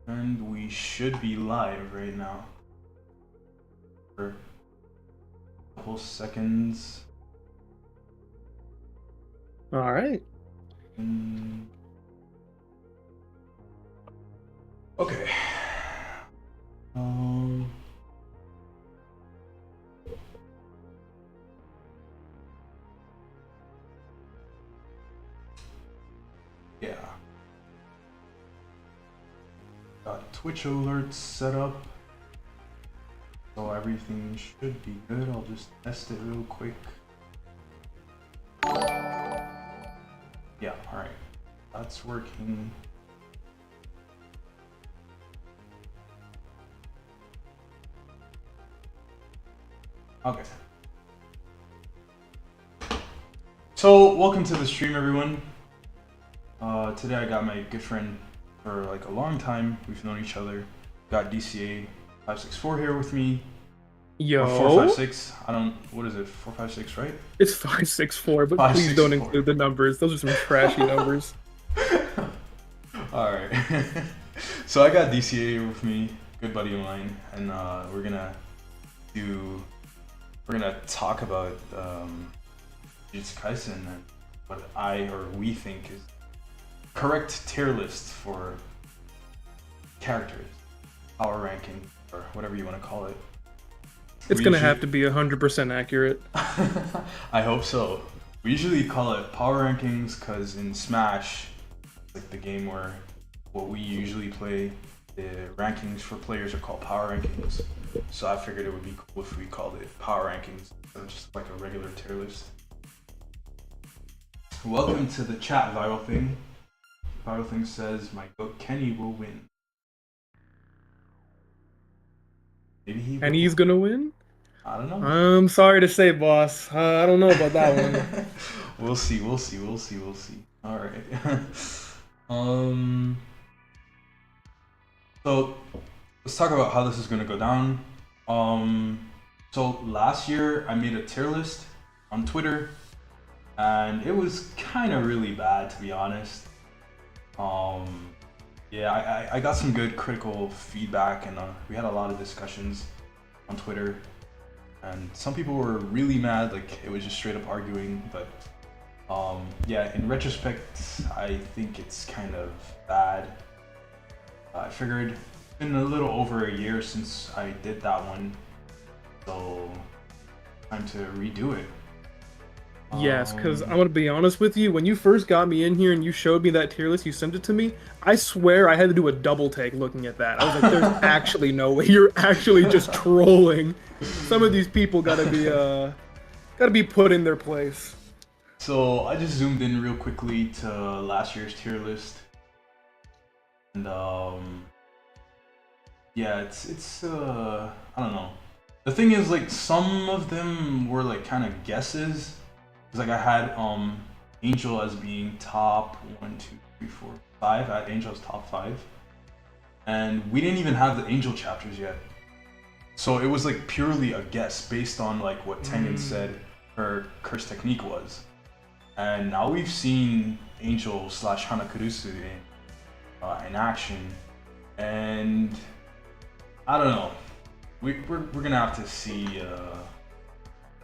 And we should be live right now. For a couple seconds. All right. Okay. Yeah. Got Twitch alerts set up. So everything should be good. I'll just test it real quick. Yeah, alright. That's working. Okay. So, welcome to the stream, everyone. Today I got my good friend for like a long time. We've known each other. Got DCA 564 here with me. Yo. Or 456. I don't. What is it? 456, right? It's 564, but please don't include the numbers. Those are some trashy numbers. All right. So I got DCA here with me, good buddy of mine, and we're gonna talk about Jujutsu Kaisen and what we think is correct tier list for characters, power ranking, or whatever you want to call it. It's gonna have to be 100% accurate. I hope so. We usually call it power rankings because in Smash, like the game where what we usually play, the rankings for players are called power rankings. So I figured it would be cool if we called it power rankings instead of just like a regular tier list. Welcome to the chat, Viral Thing. Viral Thing says, my goat Kenny will win. Maybe he will. And he's gonna win? I don't know. I'm sorry to say, boss. I don't know about that one. We'll see. All right. So let's talk about how this is gonna go down. So last year I made a tier list on Twitter, and it was kind of really bad, to be honest. Yeah, I got some good critical feedback, and we had a lot of discussions on Twitter. And some people were really mad, like it was just straight up arguing, but yeah, in retrospect, I think it's kind of bad. I figured it's been a little over a year since I did that one, so time to redo it. Yes, because I'm gonna be honest with you, when you first got me in here and you showed me that tier list, you sent it to me, I swear I had to do a double take looking at that. I was like, there's actually no way, you're actually just trolling. Some of these people gotta be put in their place. So I just zoomed in real quickly to last year's tier list, and yeah, it's I don't know. The thing is, like, some of them were like kind of guesses. Cause like I had Angel as being top 1, 2, 3, 4, 5. I had Angel as top 5, and we didn't even have the Angel chapters yet. So it was like purely a guess based on like what Tengen said her curse technique was. And now we've seen Angel / Hanakurusu in action, and I don't know. We're gonna have to see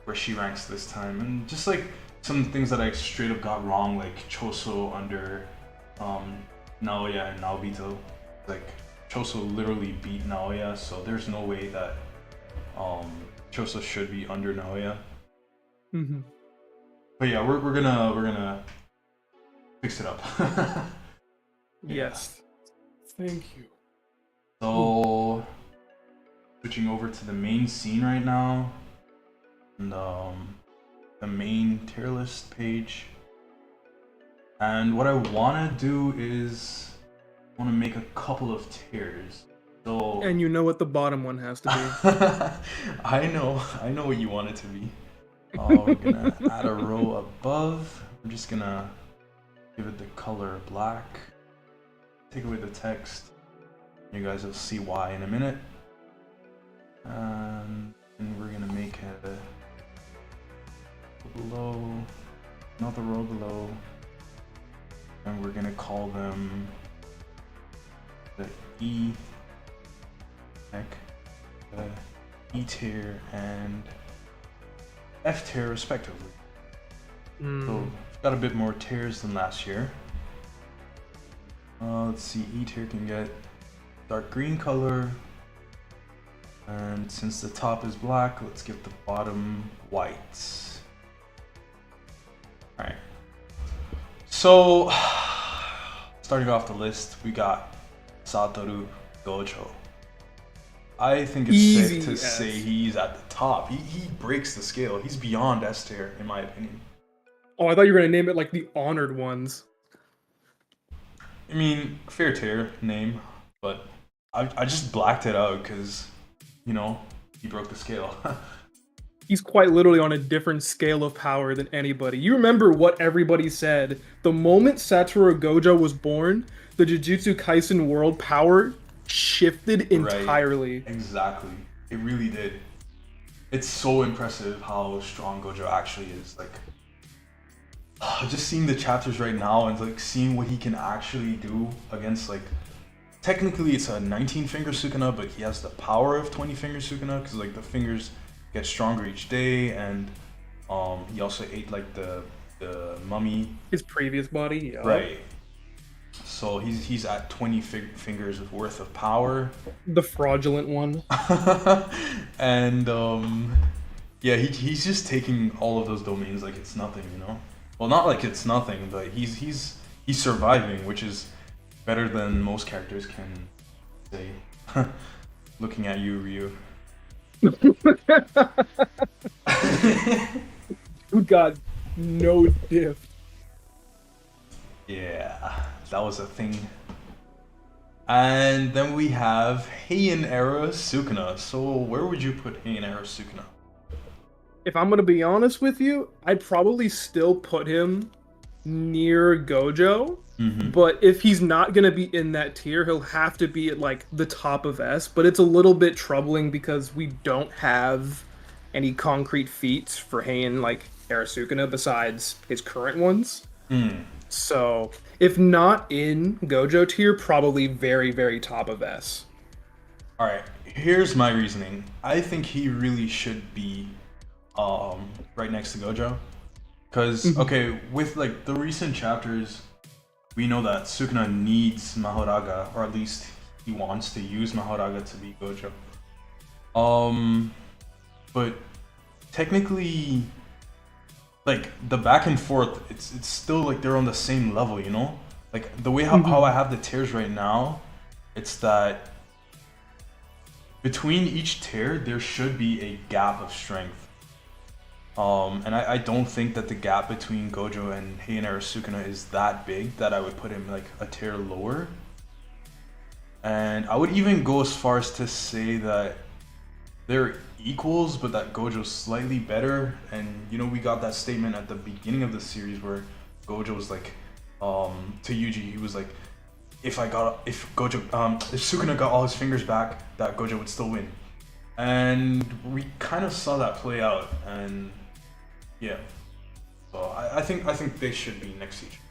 where she ranks this time, and just like some things that I straight up got wrong, like Choso under Naoya and Naobito. Like Choso literally beat Naoya, so there's no way that Choso should be under Naoya. Mm-hmm. But yeah, we're gonna fix it up. Yes. Thank you. So switching over to the main scene right now, and the main tier list page. And what I want to do is I want to make a couple of tiers. So And you know what the bottom one has to be. I know what you want it to be. We're gonna add a row above. I'm just gonna give it the color black. Take away the text. You guys will see why in a minute. And we're gonna make a below, another row below, and we're gonna call them the E, neck, E tier, and F tier respectively. So we've got a bit more tiers than last year. Let's see, E tier can get dark green color, and since the top is black, let's give the bottom white. Alright, so starting off the list, we got Satoru Gojo. I think it's Easy safe to S. say he's at the top. He breaks the scale. He's beyond S tier, in my opinion. Oh, I thought you were gonna name it like the honored ones. I mean, fair tier name, but I just blacked it out because, you know, he broke the scale. He's quite literally on a different scale of power than anybody. You remember what everybody said. The moment Satoru Gojo was born, the Jujutsu Kaisen world power shifted entirely. Right. Exactly. It really did. It's so impressive how strong Gojo actually is. Like, just seeing the chapters right now and like seeing what he can actually do against, like, technically it's a 19 finger Sukuna, but he has the power of 20 finger Sukuna because like the fingers get stronger each day, and he also ate like the mummy, His previous body, yeah. right? So he's at 20 fingers worth of power. The fraudulent one. And yeah, he's just taking all of those domains like it's nothing, you know. Well, not like it's nothing, but he's surviving, which is better than most characters can say. Looking at you, Ryu. Who got no diff. Yeah, that was a thing. And then we have Heian era Sukuna. So where would you put Heian era Sukuna? If I'm gonna be honest with you, I'd probably still put him near Gojo. But if he's not gonna be in that tier, he'll have to be at like the top of S. But it's a little bit troubling because we don't have any concrete feats for Heian like Arasukuna besides his current ones. So if not in Gojo tier, probably very, very top of S. Alright, here's my reasoning. I think he really should be right next to Gojo. Because, okay, with like the recent chapters, we know that Sukuna needs Mahoraga, or at least he wants to use Mahoraga to beat Gojo. But technically, like the back and forth, it's still like they're on the same level, you know? Like the way how I have the tiers right now, it's that between each tier there should be a gap of strength. And I don't think that the gap between Gojo and Heian Arasukuna is that big that I would put him like a tier lower. And I would even go as far as to say that they're equals, but that Gojo's slightly better. And you know, we got that statement at the beginning of the series where Gojo was like, to Yuji, he was like, if Sukuna got all his fingers back, that Gojo would still win. And we kind of saw that play out, and yeah. So I think they should be next to each other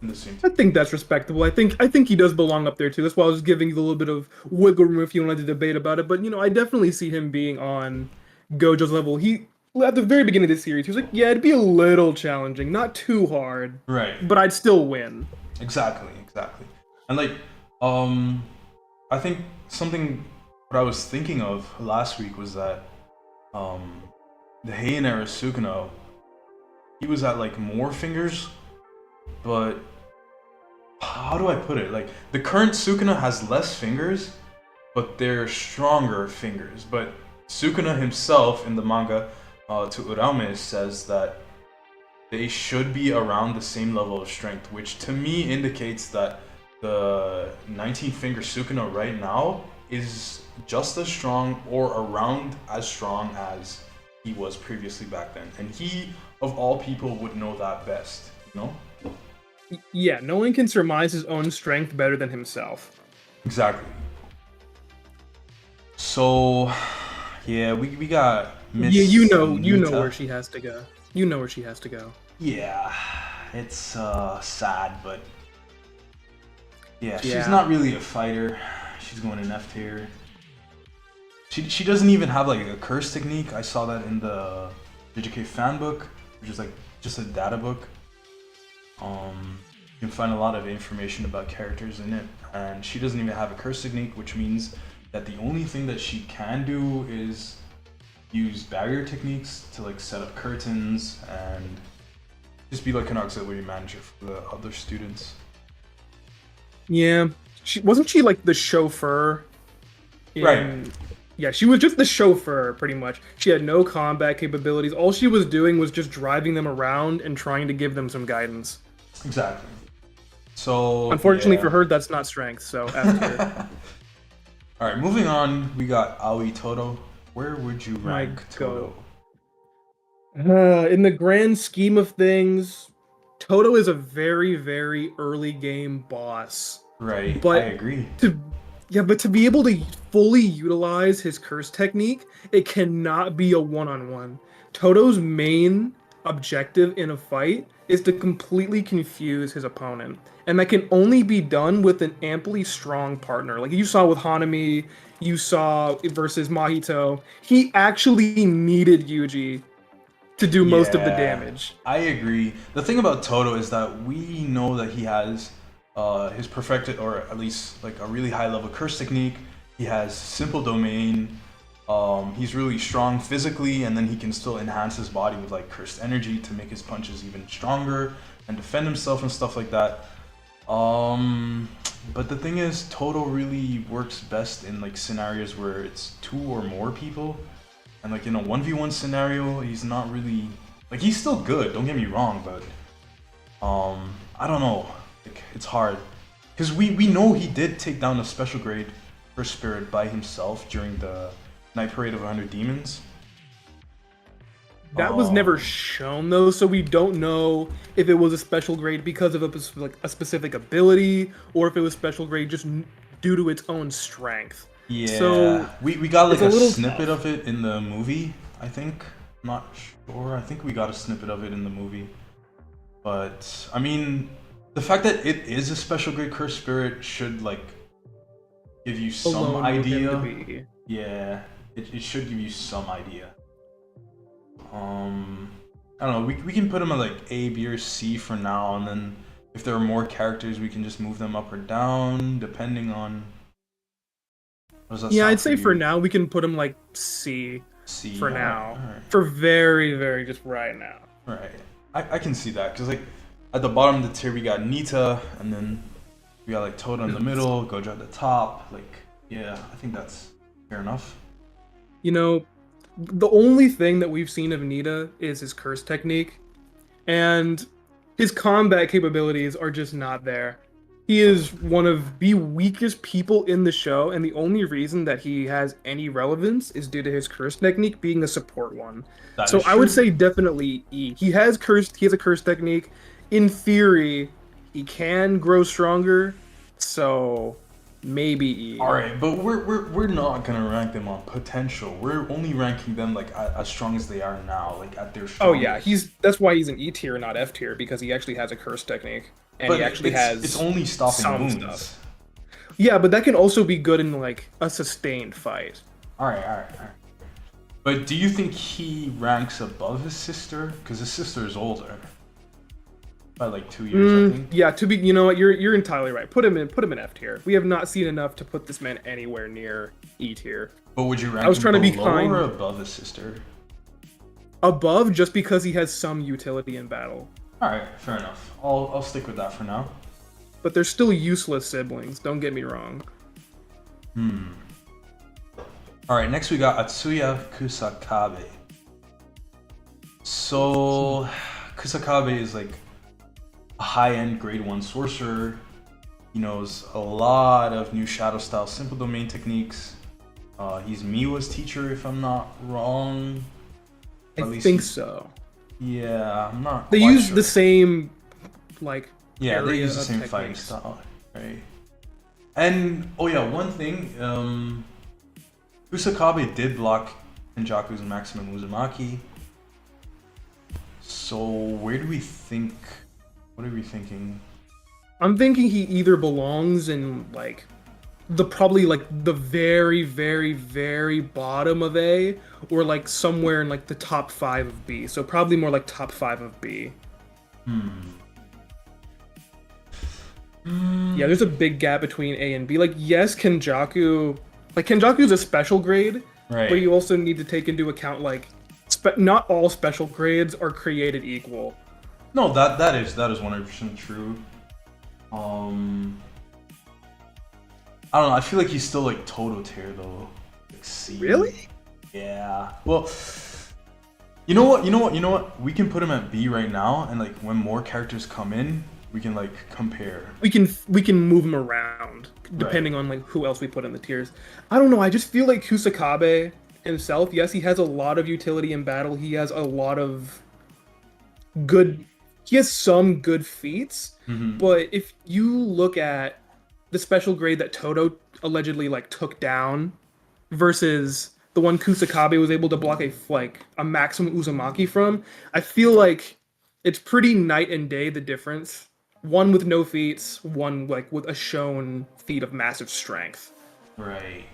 in the same team. I think that's respectable. I think he does belong up there too. That's why I was giving you a little bit of wiggle room if you wanted to debate about it. But you know, I definitely see him being on Gojo's level. He at the very beginning of the series, he was like, yeah, it'd be a little challenging, not too hard, Right. but I'd still win. Exactly. And like, I think something what I was thinking of last week was that the Heian era Sukuna, he was at like more fingers, but how do I put it? Like the current Sukuna has less fingers, but they're stronger fingers. But Sukuna himself in the manga to Urame says that they should be around the same level of strength, which to me indicates that the 19 finger Sukuna right now is just as strong or around as strong as he was previously back then. And he, of all people, would know that best, you know? Yeah, no one can surmise his own strength better than himself. Exactly. So, yeah, we got Miss Yeah, you know Nita. where she has to go. You know where she has to go. Yeah, it's sad, but yeah, she's Yeah. not really a fighter. she's going in F tier. She doesn't even have like a curse technique. I saw that in the JJK fan book, which is like just a data book. You can find a lot of information about characters in it, and she doesn't even have a curse technique, which means that the only thing that she can do is use barrier techniques to like set up curtains and just be like an auxiliary manager for the other students. Yeah, wasn't she like the chauffeur? Right. Yeah, she was just the chauffeur, pretty much. She had no combat capabilities. All she was doing was just driving them around and trying to give them some guidance. Exactly. So unfortunately for her, that's not strength. So after. All right, moving on. We got Aoi Toto. Where would you rank Toto? In the grand scheme of things, Toto is a very, very early game boss. Right, but I agree. But to be able to fully utilize his curse technique, it cannot be a one-on-one. Toto's main objective in a fight is to completely confuse his opponent. And that can only be done with an amply strong partner. Like you saw with Hanami, you saw versus Mahito. He actually needed Yuji to do most of the damage. I agree. The thing about Toto is that we know that he has his perfected, or at least like a really high level curse technique. He has simple domain. He's really strong physically, and then he can still enhance his body with like cursed energy to make his punches even stronger and defend himself and stuff like that. But the thing is, Toto really works best in like scenarios where it's 2 or more people, and like in a 1v1 scenario, he's not really like, he's still good. Don't get me wrong, but I don't know. Like, it's hard because we know he did take down a special grade First Spirit by himself during the Night Parade of 100 Demons. That was never shown though, so we don't know if it was a special grade because of a specific ability, or if it was special grade just due to its own strength. Yeah, so we got like a snippet of it in the movie, I think. I'm not sure. I think we got a snippet of it in the movie. But I mean, the fact that it is a special grade Cursed Spirit should like give you some idea. Yeah, it should give you some idea. I don't know, we can put them at like A, B, or C for now, and then if there are more characters we can just move them up or down depending on... Yeah, I'd say for now we can put them like C for now. Right. For very, very just right now. Right. I can see that, because like at the bottom of the tier we got Nita, and then we got like Toto in the middle, Gojo at the top. Like, yeah, I think that's fair enough. You know, the only thing that we've seen of Nita is his curse technique, and his combat capabilities are just not there. He is one of the weakest people in the show, and the only reason that he has any relevance is due to his curse technique being a support one. So I would say definitely E. He has a curse technique. In theory, he can grow stronger, so maybe E. All right, but we're not gonna rank them on potential. We're only ranking them like as strong as they are now, like at their strongest. Oh yeah, that's why he's an E tier, not F tier, because he actually has a curse technique, and but he actually has. It's only stopping wounds. Stuff. Yeah, but that can also be good in like a sustained fight. All right. But do you think he ranks above his sister? Because his sister is older. By like 2 years, I think. Yeah, you know what, you're entirely right. Put him in F tier. We have not seen enough to put this man anywhere near E tier. But would you rank him below or above his sister? Above, just because he has some utility in battle. All right, fair enough. I'll stick with that for now. But they're still useless siblings. Don't get me wrong. All right, next we got Atsuya Kusakabe. So Kusakabe is like a high-end grade 1 sorcerer. He knows a lot of new shadow style simple domain techniques. He's Miwa's teacher, if I'm not wrong. I think so. Yeah, I'm not. They use the same, like. Yeah, they use the same fighting style, right? And oh yeah, one thing. Kusakabe did block Kenjaku's maximum Uzumaki. So where do we think? What are we thinking? I'm thinking he either belongs in like the probably like the very, very, very bottom of A, or like somewhere in like the top 5 of B. So probably more like top 5 of B. Yeah, there's a big gap between A and B. Like, yes, Kenjaku's a special grade, but Right. you also need to take into account like not all special grades are created equal. No, that is 100% true. I don't know. I feel like he's still like Toto tier though. Like C. Really? Yeah. Well, you know what? We can put him at B right now, and like when more characters come in, we can like compare. We can move him around Right. depending on like who else we put in the tiers. I don't know. I just feel like Kusakabe himself. Yes, he has a lot of utility in battle. He has a lot of good. He has some good feats, but if you look at the special grade that Toto allegedly like took down versus the one Kusakabe was able to block a maximum Uzumaki from, I feel like it's pretty night and day the difference. One with no feats, one like with a shown feat of massive strength. Right.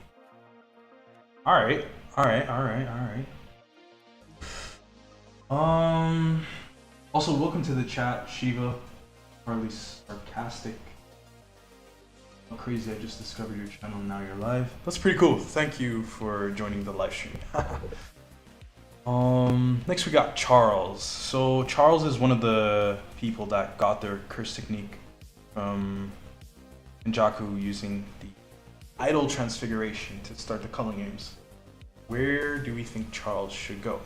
All right. All right. All right. All right. Also, welcome to the chat, Shiva. Or at least sarcastic. How crazy! I just discovered your channel. Now you're live. That's pretty cool. Thank you for joining the live stream. Next we got Charles. So Charles is one of the people that got their curse technique from Kenjaku using the idol transfiguration to start the culling games. Where do we think Charles should go?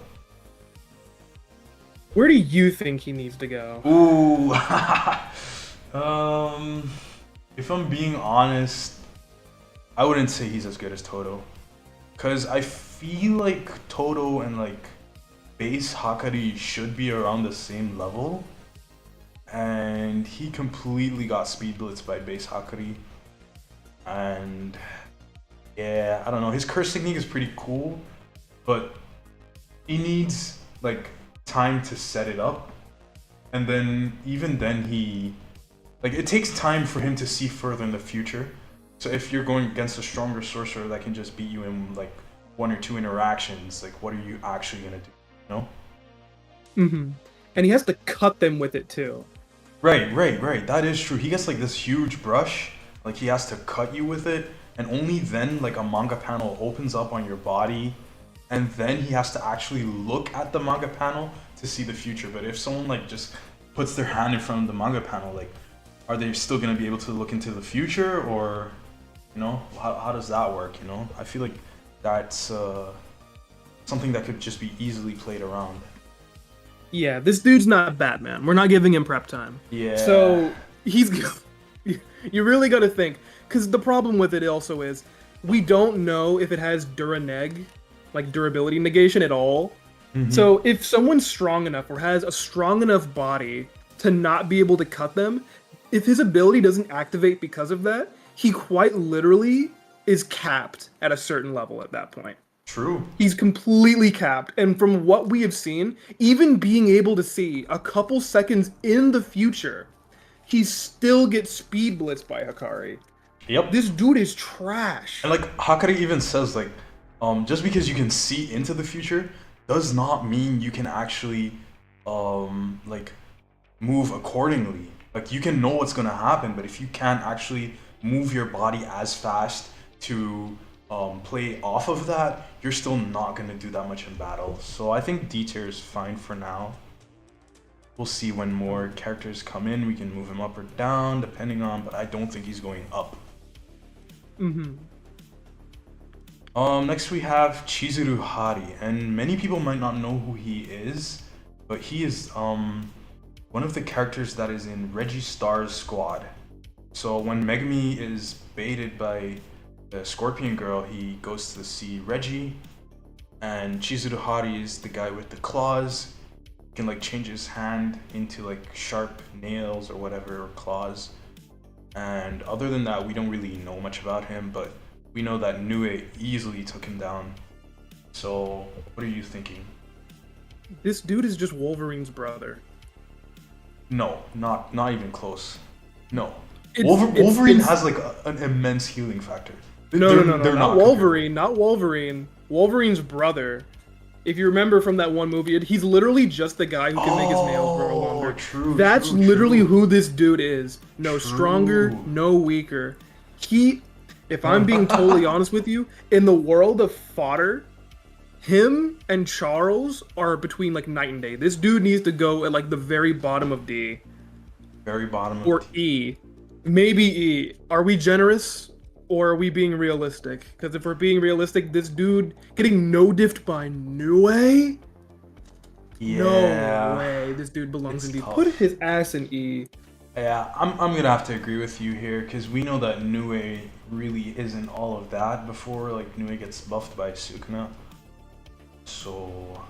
Where do you think he needs to go? Ooh. If I'm being honest, I wouldn't say he's as good as Toto. Cause I feel like Toto and like base Hakari should be around the same level. And he completely got speed blitzed by base Hakari. And yeah, I don't know. His curse technique is pretty cool, but he needs like time to set it up. And then even then it takes time for him to see further in the future. So if you're going against a stronger sorcerer that can just beat you in like 1 or 2 interactions, like what are you actually gonna do? You know? And he has to cut them with it too. Right. That is true. He gets like this huge brush, like he has to cut you with it, and only then like a manga panel opens up on your body, and then he has to actually look at the manga panel to see the future. But if someone like just puts their hand in front of the manga panel, like are they still gonna be able to look into the future, or you know, how does that work? You know, I feel like that's something that could just be easily played around. Yeah, this dude's not Batman. We're not giving him prep time. Yeah. So he's you really got to think, because the problem with it also is we don't know if it has Duraneg, like durability negation at all. So if someone's strong enough or has a strong enough body to not be able to cut them, if his ability doesn't activate because of that, he quite literally is capped at a certain level at that point. True. He's completely capped. And from what we have seen, even being able to see a couple seconds in the future, he still gets speed blitzed by Hakari. Yep. This dude is trash. And like Hakari even says like, just because you can see into the future does not mean you can actually like move accordingly. Like you can know what's gonna happen, but if you can't actually move your body as fast to play off of that, you're still not gonna do that much in battle. So I think D tier is fine for now. We'll see when more characters come in, we can move him up or down depending on, but I don't think he's going up. Next we have Chizuru Hari, and many people might not know who he is, but he is one of the characters that is in Reggie Star's squad. So when Megumi is baited by the Scorpion Girl, he goes to see Reggie, and Chizuru Hari is the guy with the claws. He can like change his hand into like sharp nails or whatever, or claws. And other than that, we don't really know much about him, but we know that Nue easily took him down. So what are you thinking? This dude is just Wolverine's brother. No, not even close. No. Wolverine has like an immense healing factor. No, They're not comparable. Wolverine, not Wolverine. Wolverine's brother. If you remember from that one movie, he's literally just the guy who can make his nails grow longer. True. That's literally who this dude is. No stronger, True. no weaker. If I'm being totally honest with you, in the world of fodder, him and Charles are between like night and day. This dude needs to go at like the very bottom of D. Very bottom Or of D. E. Maybe E. Are we generous? Or are we being realistic? Because if we're being realistic, this dude getting no-diffed by Nue? Yeah. No way. This dude belongs in D. Tough. Put his ass in E. Yeah, I'm gonna have to agree with you here because we know that Nue really isn't all of that before like Nue gets buffed by Sukuna. So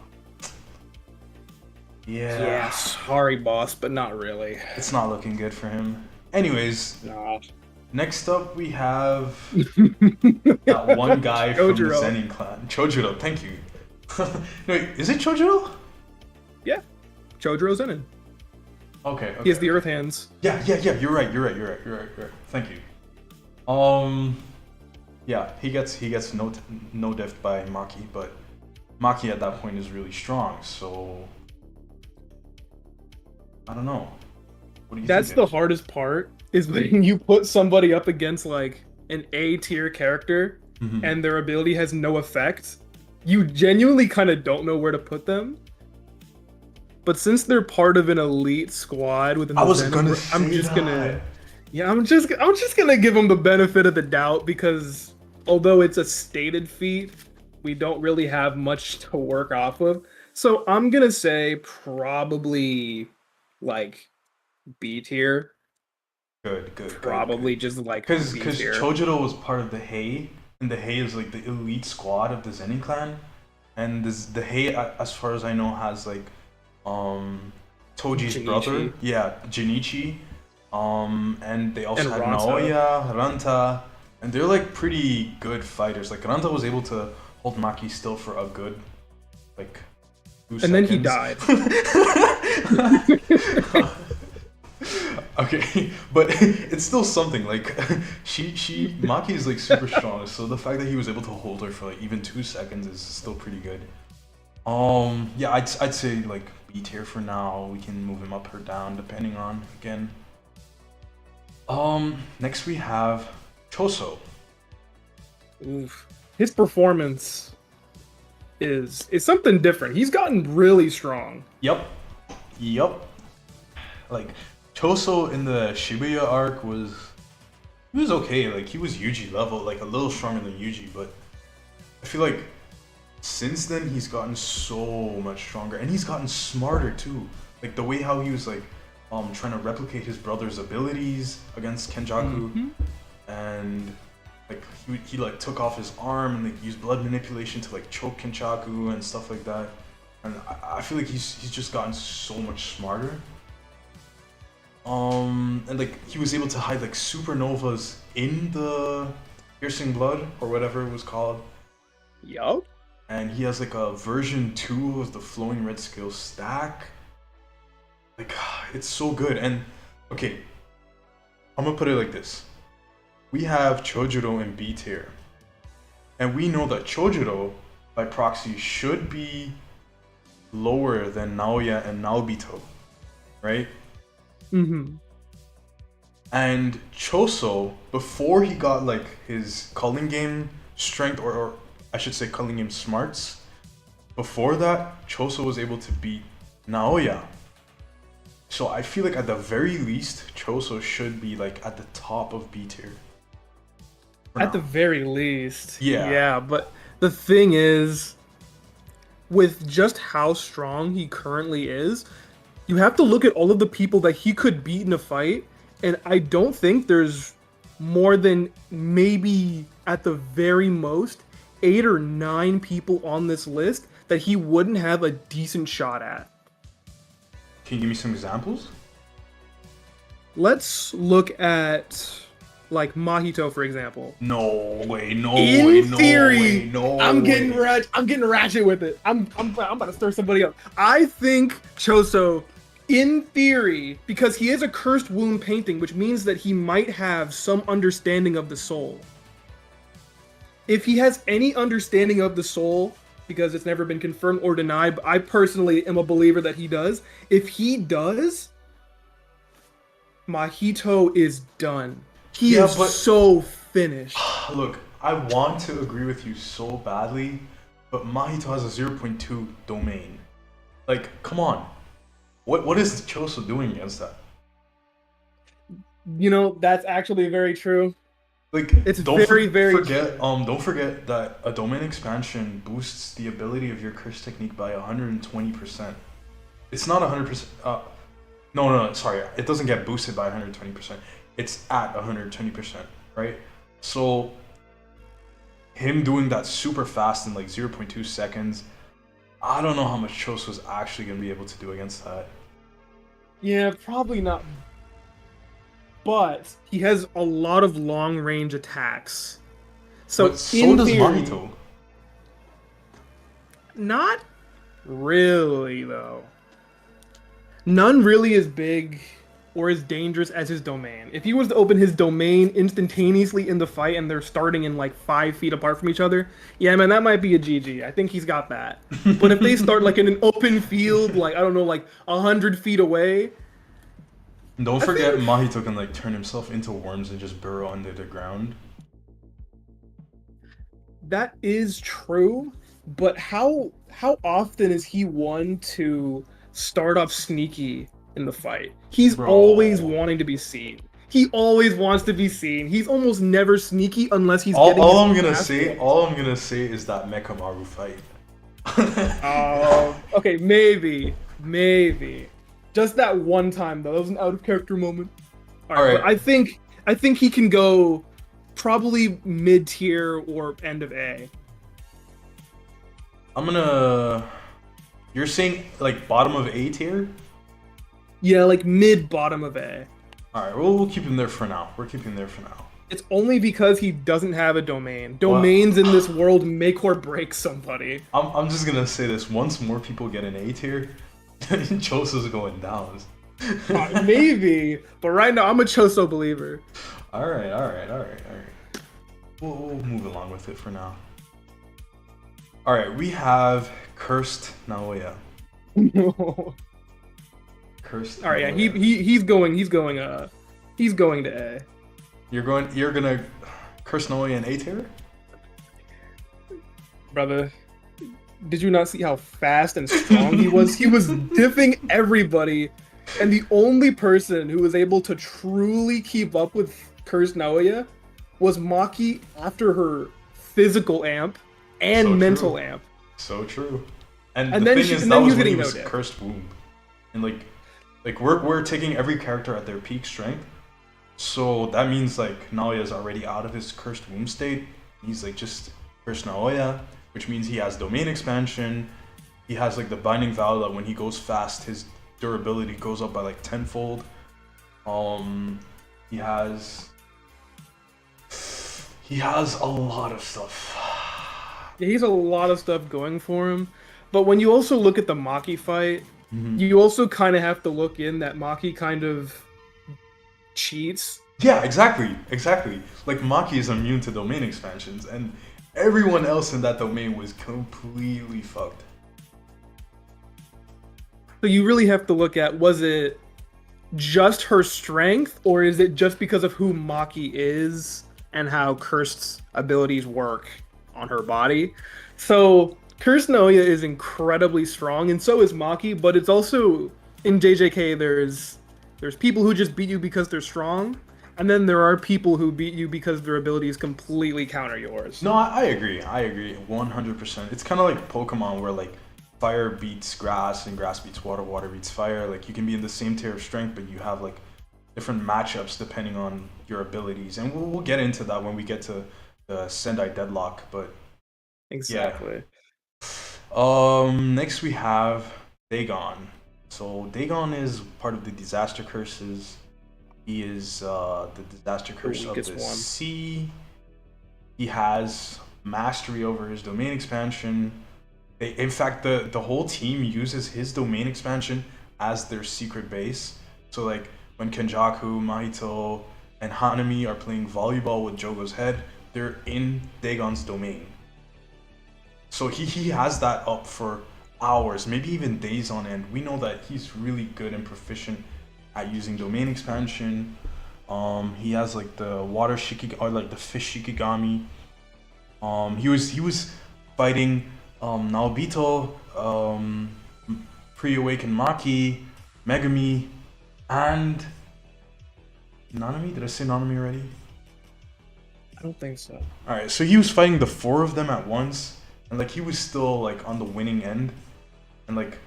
Yeah, sorry, boss, but not really. it's not looking good for him. Anyways, Nah. next up we have that one guy from the Chojuro. Zenin clan. Chojuro, thank you. No, wait, is it Chojuro? Yeah. Chojuro Zenin. Okay. He has the Earth Hands. Yeah. You're right. Thank you. Yeah, he gets no diff by Maki, but Maki at that point is really strong. So I don't know. What do you That's think? the hardest part, is when you put somebody up against like an A tier character Mhm. and their ability has no effect. You genuinely kind of don't know where to put them. But since they're part of an elite squad within the I was Zenin, gonna say I'm just that. gonna give them the benefit of the doubt, because although it's a stated feat, we don't really have much to work off of. So I'm gonna say probably like B tier. Good. Probably just like Because B tier. Chojuro was part of the Hei, and the Hei is like the elite squad of the Zenin clan, and the Hei, as far as I know, has like Toji's Jinichi. brother, yeah, Jinichi, and they also And had Ranta. Naoya, Ranta, and they're like pretty good fighters. Like Ranta was able to hold Maki still for a good like 2 And then he seconds. died. Okay, but it's still something. Like Maki is like super strong, so the fact that he was able to hold her for like even 2 seconds is still pretty good. Yeah, I'd say like B tier for now. We can move him up or down depending on again. Next we have Choso. Oof. His performance is something different. He's gotten really strong. Yep. Like Choso in the Shibuya arc was okay. Like he was Yuji level, like a little stronger than Yuji, but I feel like since then he's gotten so much stronger, and he's gotten smarter too. Like the way how he was like trying to replicate his brother's abilities against Kenjaku, and like he like took off his arm and like used blood manipulation to like choke Kenjaku and stuff like that. And I feel like he's just gotten so much smarter. And like he was able to hide like supernovas in the piercing blood or whatever it was called. Yup. And he has like a version 2 of the flowing red skill stack. Like it's so good. And okay, I'm gonna put it like this. We have Chojuro in B tier. And we know that Chojuro by proxy should be lower than Naoya and Naobito, right? Mm-hmm. And Choso, before he got like his culling game strength, or I should say culling game smarts, before that, Choso was able to beat Naoya. So I feel like at the very least, Choso should be like at the top of B tier. At the very least. Yeah. Yeah, but the thing is, with just how strong he currently is, you have to look at all of the people that he could beat in a fight, and I don't think there's more than maybe at the very most 8 or 9 people on this list that he wouldn't have a decent shot at. Can you give me some examples? Let's look at like Mahito, for example. No way, no In way, no theory, way, no I'm way. getting ratchet with it. I'm about to stir somebody up. I think Choso in theory, because he is a cursed wound painting, which means that he might have some understanding of the soul. If he has any understanding of the soul, because it's never been confirmed or denied, but I personally am a believer that he does. If he does, Mahito is done. He is so finished. Look, I want to agree with you so badly, but Mahito has a 0.2 domain. Like, come on. What is Choso doing against that? You know, that's actually very true. Like, it's don't very forget, don't forget that a domain expansion boosts the ability of your curse technique by 120%. It's not 100%. No, sorry. It doesn't get boosted by 120%. It's at 120%, right? So, him doing that super fast in like 0.2 seconds, I don't know how much Choso was actually going to be able to do against that. Yeah, probably not. But he has a lot of long-range attacks. So does Mahito. Not really, though. None really as big or as dangerous as his domain. If he was to open his domain instantaneously in the fight and they're starting in like 5 feet apart from each other, yeah, man, that might be a GG. I think he's got that. But if they start like in an open field, like, I don't know, like 100 feet away... Don't forget, Mahito can like turn himself into worms and just burrow under the ground. That is true, but how often is he one to start off sneaky in the fight? He's always wanting to be seen. He always wants to be seen. He's almost never sneaky unless he's getting. All I'm gonna say is that Mekamaru fight. Okay, maybe. Just that one time though, that was an out of character moment. All right. I think he can go probably mid tier or end of A. You're saying like bottom of A tier? Yeah, like mid bottom of A. All right, we'll keep him there for now. It's only because he doesn't have a domain. Domains in this world make or break somebody. I'm just gonna say this: once more people get an A tier, Choso's going down. Maybe, but right now I'm a Choso believer. All right. We'll move along with it for now. All right, we have Cursed Naoya. No. Cursed. All right, yeah, he's going to A. You're gonna Cursed Naoya in A tier? Brother, did you not see how fast and strong he was? He was diffing everybody, and the only person who was able to truly keep up with Cursed Naoya was Maki after her physical amp and mental amp. So true. And the thing is, that was when he was Cursed Womb. And like we're taking every character at their peak strength. So that means like Naoya's already out of his Cursed Womb state. He's like just Cursed Naoya, which means he has domain expansion. He has like the binding vow that when he goes fast, his durability goes up by like tenfold. He has a lot of stuff. Yeah, he's a lot of stuff going for him. But when you also look at the Maki fight, you also kind of have to look in that Maki kind of cheats. Yeah, exactly. Like Maki is immune to domain expansions, and everyone else in that domain was completely fucked. So you really have to look at, was it just her strength, or is it just because of who Maki is and how Cursed abilities work on her body? So Cursed Naoya is incredibly strong, and so is Maki, but it's also, in JJK, there's people who just beat you because they're strong, and then there are people who beat you because their abilities completely counter yours. No, I agree 100%. It's kind of like Pokemon where like fire beats grass and grass beats water, water beats fire. Like you can be in the same tier of strength, but you have like different matchups depending on your abilities, and we'll get into that when we get to the Sendai Deadlock. But exactly. Yeah. Next we have Dagon. So Dagon is part of the Disaster Curses. He is the Disaster Curse of the sea. He has mastery over his domain expansion. In fact, the whole team uses his domain expansion as their secret base. So like when Kenjaku, Mahito, and Hanami are playing volleyball with Jogo's head, they're in Dagon's domain. So he has that up for hours, maybe even days on end. We know that he's really good and proficient at using domain expansion. He has like the water shikigami, or like the fish shikigami. He was fighting Naobito, pre-awakened Maki, Megami, and Nanami. Did I say Nanami already? I don't think so. Alright, so he was fighting the 4 of them at once, and like he was still like on the winning end, and like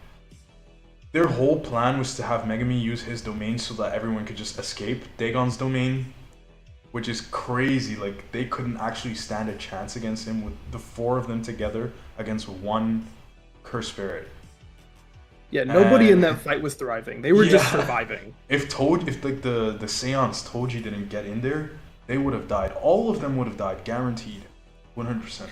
their whole plan was to have Megami use his domain so that everyone could just escape Dagon's domain, which is crazy. Like they couldn't actually stand a chance against him with the 4 of them together against one Curse Spirit. Yeah, nobody in that fight was thriving. They were just surviving. If like the Seance Toji didn't get in there, they would have died. All of them would have died, guaranteed, 100%.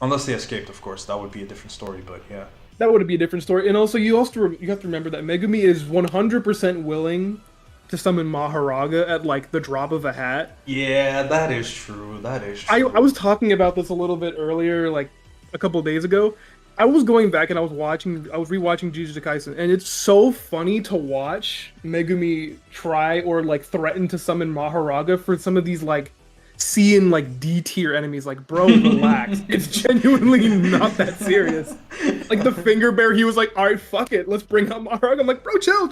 Unless they escaped, of course. That would be a different story. But yeah, that would be a different story. And also, you have to remember that Megumi is 100% willing to summon Maharaga at like the drop of a hat. Yeah, that is true. That is true. I was talking about this a little bit earlier, like a couple days ago. I was going back and I was rewatching Jujutsu Kaisen, and it's so funny to watch Megumi try or like threaten to summon Maharaga for some of these like C and like D tier enemies. Like, bro, relax. It's genuinely not that serious. Like the finger bear, he was like, all right, fuck it, let's bring out Maharaga. I'm like, bro, chill.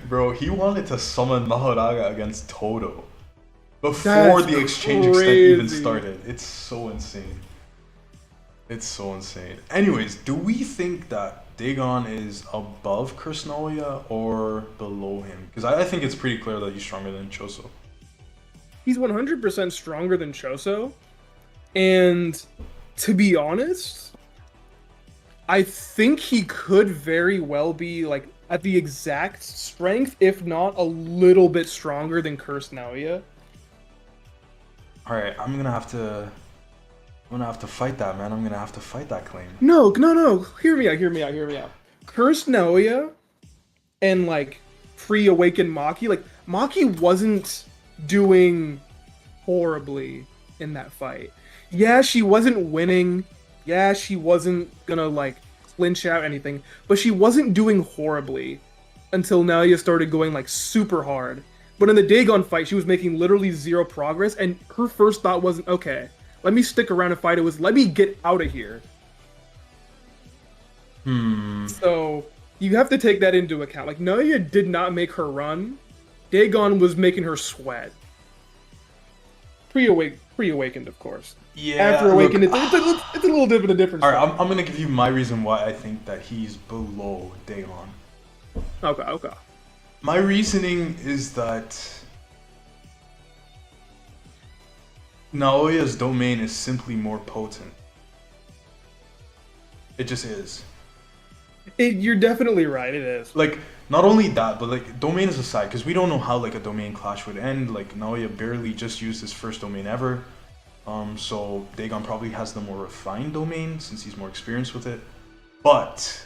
Bro, he wanted to summon Maharaga against Todo before the exchange extent even started. It's so insane. It's so insane. Anyways, do we think that Dagon is above Curse Naoya or below him? Because I think it's pretty clear that he's stronger than Choso. He's 100% stronger than Choso. And to be honest, I think he could very well be like at the exact strength, if not a little bit stronger than Curse Naoya. Alright, I'm gonna have to fight that, man. I'm gonna have to fight that claim. No. Hear me out. Curse Naoya and like pre-awakened Maki, like Maki wasn't doing horribly in that fight. Yeah, she wasn't winning. Yeah, she wasn't gonna like clinch out anything, but she wasn't doing horribly until Naoya started going like super hard. But in the Dagon fight, she was making literally zero progress, and her first thought wasn't, okay, let me stick around and fight. It was, let me get out of here. So you have to take that into account. Like, Naoya did not make her run. Dagon was making her sweat. Pre-awakened, of course. Yeah. After awakened, it's a little bit of a different story. Alright, I'm gonna give you my reason why I think that he's below Dagon. Okay. My reasoning is that Naoya's domain is simply more potent. It just is. You're definitely right, it is. Like, not only that, but like, domain is aside, because we don't know how like a domain clash would end. Like, Naoya barely just used his first domain ever. So Dagon probably has the more refined domain since he's more experienced with it. But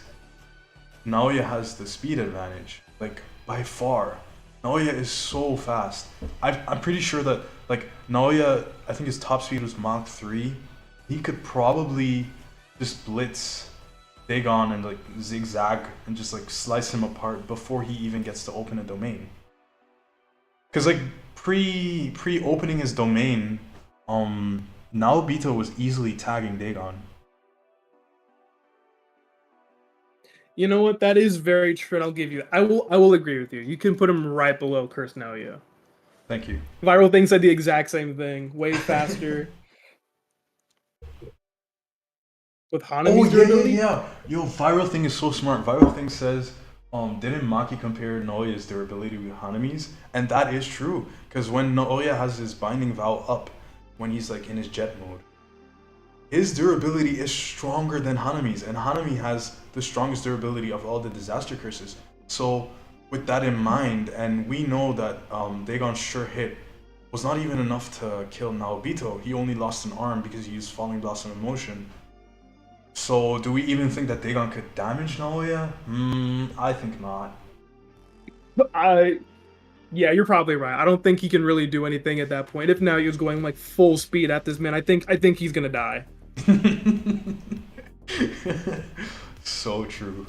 Naoya has the speed advantage, like by far. Naoya is so fast. I'm pretty sure that like Naoya, I think his top speed was Mach 3. He could probably just blitz Dagon and like zigzag and just like slice him apart before he even gets to open a domain. Cause like pre-opening his domain, Naobito was easily tagging Dagon. You know what? That is very true, and I'll give you. I will agree with you. You can put him right below Curse Naoya. Thank you. Viral Thing said the exact same thing. Way faster. With Hanami's durability? Yeah. Yo, Viral Thing is so smart. Viral Thing says, didn't Maki compare Naoya's durability with Hanami's? And that is true. Because when Naoya has his Binding Vow up, when he's like in his jet mode, his durability is stronger than Hanami's, and Hanami has the strongest durability of all the disaster curses. So with that in mind, and we know that Dagon's sure hit was not even enough to kill Naobito. He only lost an arm because he used Falling Blossom of Motion. So, do we even think that Dagon could damage Naoya? I think not. I Yeah, you're probably right. I don't think he can really do anything at that point. If now he was going like full speed at this man, I think he's gonna die. So true.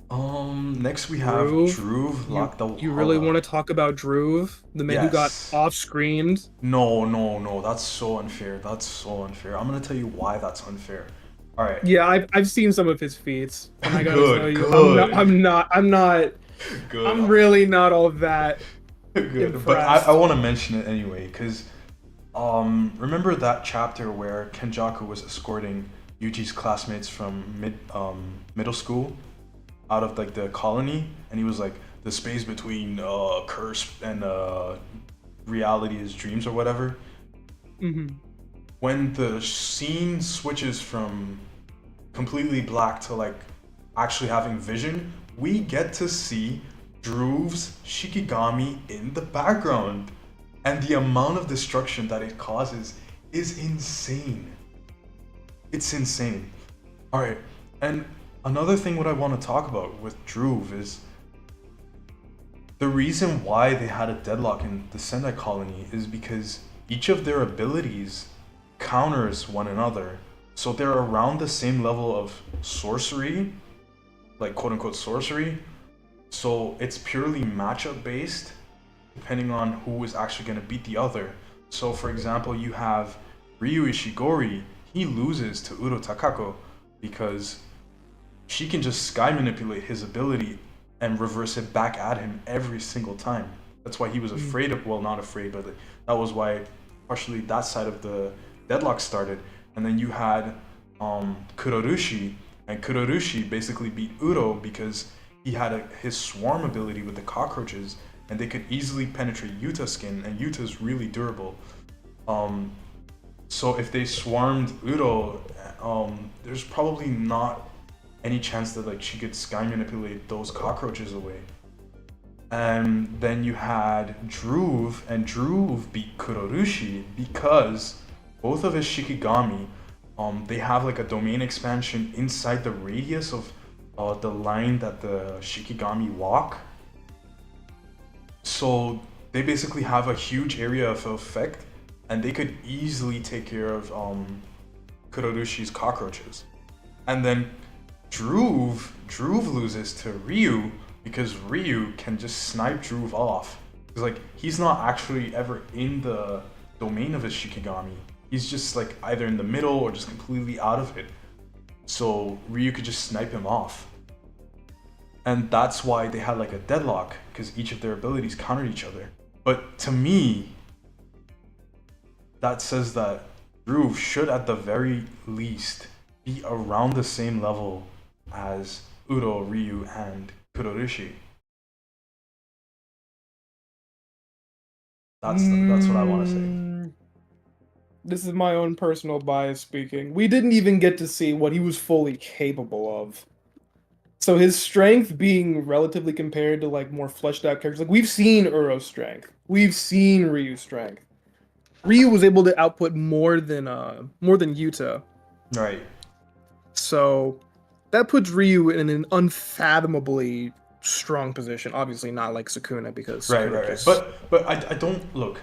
Next we have Druve, Druve you Lock the you really want to talk about Druve, the man who got Yes. off-screened? No, no, no. That's so unfair. That's so unfair. I'm gonna tell you why that's unfair. All right. Yeah, I've seen some of his feats, and I gotta tell Good, you, I'm good, really not all that good. But I impressed. want to mention it anyway, because remember that chapter where Kenjaku was escorting Yuji's classmates from middle school out of like the colony, and he was like, the space between curse and reality is dreams or whatever. Hmm. When the scene switches from completely black to like actually having vision, we get to see Druve's Shikigami in the background. And the amount of destruction that it causes is insane. It's insane. Alright, and another thing what I want to talk about with Druve is the reason why they had a deadlock in the Sendai colony is because each of their abilities counters one another. So they're around the same level of sorcery, like quote unquote sorcery. So it's purely matchup based, depending on who is actually going to beat the other. So for example, you have Ryu Ishigori, he loses to Uro Takako because she can just sky manipulate his ability and reverse it back at him every single time. That's why he was afraid of, well, not afraid, but that was why partially that side of the deadlock started. And then you had Kurorushi, and Kurorushi basically beat Uro because he had his swarm ability with the cockroaches, and they could easily penetrate Yuta's skin, and Yuta's really durable. So if they swarmed Uro, there's probably not any chance that like she could sky manipulate those cockroaches away. And then you had Druve, and Druve beat Kurorushi because both of his Shikigami, they have like a domain expansion inside the radius of the line that the Shikigami walk. So they basically have a huge area of effect, and they could easily take care of Kurorushi's cockroaches. And then Druve loses to Ryu because Ryu can just snipe Druve off. Because like he's not actually ever in the domain of his Shikigami. He's just like either in the middle or just completely out of it. So Ryu could just snipe him off. And that's why they had like a deadlock, because each of their abilities countered each other. But to me, that says that Druve should at the very least be around the same level as Uro, Ryu, and Kurorushi. That's what I want to say. This is my own personal bias speaking. We didn't even get to see what he was fully capable of. So his strength being relatively compared to like more fleshed out characters, like we've seen Uro's strength, we've seen Ryu's strength. Ryu was able to output more than Yuta. Right. So that puts Ryu in an unfathomably strong position. Obviously not like Sukuna because Sukuna Right. just... But I don't look.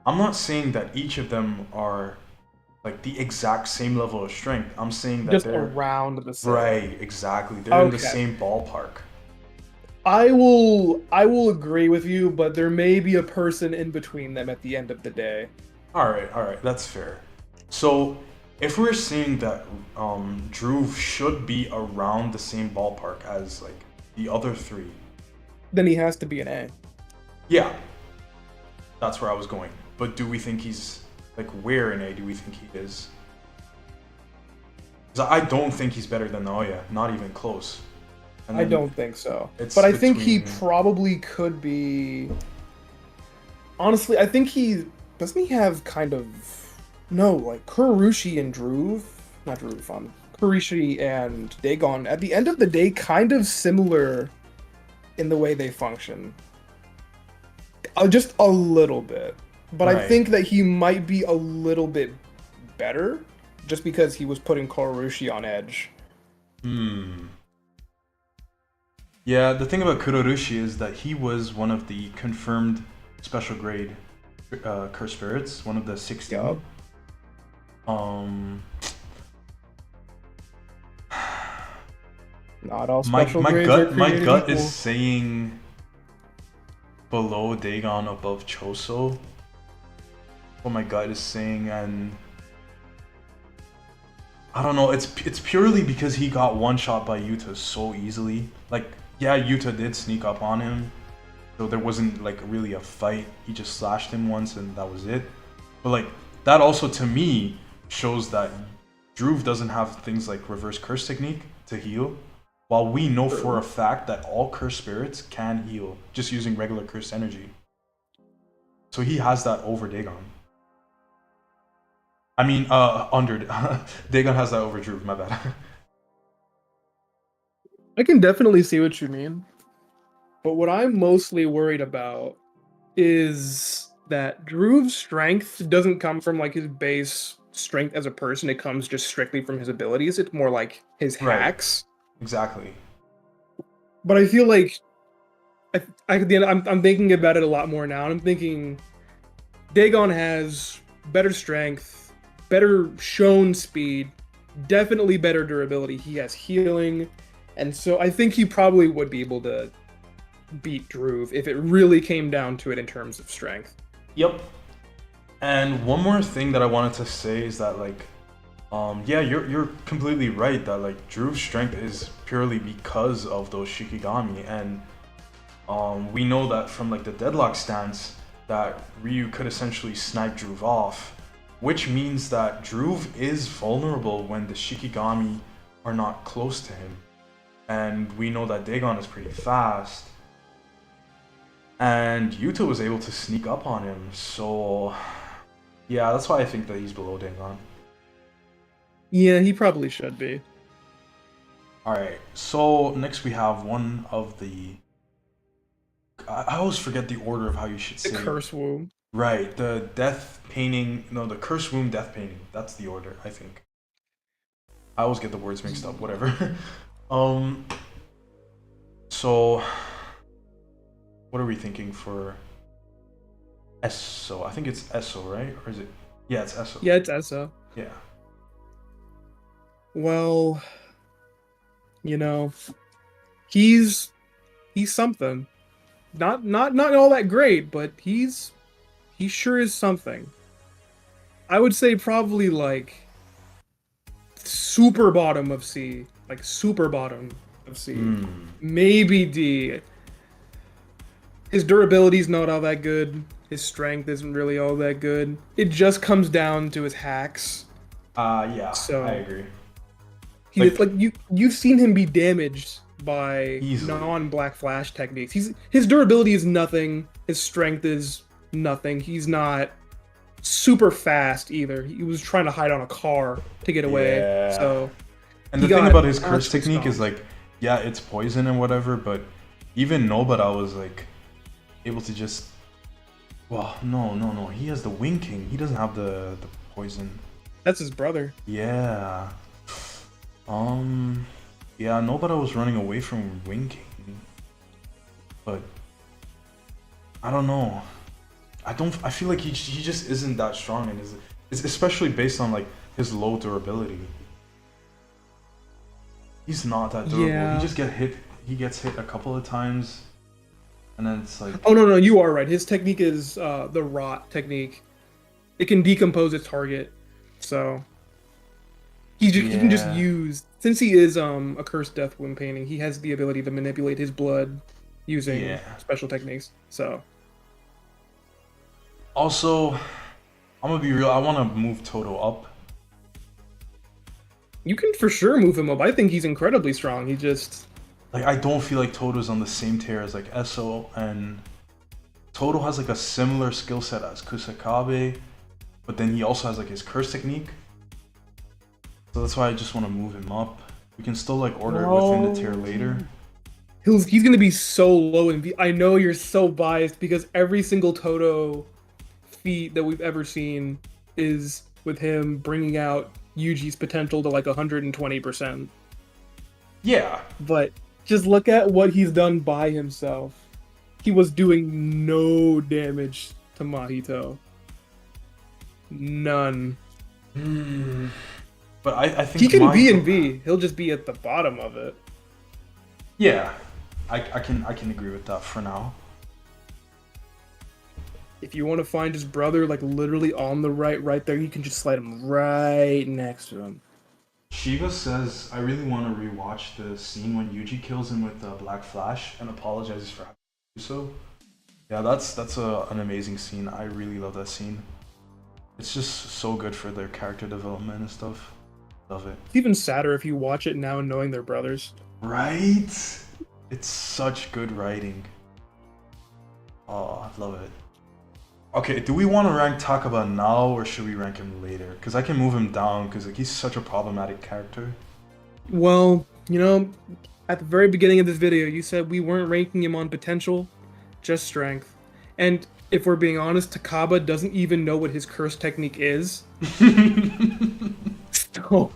I'm not saying that each of them are like the exact same level of strength. I'm saying that just they're around the same. right, exactly. They're in the Okay. same ballpark. I will agree with you, but there may be a person in between them at the end of the day. All right, that's fair. So if we're saying that Druve should be around the same ballpark as like the other three, Then he has to be an A. yeah, that's where I was going. But do we think he's like where in A do we think he is? Because I don't think he's better than Naoya, not even close. And I then don't think so. it's But I think he between- probably could be. Honestly, I think he doesn't he have kind of no like Kurushi and Druve, not Druve, Kurishi and Dagon. At the end of the day, kind of similar in the way they function. Just a little bit, but I Right. think that he might be a little bit better just because he was putting Korushi on edge. Hmm. Yeah, the thing about Kurorushi is that he was one of the confirmed special grade cursed spirits, one of the 16. Yup. Um, Not all my special my grades are gut my created gut equal. is saying below Dagon, above Choso. What my gut is saying, and I don't know. It's purely because he got one shot by Yuta so easily. Like, yeah, Yuta did sneak up on him, so there wasn't like really a fight. He just slashed him once, and that was it. But like that also to me shows that Druve doesn't have things like reverse curse technique to heal. While we know for a fact that all cursed spirits can heal just using regular cursed energy. So he has that over Dagon. I mean, under Dagon has that over Druve. My bad. I can definitely see what you mean. But what I'm mostly worried about is that Druve's strength doesn't come from like his base strength as a person. It comes just strictly from his abilities. It's more like his Right. hacks. Exactly. But I feel like I'm thinking about it a lot more now. And I'm thinking Dagon has better strength, better shown speed, definitely better durability. He has healing, and so I think he probably would be able to beat Druve if it really came down to it in terms of strength. Yep. And one more thing that I wanted to say is that like, yeah, you're completely right that like Druve's strength is purely because of those Shikigami, and we know that from like the deadlock stance that Ryu could essentially snipe Druve off, which means that Druve is vulnerable when the Shikigami are not close to him, and we know that Dagon is pretty fast. And Yuta was able to sneak up on him, so yeah, that's why I think that he's below Dagon. Yeah, he probably should be. Alright, so next we have one of the... I always forget the order of how you should The say it. curse womb. Right, the death painting... No, the curse womb death painting. That's the order, I think. I always get the words mixed up, whatever. So... What are we thinking for Esso? I think it's Esso, right? Or is it? Yeah, it's Esso. Yeah, it's Essa. Yeah. Well, you know, he's something. Not all that great, but he sure is something. I would say probably like super bottom of C, like super bottom of C, maybe D. His durability's not all that good. His strength isn't really all that good. It just comes down to his hacks. Yeah, So I agree. You've seen him be damaged by Easily. non-Black Flash techniques. His durability is nothing. His strength is nothing. He's not super fast either. He was trying to hide on a car to get away. Yeah. So And the thing about his curse technique is like, yeah, it's poison and whatever, but even Nobara was like able to just... Well, no. He has the Wing King. He doesn't have the poison. That's his brother. Yeah. Yeah, Nobara was running away from Wing King. But I don't know. I feel like he just isn't that strong, and is especially based on like his low durability. He's not that durable. Yeah. He gets hit a couple of times, and then it's like... Oh no, you are right. His technique is the rot technique. It can decompose its target, so he can just use, since he is a cursed death wound painting, he has the ability to manipulate his blood using special techniques. So also, I'm gonna be real. I want to move Toto up. you can for sure move him up. I think he's incredibly strong. He just... Like, I don't feel like Toto's on the same tier as like Esso, and Toto has like a similar skill set as Kusakabe, but then he also has like his curse technique. So that's why I just want to move him up. We can still like order it within the tier later. He's gonna be so low in I know you're so biased because every single Toto feat that we've ever seen is with him bringing out Yuji's potential to like 120%. Yeah. But just look at what he's done by himself. He was doing no damage to Mahito. None. But I think He can be in Mahito- V. He'll just be at the bottom of it. Yeah, I can agree with that for now. If you want to find his brother, like literally on the right there, you can just slide him right next to him. Shiva says, I really want to rewatch the scene when Yuji kills him with the Black Flash and apologizes for having to do so. Yeah, that's an amazing scene. I really love that scene. It's just so good for their character development and stuff. Love it. It's even sadder if you watch it now knowing they're brothers. Right? It's such good writing. Oh, I love it. Okay, do we want to rank Takaba now or should we rank him later? Because I can move him down because like he's such a problematic character. Well, you know, at the very beginning of this video, you said we weren't ranking him on potential, just strength. And if we're being honest, Takaba doesn't even know what his curse technique is. So,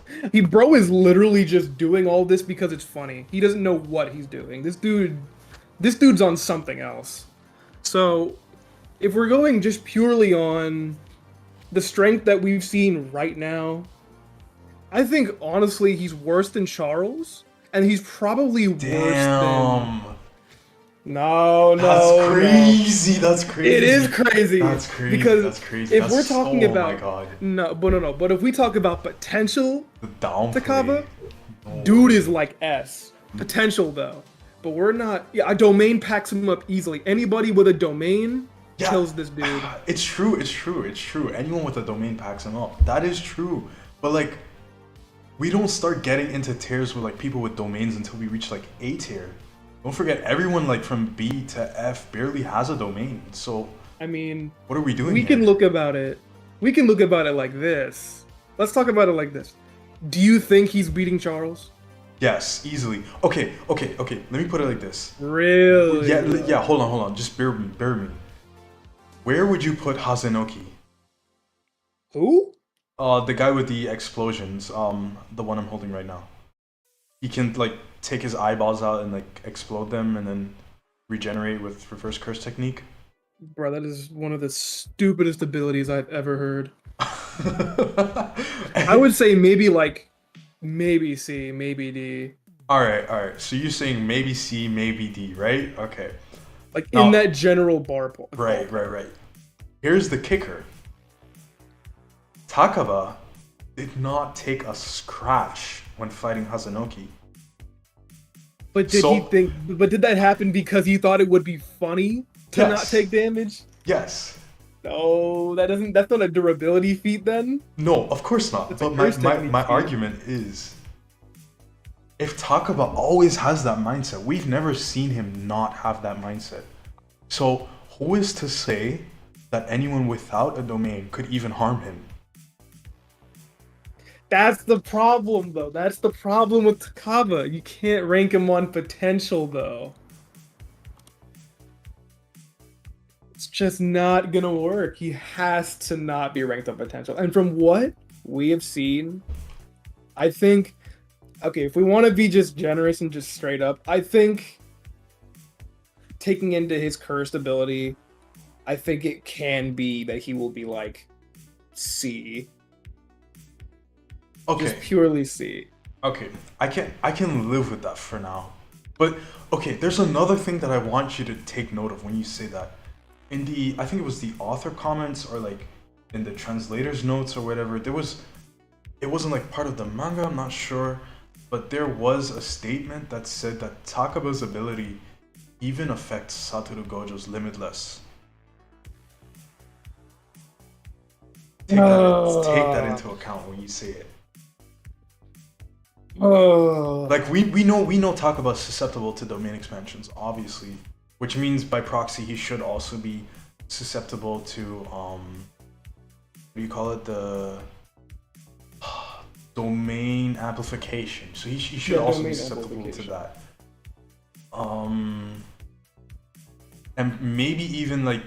bro is literally just doing all this because it's funny. He doesn't know what he's doing. This dude's on something else. So, if we're going just purely on the strength that we've seen right now, I think honestly he's worse than Charles, and he's probably worse than. No, That's crazy. No. That's crazy. It is crazy. That's crazy. Because that's crazy. if That's we're talking about my God. no. But if we talk about potential, The downplay. Takaba, No. dude is like S. Potential though, but we're not. Yeah, a domain packs him up easily. Anybody with a domain kills this dude. It's true. Anyone with a domain packs him up. That is true. But like, we don't start getting into tiers with like people with domains until we reach like A tier. Don't forget, everyone like from B to F barely has a domain. So I mean, what are we doing? We can look about it. We can look about it like this. Let's talk about it like this. Do you think he's beating Charles? Yes, easily. Okay. Let me put it like this. Really? Yeah. Hold on. Just bear with me. Where would you put Hazunoki? Who? The guy with the explosions. The one I'm holding right now. He can like take his eyeballs out and like explode them and then regenerate with reverse curse technique. Bro, that is one of the stupidest abilities I've ever heard. I would say maybe C, maybe D. All right. So you're saying maybe C, maybe D, right? Okay. Like in that general bar point. Right. Here's the kicker. Takaba did not take a scratch when fighting Hazunoki. But did that happen because he thought it would be funny to not take damage? Yes. No, that's not a durability feat then? No, of course not. But my argument is, if Takaba always has that mindset, we've never seen him not have that mindset. So who is to say that anyone without a domain could even harm him? That's the problem, though. That's the problem with Takaba. You can't rank him on potential, though. It's just not gonna work. He has to not be ranked on potential. And from what we have seen, I think, okay, if we want to be just generous and just straight up, I think taking into his cursed ability, I think it can be that he will be like C. Okay. Just purely C. Okay, I can live with that for now. But okay, there's another thing that I want you to take note of when you say that. In the, I think it was the author comments or like in the translator's notes or whatever, it wasn't like part of the manga, I'm not sure, but there was a statement that said that Takaba's ability even affects Satoru Gojo's Limitless. Take that into account when you say it. Like we know Takaba's susceptible to domain expansions, obviously, which means by proxy he should also be susceptible to what do you call it, the domain amplification. So he should also be susceptible to that. And maybe even like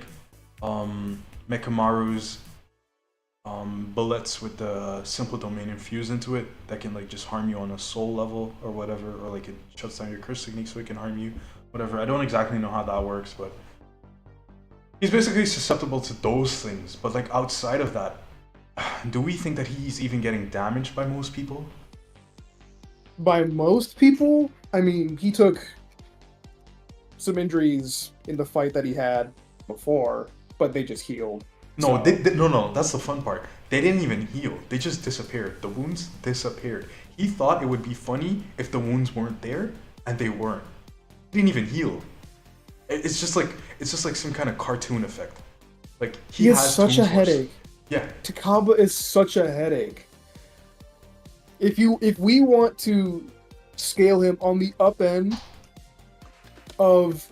Mekamaru's bullets with the simple domain infused into it that can like just harm you on a soul level or whatever, or like it shuts down your curse technique so it can harm you, whatever. I don't exactly know how that works, but he's basically susceptible to those things. But like outside of that, do we think that he's even getting damaged by most people? By most people, I mean, he took some injuries in the fight that he had before, but they just healed. No, So no. That's the fun part. They didn't even heal. They just disappeared. The wounds disappeared. He thought it would be funny if the wounds weren't there, and they weren't. He didn't even heal. It's just like some kind of cartoon effect. Like he has has such Toon a Force. headache. Yeah. Takaba is such a headache. If we want to scale him on the up end of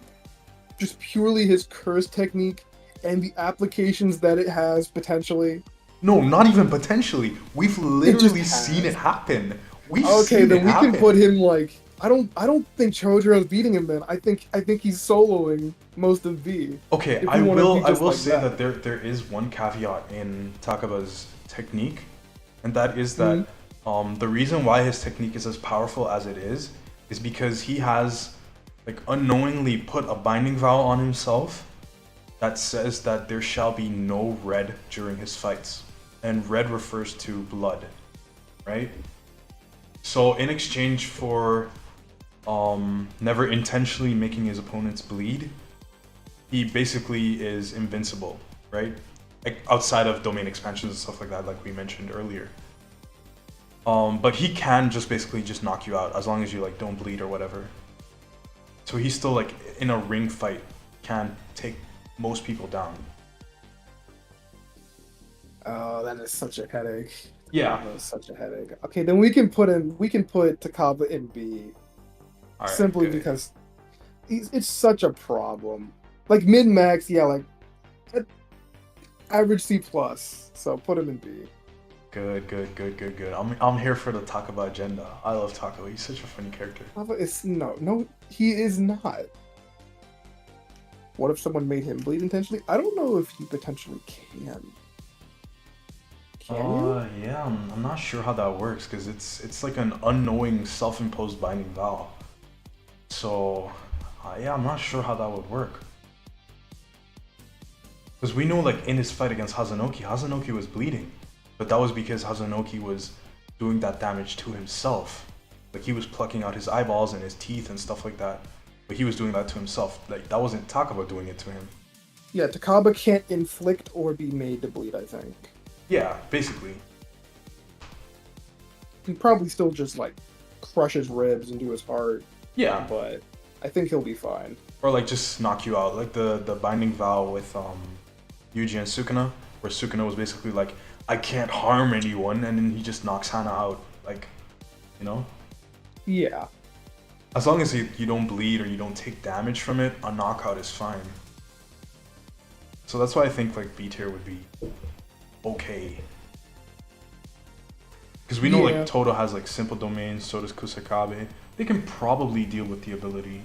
just purely his curse technique and the applications that it has potentially. No, not even potentially. We've literally has. seen it happen. We've Okay, seen then it we happen. can put him like I don't think Chojiro's beating him then. I think he's soloing most of V. Okay, If I we wanna be will just like say that. that there is one caveat in Takaba's technique, and that is Mm-hmm. that the reason why his technique is as powerful as it is because he has like unknowingly put a binding vow on himself that says that there shall be no red during his fights, and red refers to blood, right? So in exchange for never intentionally making his opponents bleed, he basically is invincible, right? Like outside of domain expansions and stuff like that, like we mentioned earlier. But he can just basically just knock you out as long as you like don't bleed or whatever. So he's still like in a ring fight can take most people down. Oh, that is such a headache. Yeah. Takaba is such a headache. Okay, then we can put Takaba in B. All right. Simply Good. because it's such a problem. Like mid max, yeah, like average C plus. So put him in B. Good. I'm here for the Takaba agenda. I love Takaba. He's such a funny character. It's no, he is not. What if someone made him bleed intentionally? I don't know if he potentially can. Can you? Yeah, I'm not sure how that works because it's like an unknowing self-imposed binding vow. So, yeah, I'm not sure how that would work. Because we know, like, in his fight against Hazanoki was bleeding. But that was because Hazanoki was doing that damage to himself. Like, he was plucking out his eyeballs and his teeth and stuff like that. But he was doing that to himself. Like, that wasn't Takaba doing it to him. Yeah, Takaba can't inflict or be made to bleed, I think. Yeah, basically. He probably still just, like, crush his ribs and do his heart. Yeah. But I think he'll be fine. Or, like, just knock you out. Like, the binding vow with Yuji and Sukuna, where Sukuna was basically like, I can't harm anyone, and then he just knocks Hana out. Like, you know? Yeah. As long as you don't bleed or you don't take damage from it, a knockout is fine. So that's why I think like B tier would be okay. Because we know like Todo has like simple domains, so does Kusakabe. They can probably deal with the ability.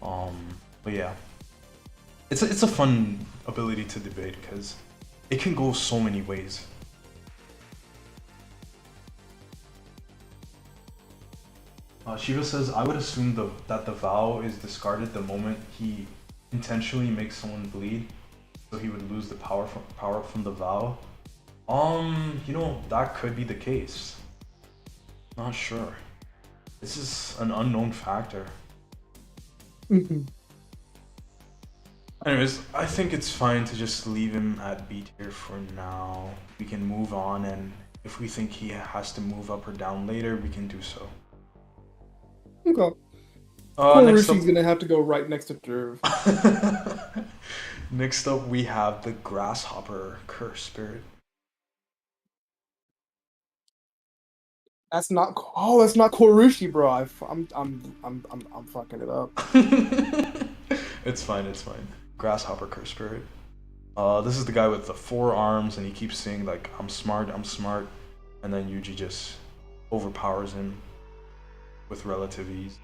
But yeah. It's a fun ability to debate because it can go so many ways. Shiva says, I would assume that the vow is discarded the moment he intentionally makes someone bleed, so he would lose the power from the vow. You know, that could be the case. Not sure. This is an unknown factor. Anyways, I think it's fine to just leave him at B tier for now. We can move on, and if we think he has to move up or down later, we can do so. Okay. Next up, Korushi's gonna have to go right next to Drew. Next up, we have the Grasshopper Curse Spirit. That's not Korushi, bro. I'm fucking it up. It's fine. Grasshopper Curse Spirit. This is the guy with the 4 arms, and he keeps saying like, I'm smart, and then Yuji just overpowers him with relative ease.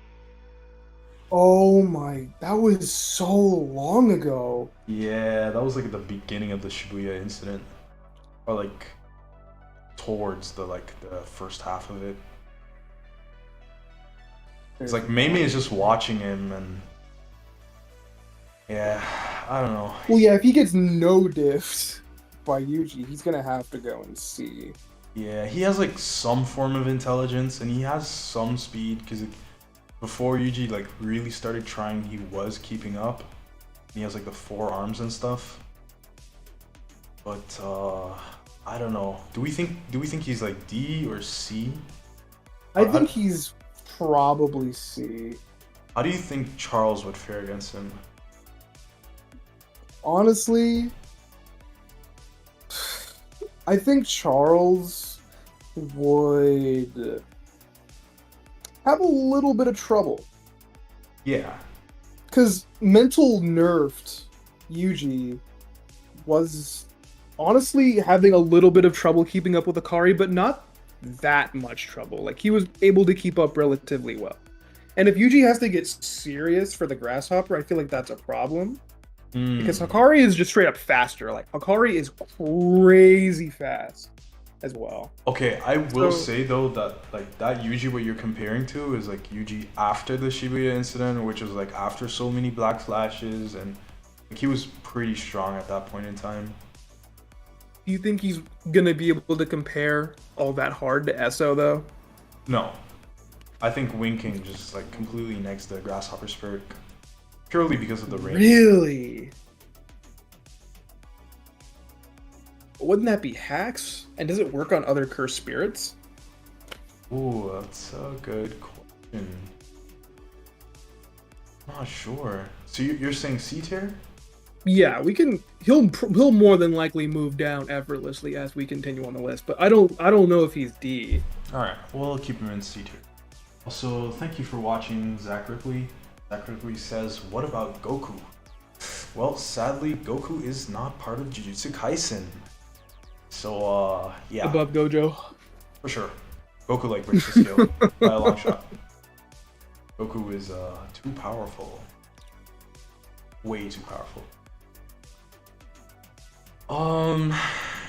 Oh my, that was so long ago. Yeah, that was like at the beginning of the Shibuya incident. or like towards the first half of it. It's like Mei is just watching him, and yeah, I don't know. Well, yeah, if he gets no diffed by Yuji, he's gonna have to go and see. Yeah, he has like some form of intelligence, and he has some speed because before Yuji like really started trying, he was keeping up. He has like the 4 arms and stuff. But I don't know. Do we think he's like D or C? I think he's probably C. How do you think Charles would fare against him? Honestly, I think Charles would have a little bit of trouble. Yeah. Because mental nerfed Yuji was honestly having a little bit of trouble keeping up with Akari, but not that much trouble. Like, he was able to keep up relatively well. And if Yuji has to get serious for the Grasshopper, I feel like that's a problem. Because Hakari is just straight up faster. Like, Hakari is crazy fast as well. Okay, I will say though that like that Yuji what you're comparing to is like Yuji after the Shibuya incident, which was like after so many black flashes, and like, he was pretty strong at that point in time. Do you think he's gonna be able to compare all that hard to Esso though? No. I think Winking just like completely next to Grasshopper Spirit. Purely because of the range. Really? Wouldn't that be hacks? And does it work on other cursed spirits? Ooh, that's a good question. Not sure. So you're saying C tier? Yeah, we can. He'll more than likely move down effortlessly as we continue on the list. But I don't know if he's D. All right, we'll keep him in C tier. Also, thank you for watching, Zach Ripley. Zach Ripley says, "What about Goku?" Well, sadly, Goku is not part of Jujutsu Kaisen. So, yeah. Above Gojo. For sure. Goku like breaks the scale by a long shot. Goku is too powerful. Way too powerful.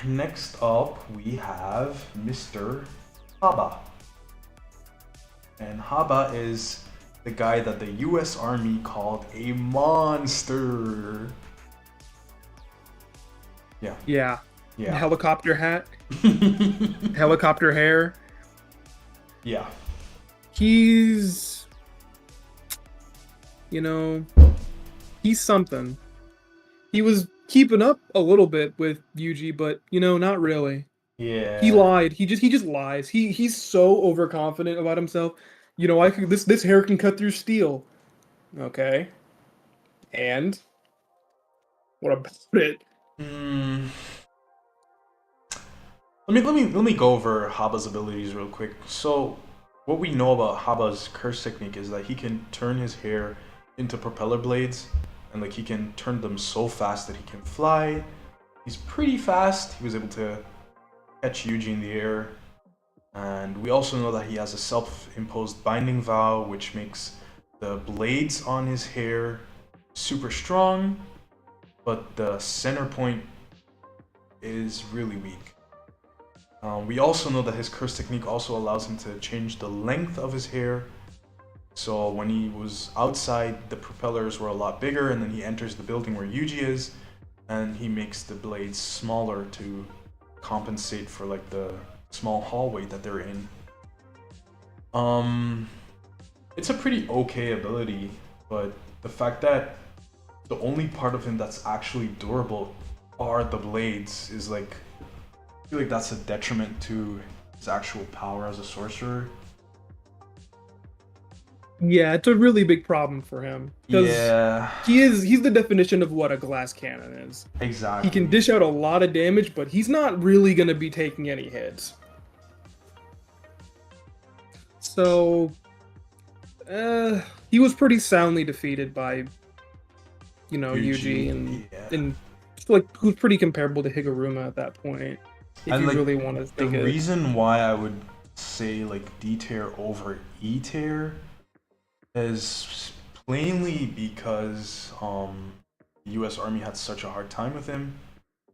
Next up we have Mr. Haba. And Haba is the guy that the US Army called a monster. Yeah. Yeah. Yeah. Helicopter hat. Helicopter hair. Yeah. He's, you know, he's something. He was keeping up a little bit with Yuji, but not really. Yeah. He lied. He just lies. He's so overconfident about himself. This hair can cut through steel. Okay. And what about it? Let me go over Haba's abilities real quick. So, what we know about Haba's curse technique is that he can turn his hair into propeller blades, and like he can turn them so fast that he can fly. He's pretty fast. He was able to catch Yuji in the air. And we also know that he has a self-imposed binding vow, which makes the blades on his hair super strong, but the center point is really weak. We also know that his curse technique also allows him to change the length of his hair. So when he was outside, the propellers were a lot bigger, and then he enters the building where Yuji is, and he makes the blades smaller to compensate for like the small hallway that they're in. It's a pretty okay ability, but the fact that the only part of him that's actually durable are the blades is like, I feel like that's a detriment to his actual power as a sorcerer. Yeah, it's a really big problem for him. Yeah. He's the definition of what a glass cannon is. Exactly. He can dish out a lot of damage, but he's not really going to be taking any hits. So, he was pretty soundly defeated by, Yuji, and like who's pretty comparable to Higuruma at that point. If and you like, really want to think the reason why I would say like D tier over E tier is plainly because the U.S. Army had such a hard time with him.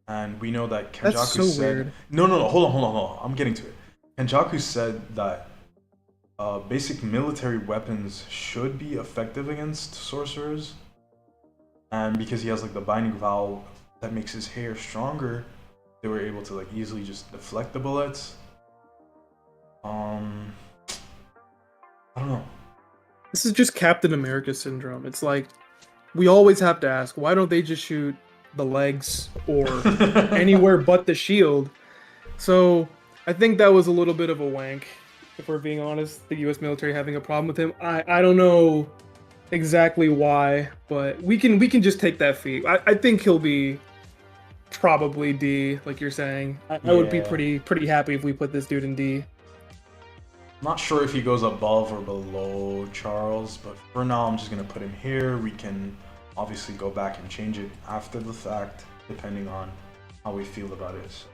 and we know that That's Kenjaku so said, weird. no, hold on, I'm getting to it. Kenjaku said that basic military weapons should be effective against sorcerers, and because he has like the binding valve that makes his hair stronger, they were able to like easily just deflect the bullets. I don't know. This is just Captain America syndrome. It's like we always have to ask, why don't they just shoot the legs or anywhere but the shield? So I think that was a little bit of a wank, if we're being honest. The U.S. military having a problem with him. I don't know exactly why, but we can just take that feat. I think he'll be probably D, like you're saying. I would be Yeah. pretty happy if we put this dude in D. Not sure if he goes above or below Charles, but for now I'm just gonna put him here. We can obviously go back and change it after the fact, depending on how we feel about it. So,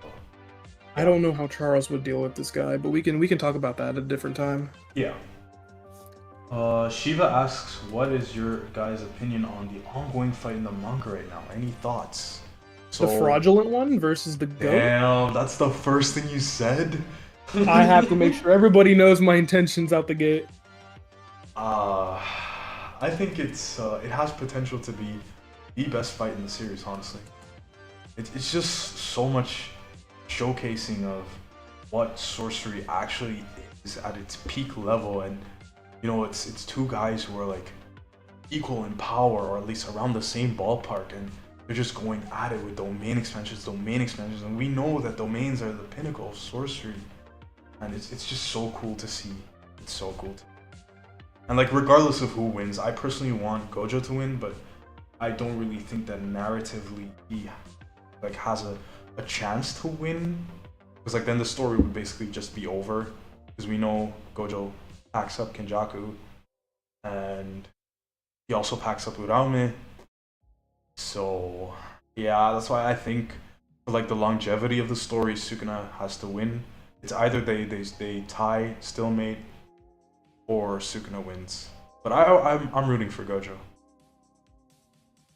I don't know how Charles would deal with this guy, but we can talk about that at a different time. yeah. Shiva asks, what is your guys' opinion on the ongoing fight in the manga right now? Any thoughts? The fraudulent one versus the goat? Damn, that's the first thing you said? I have to make sure everybody knows my intentions out the gate. I think it has potential to be the best fight in the series, honestly. It's just so much showcasing of what sorcery actually is at its peak level, and you know, it's two guys who are like equal in power, or at least around the same ballpark, and they're just going at it with domain expansions, and we know that domains are the pinnacle of sorcery, and it's just so cool to see. It's so cool. And like, regardless of who wins, I personally want Gojo to win, but I don't really think that narratively he like has a chance to win, because like then the story would basically just be over, because we know Gojo packs up Kenjaku, and he also packs up Uraume. So yeah, that's why I think for like the longevity of the story, Sukuna has to win. It's either they tie stalemate, or Sukuna wins. But I'm rooting for Gojo.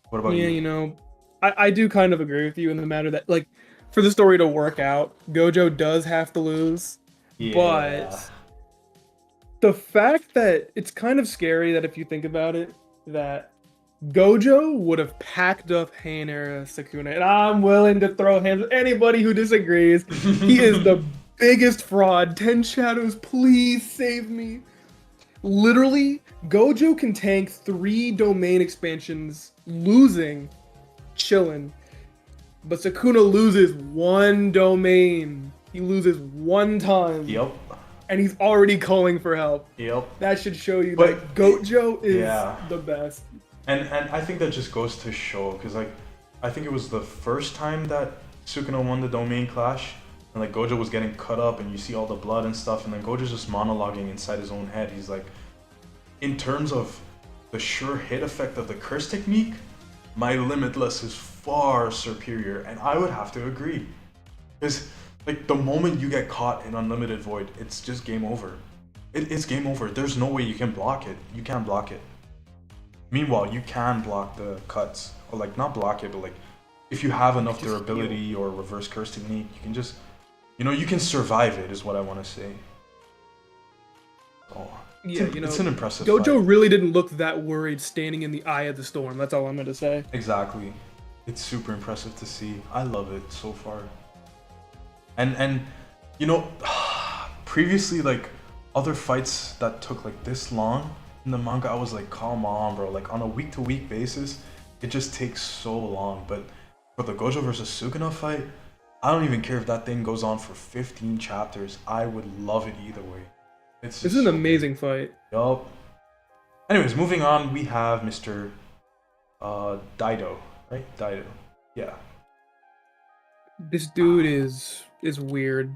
What about you? Yeah, you know, I do kind of agree with you in the matter that, like, for the story to work out, Gojo does have to lose. Yeah. But the fact that it's kind of scary that if you think about it, that Gojo would have packed up Heian-era Sukuna, and I'm willing to throw hands with anybody who disagrees. He is the biggest fraud. 10 Shadows, please save me. Literally, Gojo can tank 3 domain expansions, losing, chilling. But Sukuna loses 1 domain. He loses 1 time. Yep. And he's already calling for help. Yep. That should show you that Gojo is the best. And I think that just goes to show, because like, I think it was the first time that Sukuna won the domain clash, and like Gojo was getting cut up, and you see all the blood and stuff, and then Gojo's just monologuing inside his own head. He's like, in terms of the sure hit effect of the curse technique, my Limitless is far superior, and I would have to agree. Because like, the moment you get caught in Unlimited Void, it's just game over. It's game over. There's no way you can block it. You can't block it. Meanwhile, you can block the cuts, or like, not block it, but like, if you have enough durability or reverse curse technique, you can just, you know, you can survive it, is what I want to say. So, yeah, you know, it's an impressive Gojo fight. really didn't look that worried standing in the eye of the storm. That's all I'm gonna say. Exactly. It's super impressive to see. I love it so far. And you know, previously, like, other fights that took like this long in the manga, I was like, come on, bro. Like, on a week-to-week basis, it just takes so long. But for the Gojo versus Sukuna fight, I don't even care if that thing goes on for 15 chapters. I would love it either way. This is an amazing fight. Yup. Anyways, moving on, we have Mr. Daido, right? Daido. Yeah. This dude is weird.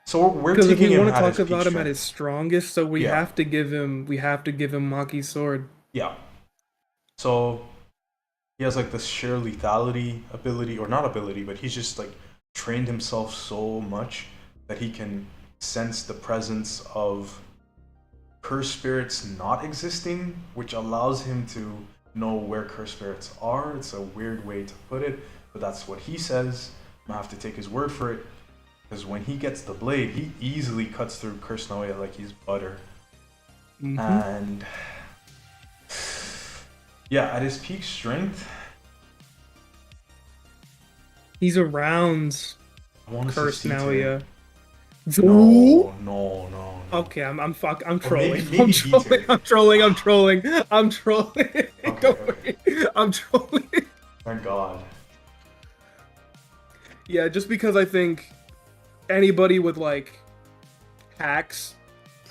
So we're Because if taking we him want to at talk his about peak him at his strongest, so we have to give him Maki's sword. Yeah. So he has like this sheer lethality ability, or not ability, but he's just like trained himself so much that he can sense the presence of curse spirits not existing, which allows him to know where cursed spirits are. It's a weird way to put it, but that's what he says. I'm gonna have to take his word for it. Because when he gets the blade, he easily cuts through cursed Naoya like he's butter. And yeah, at his peak strength, he's around I want to cursed say C Naoya. tier. No. Okay, I'm Or trolling. maybe D tier. I'm trolling. I'm trolling. Don't Okay. worry. I'm trolling. Thank God. Yeah, just because I think anybody with like hacks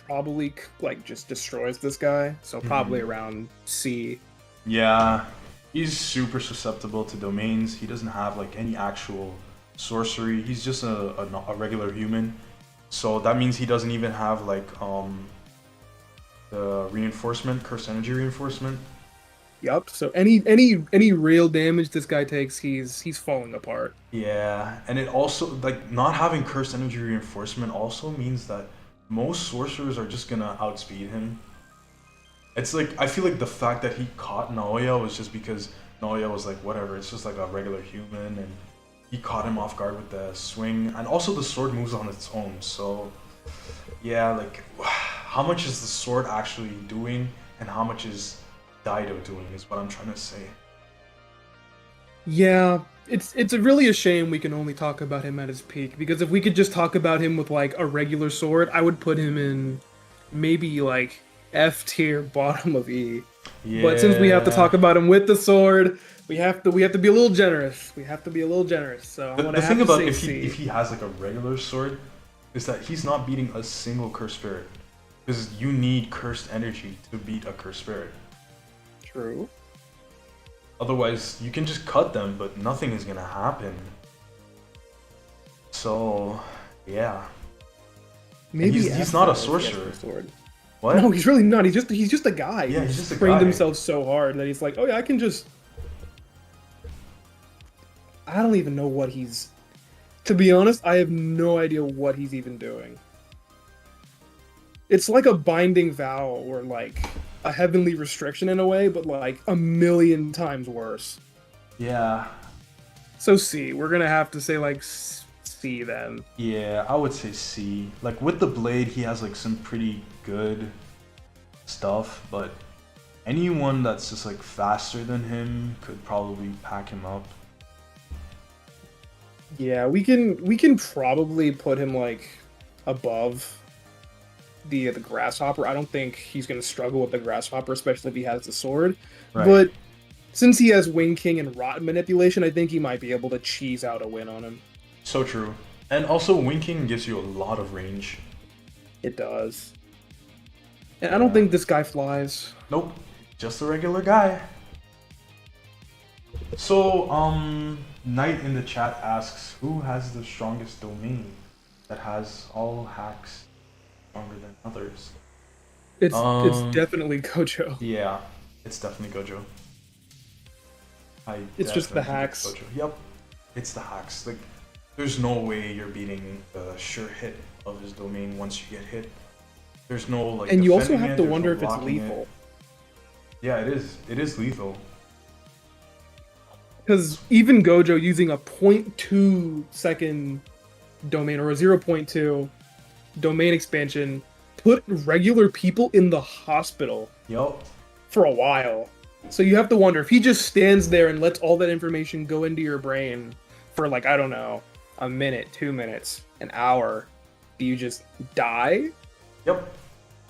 probably like just destroys this guy. So probably around C. Yeah, he's super susceptible to domains. He doesn't have like any actual sorcery. He's just a regular human. So that means he doesn't even have like the reinforcement, cursed energy reinforcement. Yup. So any real damage this guy takes, he's falling apart. Yeah, and it also like not having cursed energy reinforcement also means that most sorcerers are just gonna outspeed him. It's like I feel like the fact that he caught Naoya was just because Naoya was like whatever, it's just like a regular human, and he caught him off guard with the swing, and also the sword moves on its own. So yeah, like how much is the sword actually doing, and how much is Daido doing is what I'm trying to say. Yeah, it's really a shame we can only talk about him at his peak, because if we could just talk about him with like a regular sword, I would put him in maybe like F tier, bottom of E. Yeah. But since we have to talk about him with the sword, we have to be a little generous. We have to be a little generous. So I'm The thing about if C. he has like a regular sword is that he's not beating a single cursed spirit, because you need cursed energy to beat a cursed spirit. True. Otherwise, you can just cut them, but nothing is gonna happen. So, yeah. Maybe he's not a sorcerer. Sword. What? No, he's really not. He's just a guy. Yeah, he's just a trained guy. himself so hard that he's like, oh yeah, I can just. I don't even know what he's. To be honest, I have no idea what he's even doing. It's like a binding vow or like a heavenly restriction in a way, but like a million times worse. Yeah. So C, we're gonna have to say like C then. Yeah, I would say C. Like with the blade, he has like some pretty good stuff, but anyone that's just like faster than him could probably pack him up. Yeah, we can probably put him like above the grasshopper. I don't think he's gonna struggle with the grasshopper, especially if he has the sword. Right. But since he has Wing King and Rot manipulation, I think he might be able to cheese out a win on him. So true. And also, winking gives you a lot of range. It does. And I don't think this guy flies. Nope, just a regular guy. So, Knight in the chat asks, who has the strongest domain that has all hacks stronger than others? It's definitely Gojo. Yeah, it's definitely Gojo. It's just the definitely think it's hacks. Gojo. Yep, it's the hacks. Like, there's no way you're beating the sure hit of his domain once you get hit. There's no like. And you also defending have it, to there's wonder no if it's blocking it. lethal. Yeah, it is. It is lethal. Because even Gojo using a 0.2 second domain or a 0.2 domain expansion put regular people in the hospital Yup. for a while. So you have to wonder if he just stands there and lets all that information go into your brain for like, I don't know, a minute, 2 minutes, an hour. Do you just die? Yep.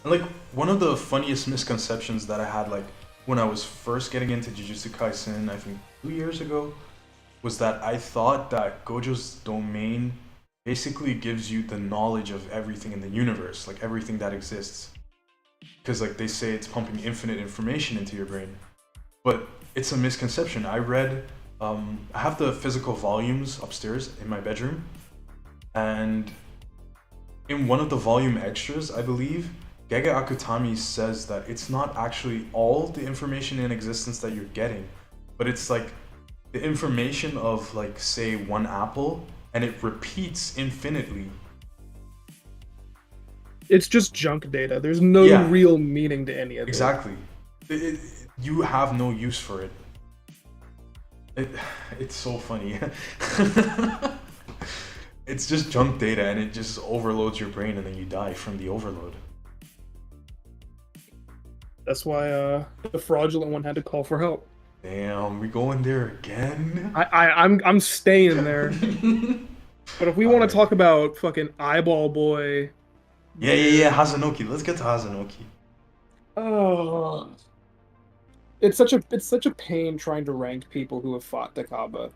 And like one of the funniest misconceptions that I had like when I was first getting into Jujutsu Kaisen, I think 2 years ago, was that I thought that Gojo's domain basically gives you the knowledge of everything in the universe, like everything that exists. Because like they say it's pumping infinite information into your brain. But it's a misconception. I read, I have the physical volumes upstairs in my bedroom, and in one of the volume extras, I believe, Gege Akutami says that it's not actually all the information in existence that you're getting, but it's like the information of like say one apple, and it repeats infinitely. It's just junk data. There's no real meaning to any of it. Exactly. You have no use for it. It's so funny. It's just junk data, and it just overloads your brain, and then you die from the overload. That's why the fraudulent one had to call for help. Damn, we going there again? I'm staying there. But if we want to talk about fucking Eyeball Boy, yeah, Hazanoki. Let's get to Hazanoki. oh, it's such a pain trying to rank people who have fought Takaba.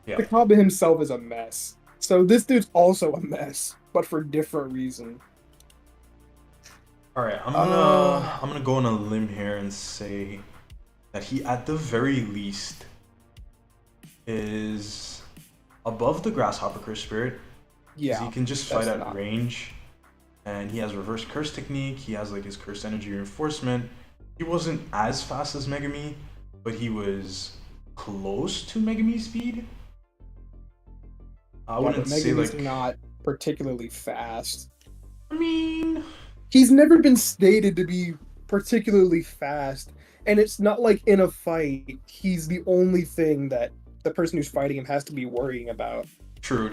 Yeah. Takaba himself is a mess. So this dude's also a mess, but for different reason. All right, I'm gonna go on a limb here and say that he, at the very least, is above the Grasshopper Curse Spirit. Yeah, he can just fight at range, and he has reverse curse technique. He has like his cursed energy reinforcement. He wasn't as fast as Megami, but he was close to Megami speed. I wouldn't say like not particularly fast. I mean, he's never been stated to be particularly fast, and it's not like in a fight he's the only thing that the person who's fighting him has to be worrying about. True.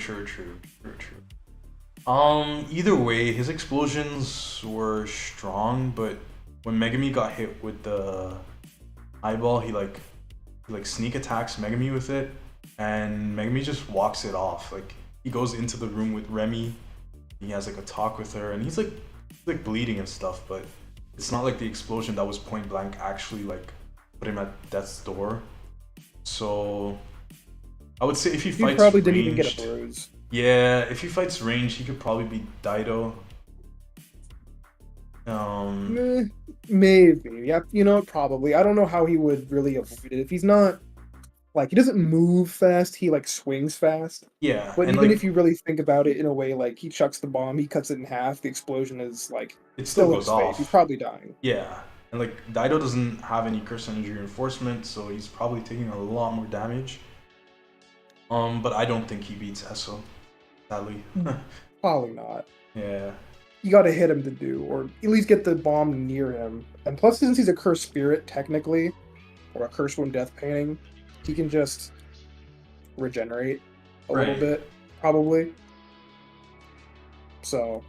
Either way, his explosions were strong, but when Megami got hit with the eyeball, he sneak attacks Megami with it, and Megami just walks it off. Like, he goes into the room with Remy, he has like a talk with her, and he's like bleeding and stuff, but it's not like the explosion that was point blank actually like put him at death's door. So I would say if he fights probably ranged, didn't even get a bruise. Yeah, if he fights range, he could probably beat Daido. Maybe. Yeah, you know, probably. I don't know how he would really avoid it. If he's not, like, he doesn't move fast, he, like, swings fast. Yeah. But even if you really think about it in a way, like, he chucks the bomb, he cuts it in half, the explosion is, like, it still goes off. He's probably dying. Yeah. And, like, Daido doesn't have any curse energy reinforcement, so he's probably taking a lot more damage. But I don't think he beats Esso, sadly. Probably not. Yeah. You gotta hit him to do, or at least get the bomb near him. And plus, since he's a cursed spirit, technically, or a cursed one death painting, he can just regenerate a little bit, probably. So,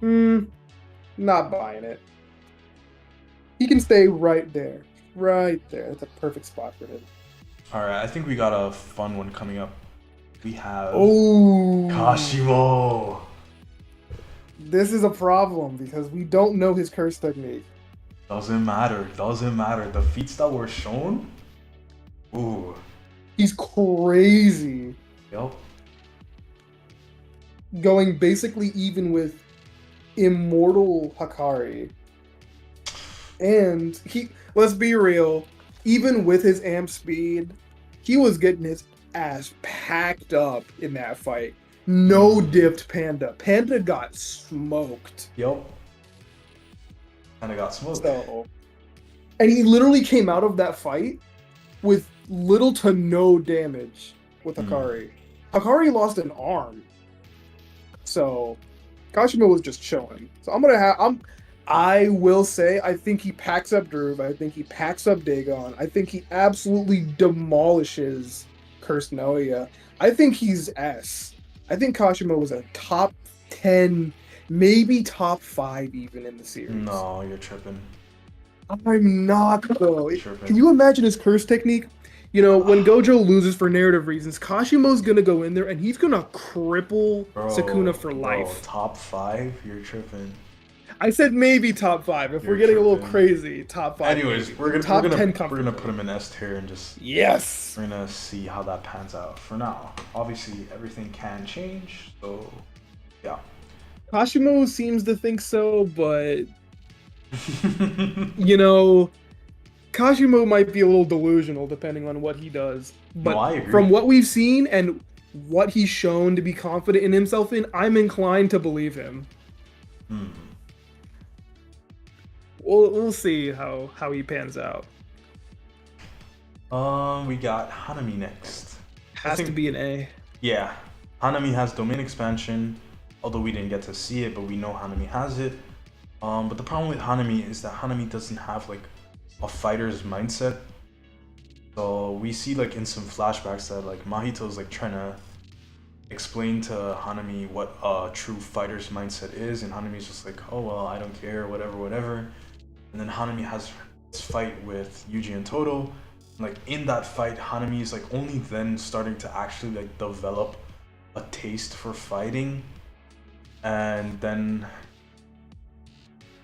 not buying it. He can stay right there. Right there. That's a perfect spot for him. Alright, I think we got a fun one coming up. We have Kashimo. This is a problem because we don't know his curse technique. Doesn't matter. The feats that were shown, ooh. He's crazy. Yep. Going basically even with Immortal Hakari. And let's be real, even with his amp speed, he was getting his ass packed up in that fight. No dipped Panda. Panda got smoked. Yep. Panda got smoked. And he literally came out of that fight with little to no damage with Hakari. Hakari lost an arm. So Kashimo was just chilling. So I will say, I think he packs up Druve. I think he packs up Dagon. I think he absolutely demolishes Cursed Noia. I think he's S. I think Kashimo was a top 10, maybe top 5 even in the series. No, you're tripping. I'm not, though. Can you imagine his curse technique? You know, when Gojo loses for narrative reasons, Kashimo's gonna go in there and he's gonna cripple Sukuna for life. Top 5? You're tripping. I said maybe top 5. If we're getting a little crazy, top 5. Anyways, maybe. we're gonna put him in S tier and just yes. We're gonna see how that pans out. For now, obviously everything can change. So yeah. Kashimo seems to think so, but you know, Kashimo might be a little delusional depending on what he does. But no, I agree. From what we've seen and what he's shown to be confident in himself in, I'm inclined to believe him. We'll see how he pans out. We got Hanami next. Has to be an A. Yeah. Hanami has domain expansion, although we didn't get to see it, but we know Hanami has it. But the problem with Hanami is that Hanami doesn't have like a fighter's mindset. So we see like in some flashbacks that like Mahito's like trying to explain to Hanami what a true fighter's mindset is, and Hanami's just like, oh well, I don't care, whatever, whatever. And then Hanami has this fight with Yuji and Todo. Like in that fight, Hanami is like only then starting to actually like develop a taste for fighting, and then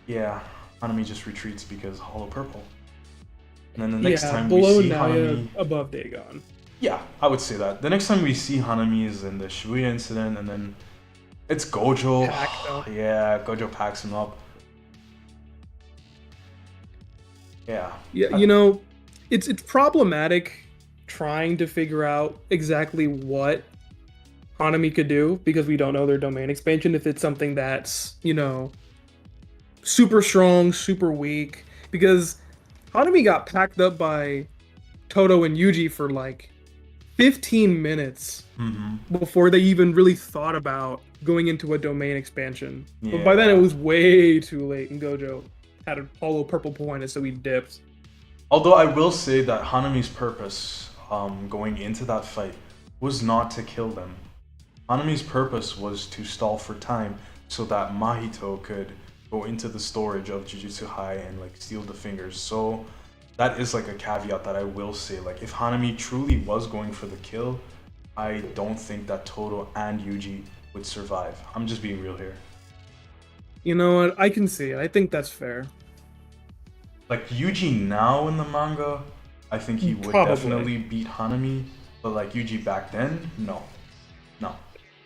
yeah, Hanami just retreats because Hollow Purple. And then the next time we below see Naya, Hanami, above Dagon. yeah, I would say that. The next time we see Hanami is in the Shibuya incident, and then it's Gojo. Packed up. Yeah, Gojo packs him up. Yeah. Yeah, you know, it's problematic trying to figure out exactly what Hanami could do because we don't know their domain expansion. If it's something that's, you know, super strong, super weak, because Hanami got packed up by Todo and Yuji for like 15 minutes before they even really thought about going into a domain expansion. Yeah. But by then it was way too late, and Gojo had a hollow purple pointed, so he dipped. Although I will say that Hanami's purpose going into that fight was not to kill them. Hanami's purpose was to stall for time so that Mahito could go into the storage of Jujutsu High and like steal the fingers. So that is like a caveat that I will say. Like if Hanami truly was going for the kill, I don't think that Todo and Yuji would survive. I'm just being real here. You know what? I can see it. I think that's fair. Like Yuji now in the manga, I think he would Probably. definitely beat Hanami. But like Yuji back then, no.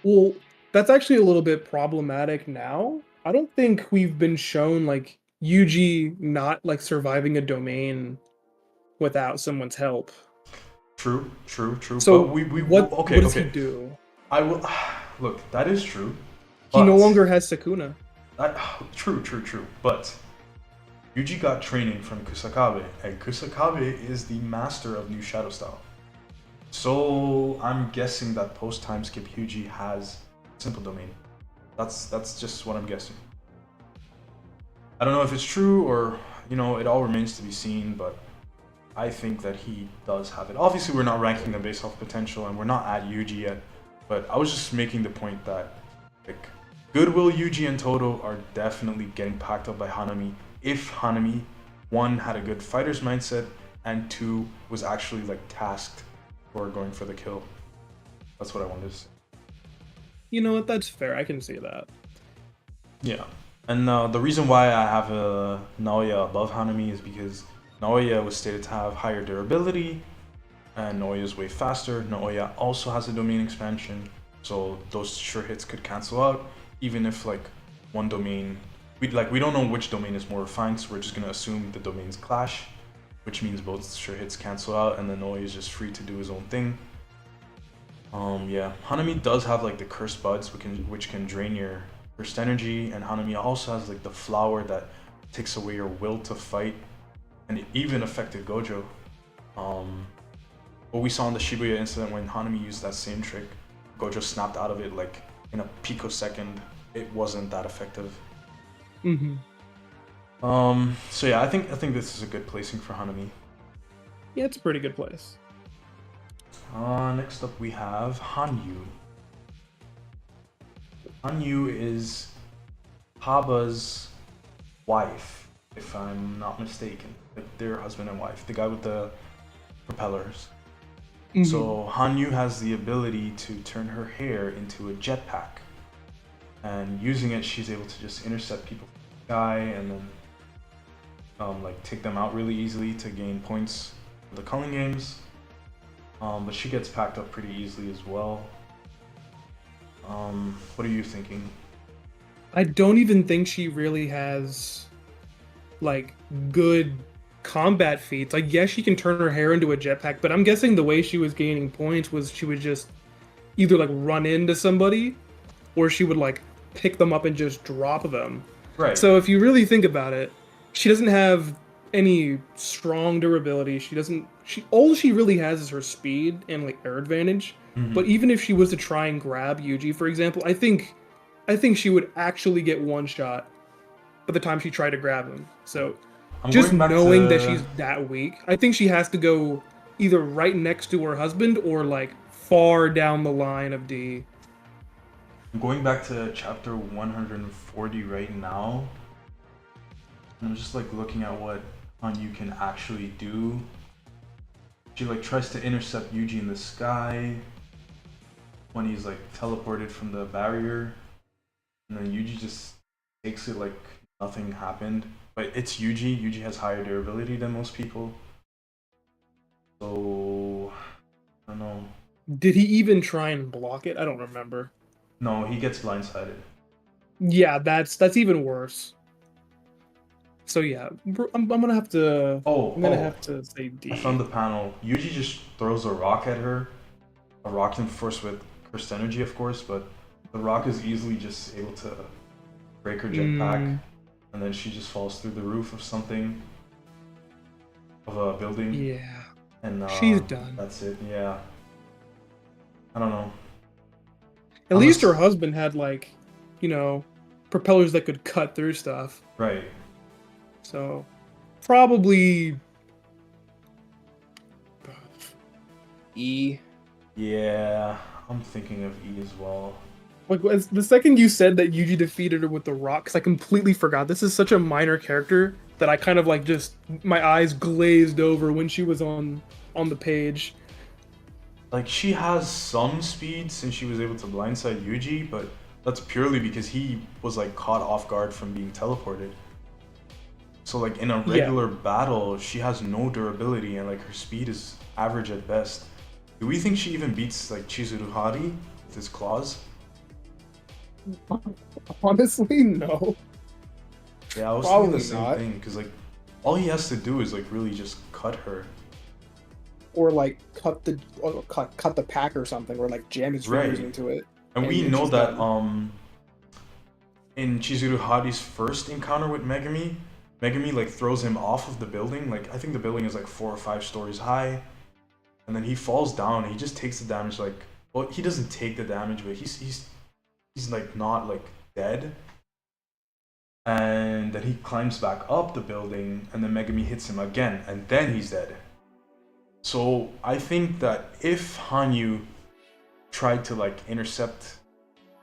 Well, that's actually a little bit problematic now. I don't think we've been shown like Yuji not like surviving a domain without someone's help. True. So but we what okay. does he do? I will look. That is true. He no but- longer has Sukuna. True. But Yuji got training from Kusakabe, and Kusakabe is the master of new shadow style. So I'm guessing that post time skip Yuji has simple domain. That's just what I'm guessing. I don't know if it's true or it all remains to be seen, but I think that he does have it. Obviously, we're not ranking them based off potential, and we're not at Yuji yet. But I was just making the point that like Goodwill, Yuji, and Todo are definitely getting packed up by Hanami if Hanami, one, had a good fighter's mindset, and two, was actually like tasked for going for the kill. That's what I wanted to say. You know what? That's fair. I can see that. Yeah. And the reason why I have Naoya above Hanami is because Naoya was stated to have higher durability, and Naoya is way faster. Naoya also has a domain expansion, so those sure hits could cancel out, even if like one domain, we don't know which domain is more refined, so we're just gonna assume the domains clash, which means both sure hits cancel out, and then Naoya is just free to do his own thing. Yeah, Hanami does have like the cursed buds, which can drain your cursed energy, and Hanami also has like the flower that takes away your will to fight, and it even affected Gojo. What we saw in the Shibuya incident when Hanami used that same trick, Gojo snapped out of it like in a picosecond. It wasn't that effective. So yeah, I think this is a good placing for Hanami. Yeah, it's a pretty good place. Next up we have Hanyu. Hanyu is Haba's wife, if I'm not mistaken. Like their husband and wife, the guy with the propellers. So Hanyu has the ability to turn her hair into a jetpack, and using it, she's able to just intercept people from the sky and then like take them out really easily to gain points for the culling games. But she gets packed up pretty easily as well. What are you thinking? I don't even think she really has like good combat feats. Like yes, she can turn her hair into a jetpack, but I'm guessing the way she was gaining points was she would just either like run into somebody or she would like pick them up and just drop them. Right. So if you really think about it, she doesn't have any strong durability. All she really has is her speed and like air advantage. But even if she was to try and grab Yuji, for example, I think she would actually get one shot by the time she tried to grab him. So I'm just going back knowing that to. she's that weak, I think she has to go either right next to her husband or like far down the line of D. I'm going back to chapter 140 right now. And I'm just like looking at what Hanyu can actually do. She like tries to intercept Yuji in the sky when he's like teleported from the barrier, and then Yuji just takes it like nothing happened. But it's Yuji. Yuji has higher durability than most people. So I don't know. Did he even try and block it? I don't remember. No, he gets blindsided. Yeah, that's even worse. So yeah, I'm gonna have to. I'm gonna have to say D. I found the panel. Yuji just throws a rock at her. A rock enforced with cursed energy, of course, but the rock is easily just able to break her jetpack, and then she just falls through the roof of something, of a building. Yeah. And she's done. That's it. Yeah. I don't know. At least her husband had like, you know, propellers that could cut through stuff. Right. So, probably E. Yeah, I'm thinking of E as well. Like the second you said that Yuji defeated her with the rock, because I completely forgot. This is such a minor character that I kind of like just my eyes glazed over when she was on the page. Like she has some speed since she was able to blindside Yuji, but that's purely because he was like caught off guard from being teleported. So like in a regular battle, she has no durability and like her speed is average at best. Do we think she even beats like Chizuru with his claws? Honestly, no. Yeah, I was thinking the same thing because like all he has to do is like really just cut her. Or like cut the pack or something, or like jam his fingers into it. And we know that in Chizuru Hari's first encounter with Megumi like throws him off of the building. Like I think the building is like 4 or 5 stories high, and then he falls down. And he just takes the damage. Like, well, he doesn't take the damage, but he's like not like dead. And then he climbs back up the building, and then Megumi hits him again, and then he's dead. So I think that if Hanyu tried to like intercept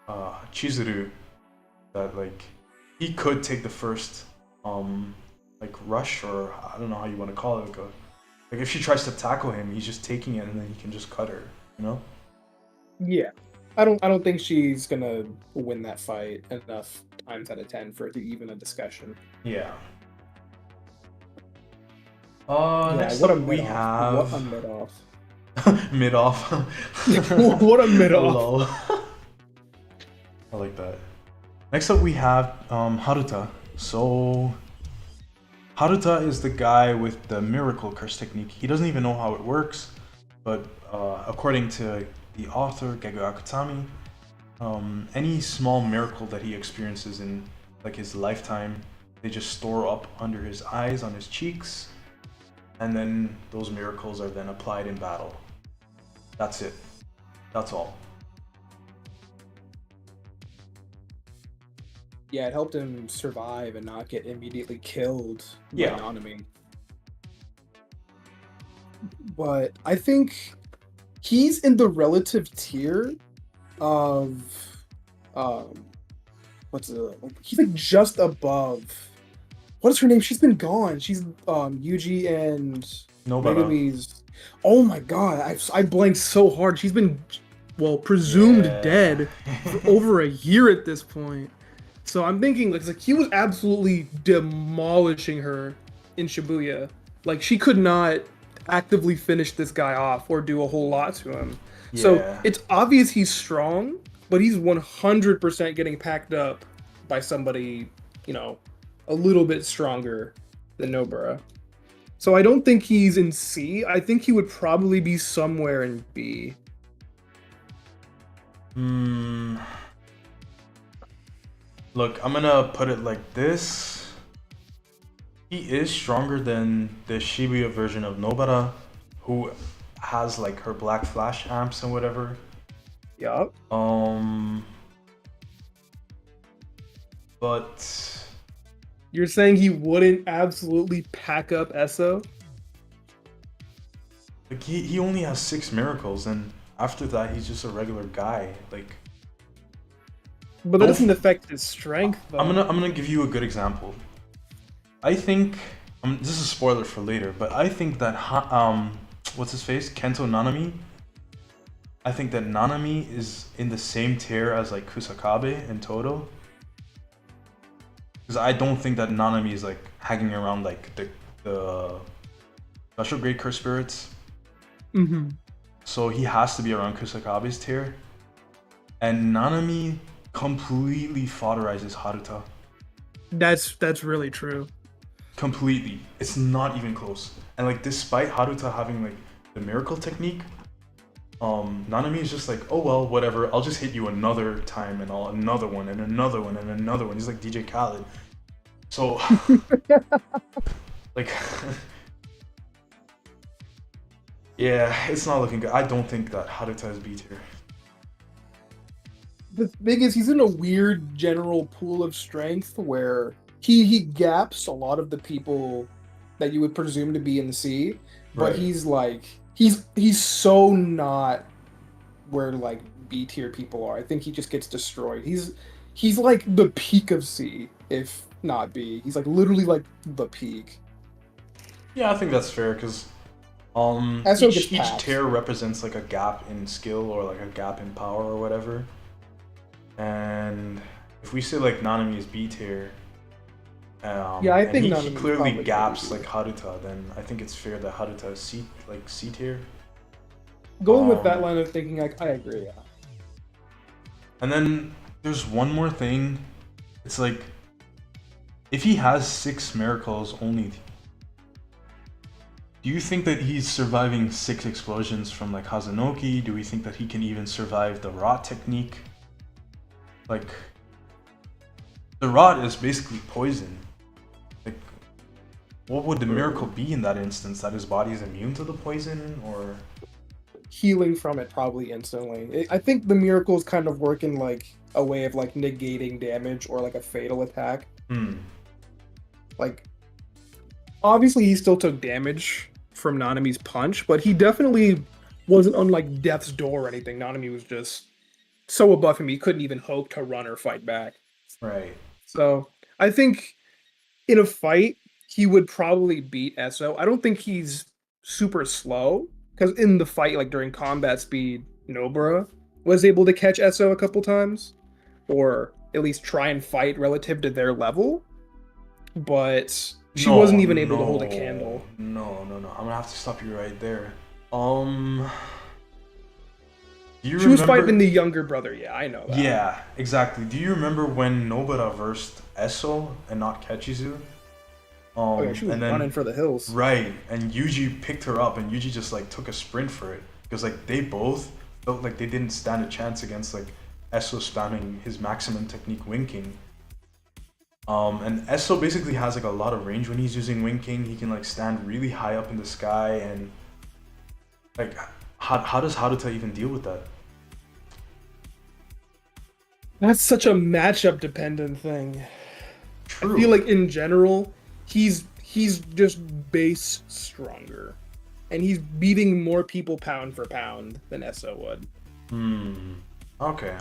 Chizuru, that like he could take the first like rush, or I don't know how you want to call it. Like if she tries to tackle him, he's just taking it, and then he can just cut her. You know? Yeah, I don't think she's gonna win that fight enough times out of 10 for it to even a discussion. Yeah. Yeah, next what up a we have what a mid-off. mid-off. What a mid-off. I like that. Next up we have Haruta. So Haruta is the guy with the miracle curse technique. He doesn't even know how it works, but according to the author Gegu Akutami, any small miracle that he experiences in like his lifetime, they just store up under his eyes, on his cheeks, and then those miracles are then applied in battle. That's it. That's all. Yeah, it helped him survive and not get immediately killed by Nanami. But I think he's in the relative tier of he's like just above. What is her name? She's been gone. She's Yuji and Megumi's. Oh my god, I blanked so hard. She's been presumed dead for over a year at this point. So I'm thinking like he was absolutely demolishing her in Shibuya. Like she could not actively finish this guy off or do a whole lot to him. Yeah. So it's obvious he's strong, but he's 100% getting packed up by somebody, you know, a little bit stronger than Nobara. So I don't think he's in C. I think he would probably be somewhere in B. Look, I'm gonna put it like this. He is stronger than the Shibuya version of Nobara, who has like her black flash amps and whatever. Yup. But You're saying he wouldn't absolutely pack up Esso? Like he only has 6 miracles, and after that he's just a regular guy. Like But that don't. doesn't affect his strength, though. I'm gonna give you a good example. I think this is a spoiler for later, but I think that what's his face, Kento Nanami. I think that Nanami is in the same tier as like Kusakabe and Todo. Because I don't think that Nanami is like hanging around like the special grade curse spirits. Mm-hmm. So he has to be around Kusakabe's tier. And Nanami completely fodderizes Haruta. That's really true. Completely. It's not even close. And like despite Haruta having like the miracle technique, Nanami is just like, oh well, whatever, I'll just hit you another time and another one and another one and another one. He's like DJ Khaled. So like yeah, it's not looking good. I don't think that Haruta is B tier. The thing is, he's in a weird general pool of strength where he gaps a lot of the people that you would presume to be in the sea, but Right. he's like he's so not where like B tier people are. I think he just gets destroyed. He's like the peak of C, if not B. He's like literally like the peak. Yeah, I think that's fair because Esso gets each packed. tier represents like a gap in skill or like a gap in power or whatever. And if we say like Nanami is B tier, Yeah, I think he Nanami's clearly probably gaps B like Haruta, then I think it's fair that Haruta is C tier. Going with that Um, line of thinking, I agree. Yeah. And then there's one more thing. It's like if he has 6 miracles only, do you think that he's surviving 6 explosions from like Hazanoki? Do we think that he can even survive the rot technique? Like the rot is basically poison. Like what would the miracle be in that instance? That his body is immune to the poison, or Healing from it probably instantly. I think the miracles kind of work in like a way of like negating damage or like a fatal attack. Like obviously he still took damage from Nanami's punch, but he definitely wasn't on like death's door or anything. Nanami was just so above him he couldn't even hope to run or fight back. right? So I think in a fight he would probably beat Esso. I don't think he's super slow because in the fight, like during combat speed, Nobara was able to catch Esso a couple times, or at least try and fight relative to their level. But she wasn't even able to hold a candle. No. I'm gonna have to stop you right there. Do you She was remember? fighting the younger brother. Yeah, I know that. Yeah, exactly. Do you remember when Nobara versed Esso and not Kechizu? Oh yeah, she was And then running for the hills. right, and Yuji picked her up, and Yuji just like took a sprint for it because like they both felt like they didn't stand a chance against like Esso spamming his maximum technique winking. And Esso basically has like a lot of range when he's using winking. He can like stand really high up in the sky, and like how does Haruta even deal with that? That's such a matchup dependent thing. True. I feel like in general, he's just base stronger, and he's beating more people pound for pound than Esso would. Okay.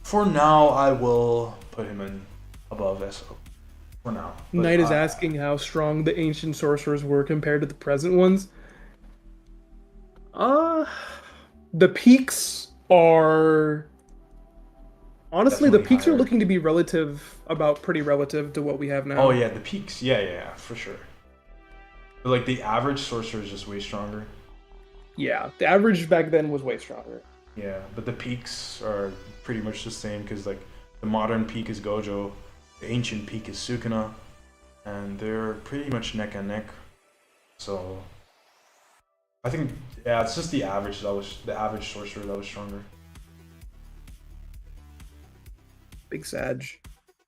For now, I will put him in above Esso. For now. But, Knight is asking how strong the ancient sorcerers were compared to the present ones. The peaks are honestly the Definitely peaks are higher. looking to be pretty relative to what we have now. Oh yeah, the peaks. Yeah, for sure. But like the average sorcerer is just way stronger. Yeah, the average back then was way stronger. Yeah, but the peaks are pretty much the same because like the modern peak is Gojo, the ancient peak is Sukuna, and they're pretty much neck and neck. So I think yeah, it's just the average sorcerer that was stronger. Big Sag.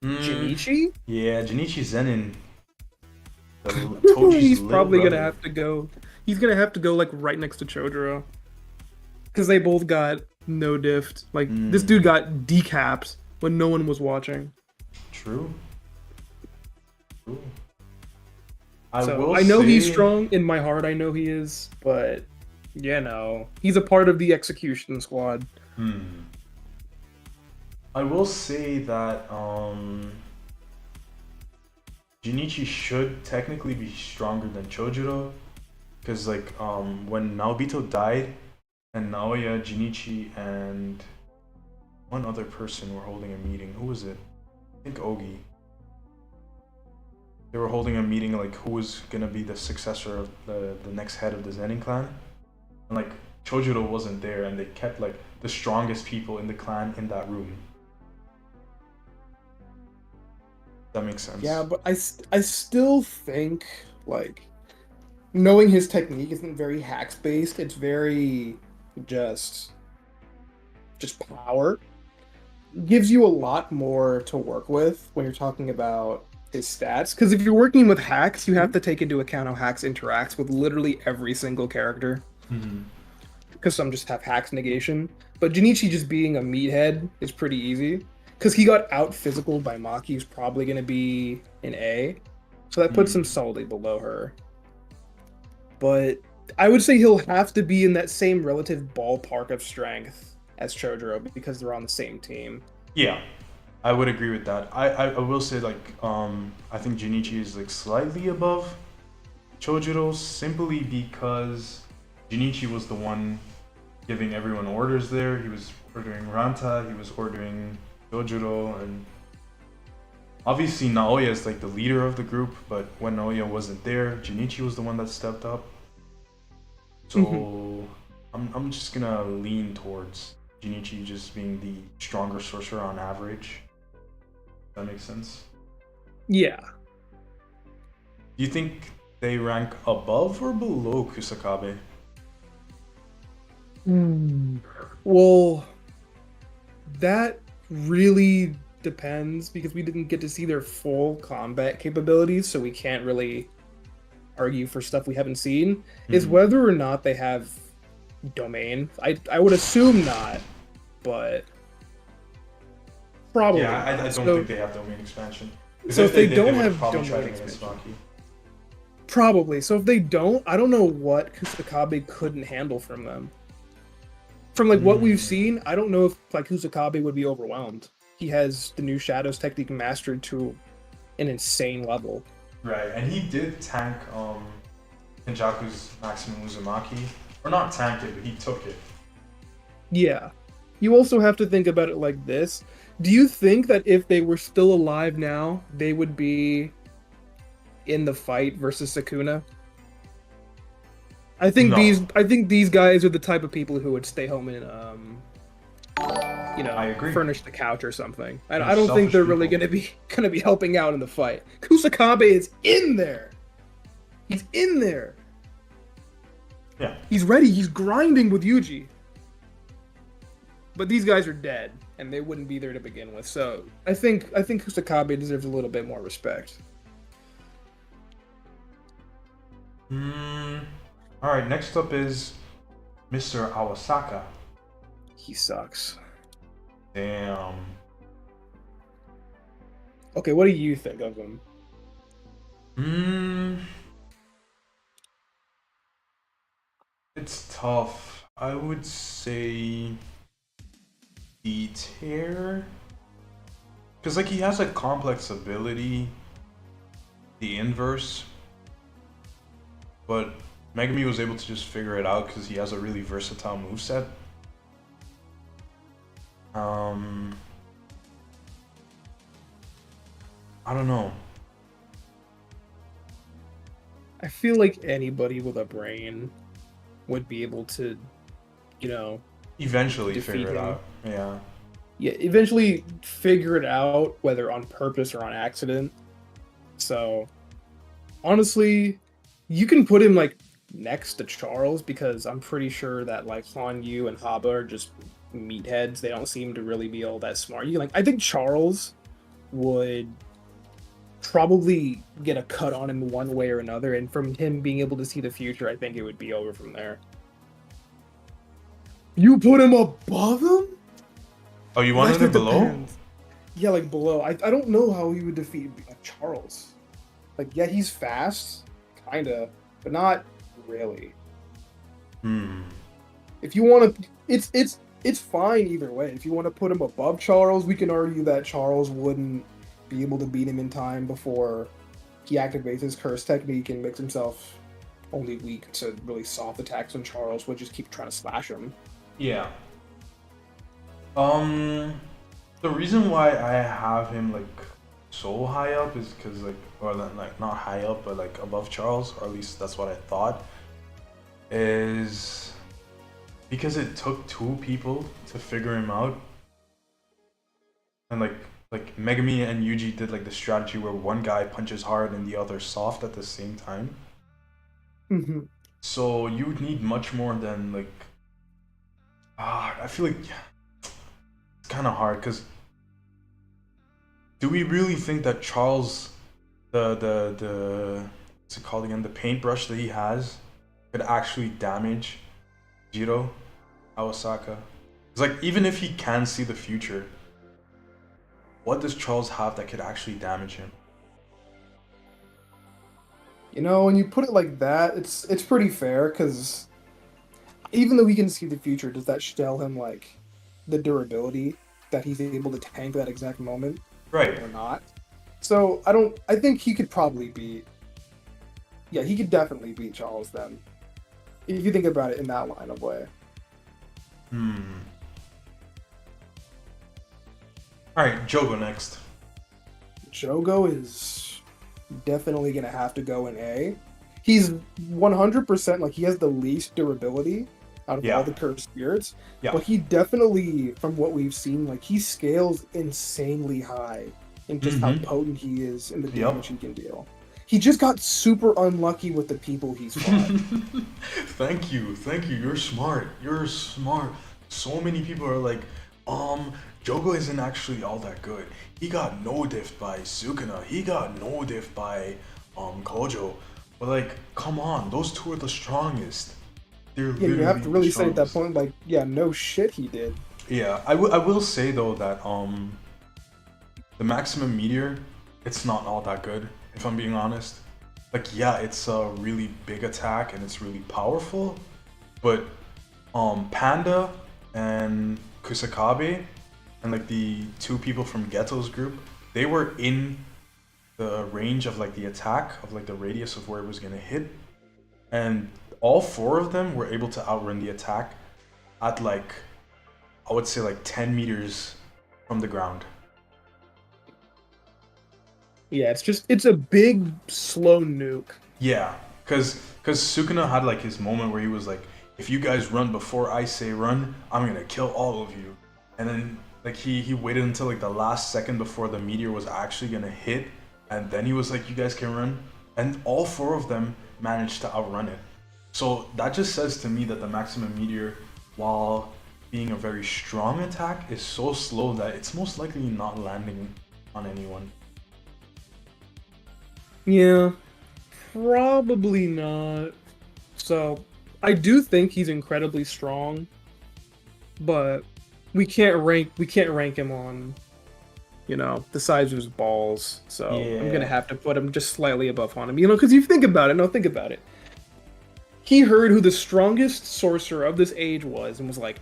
Jinichi? Yeah, Junichi Zenin. Toji's He's little probably gonna brother. have to go. He's gonna have to go like right next to Chodoro, because they both got no diffed. Like this dude got decapped when no one was watching. True. Ooh. I know he's strong in my heart. I know he is, but he's a part of the execution squad. I will say that Junichi should technically be stronger than Chojuro, because like when Naobito died, and Naoya, Junichi, and one other person were holding a meeting. Who was it? I think Ogi. They were holding a meeting like who was gonna be the successor of the next head of the Zenin clan, and like Chojuro wasn't there, and they kept like the strongest people in the clan in that room. That makes sense. Yeah, but I still think like knowing his technique isn't very hacks based. It's very just power. Gives you a lot more to work with when you're talking about his stats. Because if you're working with hacks, you have to take into account how hacks interacts with literally every single character. Because some just have hacks negation. But Junichi just being a meathead is pretty easy. Because he got out physical by Maki, he's probably going to be an A. So that puts him solidly below her. But I would say he'll have to be in that same relative ballpark of strength as Chojuro because they're on the same team. Yeah, I would agree with that. I will say like I think Junichi is like slightly above Chojuro simply because Junichi was the one giving everyone orders there. He was ordering Ranta, he was ordering Chojuro, and obviously Naoya is like the leader of the group, but when Naoya wasn't there, Junichi was the one that stepped up. So I'm just gonna lean towards Junichi just being the stronger sorcerer on average. That makes sense? Yeah. Do you think they rank above or below Kusakabe? Well, that really depends because we didn't get to see their full combat capabilities, so we can't really argue for stuff we haven't seen. Is whether or not they have domain. I would assume not, but probably. Yeah, I don't think they have domain expansion. So if they don't have domain expansion, probably. So if they don't, I don't know what Kusakabe couldn't handle from them. From like what we've seen, I don't know if like Kusakabe would be overwhelmed. He has the new Shadows technique mastered to an insane level. Right, and he did tank Kenjaku's Maximum Uzumaki. Or not tank it, but he took it. Yeah. You also have to think about it like this. Do you think that if they were still alive now, they would be in the fight versus Sukuna? I think these guys are the type of people who would stay home and I agree. Furnish the couch or something. I don't think they're really gonna be helping out in the fight. Kusakabe is in there. He's in there. Yeah. He's ready. He's grinding with Yuji. But these guys are dead, and they wouldn't be there to begin with. So I think Kusakabe deserves a little bit more respect. All right. Next up is Mr. Awasaka. He sucks. Damn. Okay, what do you think of him? It's tough. I would say D tier. Because like he has a complex ability, the inverse. But Megumi was able to just figure it out because he has a really versatile moveset. I don't know. I feel like anybody with a brain would be able to, eventually figure it out. Yeah. Yeah, eventually figure it out, whether on purpose or on accident. So, honestly, you can put him like next to Charles because I'm pretty sure that like Han Yu and Haba are just meatheads. They don't seem to really be all that smart. I think Charles would probably get a cut on him one way or another, and from him being able to see the future, I think it would be over from there. You put him above him? Oh, you wanted him below? Depends. Yeah, like below. I don't know how he would defeat Charles. Like, yeah, he's fast, kinda, but not really. If you want to, it's fine either way. If you want to put him above Charles, we can argue that Charles wouldn't be able to beat him in time before he activates his curse technique and makes himself only weak to really soft attacks, and Charles would just keep trying to slash him. Yeah. The reason why I have him like so high up is because or like not high up, but like above Charles, or at least that's what I thought, is because it took two people to figure him out, and like Megami and Yuji did like the strategy where one guy punches hard and the other soft at the same time. Mm-hmm. So you would need much more than like. I feel like it's kind of hard because do we really think that Charles, the what's it called again, the paintbrush that he has, could actually damage Jiro Awasaka? It's like even if he can see the future, what does Charles have that could actually damage him? You know, when you put it like that, it's pretty fair because even though he can see the future, does that tell him like the durability that he's able to tank that exact moment, Right. or not? So I think he could probably beat. Yeah, he could definitely beat Charles then, if you think about it in that line of way. All right, Jogo next. Jogo is definitely gonna have to go in A. He's 100% like he has the least durability out of all the cursed spirits. Yeah. But he definitely, from what we've seen, like he scales insanely high in just how potent he is and the damage he can deal. He just got super unlucky with the people he's fought. Thank you. You're smart. So many people are like, Jogo isn't actually all that good. He got no diffed by Sukuna. He got no diffed by Kojo. But like, come on, those two are the strongest. They're you have to really say at that point, like, yeah, no shit, he did. Yeah, I will say though that the maximum meteor, it's not all that good, if I'm being honest. Like, yeah, it's a really big attack and it's really powerful, but Panda and Kusakabe and like the two people from Ghetto's group, they were in the range of like the attack of like the radius of where it was gonna hit, and all four of them were able to outrun the attack at like, I would say like 10 meters from the ground. Yeah, it's a big slow nuke. Yeah, because Sukuna had like his moment where he was like, if you guys run before I say run, I'm gonna kill all of you. And then like he waited until like the last second before the meteor was actually gonna hit, and then he was like, you guys can run. And all four of them managed to outrun it. So that just says to me that the maximum meteor, while being a very strong attack, is so slow that it's most likely not landing on anyone. Yeah, probably not. So I do think he's incredibly strong, but we can't rank him on, the size of his balls. So I'm gonna have to put him just slightly above Hanami. Because you think about it. No, think about it. He heard who the strongest sorcerer of this age was and was like,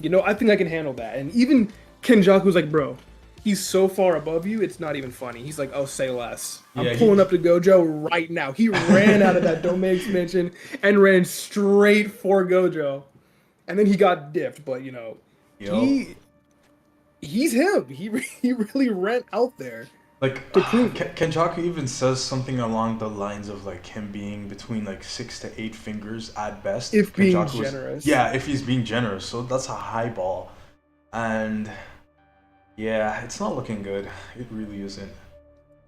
I think I can handle that. And even Kenjaku was like, bro, he's so far above you, it's not even funny. He's like, oh, say less. I'm pulling up to Gojo right now. He ran out of that domain expansion and ran straight for Gojo. And then he got diffed, but, he's him. He really ran out there. Like, Kenjaku even says something along the lines of like him being between like 6 to 8 fingers at best. If being generous. Yeah, if he's being generous. So that's a high ball. And yeah, it's not looking good. It really isn't.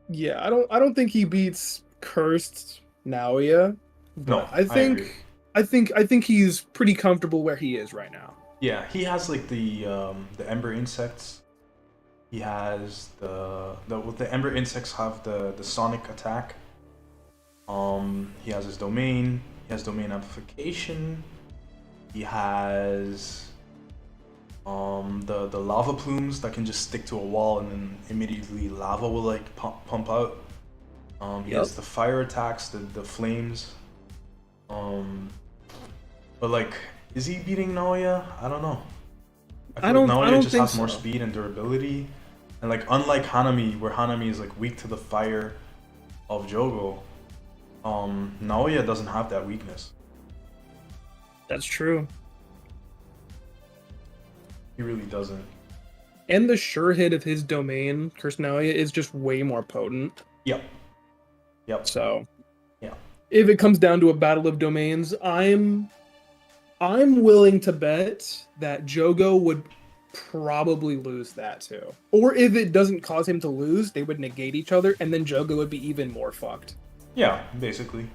Yeah, I don't think he beats cursed Naoya. No, I think he's pretty comfortable where he is right now. Yeah, he has like the ember insects. He has the ember insects have the sonic attack. He has his domain. He has domain amplification. He has the lava plumes that can just stick to a wall and then immediately lava will like pump out. He Yep. has the fire attacks, the flames. Um, but like, is he beating Naoya? I don't know. I I feel like don't. I Naoya don't just think has more so. speed and durability, and like unlike Hanami, where Hanami is like weak to the fire of Jogo, Naoya doesn't have that weakness. That's true. He really doesn't. And the sure hit of his domain, Kursanaya, is just way more potent. Yep. Yep. So Yeah. if it comes down to a battle of domains, I'm willing to bet that Jogo would probably lose that too. Or if it doesn't cause him to lose, they would negate each other, and then Jogo would be even more fucked. Yeah, basically.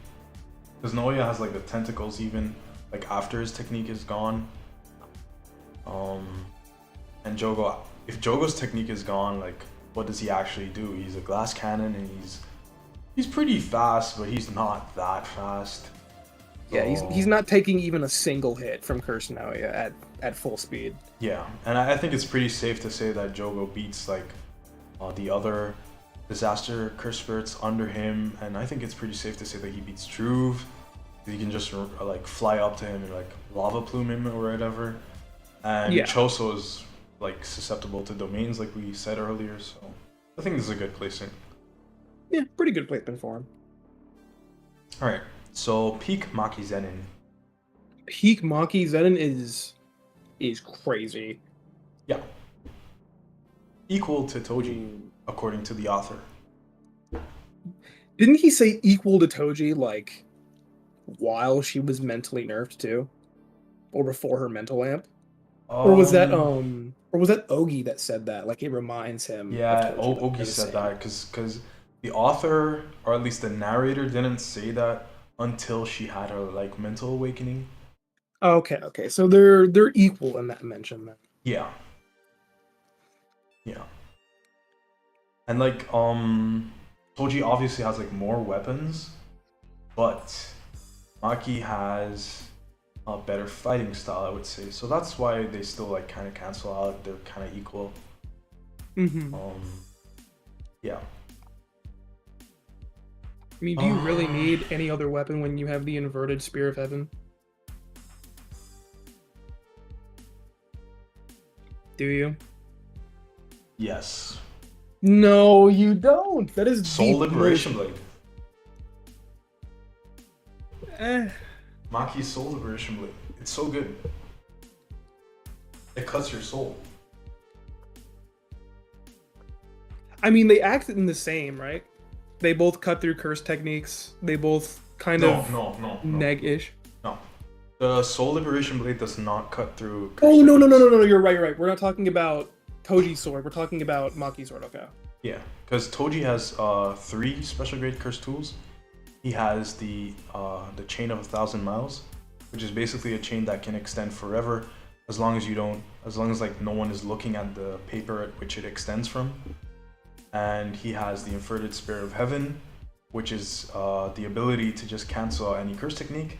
Because Naoya has like the tentacles even like after his technique is gone. And Jogo, if Jogo's technique is gone, like what does he actually do? He's a glass cannon and he's pretty fast, but he's not that fast. Yeah, he's not taking even a single hit from Kursanaya at full speed. Yeah, and I think it's pretty safe to say that Jogo beats like the other disaster curse spirits under him, and I think it's pretty safe to say that he beats Druve. He can just like fly up to him and like lava plume him or whatever. And Yeah. Choso is like susceptible to domains, like we said earlier. So I think this is a good placement. Yeah, pretty good placement for him. All right, so peak Maki Zenin. Peak Maki Zenin is crazy. Yeah, equal to Toji, according to the author. Didn't he say equal to Toji like while she was mentally nerfed too? Or before her mental amp? Or was that Ogi that said that? Like it reminds him of Yeah, Toji. Like, Ogi they're the said same. that because the author, or at least the narrator, didn't say that until she had her like mental awakening. Okay. So they're equal in that mention then. Yeah. Yeah. And like Toji obviously has like more weapons, but Maki has a better fighting style, I would say. So that's why they still like kind of cancel out. They're kind of equal. Mm-hmm. Yeah. I mean, do you really need any other weapon when you have the inverted Spear of Heaven? Do you? Yes. No, you don't. That is Soul the Liberation most- Blade. Eh. Maki's Soul Liberation Blade. It's so good. It cuts your soul. I mean, they act in the same, right? They both cut through curse techniques. They both kind of No. neg-ish. No. The Soul Liberation Blade does not cut through. Oh no! techniques. You're right. We're not talking about Toji's sword. We're talking about Maki's sword. Okay. Yeah, because Toji has 3 special grade curse tools. He has the chain of 1,000 miles, which is basically a chain that can extend forever, as long as like no one is looking at the paper at which it extends from. And he has the inverted Spear of Heaven, which is the ability to just cancel out any curse technique.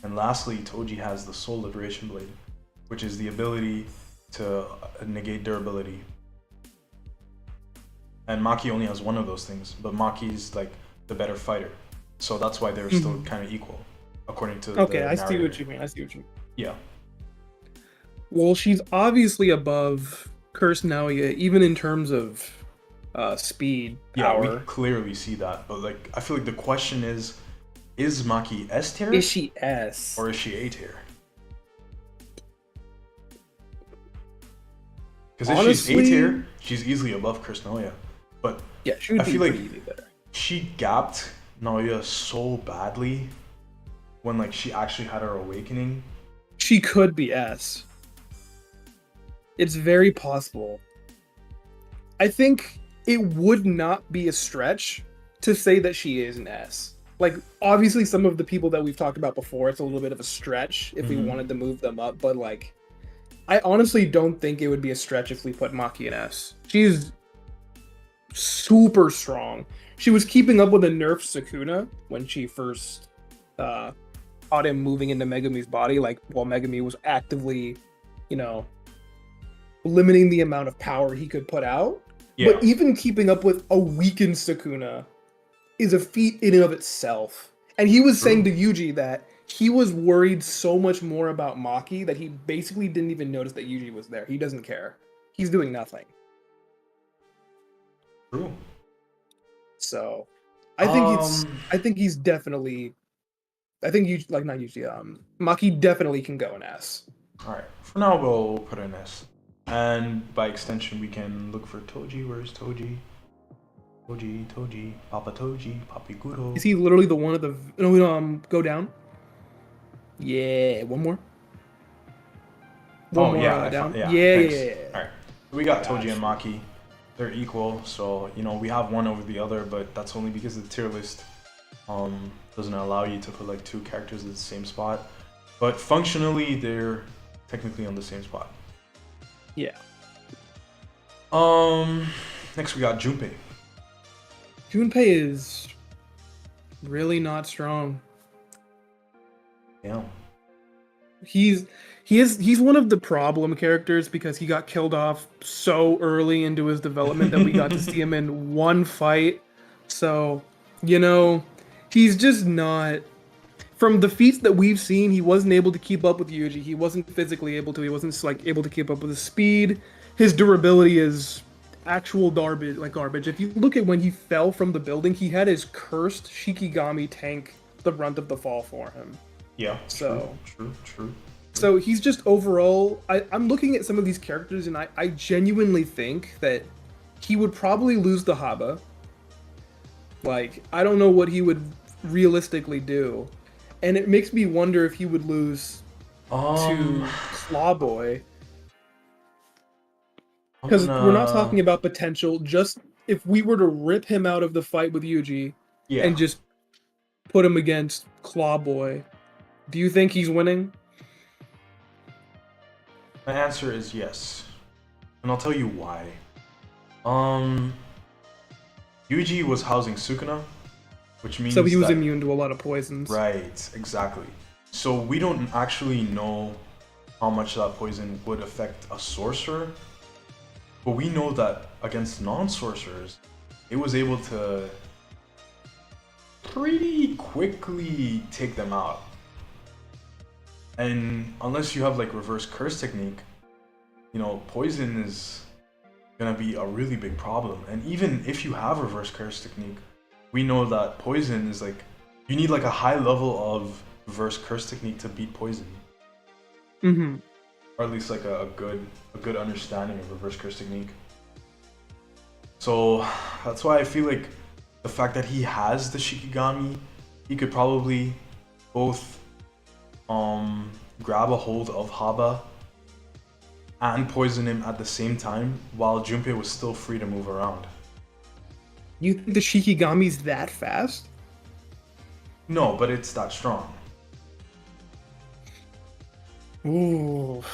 And lastly, Toji has the Soul Liberation Blade, which is the ability to negate durability. And Maki only has one of those things, but Maki's like the better fighter. So that's why they're still kind of equal, according to Okay, the I see what narrator. you mean. Yeah. Well, she's obviously above Curse Naoya, even in terms of speed, Yeah, power. we clearly see that. But like, I feel like the question is Maki S tier? Is she S? Or is she A tier? Because if she's A Honestly- tier, she's easily above Chris Naoya. But Yeah, she would I be feel like- pretty easy there. she gapped Naoya so badly when like she actually had her awakening. She could be S. It's very possible. I think it would not be a stretch to say that she is an S. Like, obviously, some of the people that we've talked about before, it's a little bit of a stretch if we wanted to move them up, but like, I honestly don't think it would be a stretch if we put Maki in S. She's super strong. She was keeping up with the nerf Sukuna when she first caught him moving into Megumi's body, like while Megumi was actively, limiting the amount of power he could put out. Yeah. But even keeping up with a weakened Sukuna is a feat in and of itself. And he was saying True. to Yuji that he was worried so much more about Maki that he basically didn't even notice that Yuji was there. He doesn't care. He's doing nothing. True. So, I Um. think he's definitely. I think you like not Yuji. Maki definitely can go an S. All right. For now, we'll put an S, and by extension, we can look for Toji. Where's Toji? Toji, Papa Toji, Papi Guro. Is he literally the one of the go down? Yeah, one more. One Oh more yeah, down. yeah. Yeah, Thanks. yeah, yeah, yeah. All right. We got Toji Gotcha. and Maki. They're equal, so we have one over the other, but that's only because the tier list doesn't allow you to put like two characters at the same spot. But functionally, they're technically on the same spot. Yeah. Next we got Junpei. Junpei is really not strong. Yeah. He's he's one of the problem characters because he got killed off so early into his development that we got to see him in one fight. So, he's just not from the feats that we've seen, he wasn't able to keep up with Yuji. He wasn't physically able to. He wasn't like able to keep up with his speed. His durability is actual garbage. If you look at when he fell from the building, he had his cursed Shikigami tank the brunt of the fall for him. Yeah. So True. So he's just overall. I'm looking at some of these characters, and I genuinely think that he would probably lose the Haba. Like, I don't know what he would realistically do. And it makes me wonder if he would lose to Clawboy. Because we're not talking about potential, just if we were to rip him out of the fight with Yuji and just put him against Clawboy, do you think he's winning? My answer is yes. And I'll tell you why. Yuji was housing Sukuna, which means so he was that, immune to a lot of poisons. Right, exactly. So we don't actually know how much that poison would affect a sorcerer, but we know that against non-sorcerers, it was able to pretty quickly take them out. And unless you have like reverse curse technique, poison is gonna be a really big problem. And even if you have reverse curse technique, we know that poison is like, you need like a high level of reverse curse technique to beat poison. Mm-hmm. Or at least like a good understanding of reverse curse technique. So that's why I feel like the fact that he has the Shikigami, he could probably both grab a hold of Haba and poison him at the same time while Junpei was still free to move around. You think the Shikigami's that fast? No, but it's that strong. Ooh.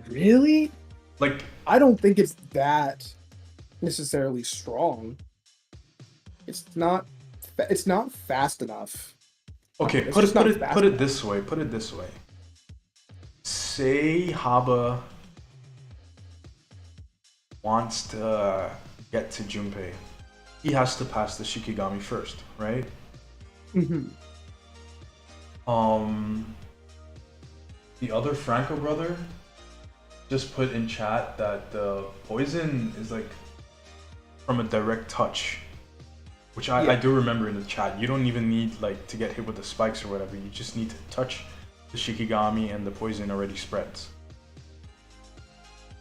Really? Like, I don't think it's that necessarily strong. It's not fast enough. okay, It's put just not it fast put it enough. this way. Put it this way. Say Haba wants to get to Junpei. He has to pass the Shikigami first, right? Mm-hmm. The other Franco brother just put in chat that the poison is like from a direct touch, which I do remember in the chat. You don't even need like to get hit with the spikes or whatever. You just need to touch the Shikigami and the poison already spreads.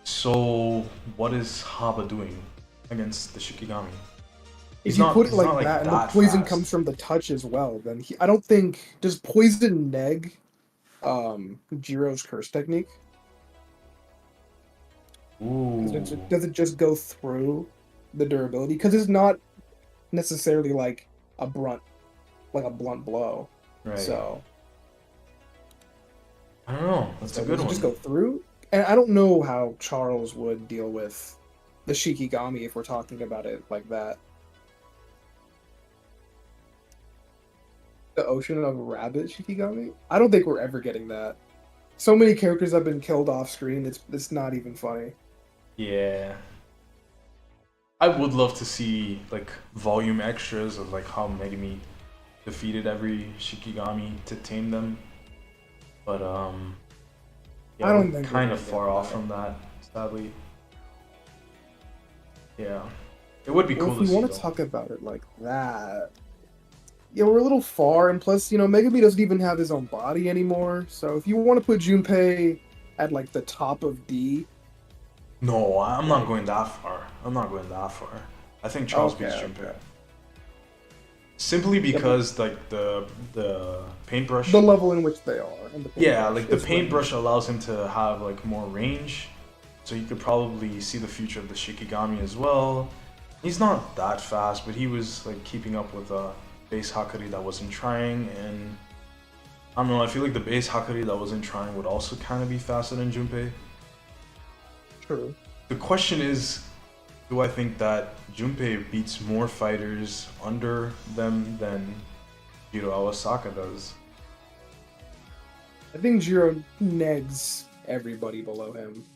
So what is Haba doing against the Shikigami? If you put it he's like not, that, and the poison fast. comes from the touch as well, then I don't think does poison neg Jiro's curse technique? Ooh. Does it just go through the durability? Because it's not necessarily like a blunt blow. Right. So I don't know. That's a good does it one. just go through? And I don't know how Charles would deal with the Shikigami if we're talking about it like that. The ocean of rabbit Shikigami? I don't think we're ever getting that. So many characters have been killed off screen. It's not even funny. Yeah. I would love to see like volume extras of like how Megumi defeated every Shikigami to tame them. But I yeah, don't we're think we're kind gonna of get far off that. from that, sadly. Yeah. It would be Well, cool if to we see want to though. talk about it like that, yeah, we're a little far, and plus, Megumi doesn't even have his own body anymore. So if you want to put Junpei at like the top of D, No, I'm not like, going that far. I'm not going that far. I think Charles beats okay, Junpei. okay, Simply yeah, but because like the the paintbrush, level in which they are and the yeah, paintbrush like the is paintbrush range. allows him to have like more range, so you could probably see the future of the Shikigami as well. He's not that fast, but he was like keeping up with a base Hakari that wasn't trying, and I don't know. I feel like the base Hakari that wasn't trying would also kind of be faster than Junpei. True. The question is, do I think that Junpei beats more fighters under them than Hiro Awasaka does? I think Jiro negs everybody below him,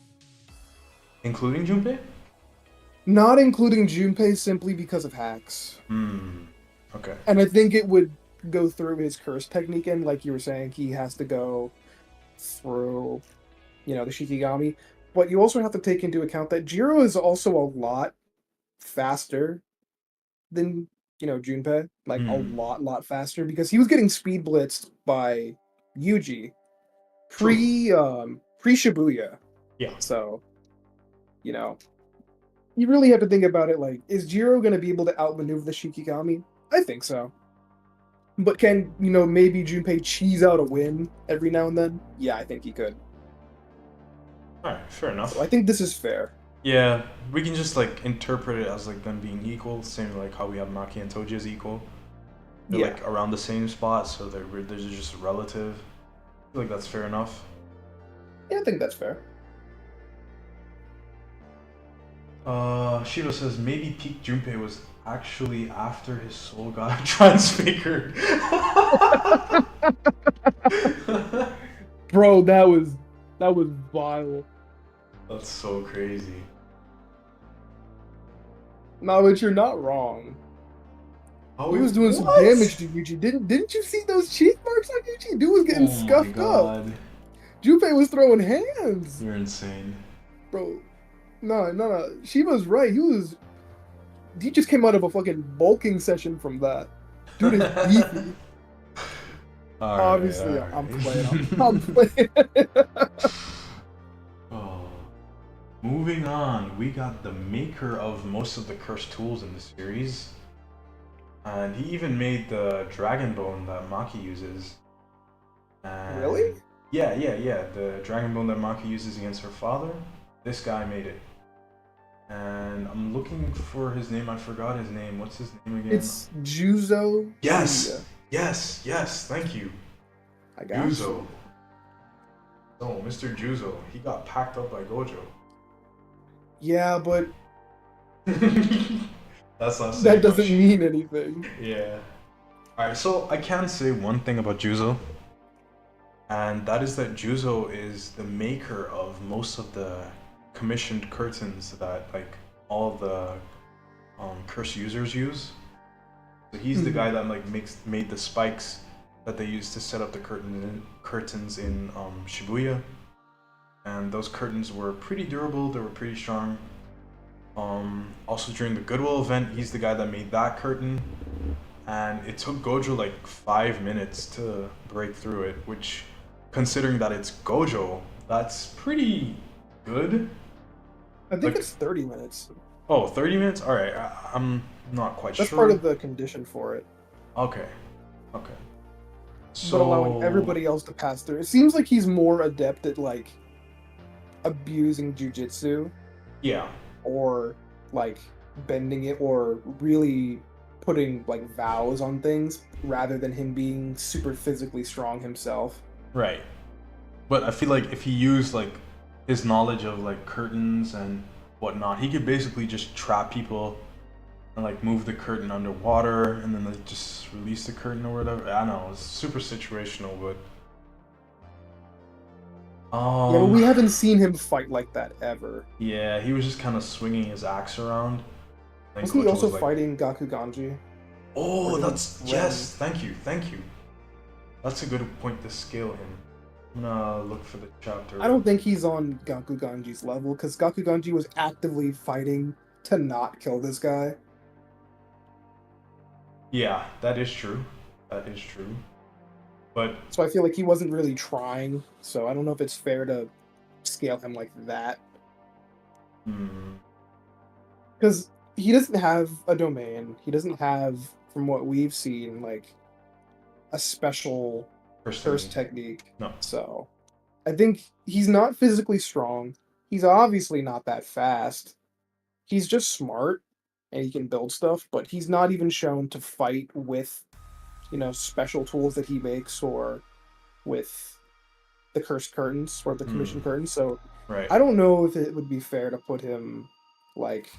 Including Junpei? not including Junpei simply because of hacks. Hmm. Okay. And I think it would go through his curse technique, and like you were saying, he has to go through, the Shikigami. But you also have to take into account that Jiro is also a lot faster than, Junpei. Like a Hmm. lot faster because he was getting speed blitzed by Yuji True. pre Shibuya. Yeah. So, you know, you really have to think about it like, is Jiro gonna be able to outmaneuver the Shikigami? I think so. But can, maybe Junpei cheese out a win every now and then? Yeah, I think he could. Alright, fair So I enough. think this is fair. Yeah, we can just like interpret it as like them being equal, same like how we have Maki and Toji as equal. They're Yeah, like around the same spot, so they're just relative. I feel like that's fair enough. yeah, I think that's fair. Shiro says maybe peak Junpei was actually after his soul got transfigured. Bro, that was vile. That's so crazy. No, but you're not wrong. Oh, He was doing some what? damage to Yuji. Didn't you see those cheek marks on Yuji? Dude was getting Oh my scuffed up. god. Junpei was throwing hands. You're insane. Bro, no, no, no. Shiba's right. He just came out of a fucking bulking session from that. Dude is beefy. Alright, Obviously, I'm playing. I'm, alright. I'm playing. Oh. Moving on, we got the maker of most of the cursed tools in the series. And he even made the dragon bone that Maki uses. And Really? yeah. The dragon bone that Maki uses against her father. This guy made it. And I'm looking for his name. I forgot his name. What's his name again? It's Juzo Yes! Shinya. Yes, thank you. I got Juzo. you. So, Mr. Juzo, he got packed up by Gojo. Yeah, but That's not that saying doesn't much. mean anything. Yeah. Alright, so I can say one thing about Juzo, and that is that Juzo is the maker of most of the commissioned curtains that like all the curse users use. So he's the guy that like made the spikes that they use to set up the curtains in Shibuya, and those curtains were pretty durable. They were pretty strong. Also during the Goodwill event, he's the guy that made that curtain, and it took Gojo like 5 minutes to break through it, which, considering that it's Gojo, that's pretty good. I think Like, it's 30 minutes. oh, 30 minutes? Alright, I'm not quite That's part sure. of the condition for it. Okay, okay. But allowing So, everybody else to pass through. It seems like he's more adept at like abusing jujitsu yeah, or like bending it or really putting like vows on things rather than him being super physically strong himself. right. But I feel like if he used like his knowledge of like curtains and whatnot, he could basically just trap people and like move the curtain underwater and then like just release the curtain or whatever. I don't know, it's super situational, but Yeah, but we haven't seen him fight like that ever. yeah, he was just kind of swinging his axe around. And Wasn't he Gojo also was like, fighting Gakuganji? oh, Or did he that's run? yes. Thank you. That's a good point to scale him. I'm gonna look for the chapter. I don't think he's on Gakuganji's level because Gakuganji was actively fighting to not kill this guy. Yeah, that is true. That is true. But So I feel like he wasn't really trying. So I don't know if it's fair to scale him like that. hmm, Because he doesn't have a domain. He doesn't have, from what we've seen, like a special curse personally, technique. no. So I think he's not physically strong. He's obviously not that fast. He's just smart and he can build stuff, but he's not even shown to fight with, special tools that he makes or with the cursed curtains or the commission Hmm, curtains. So right. I don't know if it would be fair to put him like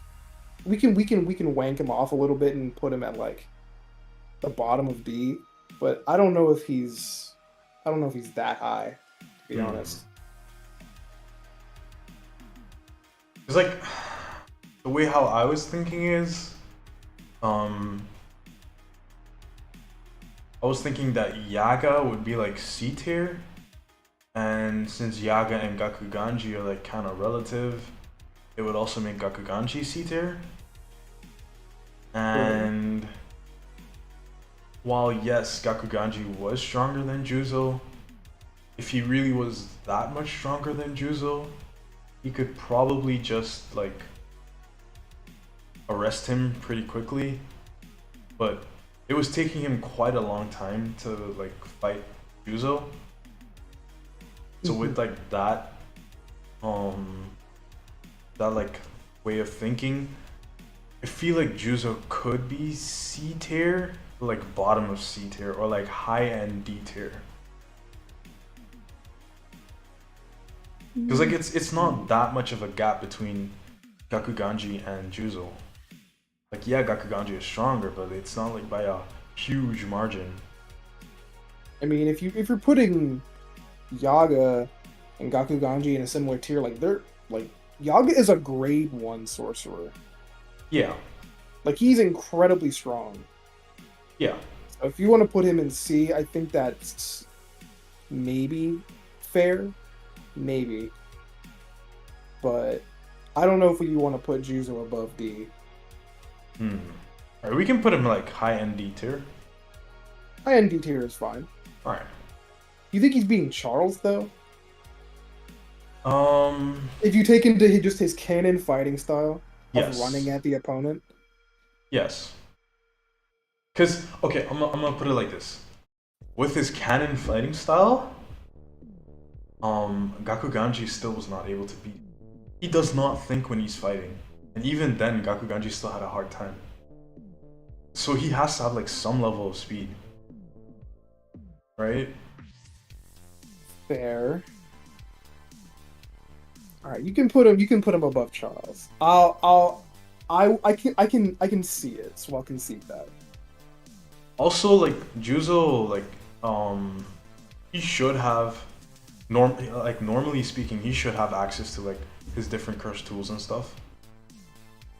we can wank him off a little bit and put him at like the bottom of D, but I don't know if he's that high, to be Hmm. honest. It's like the way how I was thinking is, um, I was thinking that Yaga would be like C tier, and since Yaga and Gakuganji are like kind of relative, it would also make Gakuganji C tier. Really. And while yes, Gakuganji was stronger than Juzo, if he really was that much stronger than Juzo, he could probably just like arrest him pretty quickly. But it was taking him quite a long time to like fight Juzo. So with like um, that like way of thinking, I feel like Juzo could be C tier, like bottom of C tier, or like high end D tier. Because like it's not that much of a gap between Gakuganji and Juzo. Like yeah, Gakuganji is stronger, but it's not like by a huge margin. I mean, if you're putting Yaga and Gakuganji in a similar tier, like they're like Yaga is a grade 1 sorcerer. Yeah, Like he's incredibly strong. yeah. So if you want to put him in C, I think that's maybe fair, maybe. But I don't know if you want to put Juzo above D. Hmm. Alright, we can put him like high end D tier. High end D tier is fine. Alright. You think he's beating Charles though? Um. If you take into just his cannon fighting style of Yes. running at the opponent. Yes. Cause okay, I'm gonna put it like this. With his cannon fighting style, Gakuganji still was not able to beat. He does not think when he's fighting, and even then, Gakuganji still had a hard time. So he has to have like some level of speed, right? Fair. All right, you can put him above Charles. I can see it, so I'll concede that. Also, like Juzo, like he should have normally speaking, he should have access to like his different curse tools and stuff.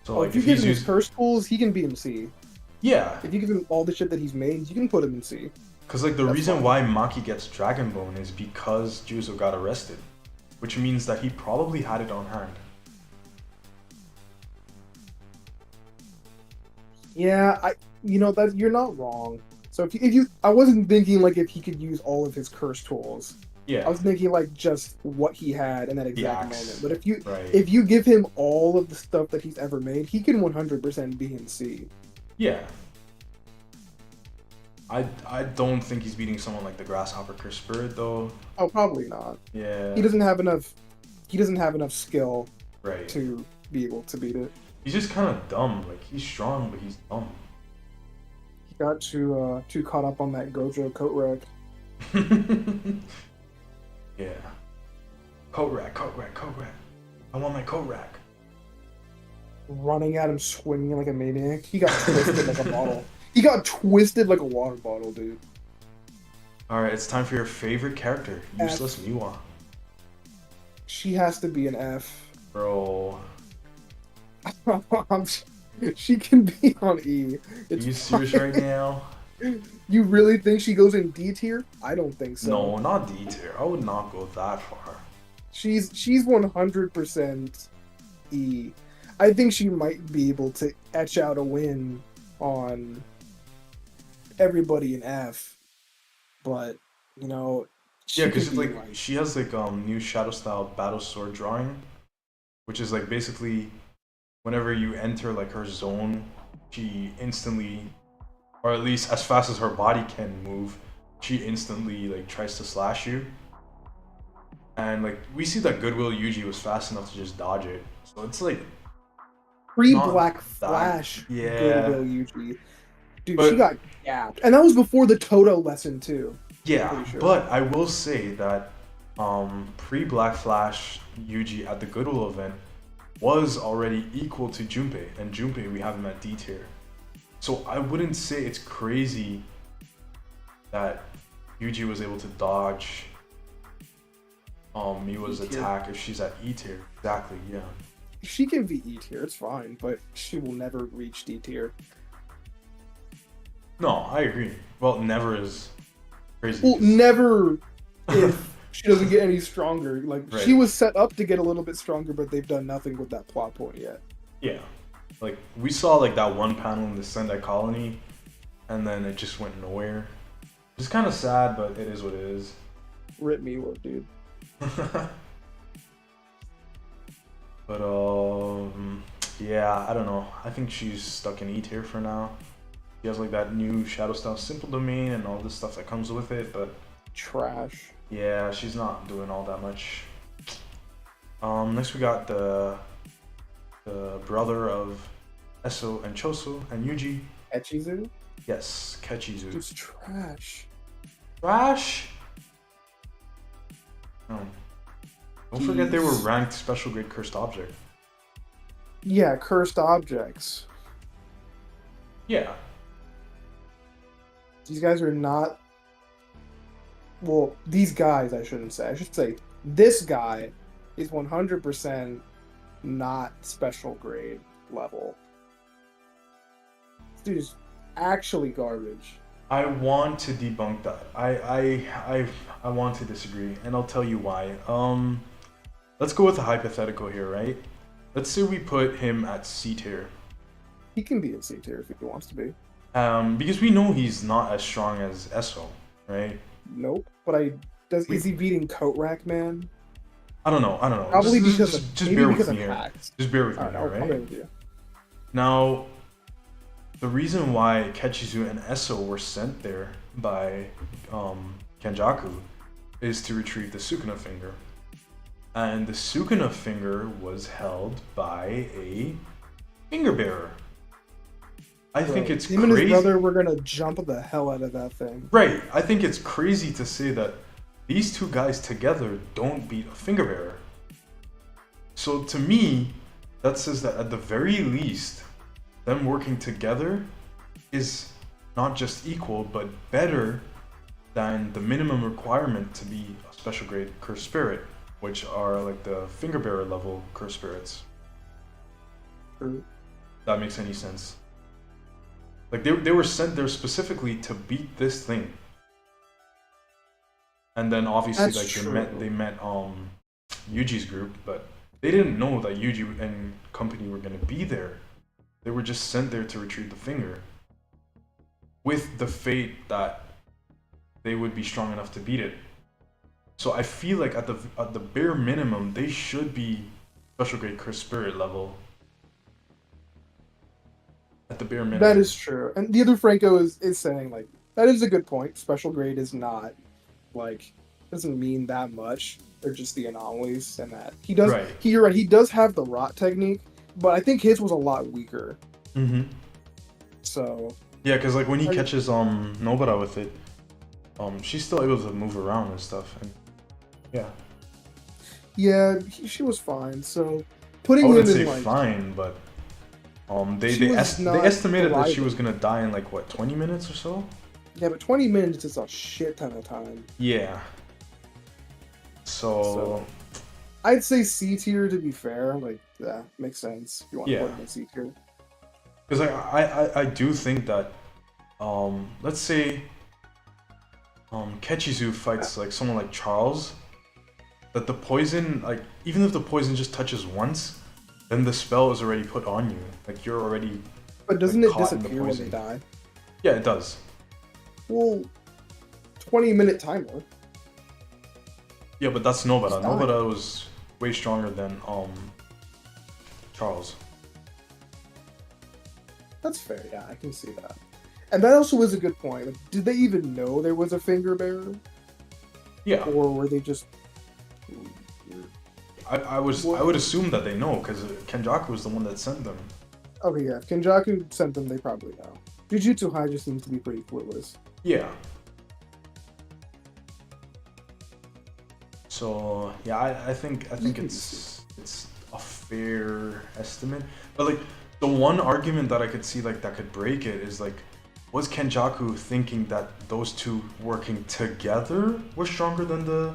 So Oh, like if you if give he's him his used, curse tools, he can beat him C. yeah, If you give him all the shit that he's made, you can put him in C. because like the That's reason fine. why Maki gets Dragon Bone is because Juzo got arrested, which means that he probably had it on hand. Yeah, that you're not wrong. So if you, I wasn't thinking like if he could use all of his curse tools. I Yeah, was thinking like just what he had in that the exact axe, moment. But if you right? if you give him all of the stuff that he's ever made, he can 100% be in C. Yeah. I don't think he's beating someone like the Grasshopper Curse Spirit though. Oh, probably not. Yeah. He doesn't have enough. He doesn't have enough skill Right. to be able to beat it. He's just kind of dumb. Like he's strong, but he's dumb. He got too caught up on that Gojo coat rack. Yeah. Coat rack, coat rack, coat rack. I want my coat rack. Running at him, swinging like a maniac. He got twisted like a bottle. He got twisted like a water bottle, dude. Alright, it's time for your favorite character, Useless Miwa. She has to be an F. Bro. She can be on E. Are It's you fine. serious right now? You really think she goes in D tier? I don't think so. No, not D tier. I would not go that far. She's 100% E. I think she might be able to etch out a win on everybody in F, but you know, Yeah, she can because be like like she has like new shadow style battle sword drawing, which is like basically whenever you enter like her zone, she instantly, or at least as fast as her body can move, she instantly like tries to slash you. And like we see that Goodwill Yuji was fast enough to just dodge it, so it's like not pre-Black that. Flash Yeah, Goodwill Yuji. Dude, she but got gapped, and that was before the Toto lesson too. I'm yeah, pretty sure. but I will say that pre Black Flash Yuji at the Goodwill event was already equal to Junpei, and Junpei we have him at D tier. So I wouldn't say it's crazy that Yuji was able to dodge Miwa's E tier. attack if she's at E tier. Exactly, yeah. She can be E tier, it's fine, but she will never reach D tier. No, I agree. Well, never is crazy. Well, 'cause- never if she doesn't get any stronger. Like Right. she was set up to get a little bit stronger, but they've done nothing with that plot point yet. Yeah. Like we saw like that one panel in the Sendai colony and then it just went nowhere. It's kind of sad, but it is what it is. Rip me, what, dude. But yeah, I don't know. I think she's stuck in E tier for now. She has like that new Shadow Style Simple Domain and all this stuff that comes with it, but Trash. yeah, she's not doing all that much. Next we got the brother of Eso and Choso and Yuji. Echizu? Yes, Kechizu. It's trash. Trash. Oh. Don't forget they were He's- ranked special grade cursed object. Yeah, cursed objects. Yeah. These guys are not. Well, these guys, I shouldn't say. I should say this guy is 100% not special grade level. This dude is actually garbage. I want to debunk that. I want to disagree, and I'll tell you why. Let's go with a hypothetical here, right? Let's say we put him at C tier. He can be in C tier if he wants to be. Because we know he's not as strong as Eso, right? Nope. But is he beating Coat Rack Man? I don't know. Probably because just maybe bear because with me of here. hacks. Just bear with me Alright, here, I'll right? bear with you. Now, the reason why Kechizu and Eso were sent there by Kenjaku is to retrieve the Sukuna finger. And the Sukuna finger was held by a finger bearer. I think it's him and his crazy. brother were gonna jump the hell out of that thing. Right. I think it's crazy to say that these two guys together don't beat a finger bearer. So to me, that says that at the very least, them working together is not just equal, but better than the minimum requirement to be a special grade cursed spirit, which are like the finger bearer level cursed spirits. True. That makes any sense. Like they were sent there specifically to beat this thing. And then obviously That's like true. they met Yuji's group, but they didn't know that Yuji and company were gonna be there. They were just sent there to retrieve the finger. With the fate that they would be strong enough to beat it. So I feel like at the bare minimum they should be special grade cursed spirit level. At the bare minimum. That is true. And the other Franco is saying like that is a good point. Special grade is not like doesn't mean that much. They're just the anomalies and that he does Right. you're right, he does have the rot technique, but I think his was a lot weaker. Mm-hmm. So Yeah, because like when he catches Nobara with it, she's still able to move around and stuff, and yeah. yeah, she was fine. So I putting him wouldn't say in like fine, but She they was not estimated that she thriving. was gonna die in like what 20 minutes or so. yeah, but 20 minutes is a shit ton of time. Yeah. So I'd say C tier to be fair. Like, yeah, makes sense. If you want to Yeah. put him in C tier. Because I do think that let's say Kechizu fights like someone like Charles, that the poison, like even if the poison just touches once, then the spell is already put on you. Like you're already But doesn't like, it caught in the disappear when they poison. die? Yeah, it does. Well, 20-minute timer. Yeah, but that's Nobara. It's dying. Nobara was way stronger than Charles. That's fair, yeah, I can see that. And that also is a good point. Like, did they even know there was a finger bearer? Yeah. Or were they just... I would assume that they know, because Kenjaku was the one that sent them. Okay, yeah, if Kenjaku sent them, they probably know. Jujutsu High just seems to be pretty clueless. Yeah. So yeah, I think it's a fair estimate. But like the one argument that I could see like that could break it is like, was Kenjaku thinking that those two working together were stronger than the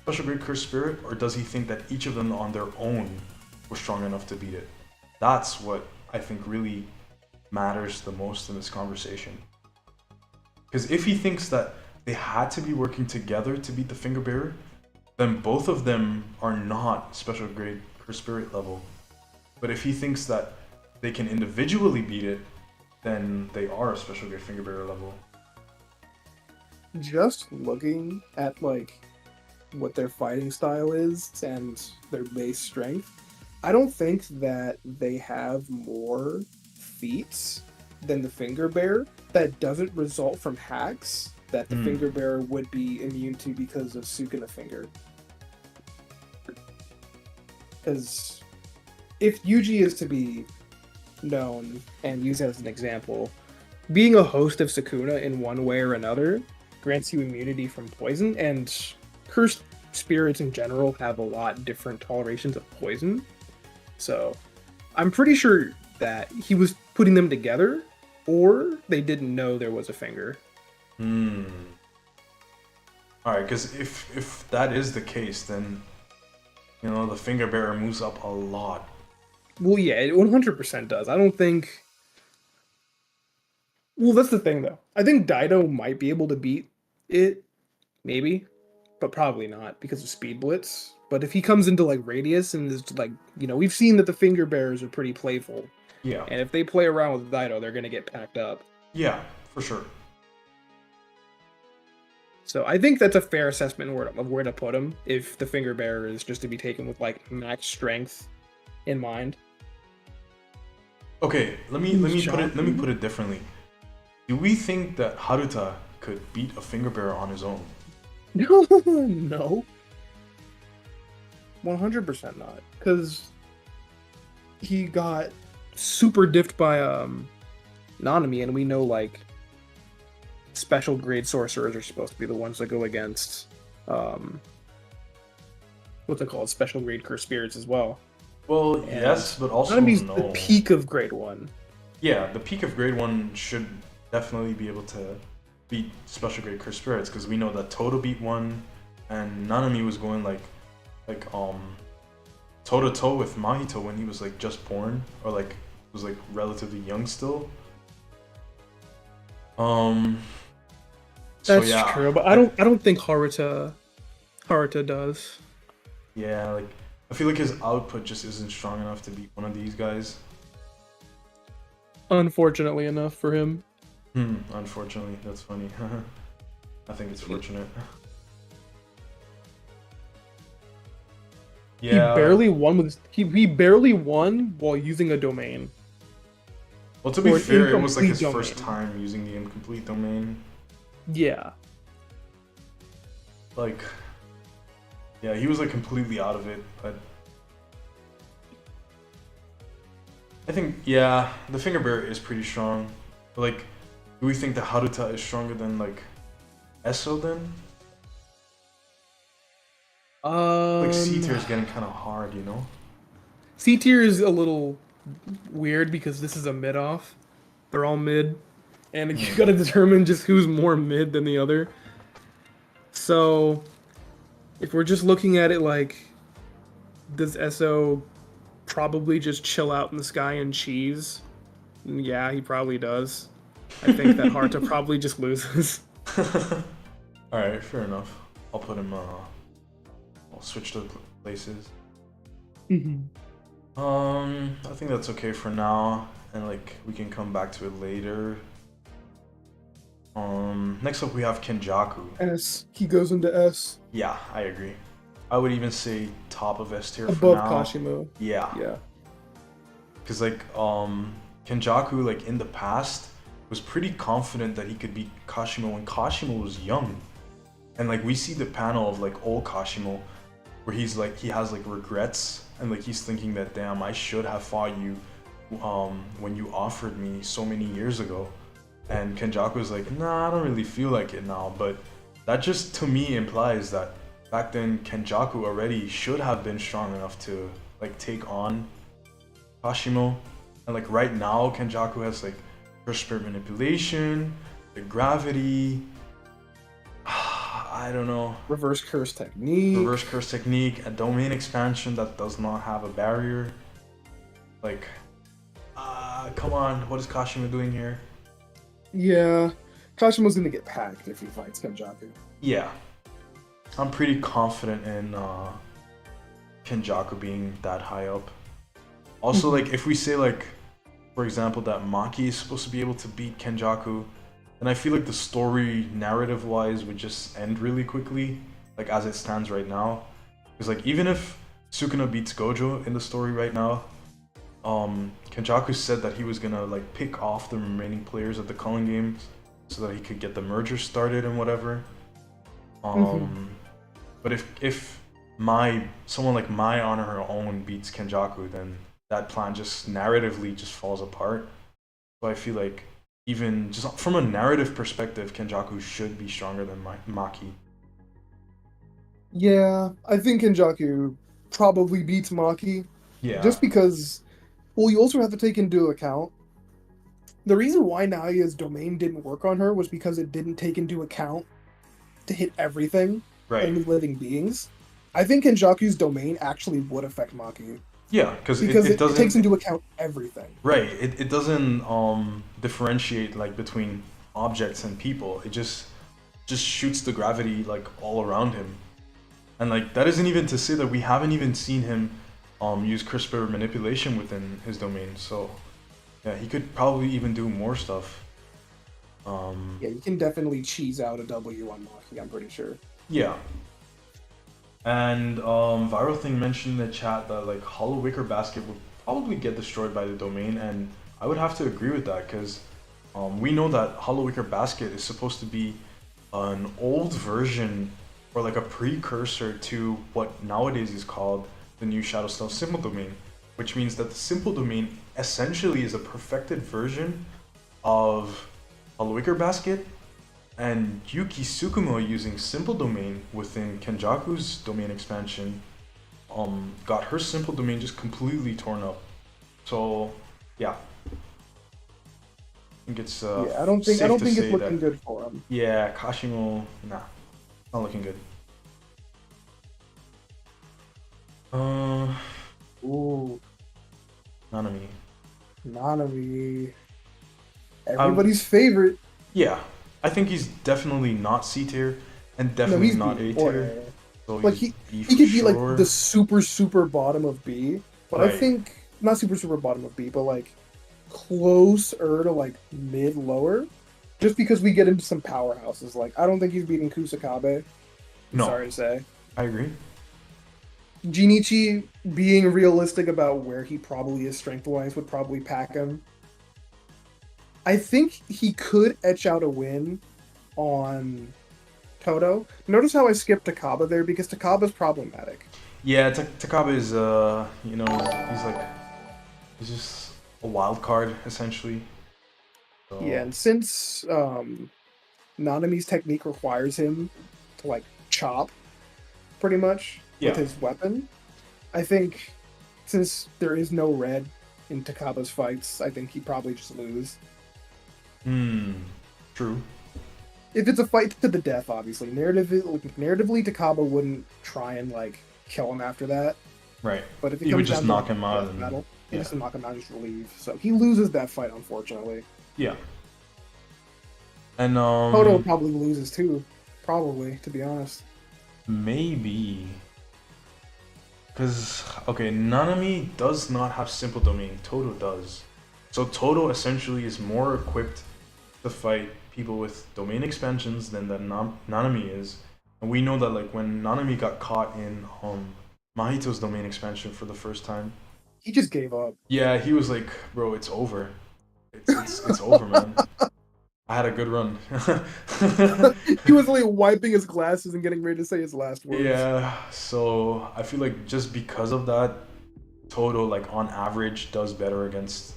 Special Grade Cursed Spirit, or does he think that each of them on their own were strong enough to beat it? That's what I think really matters the most in this conversation. Because if he thinks that they had to be working together to beat the Finger Bearer, then both of them are not Special Grade Cursed Spirit level. But if he thinks that they can individually beat it, then they are a Special Grade Finger Bearer level. Just looking at, like, what their fighting style is and their base strength, I don't think that they have more feats than the Finger Bearer that doesn't result from hacks that the Finger Bearer would be immune to because of Sukuna Finger. Because if Yuji is to be known and used as an example, being a host of Sukuna in one way or another grants you immunity from poison, and cursed spirits in general have a lot different tolerations of poison. So I'm pretty sure that he was putting them together, or they didn't know there was a finger. Alright, because if that is the case, then you know the Finger Bearer moves up a lot. Well, yeah, it 100% does. I don't think... Well, that's the thing, though. I think Dido might be able to beat it, maybe, but probably not because of Speed Blitz. But if he comes into, like, Radius and is, like, you know, we've seen that the Finger Bearers are pretty playful. Yeah. And if they play around with Dido, they're going to get packed up. Yeah, for sure. So I think that's a fair assessment of where to put him if the Finger Bearer is just to be taken with, like, max strength in mind. Okay, let me put it differently. Do we think that Haruta could beat a Finger Bearer on his own? No. 100% not. Because he got super diffed by Nanami, and we know, like, special grade sorcerers are supposed to be the ones that go against what's it called? Special grade cursed spirits as well. Well, And yes, but also Nanami's no. the peak of grade 1. Yeah, the peak of grade 1 should definitely be able to beat Special Grade Cursed Spirits, because we know that Toto beat 1, and Nanami was going like toe-to-toe with Mahito when he was like just born, or like was like relatively young still. That's yeah, true, but I don't think Haruta does. Yeah, like I feel like his output just isn't strong enough to beat one of these guys. Unfortunately enough for him. Unfortunately, that's funny. I think it's fortunate. Yeah. He barely won with he barely won while using a domain. Well, to be fair, it was like his domain. first time using the incomplete domain. Yeah. Like, yeah, he was like completely out of it, but I think, yeah, the Finger Bearer is pretty strong. But like, do we think that Haruta is stronger than like Eso then? Like C tier is getting kind of hard, you know? C tier is a little weird because this is a mid off. They're all mid, and you gotta determine just who's more mid than the other. So, if we're just looking at it like, does Eso probably just chill out in the sky and cheese Yeah, he probably does. I think that Haruto probably just loses. Alright, fair enough. I'll put him, I'll switch the places. I think that's okay for now, and like we can come back to it later. Next up we have Kenjaku. S. He goes into S. Yeah, I agree. I would even say top of S tier for Above now. Kashimo. Yeah. Yeah. Because like Kenjaku like in the past was pretty confident that he could beat Kashimo when Kashimo was young. And like we see the panel of like old Kashimo where he's like he has like regrets and like he's thinking that damn I should have fought you when you offered me so many years ago. And Kenjaku is like, nah, I don't really feel like it now. But that just to me implies that back then Kenjaku already should have been strong enough to like take on Kashimo. And like right now Kenjaku has like curse spirit manipulation, the gravity, I don't know. Reverse curse technique. Reverse curse technique, a domain expansion that does not have a barrier. Like, come on, what is Kashimo doing here? Yeah, Kashimo's gonna get packed if he fights Kenjaku. Yeah, I'm pretty confident in Kenjaku being that high up. Also, like, if we say, like, for example, that Maki is supposed to be able to beat Kenjaku, then I feel like the story, narrative-wise, would just end really quickly, like, as it stands right now. Because, like, even if Sukuna beats Gojo in the story right now, Kenjaku said that he was gonna, like, pick off the remaining players of the Culling Games so that he could get the merger started and whatever. But if someone like Mai on her own beats Kenjaku, then that plan just narratively just falls apart. So I feel like even just from a narrative perspective, Kenjaku should be stronger than Maki. Yeah, I think Kenjaku probably beats Maki. Yeah. Just because, well, you also have to take into account the reason why Nalia's domain didn't work on her was because it didn't take into account to hit everything, any living beings. I think Kenjaku's domain actually would affect Maki. Yeah, because it takes into account everything. Right. It doesn't differentiate like between objects and people. It just shoots the gravity like all around him. And like that isn't even to say that we haven't even seen him use CRISPR manipulation within his domain. So yeah, he could probably even do more stuff. Yeah, you can definitely cheese out a W on Maki, I'm pretty sure. Yeah. And Viral Thing mentioned in the chat that like Hollow Wicker Basket would probably get destroyed by the domain, and I would have to agree with that because we know that Hollow Wicker Basket is supposed to be an old version or like a precursor to what nowadays is called the new Shadowstone Simple Domain, which means that the Simple Domain essentially is a perfected version of Hollow Wicker Basket. And Yuki Tsukumo using Simple Domain within Kenjaku's domain expansion got her Simple Domain just completely torn up. So yeah, I think it's I don't think it's looking good for him. Yeah, Kashimo, nah, not looking good. Ooh, Nanami. Everybody's favorite. Yeah. I think he's definitely not C tier and definitely not A tier. So like he could be like the super bottom of B, but I think not super bottom of B, but like closer to like mid lower, just because we get into some powerhouses. Like I don't think he's beating Kusakabe. Sorry to say. I agree. Jinichi, being realistic about where he probably is strength wise, would probably pack him. I think he could etch out a win on Todo. Notice how I skipped Takaba there because Takaba's problematic. Yeah, Takaba is he's just a wild card essentially. So. Yeah, and since Nanami's technique requires him to like chop pretty much with his weapon, I think since there is no red in Takaba's fights, I think he'd probably just lose. True. If it's a fight to the death, obviously. Narratively, Takaba wouldn't try and like kill him after that. Right. But if he would just knock him out. Battle, He Yeah. just knock him out and just leave. So he loses that fight, unfortunately. Yeah. And Toto probably loses too. Probably, to be honest. maybe. Because, okay, Nanami does not have simple domain. Toto does. So Toto essentially is more equipped to fight people with domain expansions than that Nanami is. And we know that like when Nanami got caught in Mahito's domain expansion for the first time, He just gave up. yeah, he was like, bro, it's over. It's over, man. I had a good run. He was like wiping his glasses and getting ready to say his last words. Yeah, so I feel like just because of that, Toto like on average does better against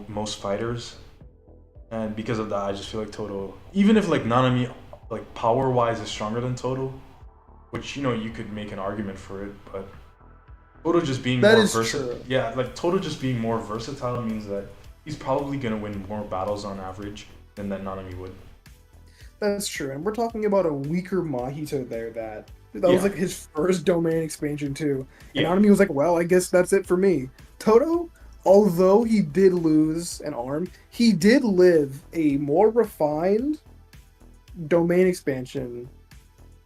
most fighters, and because of that, I just feel like Toto, even if like Nanami like power wise is stronger than Toto, which you could make an argument for it, but Toto just being That more is versatile, true. yeah, like Toto just being more versatile means that he's probably gonna win more battles on average than that Nanami would. That's true. And we're talking about a weaker Mahito there that Yeah. was like his first domain expansion too. And Yeah. Anami was like, well, I guess that's it for me. Toto, although he did lose an arm, he did live a more refined domain expansion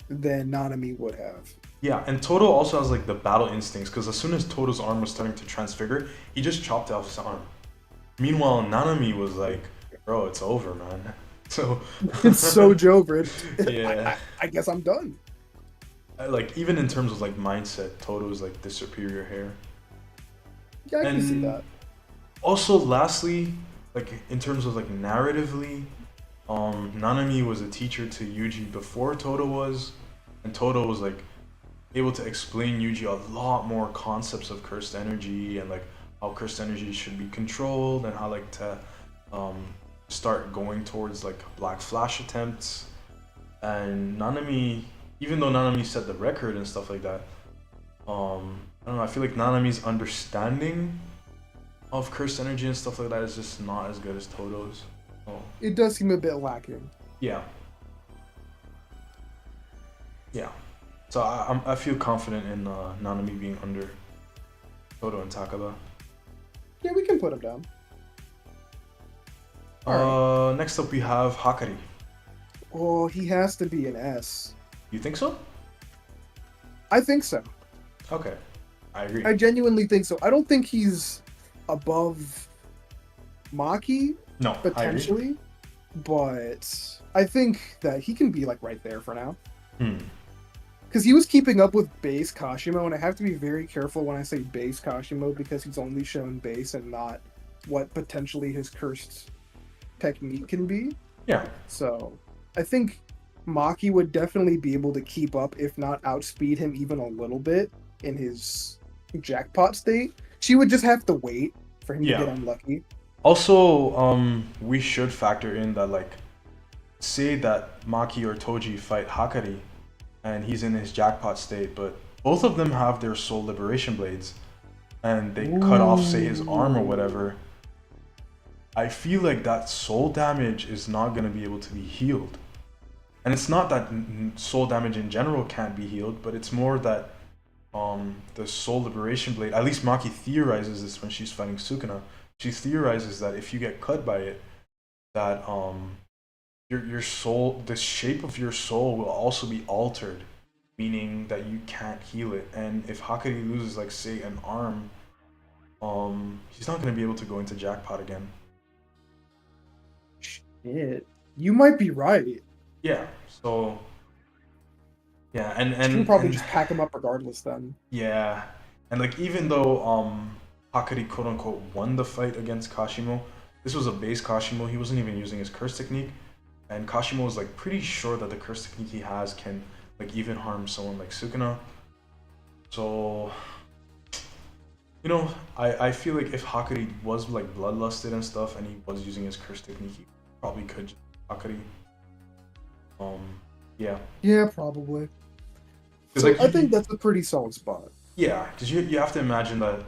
than Nanami would have. Yeah, and Toto also has like the battle instincts because as soon as Toto's arm was starting to transfigure, he just chopped off his arm. Meanwhile, Nanami was like, "Bro, it's over, man." So It's so over. yeah, I guess I'm done. like even in terms of like mindset, Toto is like the superior here. Yeah, I can see And that. also, lastly, like in terms of like narratively, Nanami was a teacher to Yuji before Toto was, and Toto was like able to explain Yuji a lot more concepts of cursed energy and like how cursed energy should be controlled and how like to start going towards like black flash attempts. And Nanami, even though Nanami set the record and stuff like that, I don't know, I feel like Nanami's understanding of cursed energy and stuff like that is just not as good as Toto's. Oh. It does seem a bit lacking. Yeah. Yeah. So I feel confident in Nanami being under Toto and Takaba. Yeah, we can put him down. Next up we have Hakari. Oh, he has to be an S. You think so? I think so. Okay. I agree. I genuinely think so. I don't think he's above Maki, No, I agree. potentially, but I think that he can be like right there for now. Because he was keeping up with base Kashimo, and I have to be very careful when I say base Kashimo because he's only shown base and not what potentially his cursed technique can be. Yeah. So I think Maki would definitely be able to keep up, if not outspeed him even a little bit in his jackpot state. She would just have to wait for him Yeah. to get unlucky. Also, we should factor in that like say that Maki or Toji fight Hakari and he's in his jackpot state, but both of them have their soul liberation blades and they cut off say his arm or whatever. I feel like that soul damage is not going to be able to be healed. And it's not that soul damage in general can't be healed, but it's more that the soul liberation blade, at least Maki theorizes this when she's fighting Sukuna. She theorizes that if you get cut by it, that your soul, the shape of your soul will also be altered, meaning that you can't heal it. And if Hakari loses like say an arm, he's not going to be able to go into jackpot again. Shit. You might be right. Yeah, so yeah, She can probably and just pack him up regardless then. yeah, and like even though Hakari quote unquote won the fight against Kashimo, this was a base Kashimo. He wasn't even using his curse technique, and Kashimo was like pretty sure that the curse technique he has can like even harm someone like Sukuna. So I feel like if Hakari was like bloodlusted and stuff, and he was using his curse technique, he probably could just Hakari. Yeah. Yeah, probably. So So I think that's a pretty solid spot. Yeah, because you have to imagine that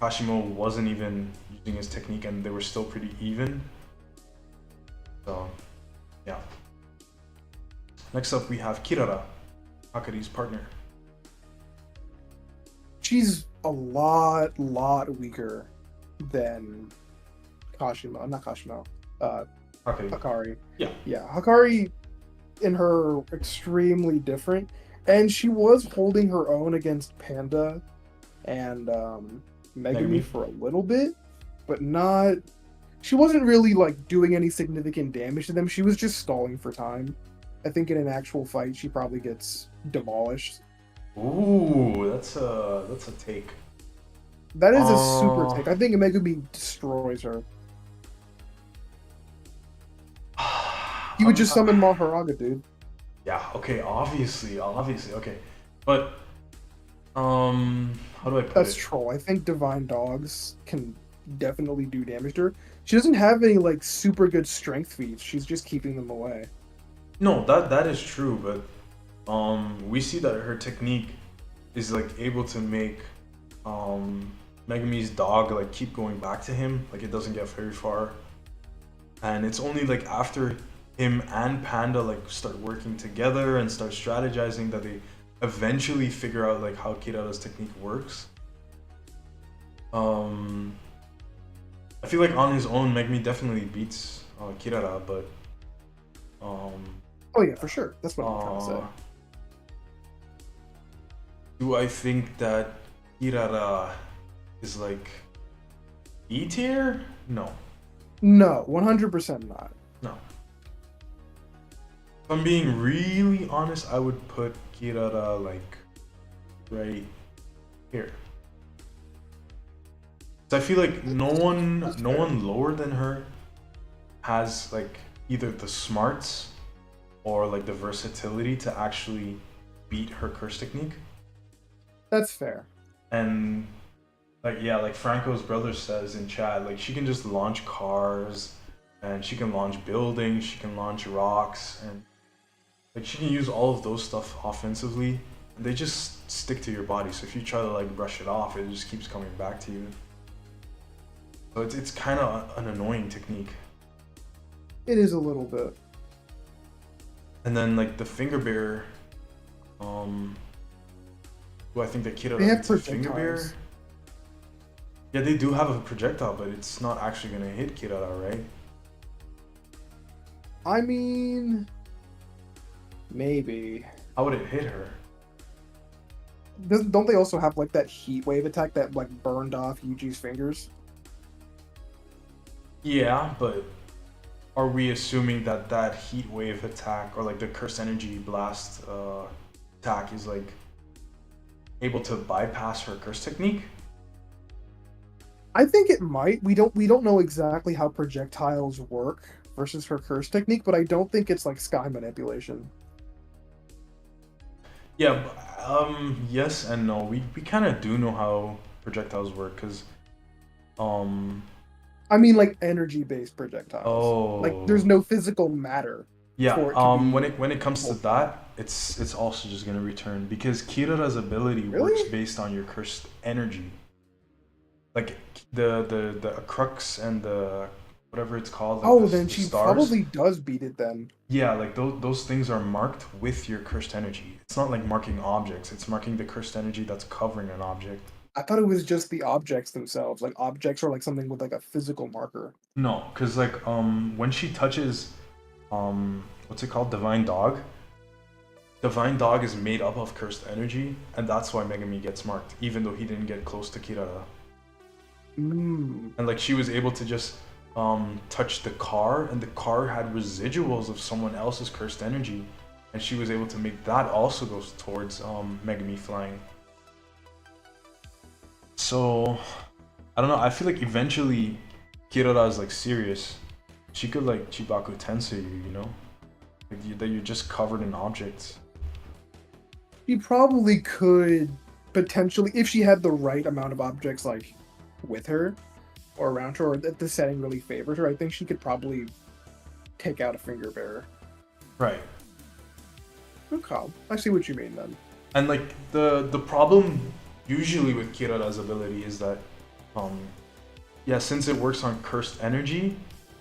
Kashimo wasn't even using his technique and they were still pretty even. So, yeah. Next up we have Kirara, Hakari's partner. She's a lot weaker than Kashimo, not Kashimo, uh, Okay. Hakari. Yeah. Yeah, Hakari and her extremely different, and she was holding her own against Panda and Megami Megami. for a little bit, but not. She wasn't really like doing any significant damage to them. She was just stalling for time. I think in an actual fight, she probably gets demolished. Ooh, that's a take. That is a super take. I think Megumi destroys her. You would just summon Maharaga, dude. Yeah. Okay. Obviously. Okay. But how do I put That's it? troll. I think Divine Dogs can definitely do damage to her. She doesn't have any like super good strength feats. She's just keeping them away. No, that is true, but we see that her technique is like able to make Megami's dog like keep going back to him, like it doesn't get very far. And it's only like after him and Panda like start working together and start strategizing that they eventually figure out like how Kirara's technique works. I feel like on his own Megami definitely beats Kirara, but Oh yeah, for sure. That's what I'm trying to say. do I think that Kirara is like E tier? No. No, 100% not. No. If I'm being really honest, I would put Kirara like right here. So I feel like no one lower than her has like either the smarts or like the versatility to actually beat her curse technique. That's fair. And like yeah, like Franco's brother says in chat, like she can just launch cars and she can launch buildings, she can launch rocks, and like she can use all of those stuff offensively. And they just stick to your body. So if you try to like brush it off, it just keeps coming back to you. So it's kind of an annoying technique. It is a little bit. And then like the finger bear, do I think that Kirara They have beats a finger bear? projectiles. Yeah, they do have a projectile, but it's not actually gonna hit Kirara, right? I mean, maybe. How would it hit her? Don't they also have like that heat wave attack that like burned off Yuji's fingers? Yeah, but are we assuming that that heat wave attack or like the curse energy blast attack is like able to bypass her curse technique? I think it might. We don't know exactly how projectiles work versus her curse technique, but I don't think it's like sky manipulation. Yeah, yes and no. We kind of do know how projectiles work because I mean like energy-based projectiles. oh Like there's no physical matter yeah, for it to be. when it comes to that, it's also just gonna return because Kirara's ability Really? works based on your cursed energy. Like the crux and the whatever it's called, like Oh, the then she stars. probably does beat it then. Yeah, like those things are marked with your cursed energy. It's not like marking objects, it's marking the cursed energy that's covering an object. I thought it was just the objects themselves. Like objects are like something with like a physical marker. No, because like when she touches what's it called? Divine Dog. Divine Dog is made up of cursed energy, and that's why Megami gets marked, even though he didn't get close to Kirara. Mm. And like she was able to just touch the car, and the car had residuals of someone else's cursed energy, and she was able to make that also go towards Megami flying. So I don't know. I feel like eventually Kirara is like serious. She could like Chibaku Tensei you know, like that you're just covered in objects. She probably could potentially, if she had the right amount of objects like with her or around her, or that the setting really favored her, I think she could probably take out a finger bearer. Right. Okay, I see what you mean then. And like the problem usually with Kirara's ability is that yeah, since it works on cursed energy,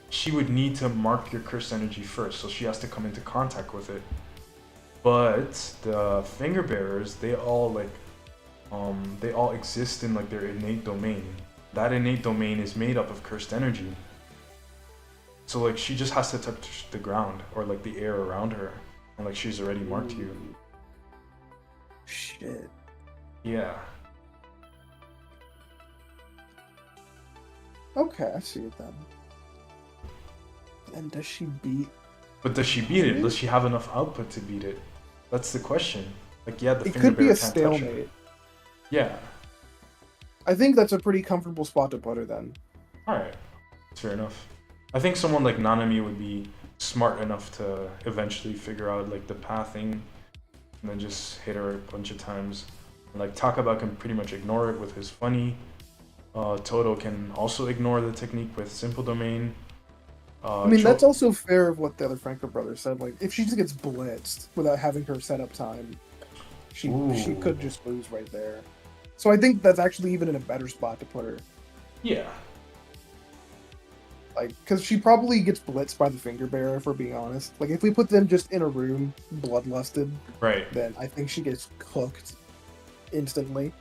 she would need to mark your cursed energy first, so she has to come into contact with it. But the finger bearers, they all like they all exist in like their innate domain. That innate domain is made up of cursed energy. So like she just has to touch the ground or like the air around her, and like she's already marked you. Shit. Yeah. Okay, I see it then. And does she beat? But does she beat it? Does she have enough output to beat it? That's the question. Like, yeah, the It finger could be bearer a can't touch her. stalemate. Yeah. I think that's a pretty comfortable spot to put her then. Alright. That's fair enough. I think someone like Nanami would be smart enough to eventually figure out like the pathing and then just hit her a bunch of times. And, like Takaba can pretty much ignore it with his funny. Todo can also ignore the technique with simple domain. I mean, that's also fair of what the other Franco brothers said. Like, if she just gets blitzed without having her set up time, she could just lose right there. So I think that's actually even in a better spot to put her. Yeah. Like, because she probably gets blitzed by the finger bearer, if we're being honest. Like, if we put them just in a room, bloodlusted, right, then I think she gets cooked instantly.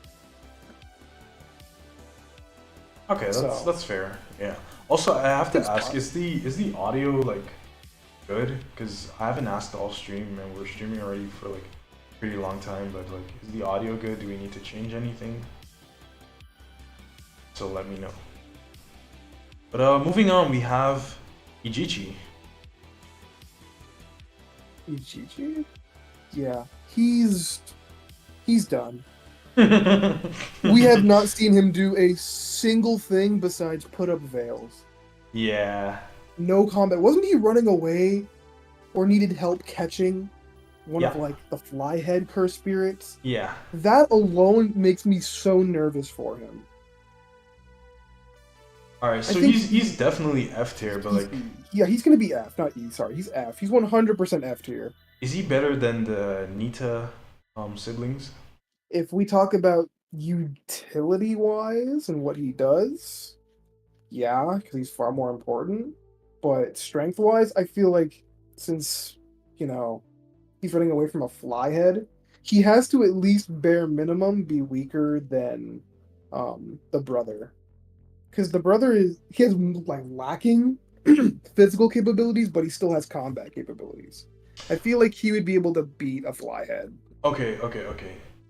Okay, that's fair. Yeah. Also, I have to ask: is the audio like good? Because I haven't asked all stream, and we're streaming already for like a pretty long time. But like, is the audio good? Do we need to change anything? So let me know. But moving on, we have Ijichi. Ijichi? Yeah, he's done. We have not seen him do a single thing besides put up veils. Yeah. No combat. Wasn't he running away or needed help catching one of like the fly head curse spirits? Yeah. That alone makes me so nervous for him. Alright, so he's definitely F tier, but like yeah, he's gonna be F, not E, sorry, he's F. He's 100% F tier. Is he better than the Nita siblings? If we talk about utility wise and what he does, yeah, because he's far more important. But strength wise, I feel like since, you know, he's running away from a flyhead, he has to at least bare minimum be weaker than the brother. Because the brother he has like lacking physical capabilities, but he still has combat capabilities. I feel like he would be able to beat a flyhead. Okay.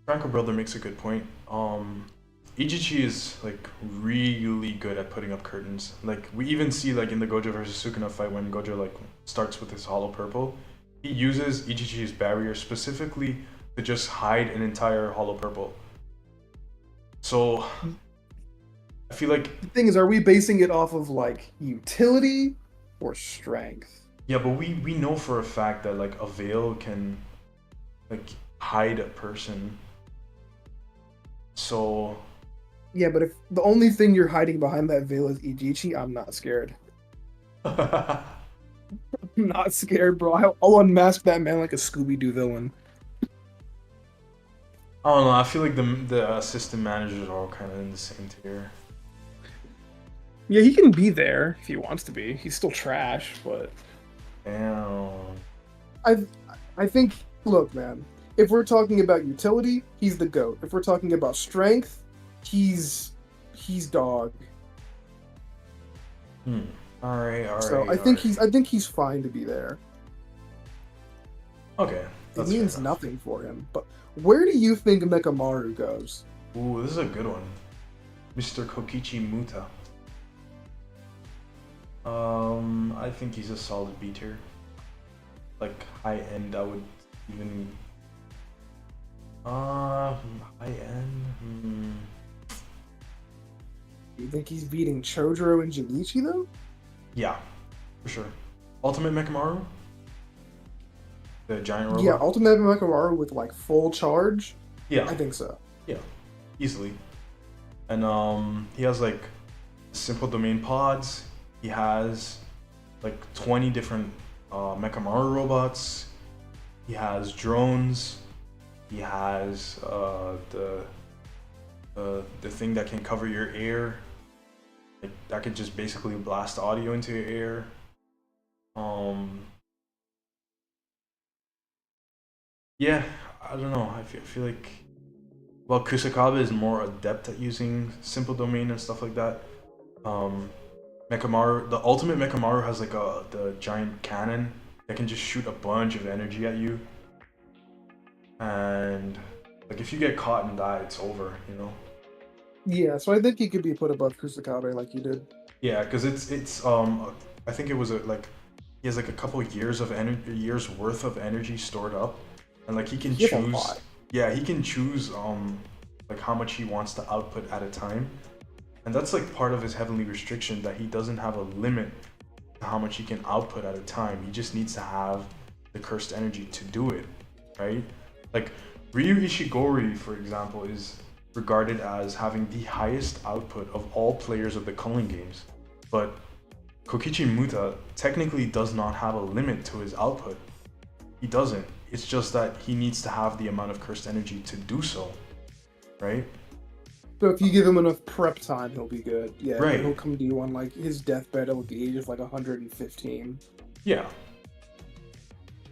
Franco brother makes a good point. Ijichi is like really good at putting up curtains. Like we even see like in the Gojo versus Sukuna fight when Gojo like starts with his hollow purple, he uses Ijichi's barrier specifically to just hide an entire hollow purple. So I feel like the thing is, are we basing it off of like utility or strength? Yeah, but we know for a fact that like a veil can like hide a person. So yeah, but if the only thing you're hiding behind that veil is Ijichi, I'm not scared. I'm not scared, bro. I'll unmask that man like a Scooby-Doo villain. I don't know. I feel like the assistant managers are all kind of in the same tier. Yeah, he can be there if he wants to be. He's still trash, but damn. I think. Look, man. If we're talking about utility, he's the GOAT. If we're talking about strength, he's dog. All right. So I think he's fine to be there. Okay. It means nothing for him. But where do you think Mekamaru goes? Ooh, this is a good one. Mr. Kokichi Muta. I think he's a solid B tier. Like high end, I would even. High end. You think he's beating Chodoro and Junichi though? Yeah, for sure. Ultimate Mekamaru? The giant robot? Yeah, Ultimate Mekamaru with like full charge? Yeah. I think so. Yeah, easily. And he has like simple domain pods. He has like 20 different Mekamaru robots. He has drones. He has the thing that can cover your ear. Like, that could just basically blast audio into your ear. Yeah, I don't know. I feel like Well, Kusakabe is more adept at using simple domain and stuff like that. Um, Mekamaru, the ultimate Mekamaru has like the giant cannon that can just shoot a bunch of energy at you, and like if you get caught and die, it's over. You know. Yeah, so I think he could be put above Kusakabe like you did. Yeah, because I think it was like he has like a couple years of years worth of energy stored up, and like he can He has a choose. lot. Yeah, he can choose like how much he wants to output at a time, and that's like part of his heavenly restriction, that he doesn't have a limit to how much he can output at a time. He just needs to have the cursed energy to do it, right? Like Ryu Ishigori, for example, is regarded as having the highest output of all players of the Culling games, but Kokichi Muta technically does not have a limit to his output. He doesn't. It's just that he needs to have the amount of cursed energy to do so, right? So if you give him enough prep time, he'll be good. Yeah, Right. he'll come to you on like his deathbed at the age of like 115. Yeah.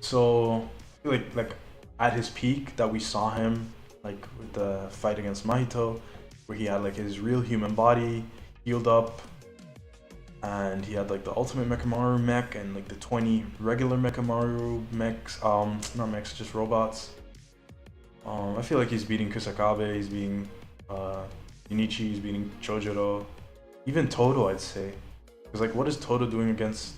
So like at his peak that we saw him, like with the fight against Mahito, where he had like his real human body healed up, and he had like the ultimate Mekamaru mech and like the 20 regular Mekamaru mechs, not mechs, just robots. I feel like he's beating Kusakabe, he's beating Junichi, he's beating Chojuro, even Todo, I'd say. Because like, what is Todo doing against,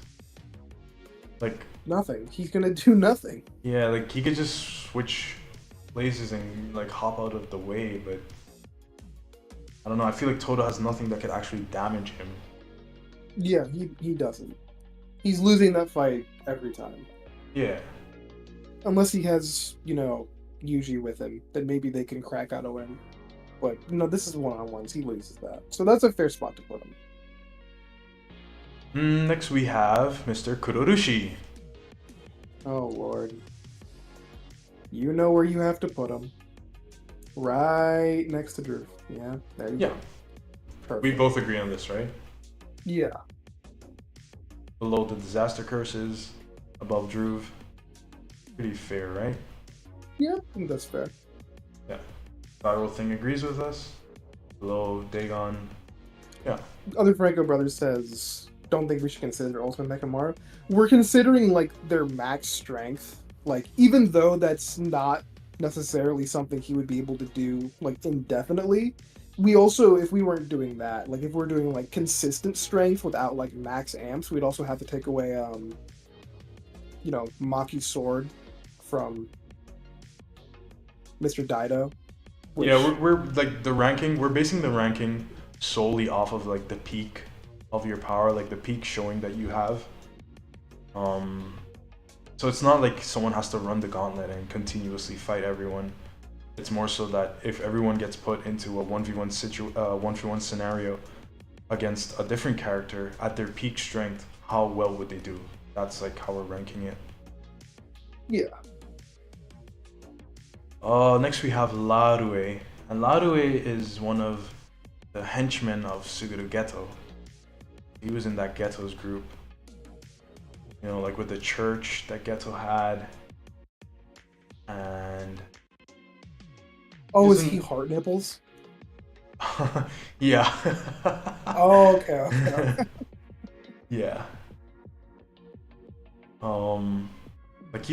like, Nothing. He's gonna do nothing. yeah, like he could just switch places and like hop out of the way, but I don't know, I feel like Todo has nothing that could actually damage him. Yeah, he doesn't. He's losing that fight every time. Yeah. Unless he has, Yuji with him, then maybe they can crack out a win. But no, this is one-on-ones. He loses that. So that's a fair spot to put him. Next we have Mr. Kurorushi. Oh, Lord. You know where you have to put him. Right next to Drew. Yeah, there you Yeah. go. Perfect. We both agree on this, right? Yeah. Below the disaster curses, above Druve. Pretty fair, right? Yeah, I think that's fair. Yeah. Viral Thing agrees with us. Below Dagon. Yeah. Other Franco Brothers says, don't think we should consider Ultimate Mechamaru. We're considering, like, their max strength. Like, even though that's not necessarily something he would be able to do, like, indefinitely, we also, if we weren't doing that, like, if we're doing, like, consistent strength without, like, max amps, we'd also have to take away, Maki's sword from Mr. Dido. Which... Yeah, we're like the ranking, we're basing the ranking solely off of like the peak of your power, like the peak showing that you have. So it's not like someone has to run the gauntlet and continuously fight everyone. It's more so that if everyone gets put into a 1v1 scenario against a different character at their peak strength, how well would they do? That's like how we're ranking it. Yeah. Next we have Larue. And Larue is one of the henchmen of Suguru Ghetto. He was in that Ghetto's group. You know, like with the church that Ghetto had. And... Oh, is he Heart Nipples? Yeah. Oh, okay. Yeah. Like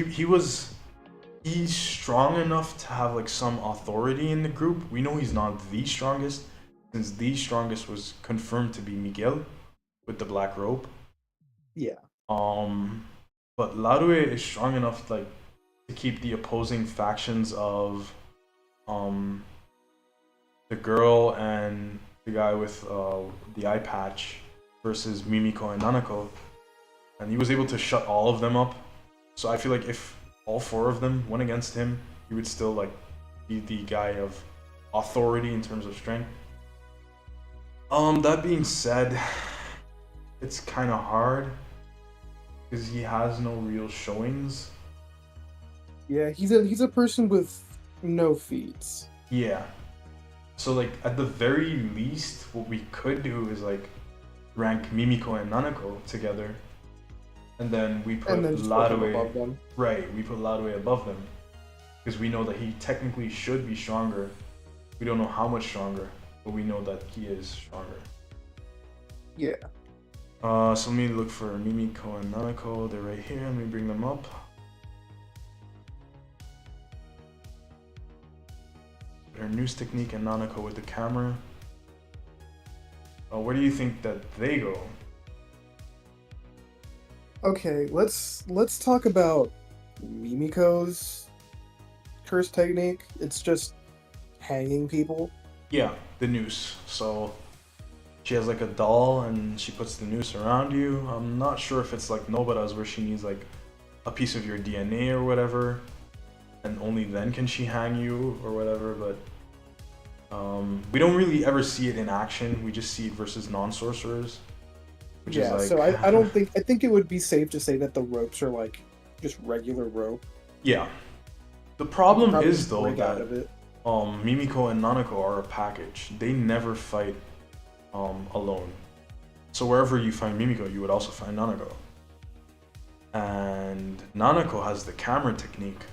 he's strong enough to have like some authority in the group. We know he's not the strongest, since the strongest was confirmed to be Miguel with the black robe. Yeah. But Larue is strong enough like to keep the opposing factions of the girl and the guy with the eye patch versus Mimiko and Nanako, and he was able to shut all of them up. So I feel like if all four of them went against him, he would still like be the guy of authority in terms of strength. That being said, it's kind of hard because he has no real showings. Yeah, he's a person with no feats. Yeah. So like at the very least, what we could do is like rank Mimiko and Nanako together, and then we put Larue above them. Right, we put Larue above them because we know that he technically should be stronger We don't know how much stronger, but we know that he is stronger. Yeah. So let me look for Mimiko and Nanako. They're right here. Let me bring them up. Her news technique and Nanako with the camera. Where do you think that they go? Okay, let's talk about Mimiko's curse technique. It's just hanging people. Yeah, the noose. So she has like a doll and she puts the noose around you. I'm not sure if it's like Nobara's where she needs like a piece of your DNA or whatever, and only then can she hang you or whatever, but we don't really ever see it in action. We just see it versus non-sorcerers. Which is like... so I don't think, I think it would be safe to say that the ropes are like just regular rope. Yeah. The problem is though break out that of it. Mimiko and Nanako are a package. They never fight alone. So wherever you find Mimiko, you would also find Nanako. And Nanako has the camera technique,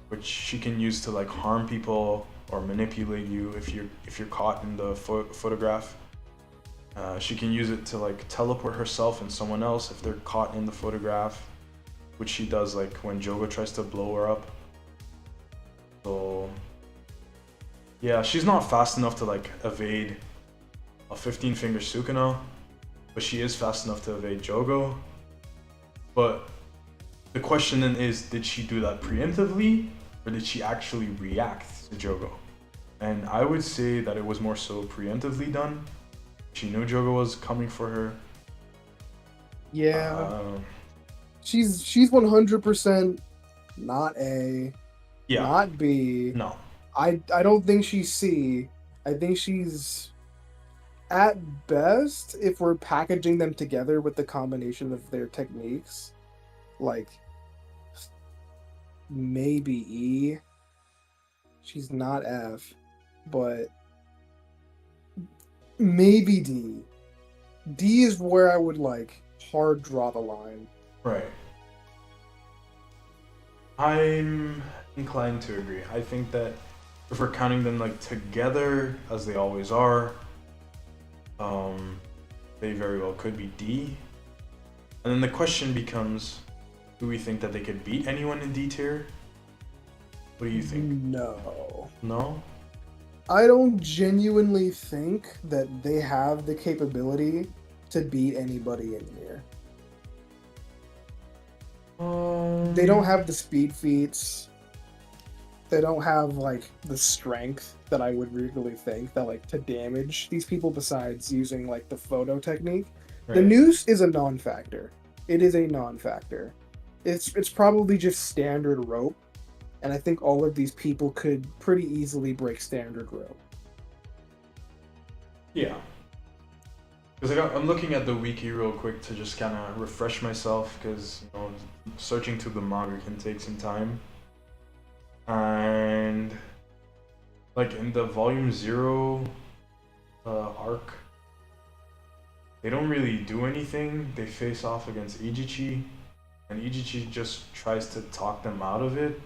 which she can use to like harm people or manipulate you if you're caught in the photograph. She can use it to like teleport herself and someone else if they're caught in the photograph, which she does like when Jogo tries to blow her up. So yeah, she's not fast enough to like evade a 15-finger Sukuna, but she is fast enough to evade Jogo. But the question then is, did she do that preemptively or did she actually react to Jogo? And I would say that it was more so preemptively done. She knew Jogo was coming for her. Yeah. She's 100% not A. Yeah. Not B. No. I don't think she's C. I think she's at best, if we're packaging them together with the combination of their techniques, like maybe E. She's not F, but maybe D. D is where I would like hard draw the line. Right. I'm inclined to agree. I think that if we're counting them like together as they always are, they very well could be D. And then the question becomes, do we think that they could beat anyone in D tier? What do you think? No. No? I don't genuinely think that they have the capability to beat anybody in here. They don't have the speed feats. They don't have like the strength that I would really think that like to damage these people besides using like the photo technique. Right. The noose is a non-factor. It is a non-factor. It's probably just standard rope, and I think all of these people could pretty easily break standard rope. Yeah. Because I'm looking at the wiki real quick to just kind of refresh myself, because you know, searching through the manga can take some time. And like in the volume 0 arc, they don't really do anything. They face off against Ijichi, and Ijichi just tries to talk them out of it.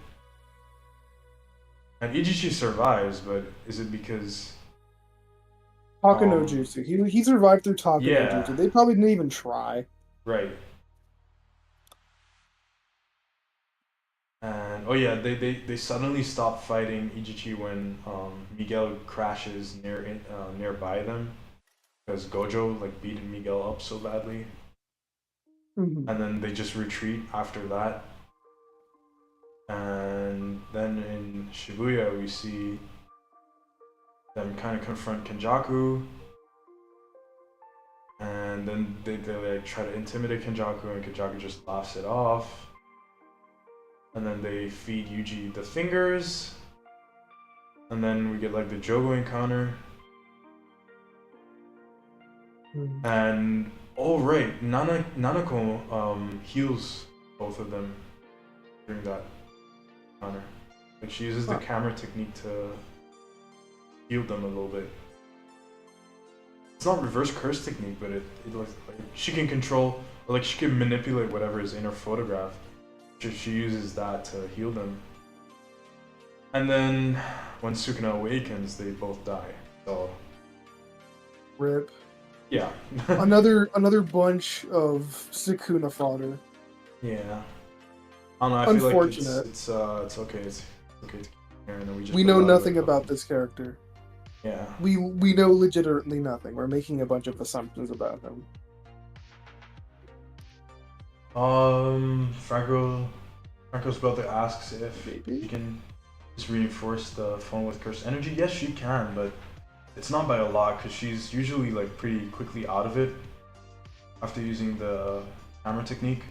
And Ijichi survives, but is it because... Taka no Jutsu. He survived through Taka Yeah. no Jutsu. They probably didn't even try. Right. And oh yeah, they suddenly stop fighting Ijichi when Miguel crashes nearby them, because Gojo like beat Miguel up so badly. Mm-hmm. And then they just retreat after that. And then in Shibuya we see them kind of confront Kenjaku, and then they like try to intimidate Kenjaku, and Kenjaku just laughs it off. And then they feed Yuji the fingers, and then we get like the Jogo encounter. And oh right, Nanako heals both of them during that encounter. Like she uses the camera technique to heal them a little bit. It's not reverse curse technique, but it like she can control, or like she can manipulate whatever is in her photograph. She uses that to heal them. And then when Sukuna awakens, they both die. So Rip. yeah. Another bunch of Sukuna fodder. Yeah. I don't know. I feel like Unfortunate. it's okay. It's okay to keep here, and then we just We put a know lot of nothing it about this character. Yeah. We know legitimately nothing. We're making a bunch of assumptions about him. Franco's brother asks if Maybe? she can just reinforce the phone with cursed energy. Yes, she can, but it's not by a lot because she's usually like pretty quickly out of it after using the hammer technique.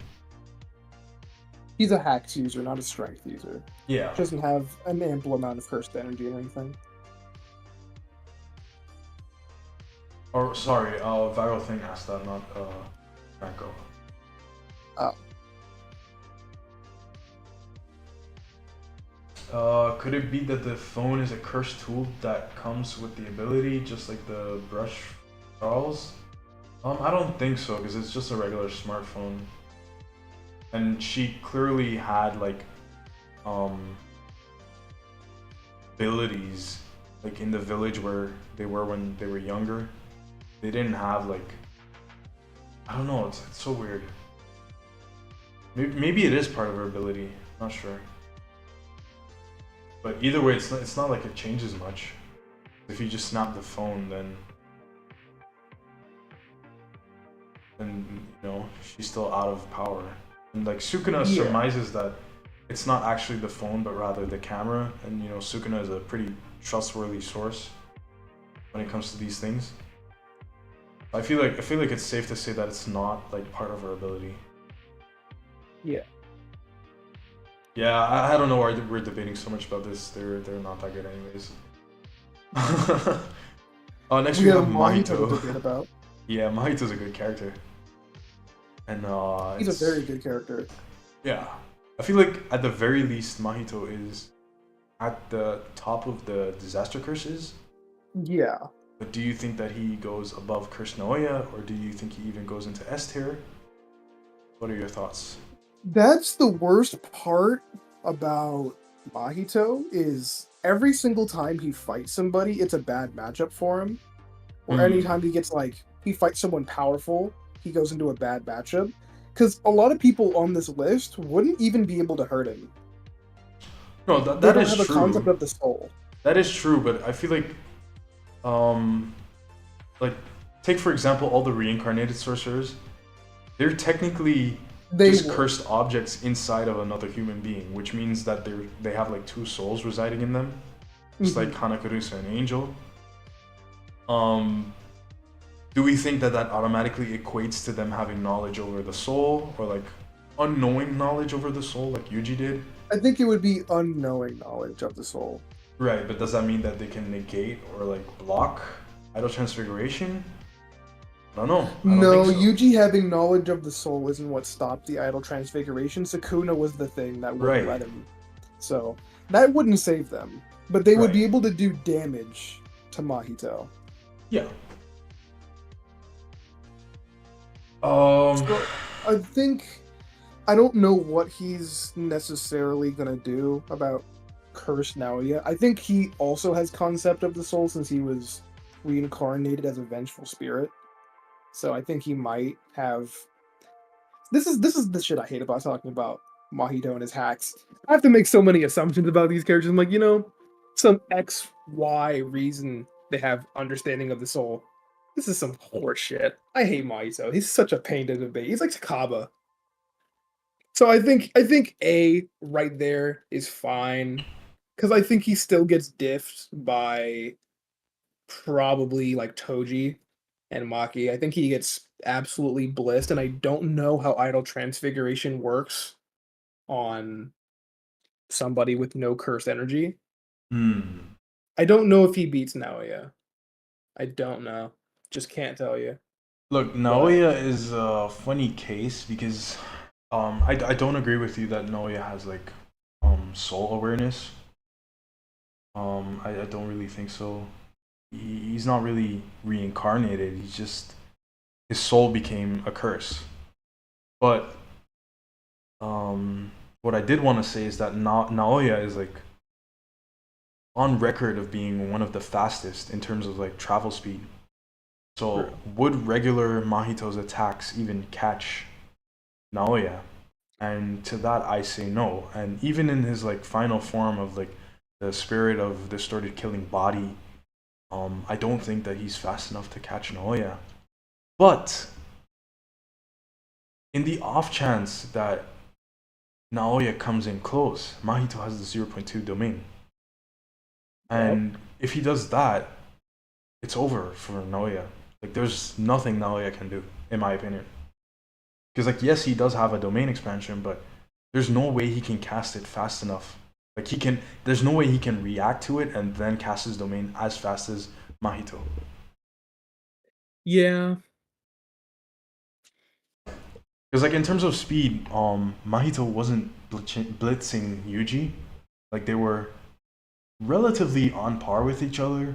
He's a hacks user, not a strength user. Yeah. He doesn't have an ample amount of cursed energy or anything. Or sorry, Viral Thing asked that, not Franco. Could it be that the phone is a cursed tool that comes with the ability, just like the brush Charles? I don't think so, because it's just a regular smartphone. And she clearly had like abilities like in the village where they were when they were younger. They didn't have like, I don't know, it's so weird. Maybe it is part of her ability, not sure. But either way, it's not like it changes much. If you just snap the phone, then you know, she's still out of power. And like Sukuna surmises that it's not actually the phone, but rather the camera. And you know, Sukuna is a pretty trustworthy source when it comes to these things. I feel like it's safe to say that it's not like part of her ability. Yeah. Yeah, I don't know why we're debating so much about this. They're not that good anyways. Next we have Mahito. To debate about. Yeah, Mahito's a good character. And he's a very good character. Yeah. I feel like at the very least Mahito is at the top of the disaster curses. Yeah. But do you think that he goes above Curse Naoya, or do you think he even goes into S tier? What are your thoughts? That's the worst part about Mahito, is every single time he fights somebody, it's a bad matchup for him. Or anytime he gets he fights someone powerful, he goes into a bad matchup. Because a lot of people on this list wouldn't even be able to hurt him. No, that is true. They don't have a concept of the soul. That is true, but I feel like take for example all the reincarnated sorcerers. They're technically just cursed objects inside of another human being, which means that they have like two souls residing in them, just like Hanakurusa, an angel. Do we think that automatically equates to them having knowledge over the soul, or like unknowing knowledge over the soul, like Yuji did? I think it would be unknowing knowledge of the soul. Right, but does that mean that they can negate or like block idol transfiguration? I don't know. No, Yuji having knowledge of the soul isn't what stopped the idol transfiguration. Sukuna was the thing that would let him. So that wouldn't save them, but they would be able to do damage to Mahito. Yeah. So I think I don't know what he's necessarily gonna do about Curse Naoya. I think he also has concept of the soul since he was reincarnated as a vengeful spirit. So I think he might have. This is the shit I hate about talking about Mahito and his hacks. I have to make so many assumptions about these characters. I'm like, you know, some X, Y reason they have understanding of the soul. This is some horse shit. I hate Mahito. He's such a pain to debate. He's like Takaba. So I think A right there is fine, because I think he still gets diffed by probably like Toji and Maki. I think he gets absolutely blissed, and I don't know how idol transfiguration works on somebody with no cursed energy. I don't know if he beats Naoya. I don't know. Just can't tell you. Look, Naoya is a funny case because I don't agree with you that Naoya has like soul awareness. I don't really think so. He's not really reincarnated. He's just, his soul became a curse. But what I did want to say is that Naoya is like on record of being one of the fastest in terms of like travel speed. So True. would regular Mahito's attacks even catch Naoya? And to that I say no. And even in his like final form of like the spirit of distorted killing body, I don't think that he's fast enough to catch Naoya. But in the off chance that Naoya comes in close, Mahito has the zero point 0.2 domain. Yep. And if he does that, it's over for Naoya. Like there's nothing Naoya can do, in my opinion. Because like yes, he does have a domain expansion, but there's no way he can cast it fast enough. Like he can, there's no way he can react to it and then cast his domain as fast as Mahito. Yeah. Because like in terms of speed, Mahito wasn't blitzing Yuji. Like they were relatively on par with each other.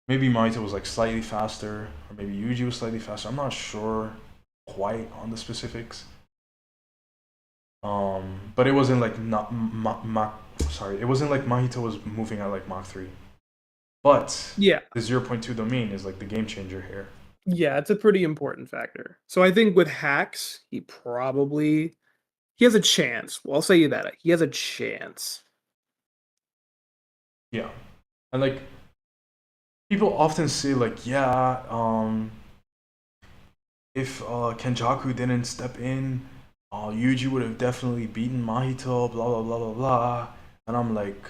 Maybe Mahito was like slightly faster, or maybe Yuji was slightly faster. I'm not sure quite on the specifics. But it wasn't like not sorry, it wasn't like Mahito was moving at like Mach 3. But Yeah. the zero point 0.2 domain is like the game changer here. Yeah, it's a pretty important factor. So I think with hacks, he has a chance. Well, I'll say you that. He has a chance. Yeah. And like people often say like, yeah, if Kenjaku didn't step in, Yuji would have definitely beaten Mahito, blah blah blah blah blah. And I'm like,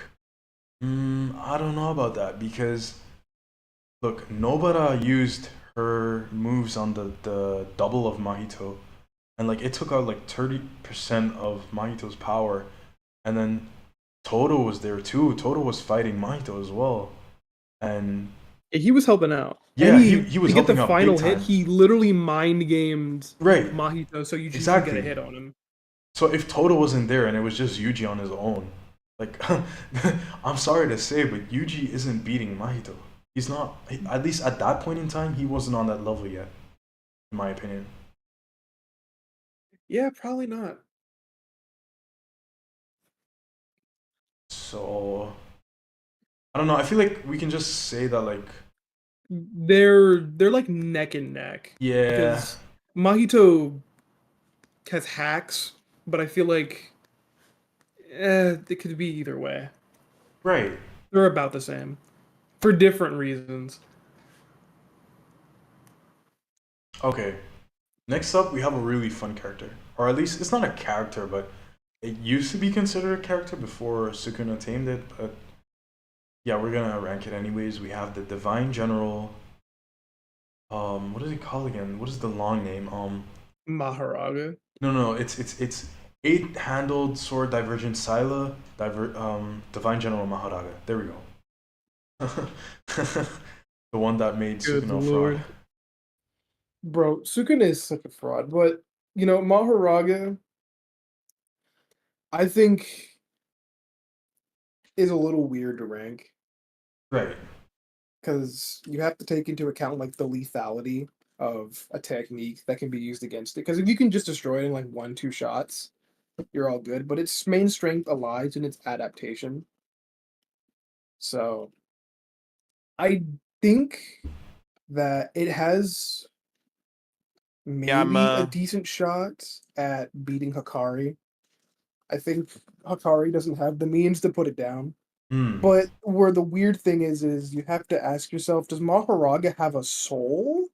I don't know about that because look, Nobara used her moves on the double of Mahito, and like it took out like 30% of Mahito's power, and then Toto was there too. Toto was fighting Mahito as well, and Yeah, he was helping out. And yeah, he was to get the helping out big final hit, time. he literally mind gamed Right, Mahito so you just could get a exactly. hit on him. So if Toto wasn't there and it was just Yuji on his own, like I'm sorry to say, but Yuji isn't beating Mahito. He's not. At least at that point in time, he wasn't on that level yet, in my opinion. Yeah, probably not. So I don't know. I feel like we can just say that like They're like neck and neck yeah, because Mahito has hacks, but I feel like it could be either way. right. They're about the same for different reasons. Okay. Next up, we have a really fun character, or at least it's not a character, but it used to be considered a character before Sukuna tamed it. But yeah, we're gonna rank it anyways. We have the Divine General. What is it called again? What is the long name? Maharaga. No, it's eight-handled sword divergent Scylla, Divine General Maharaga. There we go. The one that made Good Sukuna a fraud. lord. Bro, Sukuna is such a fraud, but Maharaga, I think, is a little weird to rank Right. because you have to take into account like the lethality of a technique that can be used against it. Because if you can just destroy it in like 1-2 shots, you're all good. But its main strength lies in its adaptation. So I think that it has Yeah, I'm maybe a decent shot at beating Hikari. I think Hikari doesn't have the means to put it down. Hmm. But where the weird thing is you have to ask yourself, does Maharaga have a soul?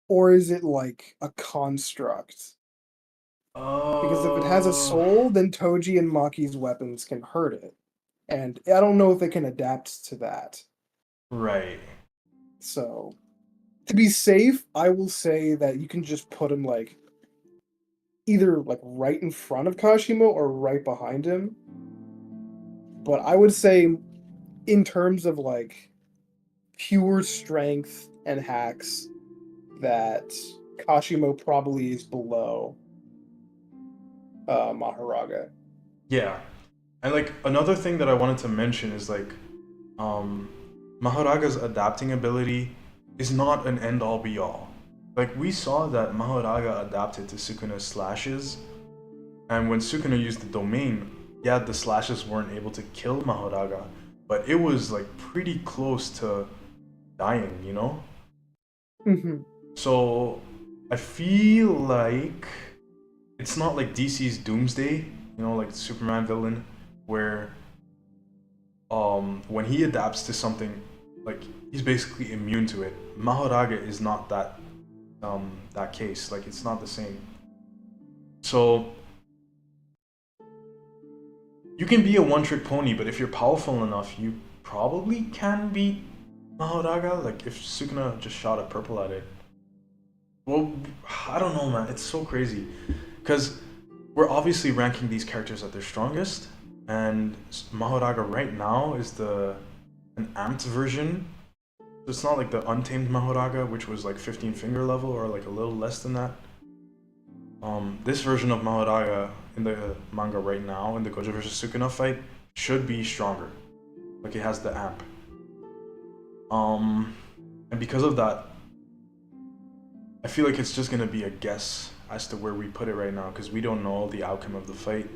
Or is it like a construct? Because if it has a Oh. soul, then Toji and Maki's weapons can hurt it. And I don't know if it can adapt to that. Right. So, to be safe, I will say that you can just put him like either like right in front of Kashimo or right behind him. But I would say in terms of like pure strength and hacks that Kashimo probably is below Maharaga. Yeah. And like another thing that I wanted to mention is like um Maharaga's adapting ability is not an end all be all. Like we saw that Maharaga adapted to Sukuna's slashes, and when Sukuna used the domain, yeah, the slashes weren't able to kill Mahoraga, but it was like pretty close to dying, you know? Hmm. So I feel like it's not like DC's Doomsday, you know, like the Superman villain, where when he adapts to something, like he's basically immune to it. Mahoraga is not that case. Like it's not the same. So you can be a one-trick pony, but if you're powerful enough, you probably can beat Mahoraga. Like if Sukuna just shot a purple at it. Well, I don't know, man. It's so crazy, because we're obviously ranking these characters at their strongest, and Mahoraga right now is an amped version. So it's not like the untamed Mahoraga, which was like 15 finger level or like a little less than that. This version of Mahoraga in the manga right now, in the Gojo versus Sukuna fight, should be stronger. Like it has the amp. And because of that, I feel like it's just gonna be a guess as to where we put it right now, because we don't know the outcome of the fight.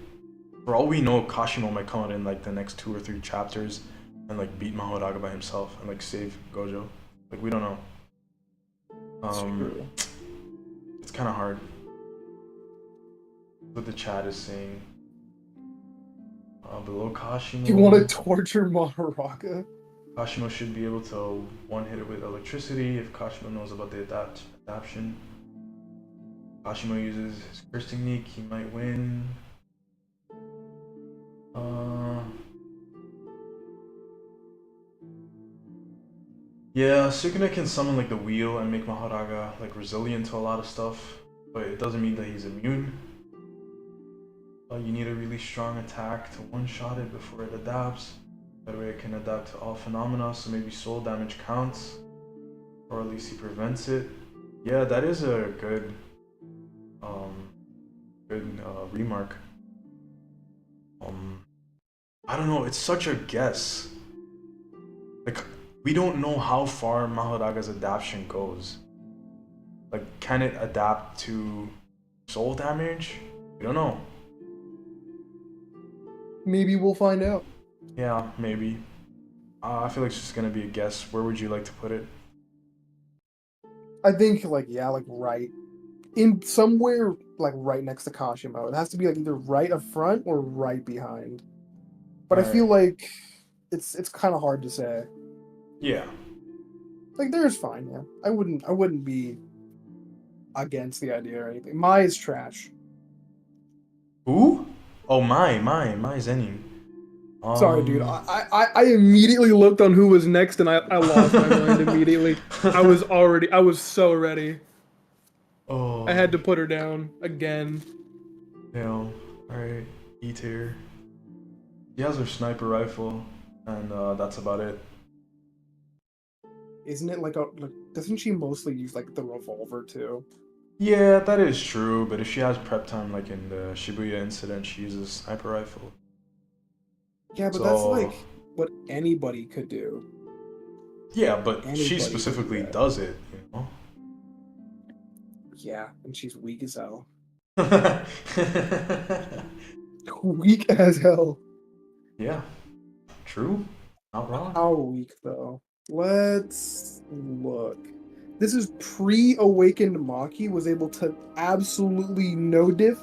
For all we know, Kashimo might come out in like the next 2 or 3 chapters and like beat Mahoraga by himself and like save Gojo. Like we don't know. It's kind of hard. What the chat is saying. Below Kashimo. You want to torture Mahoraga? Kashimo should be able to one-hit it with electricity if Kashimo knows about the adaptation. Kashimo uses his curse technique, he might win. Yeah, Sukuna can summon like the wheel and make Mahoraga like resilient to a lot of stuff, but it doesn't mean that he's immune. You need a really strong attack to one-shot it before it adapts. That way it can adapt to all phenomena, so maybe soul damage counts, or at least he prevents it. Yeah, that is a good remark. I don't know, it's such a guess. Like, we don't know how far Mahoraga's adaptation goes. Like, can it adapt to soul damage? We don't know. Maybe we'll find out. Yeah, maybe. I feel like it's just gonna be a guess. Where would you like to put it? I think, like, yeah, like, right. In somewhere, like, right next to Kashimo. It has to be, like, either right up front or right behind. But I feel like it's kind of hard to say. Yeah. Like, there's fine, yeah. I wouldn't be against the idea or anything. Mai is trash. Who? Oh, my Zenin. Sorry, dude. I immediately looked on who was next, and I lost my mind immediately. I was so ready. Oh. I had to put her down again. Yeah. Alright. E tier. She has her sniper rifle, and that's about it. Isn't it like doesn't she mostly use like the revolver too? Yeah, that is true, but if she has prep time, like in the Shibuya incident, she uses sniper rifle. Yeah, but that's like what anybody could do. Yeah, but she specifically does it, you know? Yeah, and she's weak as hell. Weak as hell. Yeah, true. Not wrong. How weak though? Let's look. This is pre-awakened Maki was able to absolutely no diff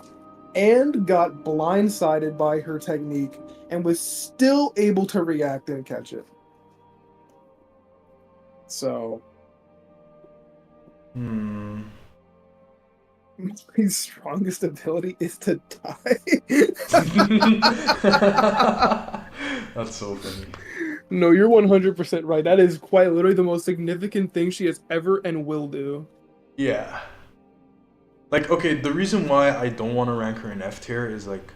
and got blindsided by her technique and was still able to react and catch it. So Maki's strongest ability is to die. That's so funny. No, you're 100% right. That is quite literally the most significant thing she has ever and will do. Yeah. Like, okay, the reason why I don't want to rank her in F tier is like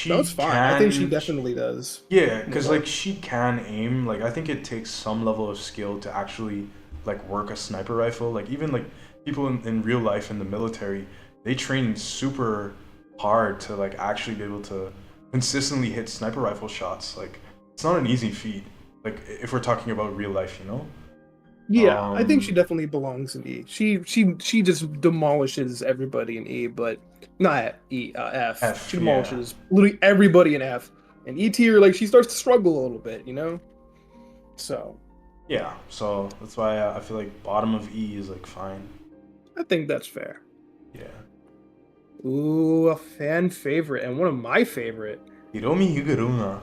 That's fine. I think she definitely does. Yeah, because like she can aim. Like I think it takes some level of skill to actually like work a sniper rifle. Like even like people in real life in the military, they train super hard to like actually be able to consistently hit sniper rifle shots. Like it's not an easy feat. Like if we're talking about real life, you know. Yeah, I think she Um, definitely belongs in E. She just demolishes everybody in E, but not at E, F. She F, yeah. demolishes literally everybody in F. And E tier, like she starts to struggle a little bit, you know. So Yeah, so that's why I feel like bottom of E is like fine. I think that's fair. Yeah. Ooh, a fan favorite and one of my favorite, Hiromi Higuruma.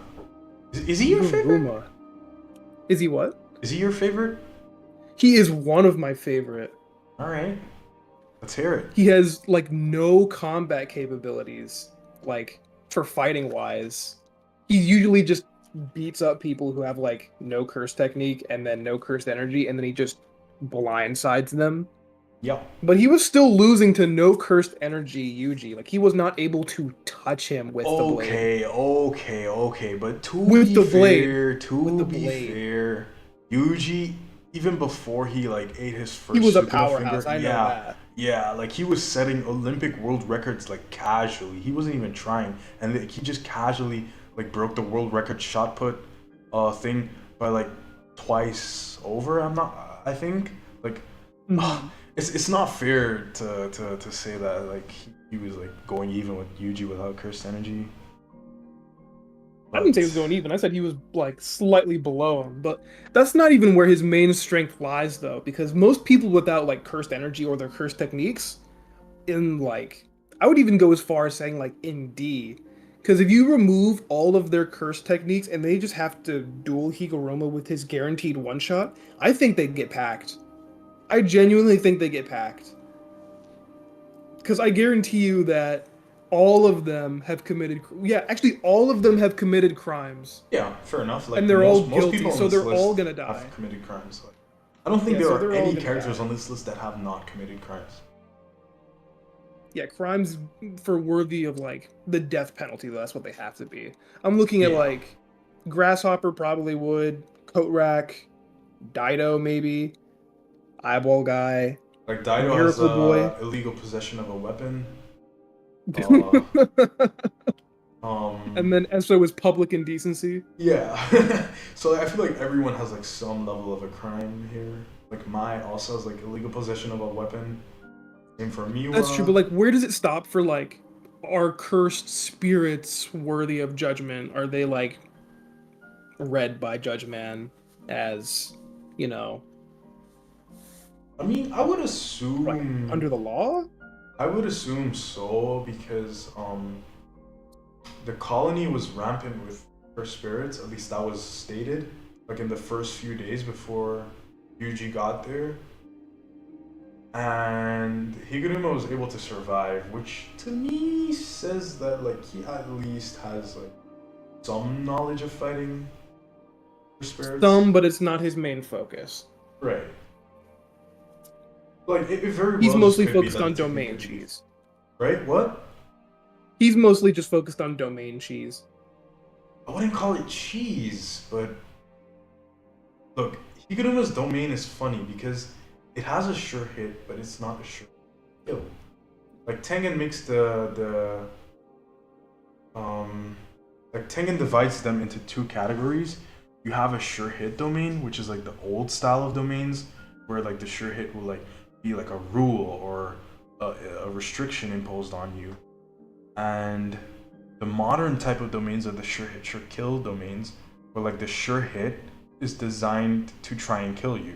Is he your favorite? Higuruma. Is he what? Is he your favorite? He is one of my favorite. All right, let's hear it. He has like no combat capabilities, like for fighting wise. He usually just beats up people who have like no curse technique and then no cursed energy, and then he just blindsides them. Yep. But he was still losing to no cursed energy Yuji. Like he was not able to touch him with the blade. Okay. But With the blade. With the be blade. fair, Yuji, even before he like ate his first He was a Sukuna powerhouse, finger, I know that. yeah, like he was setting Olympic world records like casually. He wasn't even trying, and like, he just casually like broke the world record shot put thing by like twice over. I think like Mhm. it's not fair to say that like he was like going even with Yuji without cursed energy. I didn't say he But was going even. I said he was like slightly below him, but that's not even where his main strength lies, though, because most people without like cursed energy or their cursed techniques, in like, I would even go as far as saying like in D, because if you remove all of their cursed techniques and they just have to duel Higuruma with his guaranteed one shot, I think they'd get packed. I genuinely think they get packed. Because I guarantee you that all of them have committed. Yeah, actually, all of them have committed crimes, yeah, fair enough. Like and they're all most guilty. people on So this they're all list gonna die. have committed crimes. Like, I don't think Yeah, there so are they're all any gonna characters die. on this list that have not committed crimes. Yeah, crimes for worthy of like the death penalty. Though, that's what they have to be. I'm looking at Yeah. like Grasshopper probably would, Coat Rack, Dido maybe, Eyeball Guy, Like Dido has Miracle Boy. illegal possession of a weapon. Uh, And um, then Eso is public indecency. yeah. So I feel like everyone has like some level of a crime here. Like Mai also has like illegal possession of a weapon. Same for That's true, Miwa. but like, where does it stop for like, are cursed spirits worthy of judgment? Are they like read by Judge Man as, you know, I mean, I would like assume under the law? so because the colony was rampant with cursed spirits. At least that was stated, like in the first few days before Yuji got there. And Higuruma was able to survive, which to me says that like he at least has like some knowledge of fighting for spirits. Some, but it's not his main focus. Right. Like it very He's well just mostly could be focused that on the technique domain could be- cheese. Right? What? He's mostly just focused on domain cheese. I wouldn't call it cheese, but look, Higuruma's domain is funny because it has a sure hit, but it's not a sure kill. Like Tengen makes like Tengen divides them into two categories. You have a sure hit domain, which is like the old style of domains, where like the sure hit will like be like a rule or a restriction imposed on you. And the modern type of domains are the sure hit, sure kill domains, where like the sure hit is designed to try and kill you.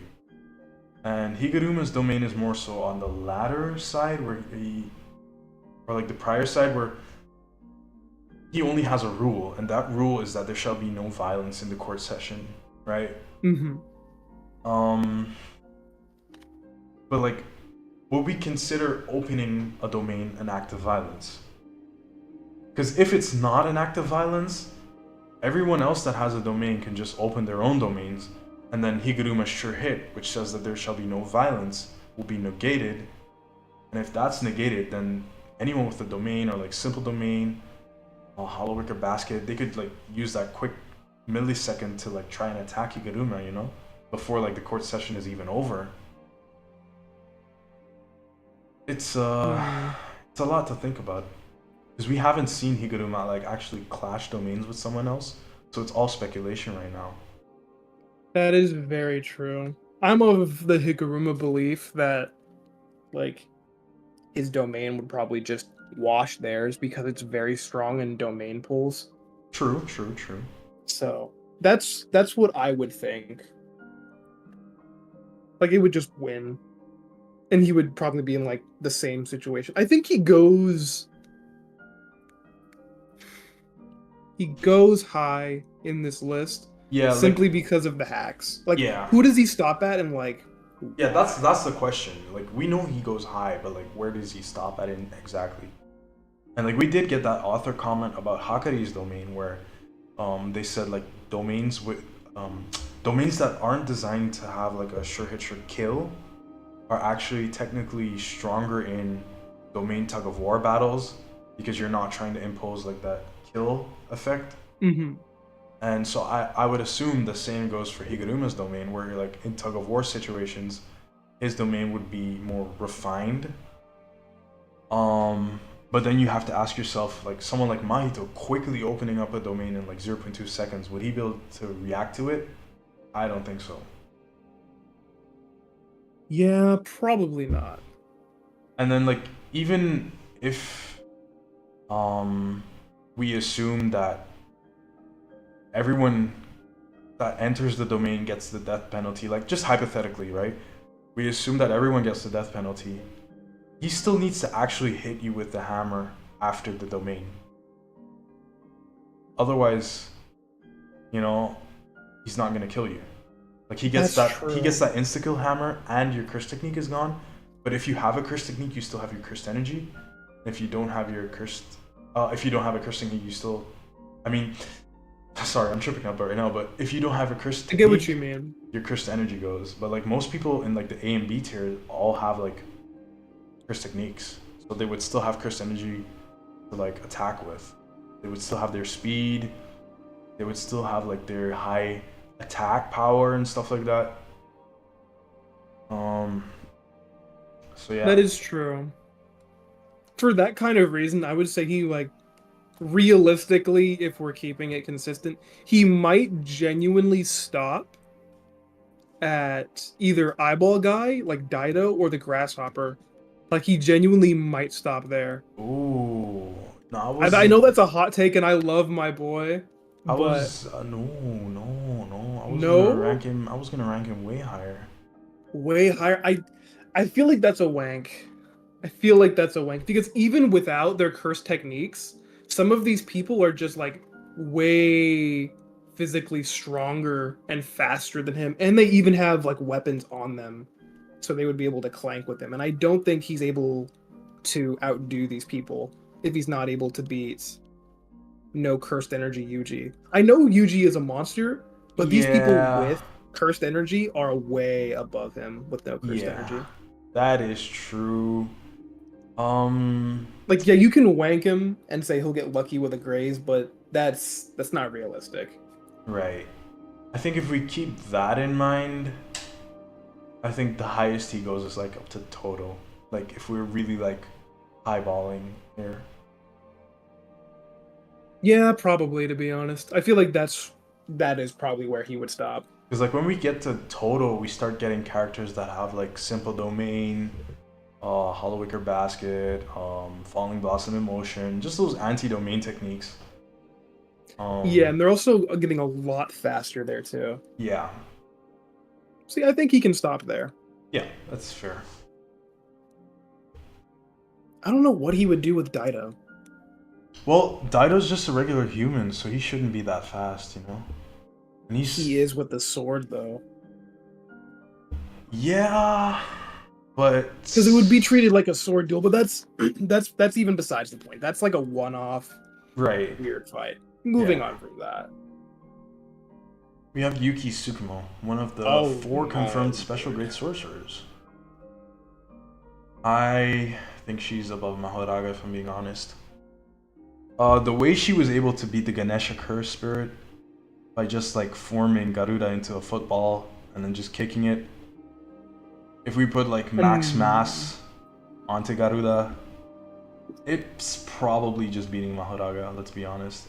And Higuruma's domain is more so on the latter side, or like the prior side, where he only has a rule, and that rule is that there shall be no violence in the court session, right? Mm-hmm. But like, would we consider opening a domain an act of violence? Because if it's not an act of violence, everyone else that has a domain can just open their own domains, and then Higuruma's sure hit, which says that there shall be no violence, will be negated. And if that's negated, then anyone with a domain or like simple domain, a hollow wicker basket, they could like use that quick millisecond to like try and attack Higuruma, you know, before like the court session is even over. It's a lot to think about. Because we haven't seen Higuruma like actually clash domains with someone else, so it's all speculation right now. That is very true. I'm of the Higuruma belief that like his domain would probably just wash theirs because it's very strong in domain pools. True, true, true. So that's what I would think. Like it would just win. And he would probably be in like the same situation. I think he goes high in this list Yeah, simply because of the hacks. Like yeah. who does he stop at and like Yeah, that's the question. Like we know he goes high, but like where does he stop at in exactly? And like we did get that author comment about Hakari's domain where they said like domains with domains that aren't designed to have like a sure hit sure kill are actually technically stronger in domain tug of war battles because you're not trying to impose like that kill effect. Mm-hmm. And so I would assume the same goes for Higuruma's domain, where like in tug of war situations, his domain would be more refined. But then you have to ask yourself, like someone like Mahito quickly opening up a domain in like 0.2 seconds, would he be able to react to it? I don't think so. Yeah, probably not. And then like even if we assume that everyone that enters the domain gets the death penalty, like just hypothetically, right? We assume that everyone gets the death penalty. He still needs to actually hit you with the hammer after the domain. Otherwise, you know, he's not gonna kill you. Like he gets That's he true. gets that insta kill hammer and your curse technique is gone. But if you have a curse technique, you still have your cursed energy. If you don't have your cursed, if you don't have a curse technique, you still, I mean, sorry, I'm tripping up right now. But if you don't have a cursed I technique, get what you mean. your cursed energy goes. But like most people in like the A and B tier all have like cursed techniques, so they would still have cursed energy to like attack with. They would still have their speed. They would still have like their high attack power and stuff like that. So yeah. That is true. For that kind of reason, I would say he like realistically, if we're keeping it consistent, he might genuinely stop at either Eyeball Guy, like Dido, or the Grasshopper. Like he genuinely might stop there. Ooh. No, I know that's a hot take, and I love my boy, I but was no. I was gonna no, rank him. I was gonna rank him way higher. way higher. I feel like that's a wank. I feel like that's a wank because even without their curse techniques, some of these people are just like way physically stronger and faster than him, and they even have like weapons on them, so they would be able to clank with him. And I don't think he's able to outdo these people if he's not able to beat no cursed energy Yuji. I know Yuji is a monster, but these people Yeah. with cursed energy are way above him with no cursed Yeah. energy. That is true. Like, yeah, you can wank him and say he'll get lucky with a graze, but that's not realistic. Right. I think if we keep that in mind, I think the highest he goes is like up to total. Like if we're really like eyeballing here. Yeah, probably, to be honest. I feel like that is probably where he would stop. Because like when we get to total, we start getting characters that have like simple domain, hollow wicker basket, falling blossom emotion, just those anti-domain techniques. Yeah, and they're also getting a lot faster there too. Yeah. See, I think he can stop there. Yeah, that's fair. I don't know what he would do with Dido. Well, Dido's just a regular human, so he shouldn't be that fast, you know? And He is with the sword though. Yeah, but Because it would be treated like a sword duel, but that's that's even besides the point. That's like a one-off right. weird fight. Moving Yeah. on from that. We have Yuki Tsukumo, one of the 4 confirmed special grade sorcerers. I think she's above Mahoraga, if I'm being honest. The way she was able to beat the Ganesha curse spirit by just like forming Garuda into a football and then just kicking it. If we put like max mass onto Garuda, it's probably just beating Mahoraga, let's be honest.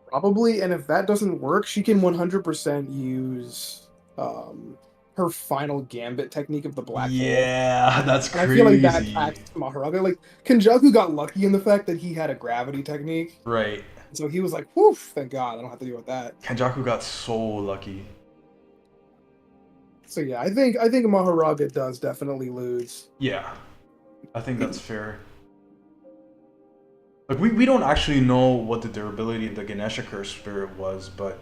Probably, and if that doesn't work, she can 100% use her final gambit technique of the black hole. Yeah, that's And crazy. I feel like that taxed Mahoraga. Like, Kenjaku got lucky in the fact that he had a gravity technique. Right. So he was like, whew, thank God, I don't have to deal with that. Kenjaku got so lucky. So yeah, I think Mahoraga does definitely lose. Yeah, I think that's fair. Like, we don't actually know what the durability of the Ganesha Curse Spirit was, but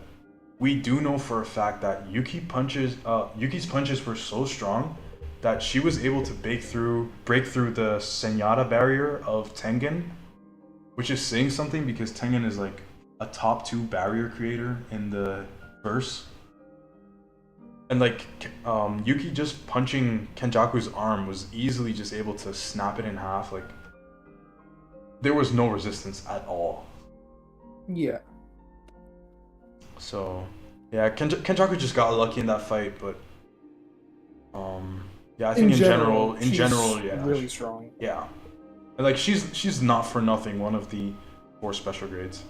we do know for a fact that Yuki's punches were so strong that she was able to break through the Senjata barrier of Tengen, which is saying something because Tengen is like a top 2 barrier creator in the verse. And like Yuki just punching Kenjaku's arm was easily just able to snap it in half. Like, there was no resistance at all. Yeah. So, yeah, Kenjaku just got lucky in that fight, but yeah, I think in general, yeah, really strong. Yeah, and like she's not for nothing one of the 4 special grades.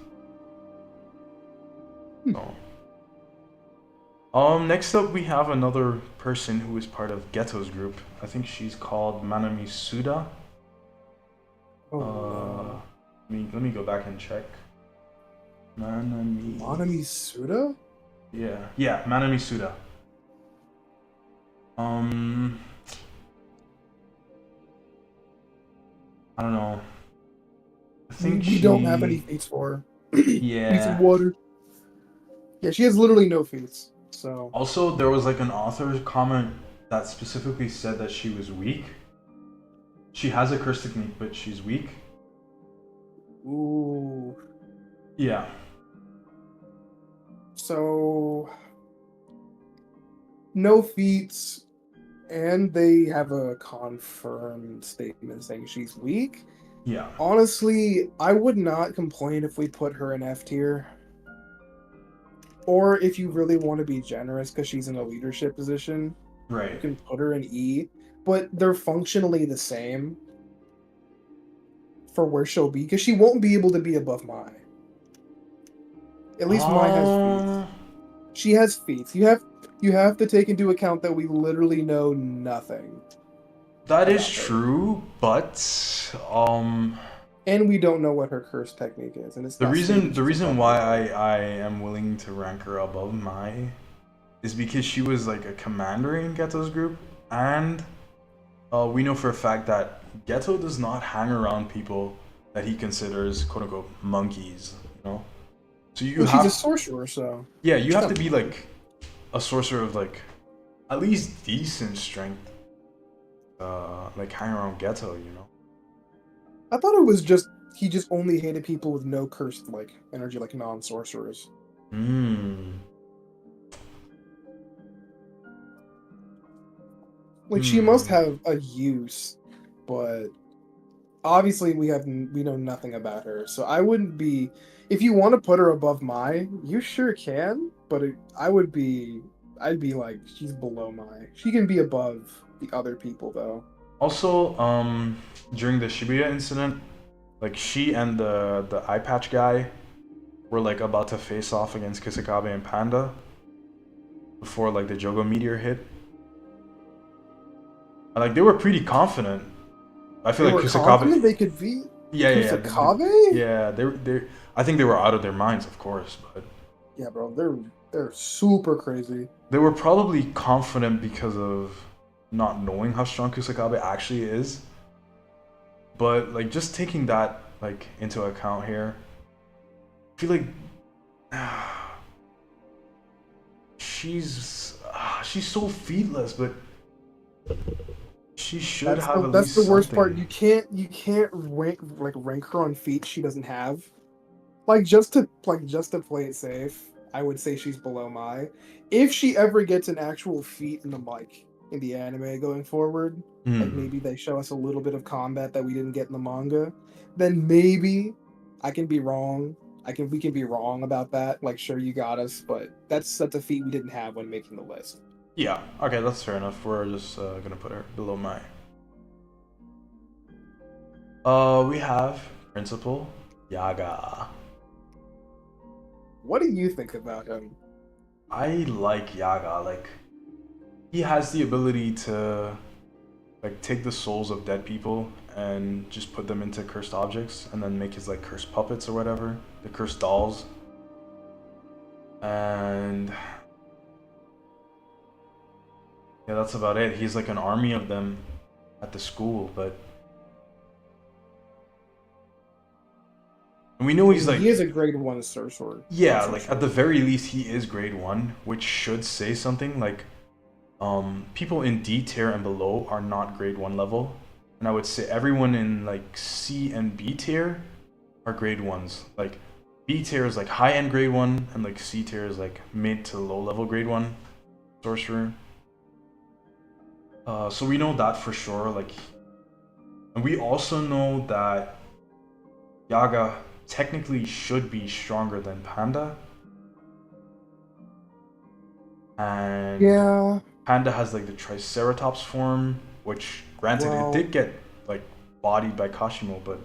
So, next up we have another person who is part of Geto's group. I think she's called Manami Suda. Let me go back and check. Manami Suda? Yeah, Manami Suda. I don't know. I think we don't have any feats for her. Yeah. Need some water. Yeah, she has literally no feats. So. Also, there was like an author's comment that specifically said that she was weak. She has a curse technique, but she's weak. Ooh. Yeah. So, no feats, and they have a confirmed statement saying she's weak. Yeah. Honestly, I would not complain if we put her in F tier. Or if you really want to be generous because she's in a leadership position, right, you can put her in E. But they're functionally the same for where she'll be, because she won't be able to be above Mai. At least Mai has feats. She has feats. You have to take into account that we literally know nothing. That is true, but and we don't know what her curse technique is, and it's the reason why I am willing to rank her above Mai is because she was like a commander in Geto's group, and we know for a fact that Geto does not hang around people that he considers quote unquote monkeys, you know. So she's a sorcerer, so yeah, you have to be like a sorcerer of like at least decent strength, like hang around Geto, you know. I thought it was just he just only hated people with no cursed like energy, like non-sorcerers. Like she must have a use, but obviously we know nothing about her. So I wouldn't be. If you want to put her above Mai, you sure can. But I'd be like she's below Mai. She can be above the other people though. Also, during the Shibuya incident, like she and the eye patch guy were like about to face off against Kusakabe and Panda before like the Jogo meteor hit. And like they were pretty confident. I feel like Kusakabe. They could beat Kusakabe. Yeah, they. I think they were out of their minds, of course, but. Yeah, bro, they're super crazy. They were probably confident because of not knowing how strong Kusakabe actually is. But like just taking that like into account here, I feel like she's so feetless, but she should have. That's the worst part. You can't rank her on feats she doesn't have. Like just to play it safe, I would say she's below Mai. If she ever gets an actual feat in the anime going forward, like maybe they show us a little bit of combat that we didn't get in the manga, then maybe I can be wrong. We can be wrong about that. Like, sure, you got us, but that's a feat we didn't have when making the list. Yeah, okay, that's fair enough. We're just gonna put her below Mai. We have Principal Yaga. What do you think about him? I like Yaga. Like, he has the ability to like take the souls of dead people and just put them into cursed objects and then make his like cursed puppets or whatever, the cursed dolls. And yeah, that's about it. He's like an army of them at the school, but and we know he's like he is a grade 1 sorcerer. yeah, like at the very least he is grade 1, which should say something. Like people in D tier and below are not grade 1 level, and I would say everyone in like C and B tier are grade 1s. Like B tier is like high end grade 1, and like C tier is like mid to low level grade 1 sorcerer. So we know that for sure. Like, and we also know that Yaga technically should be stronger than Panda. And Yeah. Panda has like the Triceratops form, which granted Well, it did get like bodied by Kashimo, but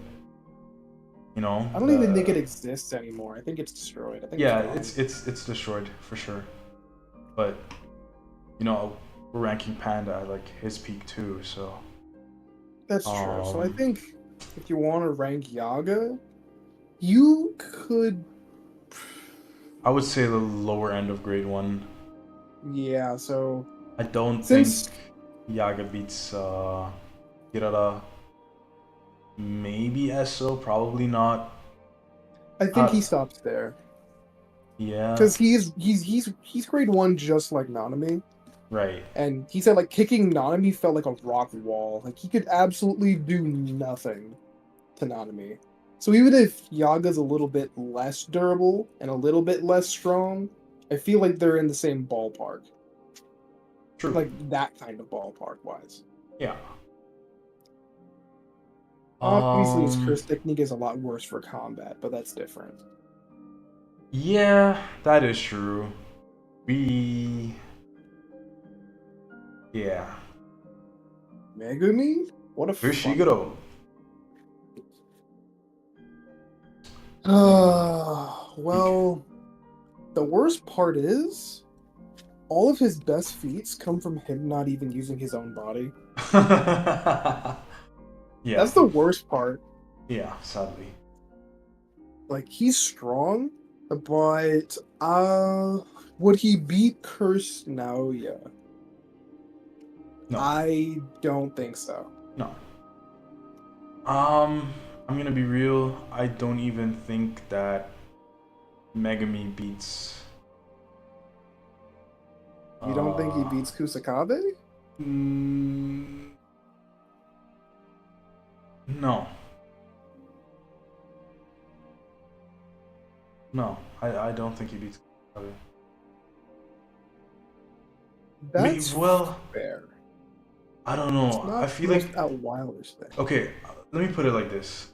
you know. I don't even think it exists anymore. I think it's destroyed. I think Yeah, it's it's destroyed for sure. But you know, we're ranking Panda at like his peak too, so that's true. So I think if you want to rank Yaga, you could. I would say the lower end of grade 1. Yeah. So I don't Since- think Yaga beats Hirada. Maybe Esso, probably not. I think he stops there Yeah. because he's grade 1 just like Nanami. Right. And he said, like, kicking Nanami felt like a rock wall. Like, he could absolutely do nothing to Nanami. So even if Yaga's a little bit less durable and a little bit less strong, I feel like they're in the same ballpark. True. Like, that kind of ballpark-wise. Yeah. Obviously, his curse technique is a lot worse for combat, but that's different. Yeah, that is true. Yeah. Megumi? What a Fushiguro. Well, the worst part is, all of his best feats come from him not even using his own body. Yeah. That's the worst part. Yeah, sadly. Like, he's strong, but would he beat Cursed Naoya? No. I don't think so. No. I'm gonna be real. I don't even think that Megami beats. You don't think he beats Kusakabe? No. No, I don't think he beats Kusakabe. That's well, fair. I don't know. It's not I feel the like most outwildish thing. okay. Let me put it like this.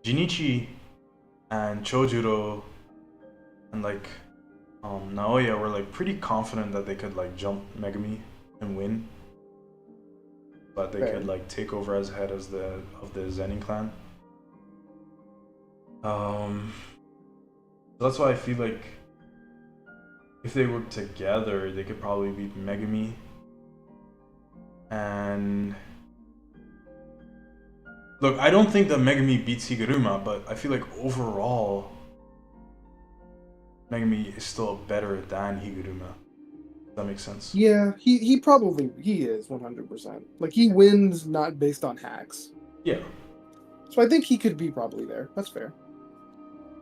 Jinichi and Chojuro and like Naoya were like pretty confident that they could like jump Megami and win, but they Fair. could like take over as head of the Zenin clan. So that's why I feel like if they work together, they could probably beat Megami. And look, I don't think that Megami beats Higuruma, but I feel like overall, Megami is still better than Higuruma. Does that make sense? Yeah, he is 100%. Like, he wins not based on hacks. Yeah. So I think he could be probably there. That's fair.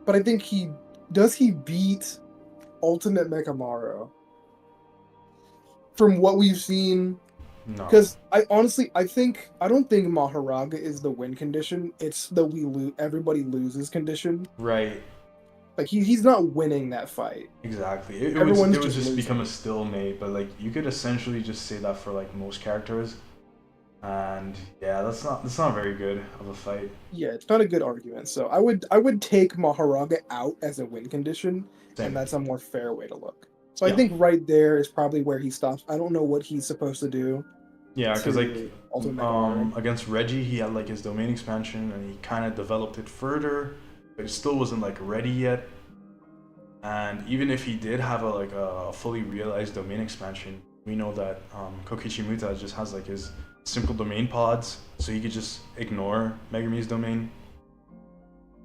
But I think he beat Ultimate Mekamaru? From what we've seen, No. because I don't think Maharaga is the win condition. It's the everybody loses condition. Right. Like, he's not winning that fight. Exactly. It Everyone's would just losing. become a stalemate, but like you could essentially just say that for like most characters. And yeah, that's not very good of a fight. Yeah, it's not a good argument. So I would take Maharaga out as a win condition, Same. and that's a more fair way to look. So I Yeah. think right there is probably where he stops. I don't know what he's supposed to do. Yeah, because like Ultimate Mekamaru. against Reggie, he had like his domain expansion, and he kind of developed it further, but it still wasn't like ready yet. And even if he did have a fully realized domain expansion, we know that Kokichi Muta just has like his simple domain pods, so he could just ignore Megami's domain.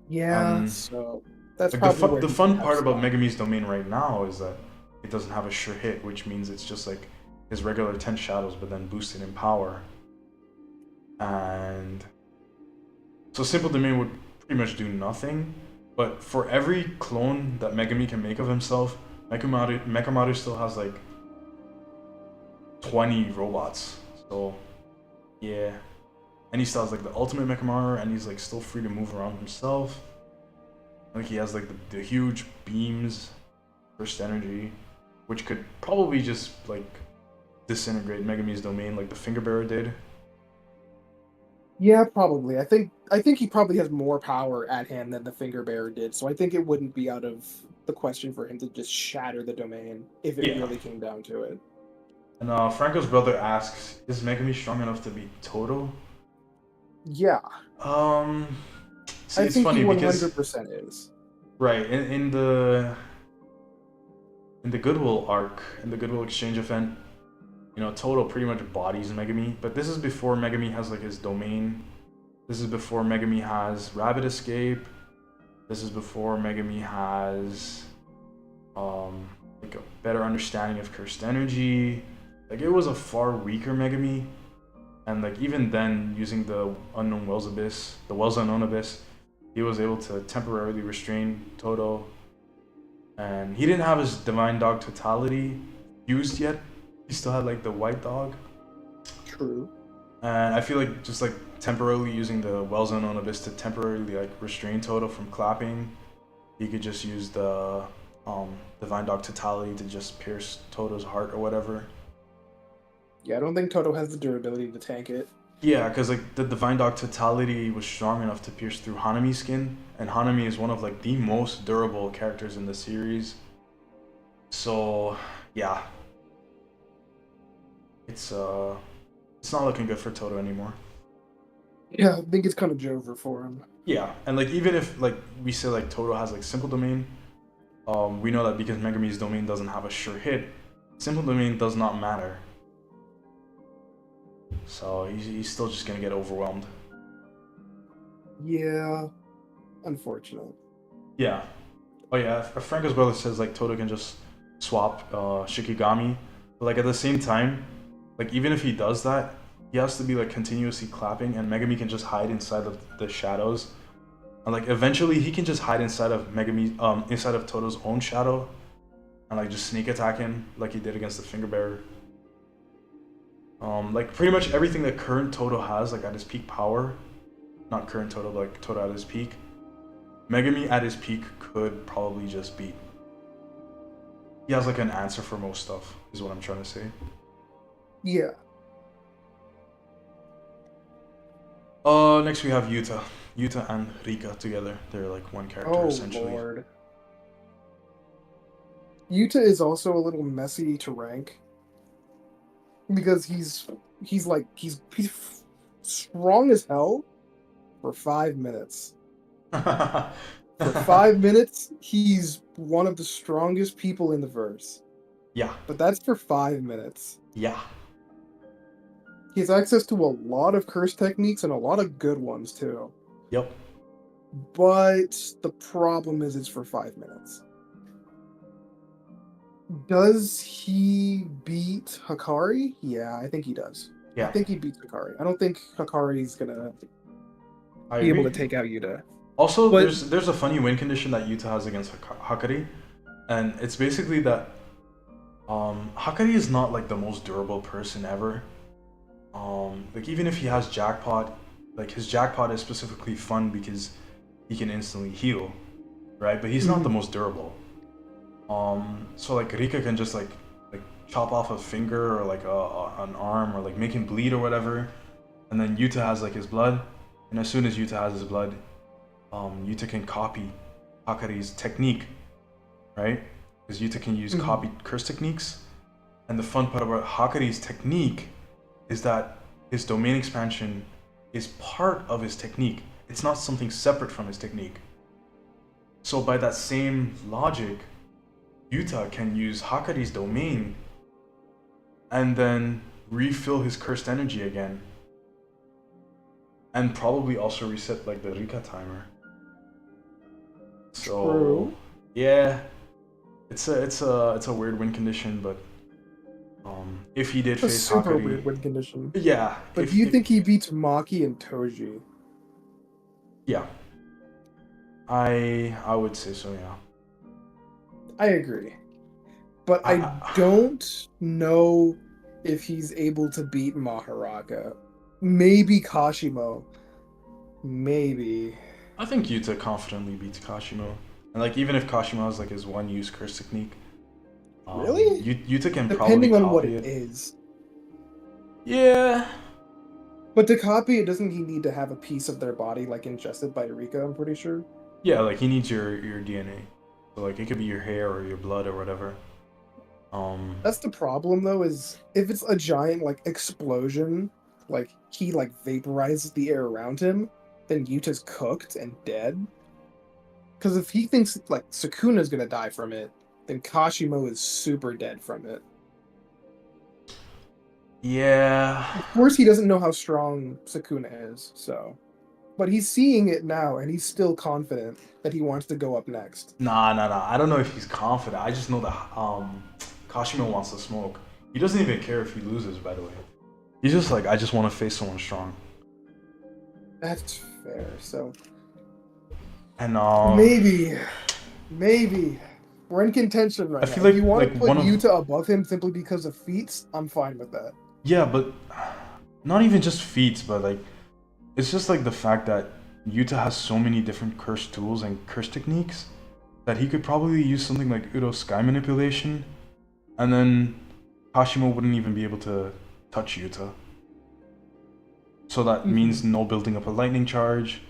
Yeah, so that's Like probably where the he fun can have part about some. Megami's domain right now is that it doesn't have a sure hit, which means it's just like his regular 10 shadows, but then boosted in power. And so simple domain would pretty much do nothing. But for every clone that Megami can make of himself, Mekamaru still has like 20 robots. So yeah. And he still has like the ultimate Mekamaru, and he's like still free to move around himself. Like he has like the huge beams, burst energy, which could probably just like disintegrate Megami's domain like the Finger Bearer did. Yeah, probably. I think he probably has more power at hand than the Finger Bearer did, so I think it wouldn't be out of the question for him to just shatter the domain if it Yeah. really came down to it. And Franco's brother asks, is Megami strong enough to beat Toto? Yeah, Um, see, I it's think he funny because 100% is. right in the Goodwill arc, in the Goodwill Exchange event, you know, Toto pretty much bodies Megami, but this is before Megami has like his domain. This is before Megami has Rabbit Escape. This is before Megami has like a better understanding of cursed energy. Like it was a far weaker Megami, and like even then, using the unknown Wells Abyss, the Wells Unknown Abyss, he was able to temporarily restrain Toto. And he didn't have his Divine Dog Totality used yet. He still had like the White Dog. True. And I feel like just like temporarily using the Wells Unknown Abyss to temporarily like restrain Toto from clapping, he could just use the Divine Dog Totality to just pierce Toto's heart or whatever. Yeah, I don't think Toto has the durability to tank it. Yeah, because like the Divine Dog Totality was strong enough to pierce through Hanami's skin, and Hanami is one of like the most durable characters in the series. So yeah, it's not looking good for Toto anymore. Yeah, I think it's kind of over for him. Yeah, and like even if like we say like Toto has like simple domain, we know that because Megami's domain doesn't have a sure hit, simple domain does not matter. So he's still just gonna get overwhelmed. Yeah, unfortunate. Yeah. Oh yeah, Franco's brother says like Toto can just swap Shikigami, but like at the same time, like even if he does that, he has to be like continuously clapping, and Megami can just hide inside of the shadows, and like eventually he can just hide inside of inside of Toto's own shadow, and like just sneak attack him like he did against the Finger Bearer. Like pretty much everything that current Toto has like at his peak power, not current Toto, but like Toto at his peak, Megami at his peak could probably just beat. He has like an answer for most stuff, is what I'm trying to say. Yeah. Next we have Yuta. Yuta and Rika together. They're like one character Oh essentially. Lord. Yuta is also a little messy to rank because he's strong as hell for 5 minutes. For 5 minutes, he's one of the strongest people in the verse. Yeah. But that's for 5 minutes. Yeah. He has access to a lot of curse techniques and a lot of good ones too. Yep. But the problem is it's for 5 minutes. Does he beat Hikari? Yeah, I think he does. Yeah. I think he beats Hikari. I don't think Hikari's gonna I be able to agree. take out Yuta. Also, But- there's a funny win condition that Yuta has against Hakari, and it's basically that Hakari is not like the most durable person ever. Like even if he has jackpot, like his jackpot is specifically fun because he can instantly heal, right? But he's not the most durable. So like Rika can just like chop off a finger or like an arm or like make him bleed or whatever, and then Yuta has like his blood, and as soon as Yuta has his blood, Yuta can copy Hakari's technique, right? Because Yuta can use copied curse techniques, and the fun part about Hakari's technique is that his domain expansion is part of his technique. It's not something separate from his technique. So by that same logic, Yuta can use Hakari's domain and then refill his cursed energy again. And probably also reset like the Rika timer. So True. yeah, it's a weird win condition, but if he did It's a face super Hakari, weird win condition. yeah. But do you think he beats Maki and Toji? Yeah, I would say so. Yeah. I agree. But I don't know if he's able to beat Maharaga. Maybe Kashimo. Maybe. I think Yuta confidently beats Kashimo, and like even if Kashimo has like his one use curse technique, Really? Yuta can Depending probably on what copy it is. Yeah. But to copy it, doesn't he need to have a piece of their body like ingested by Rika? I'm pretty sure. Yeah, like he needs your DNA. So like it could be your hair or your blood or whatever. That's the problem though, is if it's a giant like explosion, like he like vaporizes the air around him, then Yuta's cooked and dead. Because if he thinks like Sukuna's gonna die from it, then Kashimo is super dead from it. Yeah. Of course, he doesn't know how strong Sukuna is, so. But he's seeing it now, and he's still confident that he wants to go up next. Nah. I don't know if he's confident. I just know that Kashimo wants to smoke. He doesn't even care if he loses, by the way. He's just like, I just want to face someone strong. That's fair. So And maybe we're in contention right now. feel like If you want to put one of- Yuta above him simply because of feats, I'm fine with that. Yeah, but not even just feats, but like it's just like the fact that Yuta has so many different curse tools and curse techniques that he could probably use something like Udo's sky manipulation, and then Kashimo wouldn't even be able to touch Yuta. So that means no building up a lightning charge.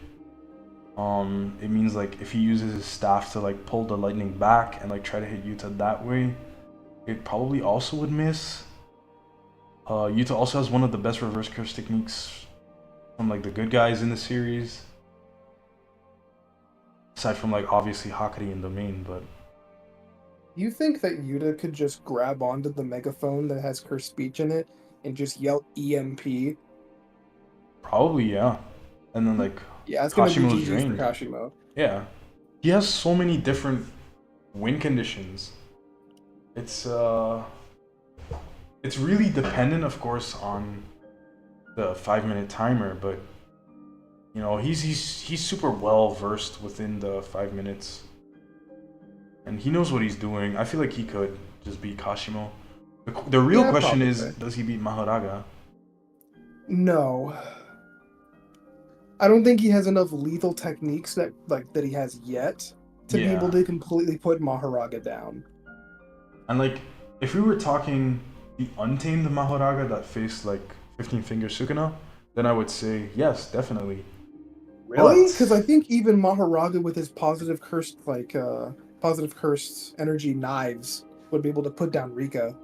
It means like if he uses his staff to like pull the lightning back and like try to hit Yuta that way, it probably also would miss. Yuta also has one of the best reverse curse techniques from like the good guys in the series. Aside from like obviously Hakari and Domain, but You think that Yuta could just grab onto the megaphone that has cursed speech in it and just yell EMP? probably yeah. And then like Yeah, it's gonna be Kashimo's GG's for drained. Kashimo. Yeah. He has so many different win conditions. It's really dependent, of course, on the 5-minute timer, but you know, he's super well versed within the 5 minutes. And he knows what he's doing. I feel like he could just beat Kashimo. The real Yeah, question is, probably. does he beat Mahoraga? No. I don't think he has enough lethal techniques that he has yet to be Yeah. able to completely put Maharaga down. And like, if we were talking the untamed Mahoraga that faced like 15 Finger Sukuna, then I would say yes, definitely. Really? But- Because I think even Maharaga with his positive cursed energy knives would be able to put down Rika.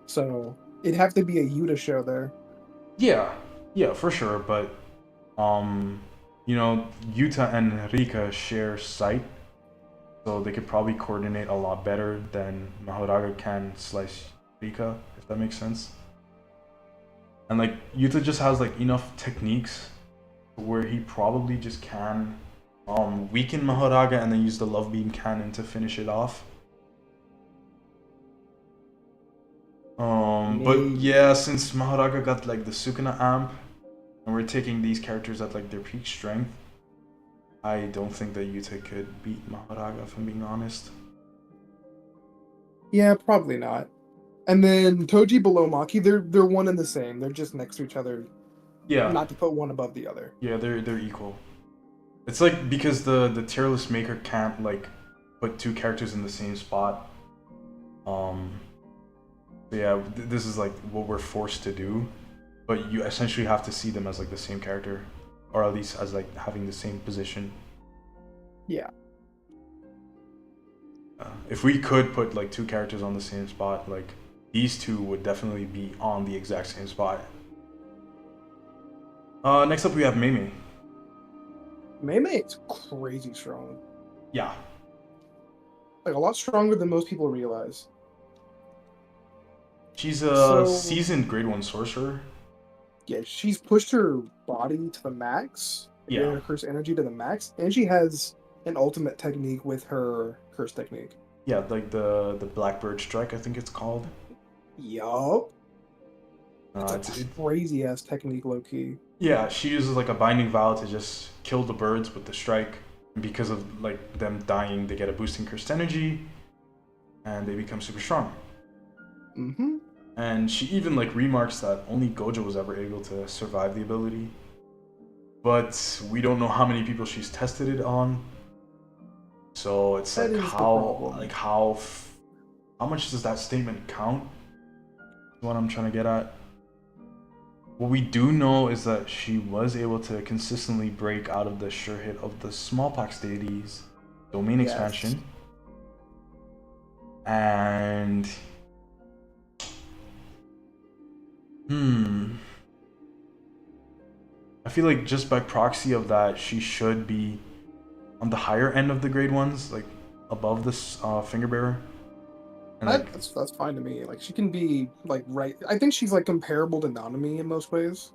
So it'd have to be a Yuta show there. Yeah, for sure. But you know, Yuta and Rika share sight, so they could probably coordinate a lot better than Mahoraga can slice Rika, if that makes sense. And like Yuta just has like enough techniques where he probably just can weaken Mahoraga and then use the Love Beam Cannon to finish it off. But yeah, since Mahoraga got like the Sukuna amp, and we're taking these characters at like their peak strength, I don't think that Yuta could beat Mahoraga, if I'm being honest. Yeah, probably not. And then Toji below Maki, they're one and the same. They're just next to each other. Yeah. Not to put one above the other. Yeah, they're equal. It's like because the tier list maker can't like put two characters in the same spot. So yeah, this is like what we're forced to do, but you essentially have to see them as like the same character, or at least as like having the same position. Yeah. If we could put like two characters on the same spot, like these two would definitely be on the exact same spot. Next up we have Mei. Mei is crazy strong. Yeah. Like a lot stronger than most people realize. She's a So seasoned grade 1 sorcerer. yeah, she's pushed her body to the max, Yeah. her curse energy to the max, and she has an ultimate technique with her curse technique. Yeah, like the Blackbird Strike, I think it's called. Yup. It's It's a crazy ass technique, low key. yeah, she uses like a binding vow to just kill the birds with the strike. And because of like them dying, they get a boost in cursed energy, and they become super strong. Mm-hmm. And she even like remarks that only Gojo was ever able to survive the ability. But we don't know how many people she's tested it on. So it's That like is the problem. how much does that statement count? Is what I'm trying to get at. What we do know is that she was able to consistently break out of the sure hit of the smallpox deities domain expansion. And I feel like just by proxy of that, she should be on the higher end of the grade ones, like above this finger bearer. And That's fine to me. Like she can be like right. I think she's like comparable to Nanami in most ways.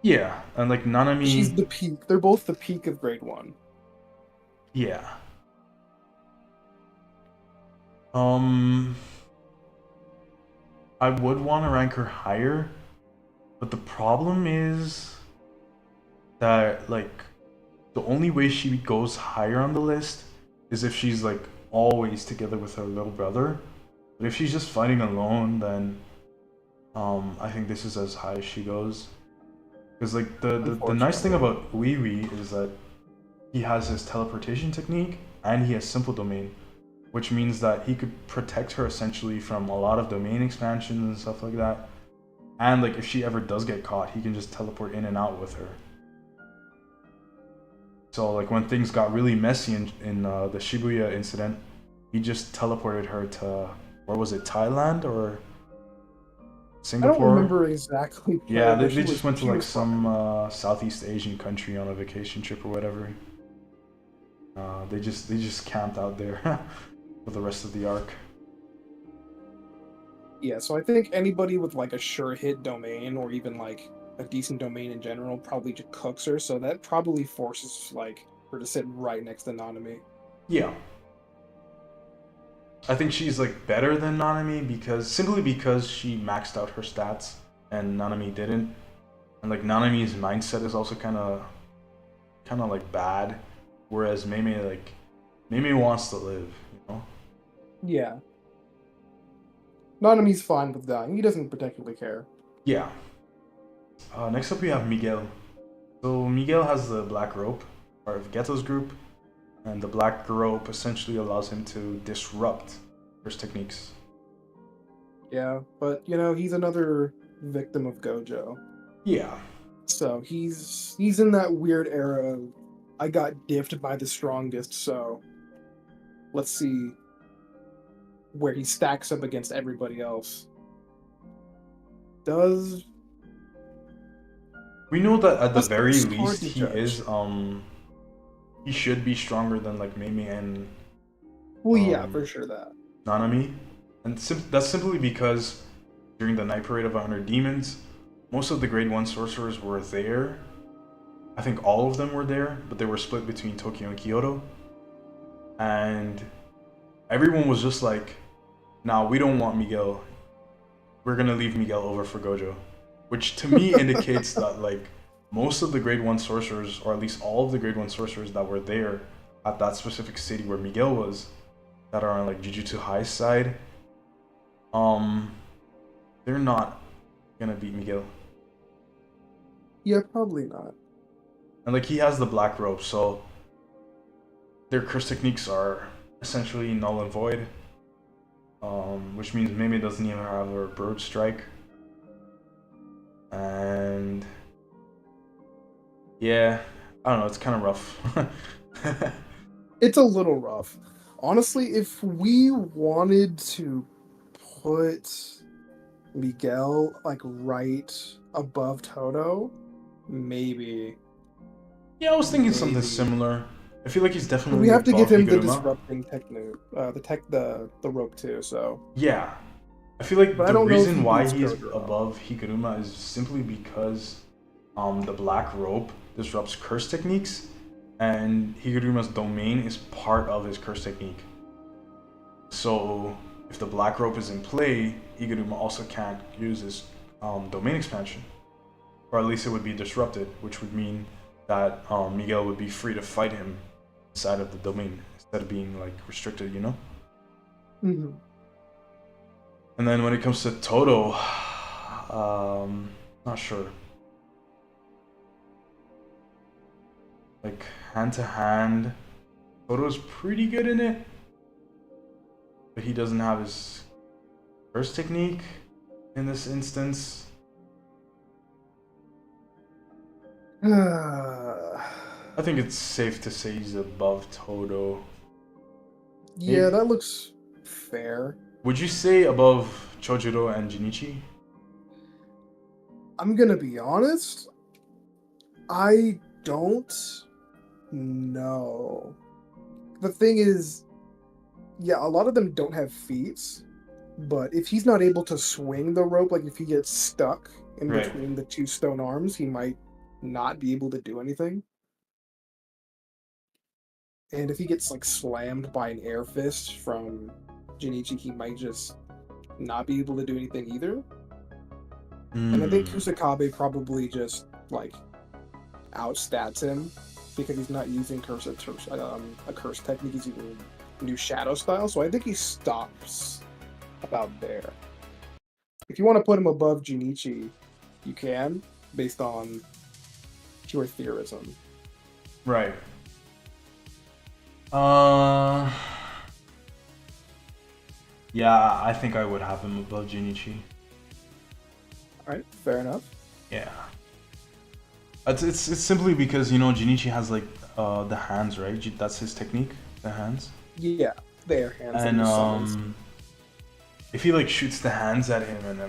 yeah, and like Nanami. She's the peak. They're both the peak of grade 1. Yeah. I would want to rank her higher, but the problem is that like the only way she goes higher on the list is if she's like always together with her little brother. But if she's just fighting alone, then I think this is as high as she goes. Because like the nice thing about Wee Wee is that he has his teleportation technique and he has simple domain, which means that he could protect her essentially from a lot of domain expansions and stuff like that. And like if she ever does get caught, he can just teleport in and out with her. So like when things got really messy in the Shibuya incident, he just teleported her to, where was it, Thailand or Singapore? I don't remember exactly. Yeah, they just went to like some Southeast Asian country on a vacation trip or whatever. They just camped out there for the rest of the arc. Yeah, so I think anybody with like a sure hit domain or even like a decent domain in general probably just cooks her, so that probably forces like her to sit right next to Nanami. Yeah. I think she's like better than Nanami simply because she maxed out her stats and Nanami didn't. And like Nanami's mindset is also kind of like bad, whereas Mei wants to live, you know? Yeah. Nanami's fine with dying. He doesn't particularly care. Yeah. Next up we have Miguel. So Miguel has the black rope, part of Geto's group, and the black rope essentially allows him to disrupt first techniques. Yeah, but you know, he's another victim of Gojo. Yeah. So he's in that weird era of I got diffed by the strongest, so let's see where he stacks up against everybody else. We know that at the very It's least hard he should be stronger than like Mei and well, yeah, for sure that. Nanami. And that's simply because during the Night Parade of 100 Demons, most of the grade 1 sorcerers were there. I think all of them were there, but they were split between Tokyo and Kyoto. And everyone was just like, nah, we don't want Miguel. We're gonna leave Miguel over for Gojo. Which to me indicates that like most of the grade 1 sorcerers, or at least all of the grade 1 sorcerers that were there at that specific city where Miguel was, that are on like Jujutsu High's side, they're not gonna beat Miguel. Yeah, probably not. And like he has the black rope, so their curse techniques are essentially null and void. Which means Mei doesn't even have her bird strike. And yeah, I don't know, it's kind of rough. It's a little rough. Honestly, if we wanted to put Miguel like right above Toto, maybe. Yeah, I was thinking something similar. I feel like he's definitely We have to give above him the Higuruma. disrupting technique, the rope too. So Yeah. I feel like But I the don't know if reason he why beats he's Gogoro. above Higuruma is simply because the black rope disrupts curse techniques, and Higuruma's domain is part of his curse technique. So if the black rope is in play, Higuruma also can't use his domain expansion, or at least it would be disrupted, which would mean that Miguel would be free to fight him inside of the domain instead of being like restricted, you know. Mhm. And then when it comes to Toto, not sure. Like hand to hand, Toto's pretty good in it, but he doesn't have his first technique in this instance. I think it's safe to say he's above Toto. Yeah, that looks fair. Would you say above Chojuro and Jinichi? I'm gonna be honest. I don't know. The thing is, yeah, a lot of them don't have feats, but if he's not able to swing the rope, like if he gets stuck in Right. between the two stone arms, he might not be able to do anything. And if he gets like slammed by an air fist from Jinichi, he might just not be able to do anything either. And I think Kusakabe probably just like outstats him because he's not using a curse technique. He's using new shadow style. So I think he stops about there. If you want to put him above Junichi, you can, based on pure theorism. Right. Yeah, I think I would have him above Junichi. Alright, fair enough. Yeah. It's simply because, you know, Junichi has like the hands, right? That's his technique, the hands. Yeah, their hands. And if he like shoots the hands at him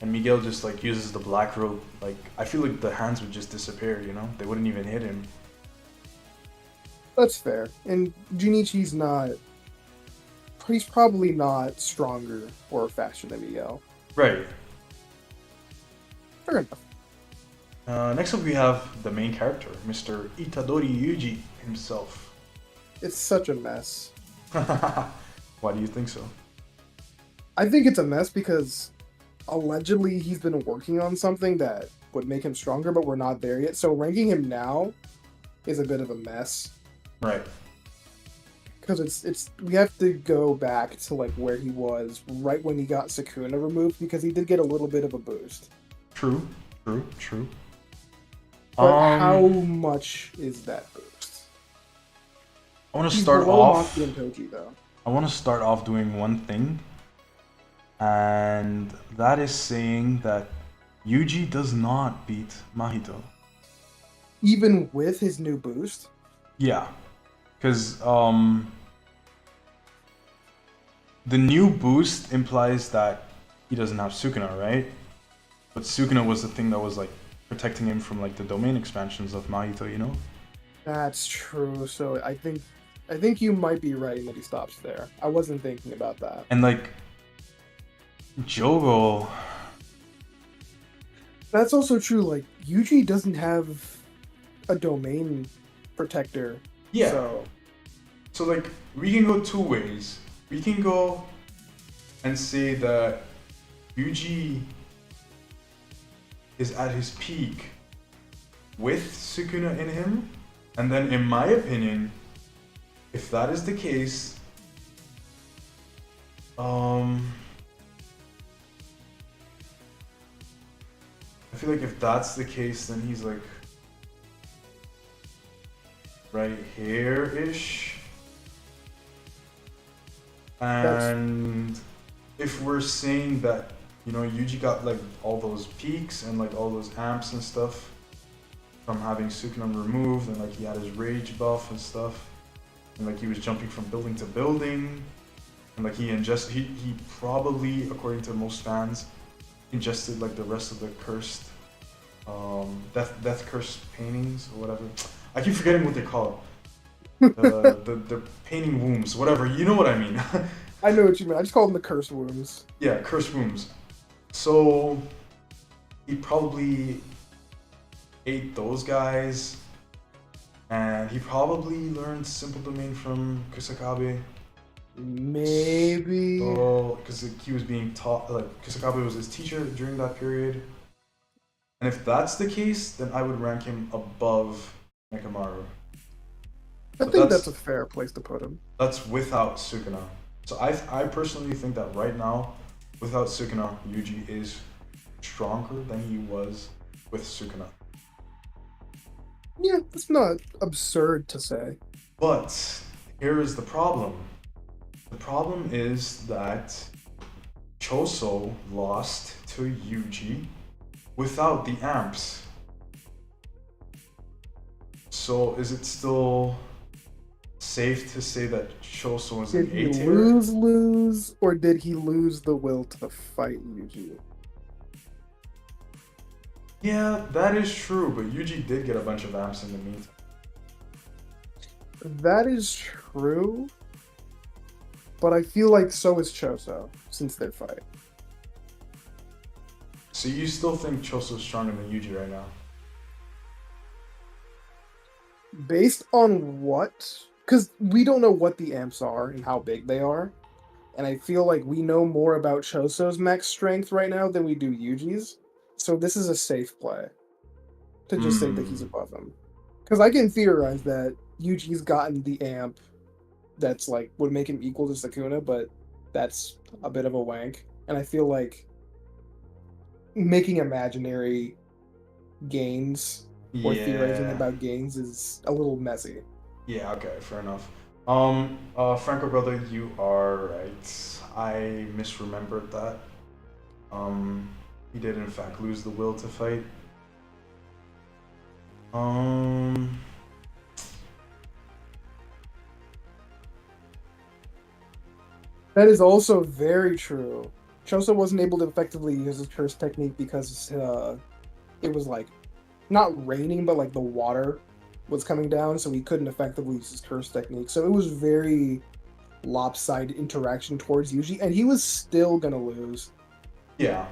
and Miguel just like uses the black rope, like I feel like the hands would just disappear, you know? They wouldn't even hit him. That's fair. And Junichi's not. He's probably not stronger or faster than Miguel. Right. Fair enough. Next up we have the main character, Mr. Itadori Yuji himself. It's such a mess. Why do you think so? I think it's a mess because allegedly he's been working on something that would make him stronger, but we're not there yet. So ranking him now is a bit of a mess. Right. Because it's we have to go back to like where he was right when he got Sukuna removed, because he did get a little bit of a boost. True. But how much is that boost? I want to He's start below off. Maki and Toji, though. I want to start off doing one thing, and that is saying that Yuji does not beat Mahito. Even with his new boost? Yeah, because the new boost implies that he doesn't have Sukuna, right? But Sukuna was the thing that was like protecting him from like the domain expansions of Mahito, you know? That's true. So I think you might be right in that he stops there. I wasn't thinking about that. And like Jogo, That's also true. Like Yuji doesn't have a domain protector. yeah. So like we can go two ways. We can go and say that Yuji is at his peak with Sukuna in him, and then in my opinion, if that is the case, I feel like if that's the case, then he's like right here-ish. And if we're saying that, you know, Yuji got like all those peaks and like all those amps and stuff from having Sukuna removed, and like he had his rage buff and stuff, and like he was jumping from building to building, and like he probably, according to most fans, ingested like the rest of the cursed death curse paintings or whatever. I keep forgetting what they call it. the painting wombs, whatever. You know what I mean? I know what you mean. I just call them the curse wounds. Yeah, curse wombs. So he probably ate those guys, and he probably learned simple domain from Kusakabe. Maybe. So, because he was being taught, like Kusakabe was his teacher during that period. And if that's the case, then I would rank him above Nekamaru. I But think that's a fair place to put him. that's without Sukuna. So I personally think that right now, without Sukuna, Yuji is stronger than he was with Sukuna. Yeah, it's not absurd to say. But here is the problem. The problem is that Choso lost to Yuji without the amps. So is it still safe to say that Choso is Did an he A tier? lose, or did he lose the will to fight Yuji? Yeah, that is true, but Yuji did get a bunch of amps in the meantime. That is true, but I feel like so is Choso since their fight. So you still think Choso's stronger than Yuji right now? Based on what? Because we don't know what the amps are and how big they are. And I feel like we know more about Choso's max strength right now than we do Yuji's. So this is a safe play to just say that he's above him. Because I can theorize that Yuji's gotten the amp that's like would make him equal to Sukuna, but that's a bit of a wank. And I feel like making imaginary gains or theorizing about gains is a little messy. Yeah, okay, fair enough. Franco brother, you are right. I misremembered that. He did in fact lose the will to fight. That is also very true. Choso wasn't able to effectively use his curse technique because it was like not raining, but like the water was coming down, so he couldn't effectively use his curse technique. So it was very lopsided interaction towards Yuji, and he was still gonna lose. Yeah.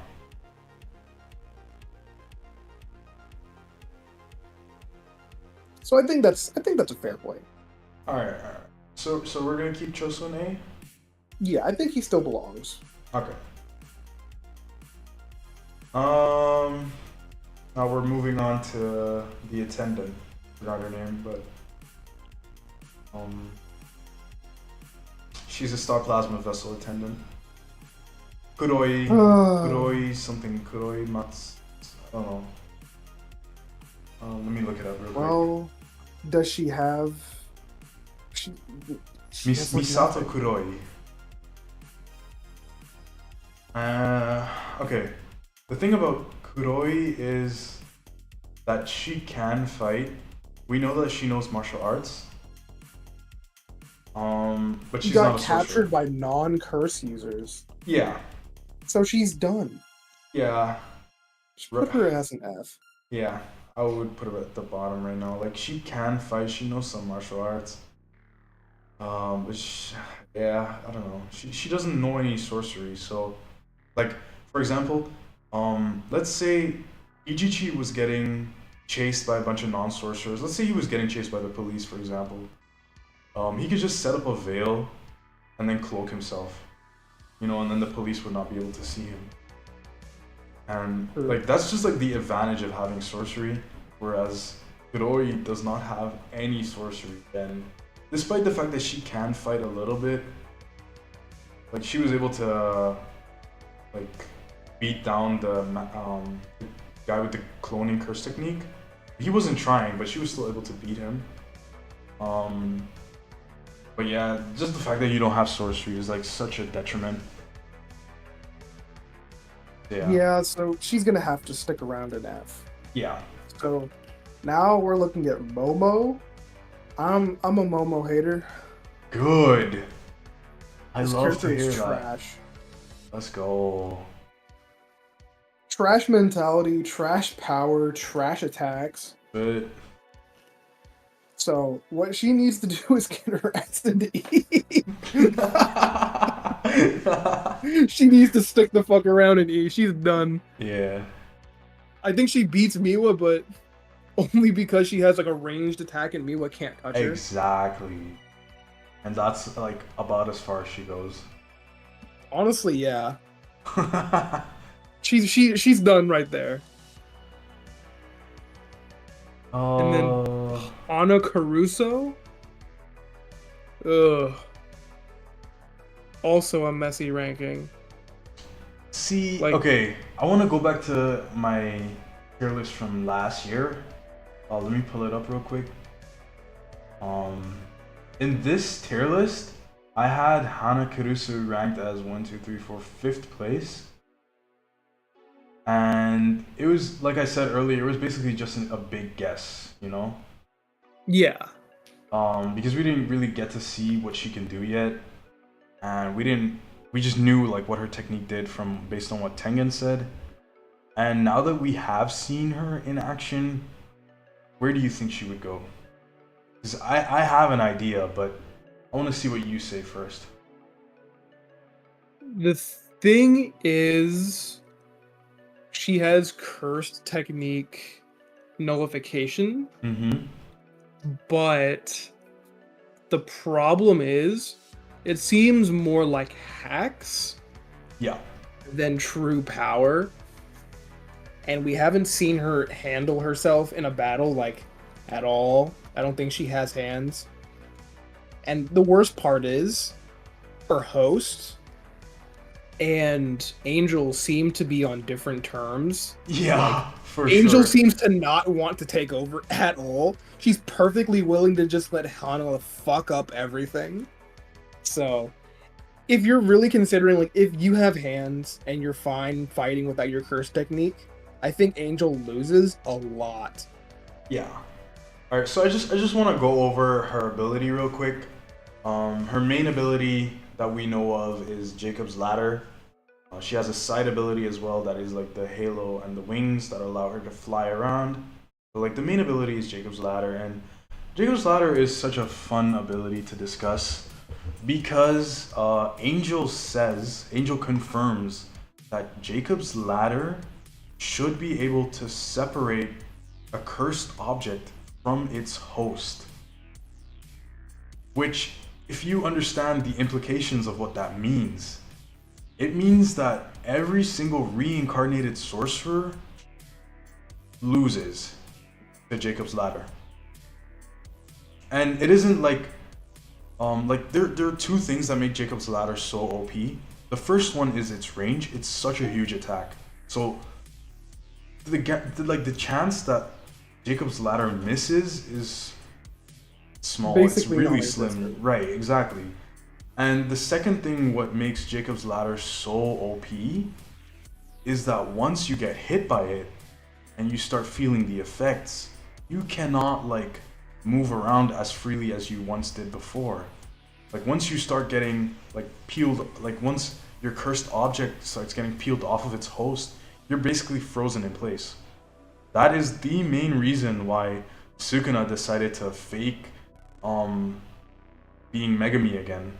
So I think that's a fair play. Alright. So we're gonna keep Choso in A? Yeah, I think he still belongs. Okay. Now we're moving on to the attendant. Forgot her name, but she's a Star Plasma vessel attendant. Kuroi something Kuroi Mats. I don't know. Let me look it up real quick. Well, does she have? Misato Kuroi. Okay. The thing about Kuroi is that she can fight. We know that she knows martial arts. But she's not a got sorcerer. captured by non-curse users. Yeah. So she's done. Yeah. Just put her as an F. Yeah. I would put her at the bottom right now. Like, she can fight. She knows some martial arts. But yeah, I don't know. She doesn't know any sorcery. So, like, for example, let's say Ijichi was getting chased by a bunch of non-sorcerers. Let's say he was getting chased by the police, for example. He could just set up a veil and then cloak himself, and then the police would not be able to see him. And like that's just like the advantage of having sorcery, whereas Kuroi does not have any sorcery. And despite the fact that she can fight a little bit, like she was able to like beat down the guy with the cloning curse technique. He wasn't trying, but she was still able to beat him. But yeah, just the fact that you don't have sorcery is like such a detriment. Yeah, so she's gonna have to stick around in F. Yeah. So now we're looking at Momo. I'm a Momo hater. Good. I This love to character hear is that. trash. Let's go. Trash mentality, trash power, trash attacks. But So what she needs to do is get her ass to eat. She needs to stick the fuck around and eat. She's done. Yeah. I think she beats Miwa, but only because she has like a ranged attack and Miwa can't touch her. Exactly. And that's like about as far as she goes. Honestly, yeah. She's done right there. And then Ana Caruso. Ugh. Also a messy ranking. See, Like- okay, I want to go back to my tier list from last year. Let me pull it up real quick. In this tier list, I had Hana Kurusu ranked as 1, 2, 3, 4, 5th place. And it was, like I said earlier, it was basically just a big guess, you know? Yeah. Because we didn't really get to see what she can do yet. And we just knew like what her technique did based on what Tengen said. And now that we have seen her in action, where do you think she would go? Because I have an idea, but I want to see what you say first. The thing is, she has cursed technique nullification, Mm-hmm. but the problem is, it seems more like hacks Yeah. than true power. And we haven't seen her handle herself in a battle, like, at all. I don't think she has hands. And the worst part is, her host and Angel seem to be on different terms. Yeah, for Angel sure. seems to not want to take over at all. She's perfectly willing to just let Hana fuck up everything. So, if you're really considering, like, if you have hands and you're fine fighting without your curse technique, I think Angel loses a lot. Yeah. All right, so I just want to go over her ability real quick. Her main ability that we know of is Jacob's Ladder. She has a side ability as well that is like the halo and the wings that allow her to fly around. But like the main ability is Jacob's Ladder, and Jacob's Ladder is such a fun ability to discuss because Angel confirms that Jacob's Ladder should be able to separate a cursed object from its host. Which, if you understand the implications of what that means, it means that every single reincarnated sorcerer loses to Jacob's Ladder. And it isn't like there are two things that make Jacob's Ladder so OP. The first one is its range. It's such a huge attack. So the chance that Jacob's Ladder misses is small. Basically it's really non-existent. slim. Right, exactly. And the second thing what makes Jacob's Ladder so OP is that once you get hit by it and you start feeling the effects, you cannot like move around as freely as you once did before. Like once you start getting like peeled, like once your cursed object starts getting peeled off of its host, you're basically frozen in place. That is the main reason why Sukuna decided to fake being Megami again.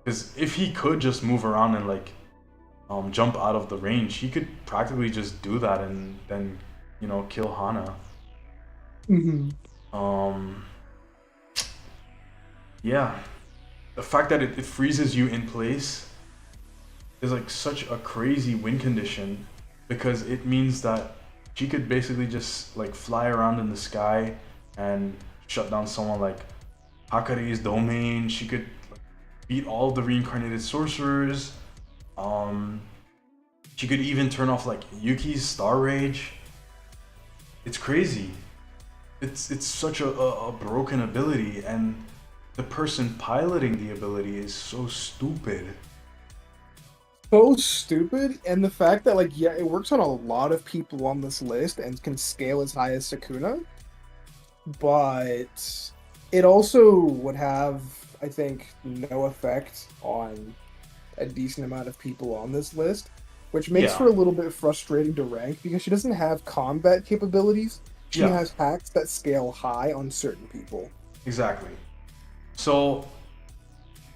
Because if he could just move around and like jump out of the range, he could practically just do that and then, you know, kill Hana. Mm-hmm. Yeah. The fact that it freezes you in place is like such a crazy win condition because it means that she could basically just like fly around in the sky and shut down someone like Hakari's domain. She could like, beat all the reincarnated sorcerers. She could even turn off like Yuki's Star Rage. It's crazy. It's such a broken ability, and the person piloting the ability is so stupid. So stupid, and the fact that like yeah, it works on a lot of people on this list and can scale as high as Sukuna, but it also would have, I think, no effect on a decent amount of people on this list, which makes her a little bit frustrating to rank because she doesn't have combat capabilities. She has hacks that scale high on certain people. Exactly. So,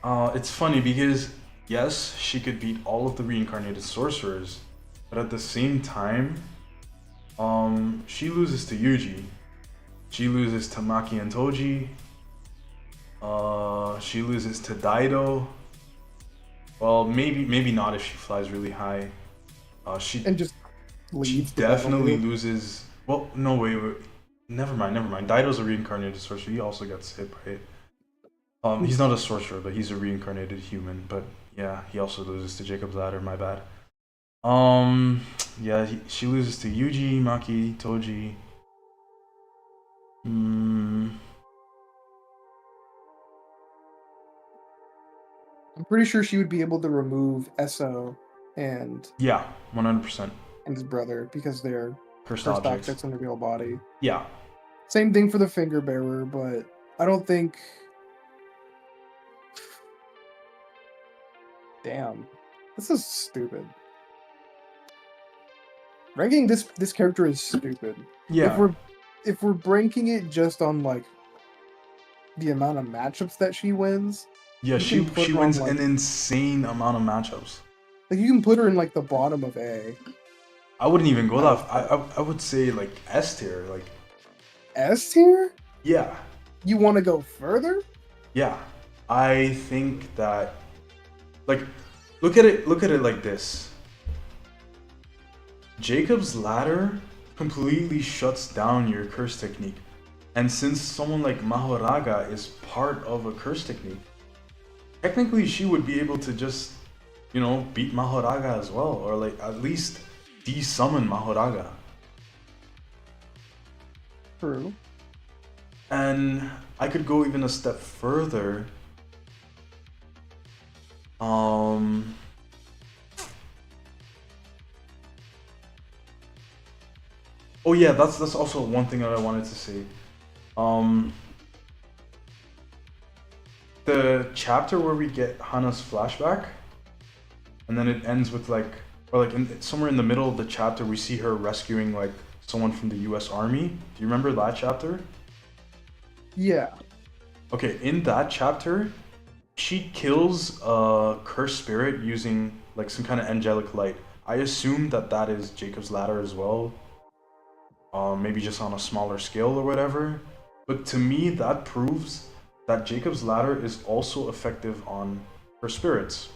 it's funny because yes, she could beat all of the reincarnated sorcerers, but at the same time, she loses to Yuji. She loses to Maki and Toji. She loses to Daido. Well, maybe not if she flies really high. She And just she leaves the definitely battlefield. loses. Well, no, wait. Never mind. Daido's a reincarnated sorcerer. He also gets hit by it. He's not a sorcerer, but he's a reincarnated human. But yeah, he also loses to Jacob's Ladder. My bad. Yeah, she loses to Yuji, Maki, Toji. I'm pretty sure she would be able to remove Eso and Yeah, 100%. his brother because they're Cursed cursed objects. objects in the real body. Yeah. Same thing for the finger bearer, but I don't think. Damn, this is stupid. Ranking this character is stupid. Yeah. If we're ranking it just on like the amount of matchups that she wins, Yeah, you can put she her on, wins like, an insane amount of matchups. like you can put her in like the bottom of A. I wouldn't even go that. I would say like S tier. Like S tier? yeah, You want to go further? yeah. I think that like look at it like this. Jacob's Ladder completely shuts down your curse technique, and since someone like Mahoraga is part of a curse technique, technically she would be able to just, you know, beat Mahoraga as well, or like at least de-summon Mahoraga. True. And I could go even a step further. Oh yeah, that's also one thing that I wanted to say. The chapter where we get Hana's flashback, and then it ends with like, or like somewhere in the middle of the chapter, we see her rescuing like someone from the U.S. Army. Do you remember that chapter? Yeah. Okay, in that chapter, she kills a cursed spirit using like some kind of angelic light. I assume that is Jacob's Ladder as well. Maybe just on a smaller scale or whatever. But to me, that proves that Jacob's Ladder is also effective on her spirits.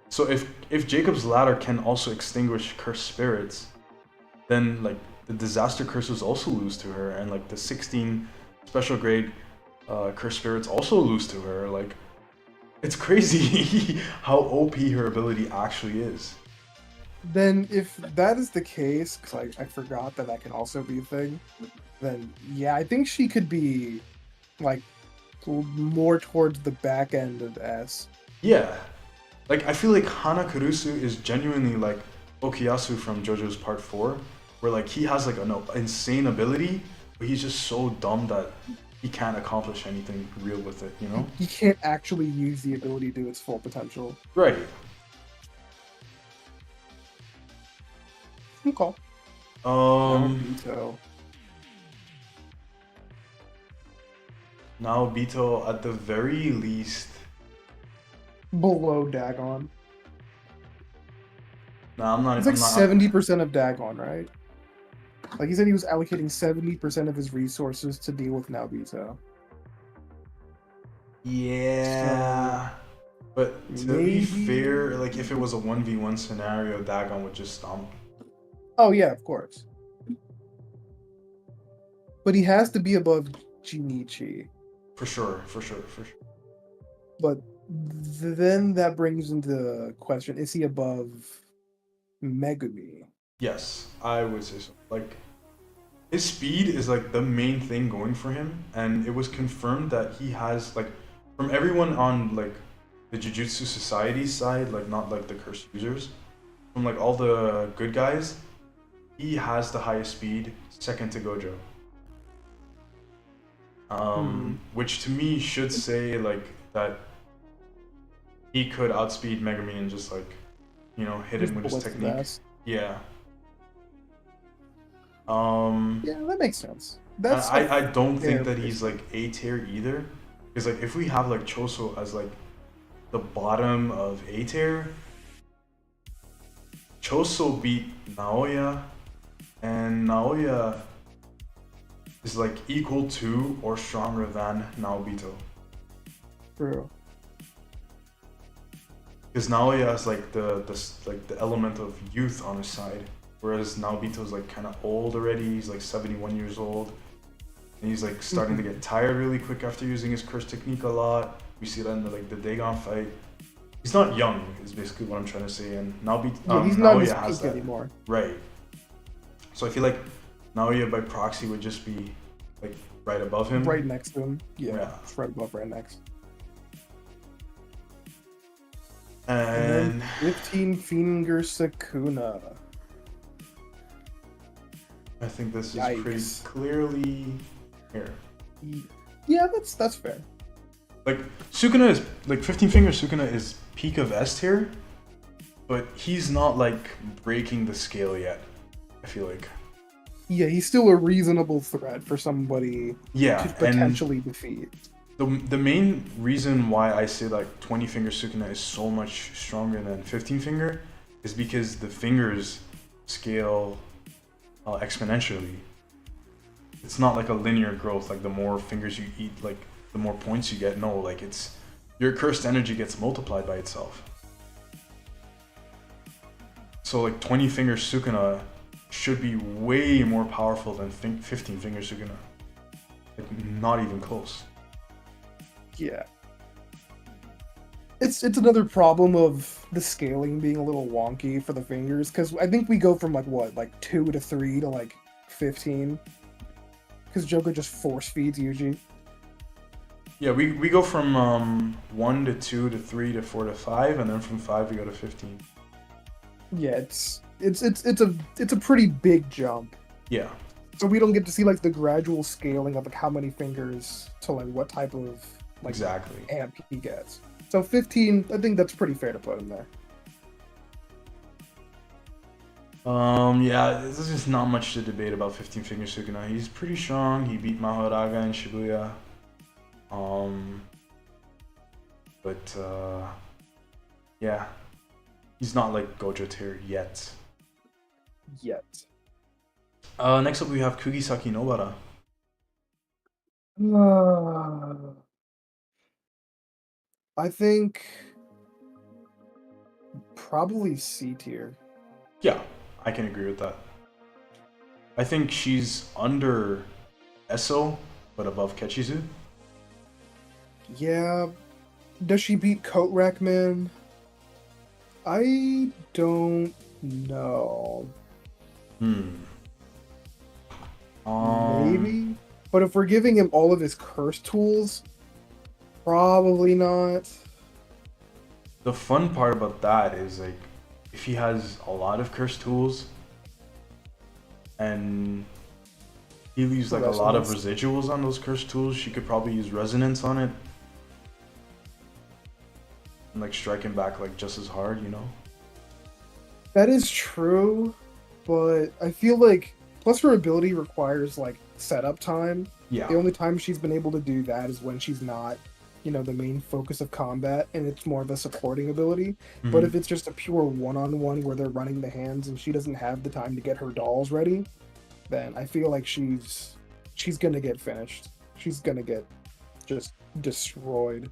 So if Jacob's Ladder can also extinguish cursed spirits, then like the disaster curses also lose to her, and like the 16 special grade cursed spirits also lose to her. Like it's crazy how OP her ability actually is. Then if that is the case, because I forgot that can also be a thing, then yeah, I think she could be like more towards the back end of S. Yeah. Like I feel like Hana Kurusu is genuinely like Okuyasu from JoJo's Part 4, where like he has like an insane ability, but he's just so dumb that he can't accomplish anything real with it, you know? He can't actually use the ability to its full potential. Right. Okay. Now Bito at the very least. Below Dagon. No, I'm not. It's like 70% of Dagon, right? Like he said, he was allocating 70% of his resources to deal with Naobito. Yeah. But to be fair, like if it was a 1v1 scenario, Dagon would just stomp. Oh yeah, of course. But he has to be above Jinichi. For sure. But then that brings into question, is he above Megumi? Yes, I would say so. Like, his speed is like the main thing going for him, and it was confirmed that he has like, from everyone on like the Jujutsu Society side, like not like the cursed users, from like all the good guys, he has the highest speed, second to Gojo. Which to me should say like that he could outspeed Megumi and just like, you know, hit him with his technique. Yeah. Yeah, that makes sense. And That's I don't fair think that he's prediction. like A tier either. Because like if we have like Choso as like the bottom of A tier, Choso beat Naoya, and Naoya is like equal to or stronger than Naobito. True. Because Naoya has like the element of youth on his side, whereas Naobito's like kind of old already. He's like 71 years old, and he's like starting to get tired really quick after using his curse technique a lot. We see that in the Dagon fight. He's not young, is basically what I'm trying to say, and Yeah, he's not in his Naoya has peak that. anymore. Right. So I feel like Naoya by proxy would just be like right above him. Right next to him. Yeah, Yeah. it's right above, right next. And then 15 Finger Sakuna. I think this is Yikes. pretty clearly here. Yeah, that's fair. Like Sukuna is like 15 Finger Sukuna is peak of S tier, but he's not like breaking the scale yet. I feel like. Yeah, he's still a reasonable threat for somebody Yeah, to potentially defeat. the main reason why I say like 20 Finger Sukuna is so much stronger than 15 Finger is because the fingers scale exponentially. It's not like a linear growth, like the more fingers you eat, like the more points you get. No, like it's your cursed energy gets multiplied by itself. So like 20 Finger Sukuna should be way more powerful than 15 Finger Sukuna. Like not even close. Yeah. It's another problem of the scaling being a little wonky for the fingers, because I think we go from like 2 to 3 to like 15. Because Joker just force feeds Yuji. Yeah, we go from 1 to 2 to 3 to 4 to 5, and then from 5 we go to 15. Yeah, it's a pretty big jump. Yeah. So we don't get to see like the gradual scaling of like how many fingers to like what type of like Exactly. amp he gets. So 15, I think that's pretty fair to put him there. Yeah, there's just not much to debate about 15 Finger Sukuna. He's pretty strong. He beat Mahoraga in Shibuya. But yeah, he's not like Gojo tier yet. Next up we have Kugisaki Nobara. I think probably C tier. Yeah, I can agree with that. I think she's under Esso, but above Kechizu. Yeah. Does she beat Coat Rack Man? I don't know. Maybe? But if we're giving him all of his curse tools, probably not. The fun part about that is like if he has a lot of curse tools and he leaves like a lot of residuals on those curse tools, she could probably use resonance on it and like strike him back like just as hard, you know? That is true, but I feel like plus her ability requires like setup time. Yeah. The only time she's been able to do that is when she's not, the main focus of combat, and it's more of a supporting ability. Mm-hmm. But if it's just a pure one-on-one where they're running the hands and she doesn't have the time to get her dolls ready, then I feel like she's gonna get finished. She's gonna get just destroyed.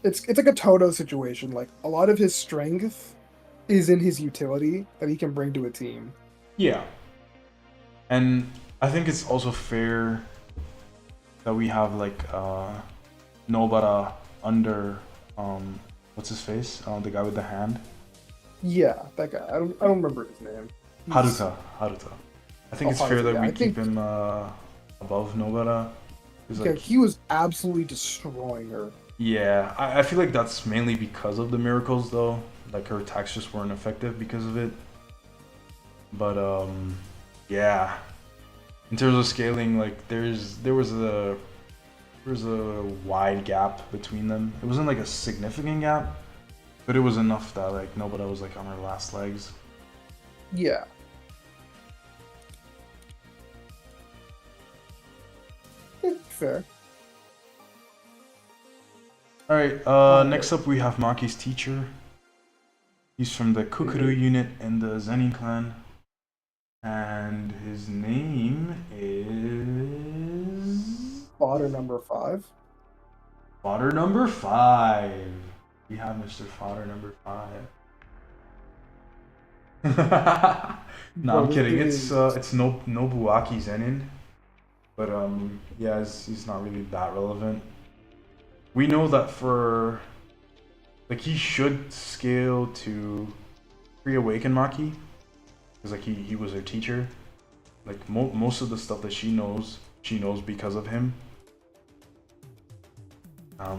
It's like a Toto situation. Like a lot of his strength is in his utility that he can bring to a team. Yeah. And I think it's also fair that we have like Nobara under what's his face? The guy with the hand. Yeah, that guy. I don't remember his name. Haruta. I think it's fair Haruta, that we keep him above Nobara. Yeah, he was absolutely destroying her. Yeah, I feel like that's mainly because of the miracles though. Like her attacks just weren't effective because of it. But yeah. In terms of scaling, like there was a wide gap between them. It wasn't like a significant gap, but it was enough that like Nobara was like on her last legs. Yeah. Fair. All right. Next up we have Maki's teacher. He's from the Kukuru unit in the Zenin clan, and his name is Fodder number 5. Fodder number 5. We have Mr. Fodder number 5. No, I'm kidding. It's Nobuaki Zenin, but yeah, he's not really that relevant. We know that for like he should scale to reawaken Maki, because like he was her teacher. Like most of the stuff that she knows because of him.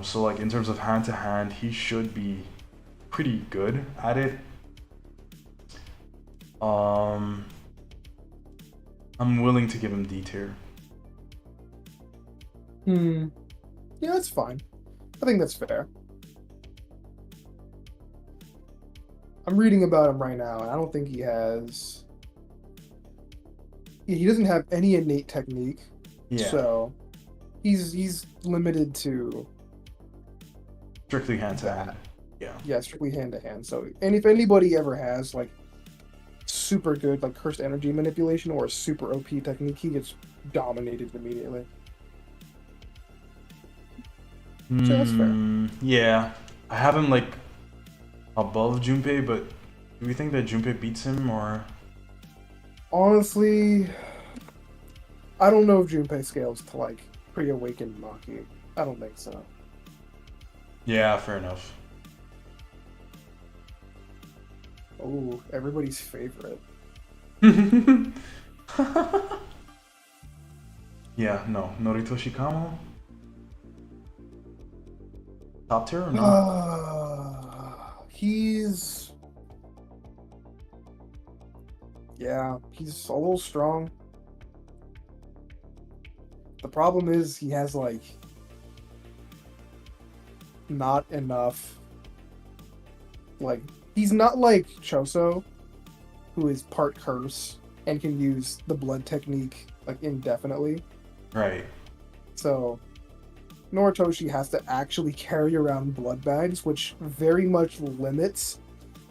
So like in terms of hand to hand, he should be pretty good at it. I'm willing to give him D tier. Yeah, that's fine. I think that's fair. I'm reading about him right now, and I don't think he has. He doesn't have any innate technique. Yeah. So he's limited to Strictly hand to hand. Yeah. Yeah, strictly hand to hand. So, and if anybody ever has like super good like cursed energy manipulation or a super OP technique, he gets dominated immediately. So that's fair. Yeah, I have him like above Junpei, but do we think that Junpei beats him or? Honestly, I don't know if Junpei scales to like pre-awakened Maki. I don't think so. Yeah, fair enough. Oh, everybody's favorite. Yeah, no, Norito Shikamo. Top tier or no? He's a little strong. The problem is he has like not enough. Like he's not like Choso, who is part curse and can use the blood technique like indefinitely. Right. So Noritoshi has to actually carry around blood bags, which very much limits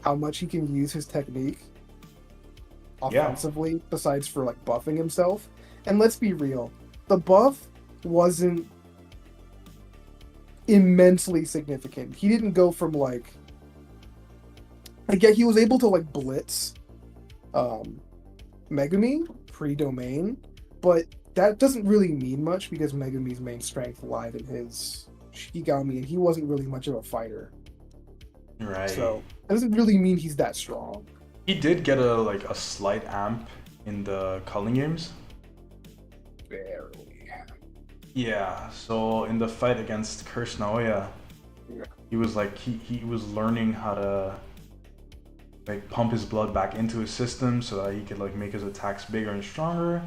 how much he can use his technique offensively, besides for like buffing himself. And let's be real, the buff wasn't immensely significant. He didn't go from like he was able to like blitz Megumi pre-domain, but that doesn't really mean much because Megumi's main strength lied in his Shikigami, and he wasn't really much of a fighter. Right. So that doesn't really mean he's that strong. He did get a slight amp in the culling games. Barely. Yeah. So in the fight against Curse Naoya, he was like he was learning how to like pump his blood back into his system so that he could like make his attacks bigger and stronger.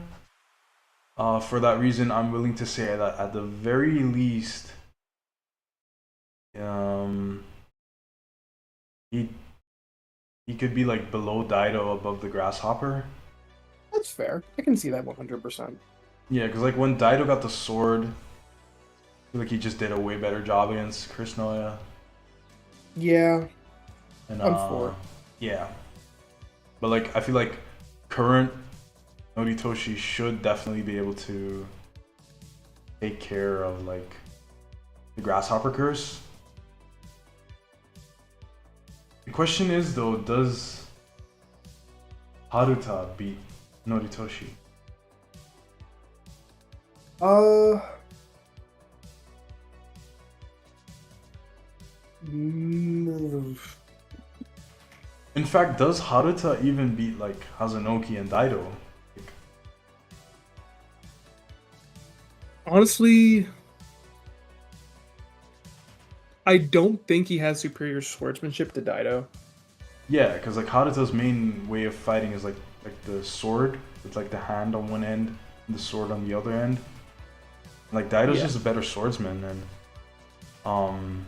For that reason, I'm willing to say that at the very least, he could be like below Daido, above the Grasshopper. That's fair. I can see that 100%. Yeah, because like when Daido got the sword, I feel like he just did a way better job against Chris Noya. Yeah, And I'm for it. Yeah, but like I feel like current Noritoshi should definitely be able to take care of like the Grasshopper Curse. The question is though, does Haruta beat Noritoshi? In fact, does Haruta even beat like Hazanoki and Daido? Honestly, I don't think he has superior swordsmanship to Daido. Yeah, because like Haruta's main way of fighting is like the sword with like the hand on one end and the sword on the other end. Like Daido's just a better swordsman, and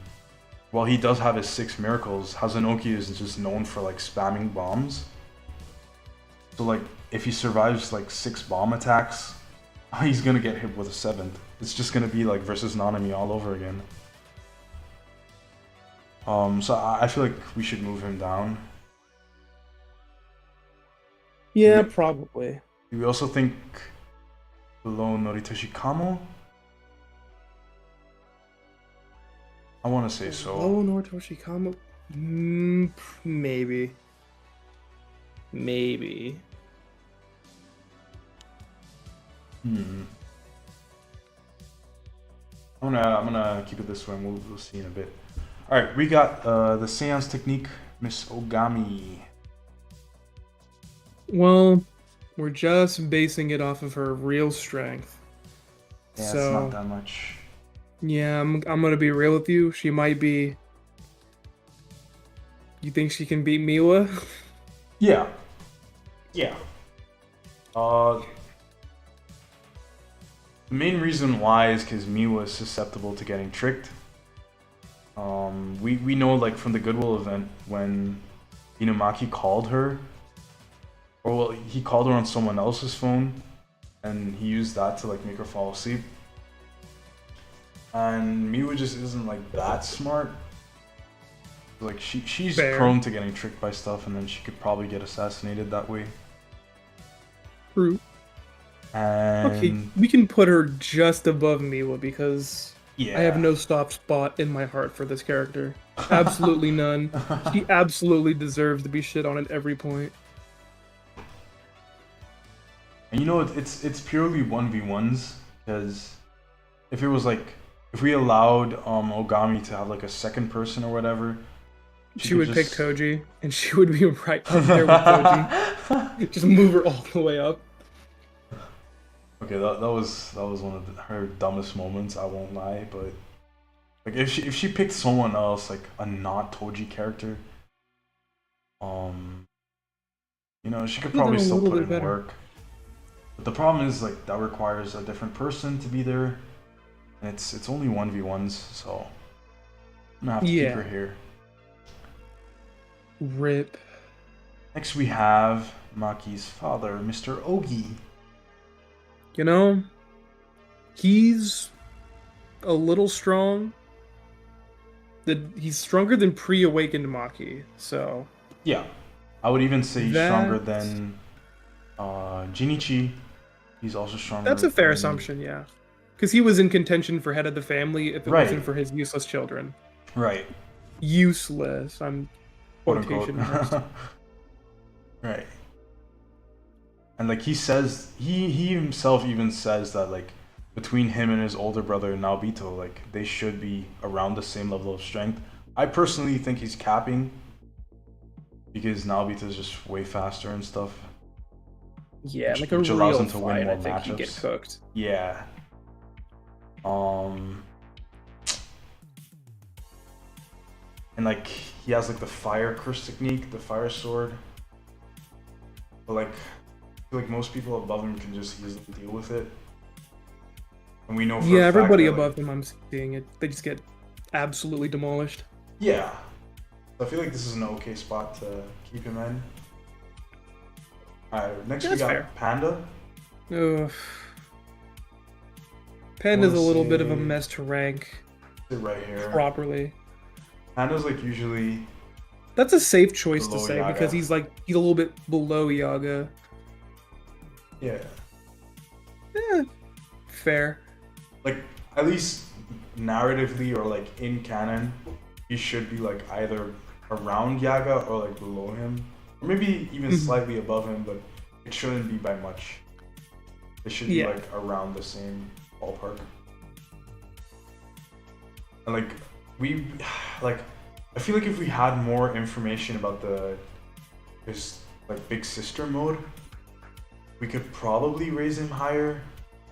while he does have his 6 miracles, Hazanoki is just known for like spamming bombs. So like if he survives like 6 bomb attacks, he's gonna get hit with a 7th. It's just gonna be like versus Nanami all over again. So I feel like we should move him down. Yeah, probably. Do we also think below Noritoshi Kamo? I want to say so. Oh, Noritoshi Kamo? Maybe. Maybe. I'm gonna keep it this way, and we'll see in a bit. All right, we got the Seance Technique, Miss Ogami. Well, we're just basing it off of her real strength. Yeah, so, it's not that much. Yeah, I'm gonna be real with you. She might be. You think she can beat Miwa? Yeah. Yeah. The main reason why is because Miwa is susceptible to getting tricked. We know like from the Goodwill event when Inumaki called her, or well, he called her on someone else's phone, and he used that to like make her fall asleep. And Miwa just isn't like that smart. Like she's Fair. prone to getting tricked by stuff, and then she could probably get assassinated that way. True. And Okay, we can put her just above Miwa because yeah. I have no soft spot in my heart for this character. Absolutely none. She absolutely deserves to be shit on at every point. And you know, it's purely 1v1s, because if it was like, if we allowed Ogami to have like a second person or whatever, she would pick Toji, and she would be right up there with Toji. Just move her all the way up. Okay, that was one of her dumbest moments, I won't lie, but like if she picked someone else, like a not Toji character, you know, she could probably still put in work. But the problem is like that requires a different person to be there, and it's only 1v1s, so I'm gonna have to keep her here. RIP. Next we have Maki's father, Mr. Ogi. You know, he's a little strong. He's stronger than pre-awakened Maki, so... Yeah, I would even say he's stronger than Jinichi. He's also stronger. That's a fair assumption, yeah. Because he was in contention for head of the family if it wasn't for his useless children. Right. Useless. I'm quotation marks. Right. And like he says, he himself even says that like between him and his older brother Naobito, like they should be around the same level of strength. I personally think he's capping because Naobito is just way faster and stuff. Yeah, which, like a which real allows him to fight, win more I think matchups. he'd get cooked. Yeah. And like he has like the fire curse technique, the fire sword. But like I feel like most people above him can just easily deal with it. And we know for a fact everybody that, above him, I'm seeing it. They just get absolutely demolished. Yeah. So I feel like this is an okay spot to keep him in. Alright, next we got Panda. Ugh. Panda's a little bit of a mess to rank. Sit right here. Properly. Panda's like usually... That's a safe choice to say Yaga. because he's a little bit below Yaga. Yeah. Fair. Like, at least narratively or like in canon, he should be like either around Yaga or like below him. Or maybe even slightly above him, but it shouldn't be by much. It should be like around the same ballpark. And like I feel like if we had more information about his like big sister mode, we could probably raise him higher,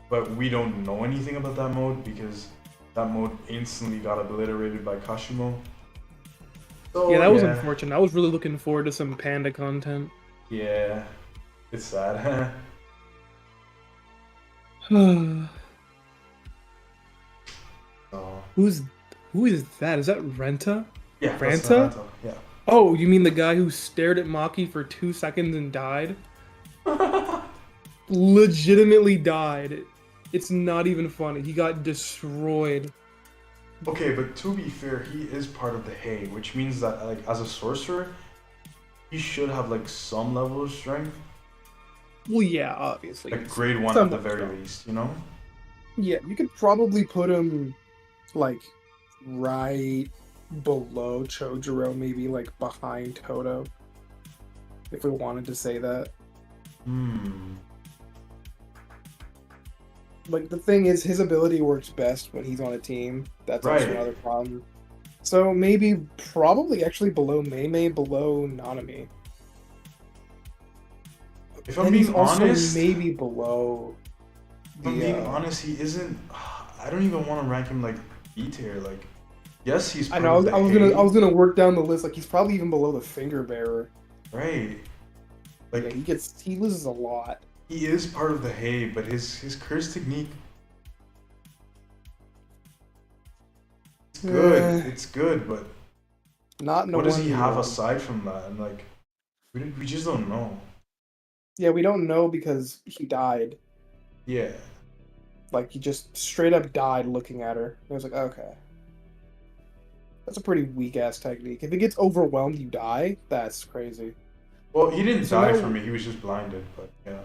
but we don't know anything about that mode because that mode instantly got obliterated by Kashimo. So, yeah, that was unfortunate. I was really looking forward to some Panda content. Yeah, it's sad. Who So, is that? Is that Renta? yeah, Ranta? that's Ranta. Yeah. Oh, you mean the guy who stared at Maki for 2 seconds and died? legitimately died. It's not even funny. He got destroyed. Okay, but to be fair, he is part of the Hay, which means that like as a sorcerer, he should have like some level of strength, Well, yeah, obviously. like he's grade 1 at the somewhat very strong. least, you know? Yeah, you could probably put him like right below Chojuro, maybe like behind Toto, if we wanted to say that. Hmm. Like the thing is, his ability works best when he's on a team. That's also Right. another problem. So maybe, probably actually below Mei, below Nanami. If I'm And he's being also honest, maybe below if I'm the. being honest, he isn't. I don't even want to rank him like B tier. Like, yes, he's I part know. of the I was gonna. I Hay, was gonna work down the list. Like he's probably even below the Finger Bearer. right? Yeah, Like, he loses a lot. he is part of the Hay, but his curse technique, it's good. Eh, It's good, but not in a what does he have 1v1. aside from that? And like, we just don't know. Yeah, we don't know because he died. Yeah. Like he just straight up died looking at her. I was like, okay, that's a pretty weak ass technique. If it gets overwhelmed, you die. That's crazy. Well, he didn't So die now from it. He was just blinded. But yeah.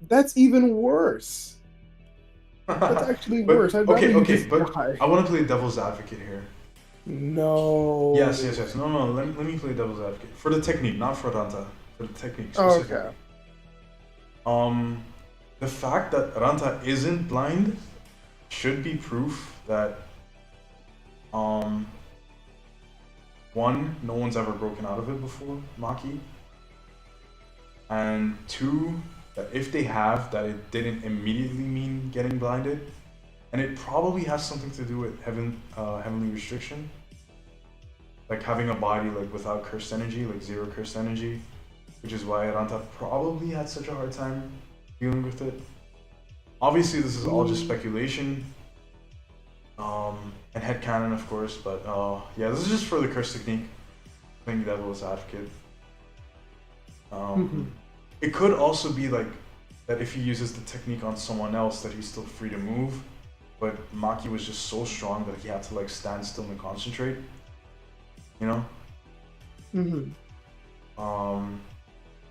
that's even worse. That's actually But worse. I'd rather you okay. just But die. I want to play devil's advocate here. No. Yes. No. Let me play devil's advocate for the technique, not for Ranta. For the technique Oh, specifically. okay. The fact that Ranta isn't blind should be proof that one, no one's ever broken out of it before, Maki. And two, that if they have, that it didn't immediately mean getting blinded. And it probably has something to do with heavenly restriction. Like having a body like without cursed energy, like zero cursed energy. Which is why Ranta probably had such a hard time dealing with it. Obviously this is all just speculation. And headcanon of course, but yeah, this is just for the curse technique. Playing devil's advocate. It could also be like that if he uses the technique on someone else that he's still free to move, but Maki was just so strong that he had to like stand still and concentrate. You know?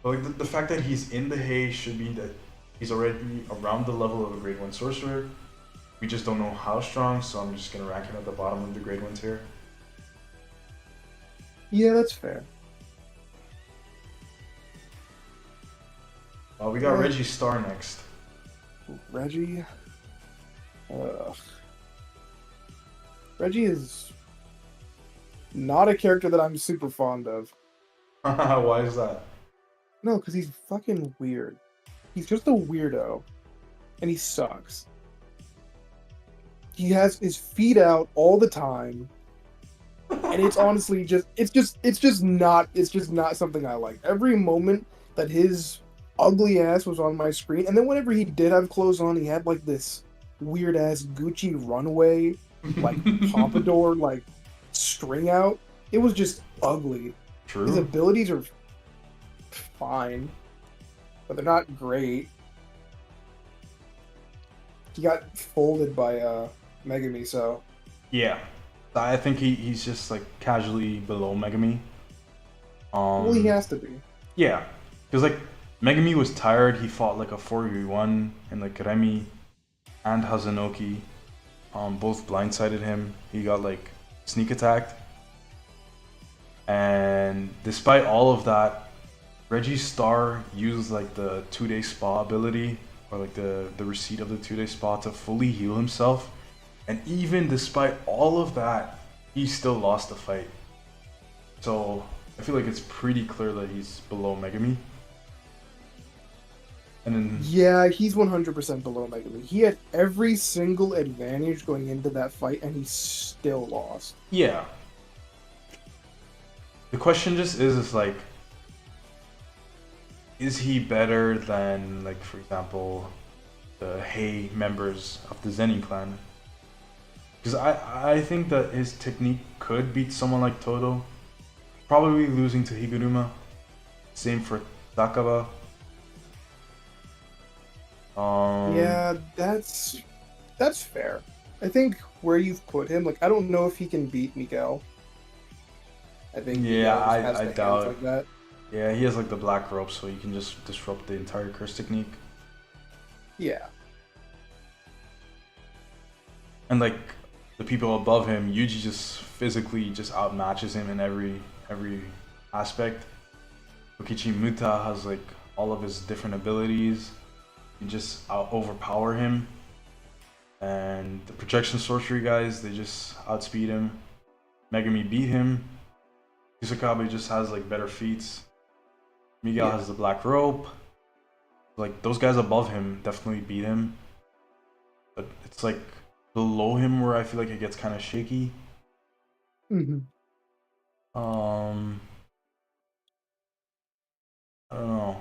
But like the fact that he's in the Hay should mean that he's already around the level of a grade 1 sorcerer. We just don't know how strong, so I'm just gonna rank him at the bottom of the grade 1 tier. Yeah, that's fair. We got Reggie Star next. Reggie. Reggie is not a character that I'm super fond of. Why is that? No, because he's fucking weird. He's just a weirdo, and he sucks. He has his feet out all the time, and it's honestly it's just not something I like. Every moment that his ugly ass was on my screen, and then whenever he did have clothes on, he had like this weird ass Gucci runway, like pompadour, like string out. It was just ugly. True. His abilities are fine, but they're not great. He got folded by Megami, so Yeah. I think he's just like casually below Megami. well, he has to be. Yeah. Because like Megami was tired, he fought like a 4v1 and like Remy and Hazanoki both blindsided him. He got like sneak attacked. And despite all of that, Reggie Star used like the 2-day spa ability, or like the receipt of the 2-day spa to fully heal himself. And even despite all of that, he still lost the fight. So I feel like it's pretty clear that he's below Megami. And then Yeah, he's 100% below Megami. He had every single advantage going into that fight, and he still lost. yeah. The question just is like, is he better than, like, for example, the Hei members of the Zenin clan? Because I think that his technique could beat someone like Todo. Probably losing to Higuruma. Same for Takaba. Yeah, that's fair. I think where you've put him, like I don't know if he can beat Miguel. I think Yeah, Miguel just has I the hands doubt. like that. Yeah, he has like the black rope, so you can just disrupt the entire curse technique. Yeah. And like the people above him, Yuji just physically just outmatches him in every aspect. Kokichi Muta has like all of his different abilities. You just overpower him. And the projection sorcery guys, they just outspeed him. Megami beat him. Kusakabe just has like better feats. Miguel has the black rope. Like those guys above him definitely beat him. But it's like below him where I feel like it gets kind of shaky. Mm-hmm. I don't know.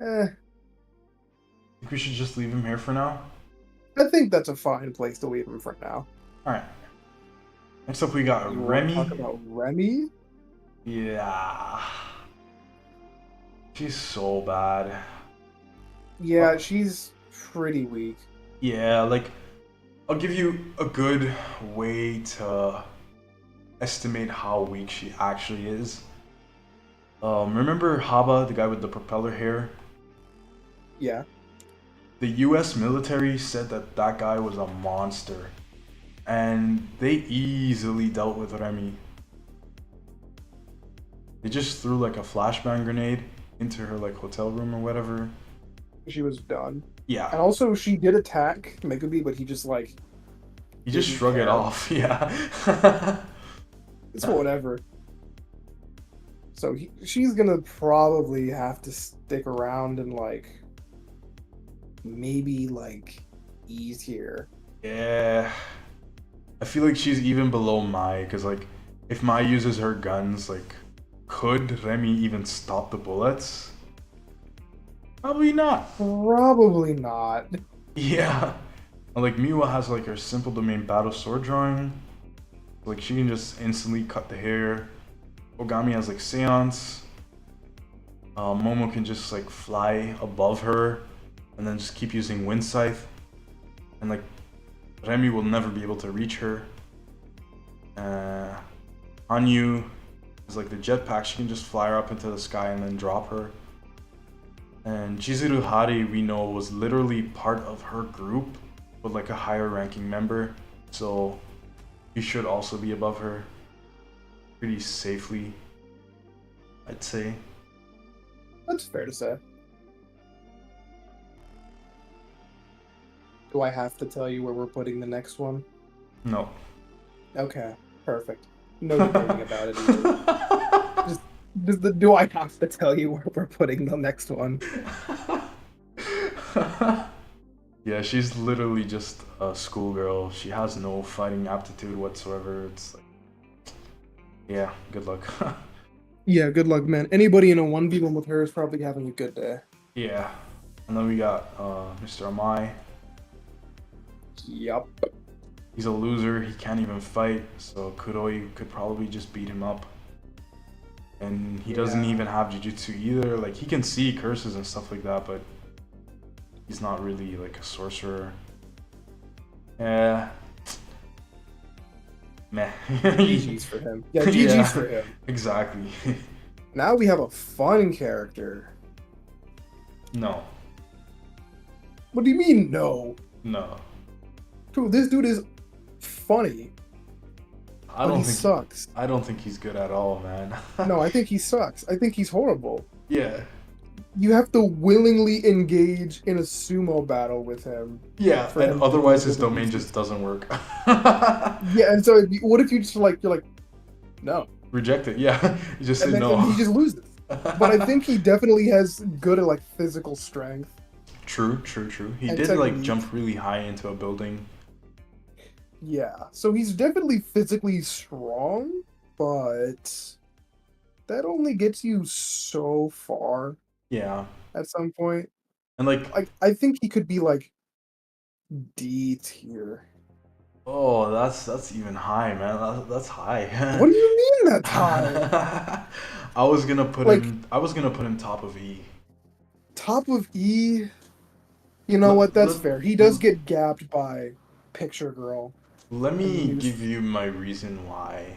Eh, I think we should just leave him here for now. I think that's a fine place to leave him for now. Alright. Next up we got You want Remy. to talk about Remy? Yeah. She's so bad. Yeah, she's pretty weak. Yeah, like I'll give you a good way to estimate how weak she actually is. Remember Haba, the guy with the propeller hair? Yeah. The US military said that that guy was a monster. And they easily dealt with Remy. They just threw like a flashbang grenade into her like hotel room or whatever. She was done. Yeah. And also, she did attack Megumi, but he just like You just didn't shrug it care. off, yeah. It's whatever. So she's gonna probably have to stick around and like maybe like ease here. Yeah. I feel like she's even below Mai, because like if Mai uses her guns, like could Remy even stop the bullets? Probably not. Probably not. Yeah. And, like Miwa has like her simple domain battle sword drawing. Like she can just instantly cut the hair. Ogami has like seance. Momo can just like fly above her and then just keep using wind scythe. And like Remy will never be able to reach her. Hanyu is like the jetpack. She can just fly her up into the sky and then drop her. And Chizuru Hari, we know, was literally part of her group, but like a higher ranking member. So he should also be above her pretty safely, I'd say. That's fair to say. Do I have to tell you where we're putting the next one? No. Okay, perfect. No debating about it either. Do I have to tell you where we're putting the next one? Yeah, she's literally just a schoolgirl. She has no fighting aptitude whatsoever. It's like, yeah, good luck. Yeah, good luck, man. Anybody in a 1v1 with her is probably having a good day. Yeah. And then we got Mr. Amai. Yup. He's a loser. He can't even fight. So Kuroi could probably just beat him up. And he doesn't even have Jujutsu either. Like, he can see curses and stuff like that, but he's not really like a sorcerer. Yeah. Meh. GG's for him. Yeah, GG's for him. Exactly. Now we have a fun character. No. What do you mean, no? No. Dude, this dude is funny. He sucks. I don't think he's good at all, man. No, I think he sucks. I think he's horrible. Yeah. You have to willingly engage in a sumo battle with him. Yeah, and otherwise his domain just doesn't work. Yeah, and so what if you just you're like, no. Reject it, yeah. You just say no. And he just loses. But I think he definitely has good like physical strength. True. He And did technique. like jump really high into a building. Yeah, so he's definitely physically strong, but that only gets you so far. Yeah. At some point. And like I think he could be like D tier. oh, that's even high, man. That's high. What do you mean that's high? I was gonna put Like- him. I was gonna put him top of E. Top of E. You know Let- what? That's let- fair. He does get gapped by Picture Girl. Let me news- give you my reason why.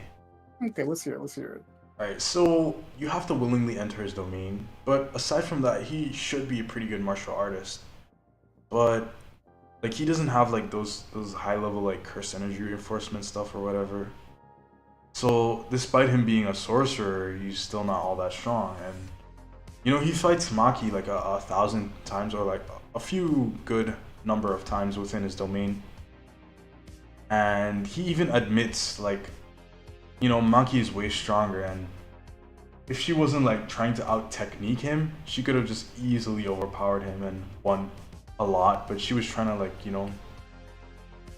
Okay, let's hear it. Let's hear it. Alright, so you have to willingly enter his domain, but aside from that, he should be a pretty good martial artist. But like he doesn't have like those high level like curse energy reinforcement stuff or whatever. So despite him being a sorcerer, he's still not all that strong. And you know, he fights Maki like a 1,000 times or like a few good number of times within his domain. And he even admits like, you know, Maki is way stronger, and if she wasn't like trying to out technique him, she could have just easily overpowered him and won a lot. But she was trying to like, you know,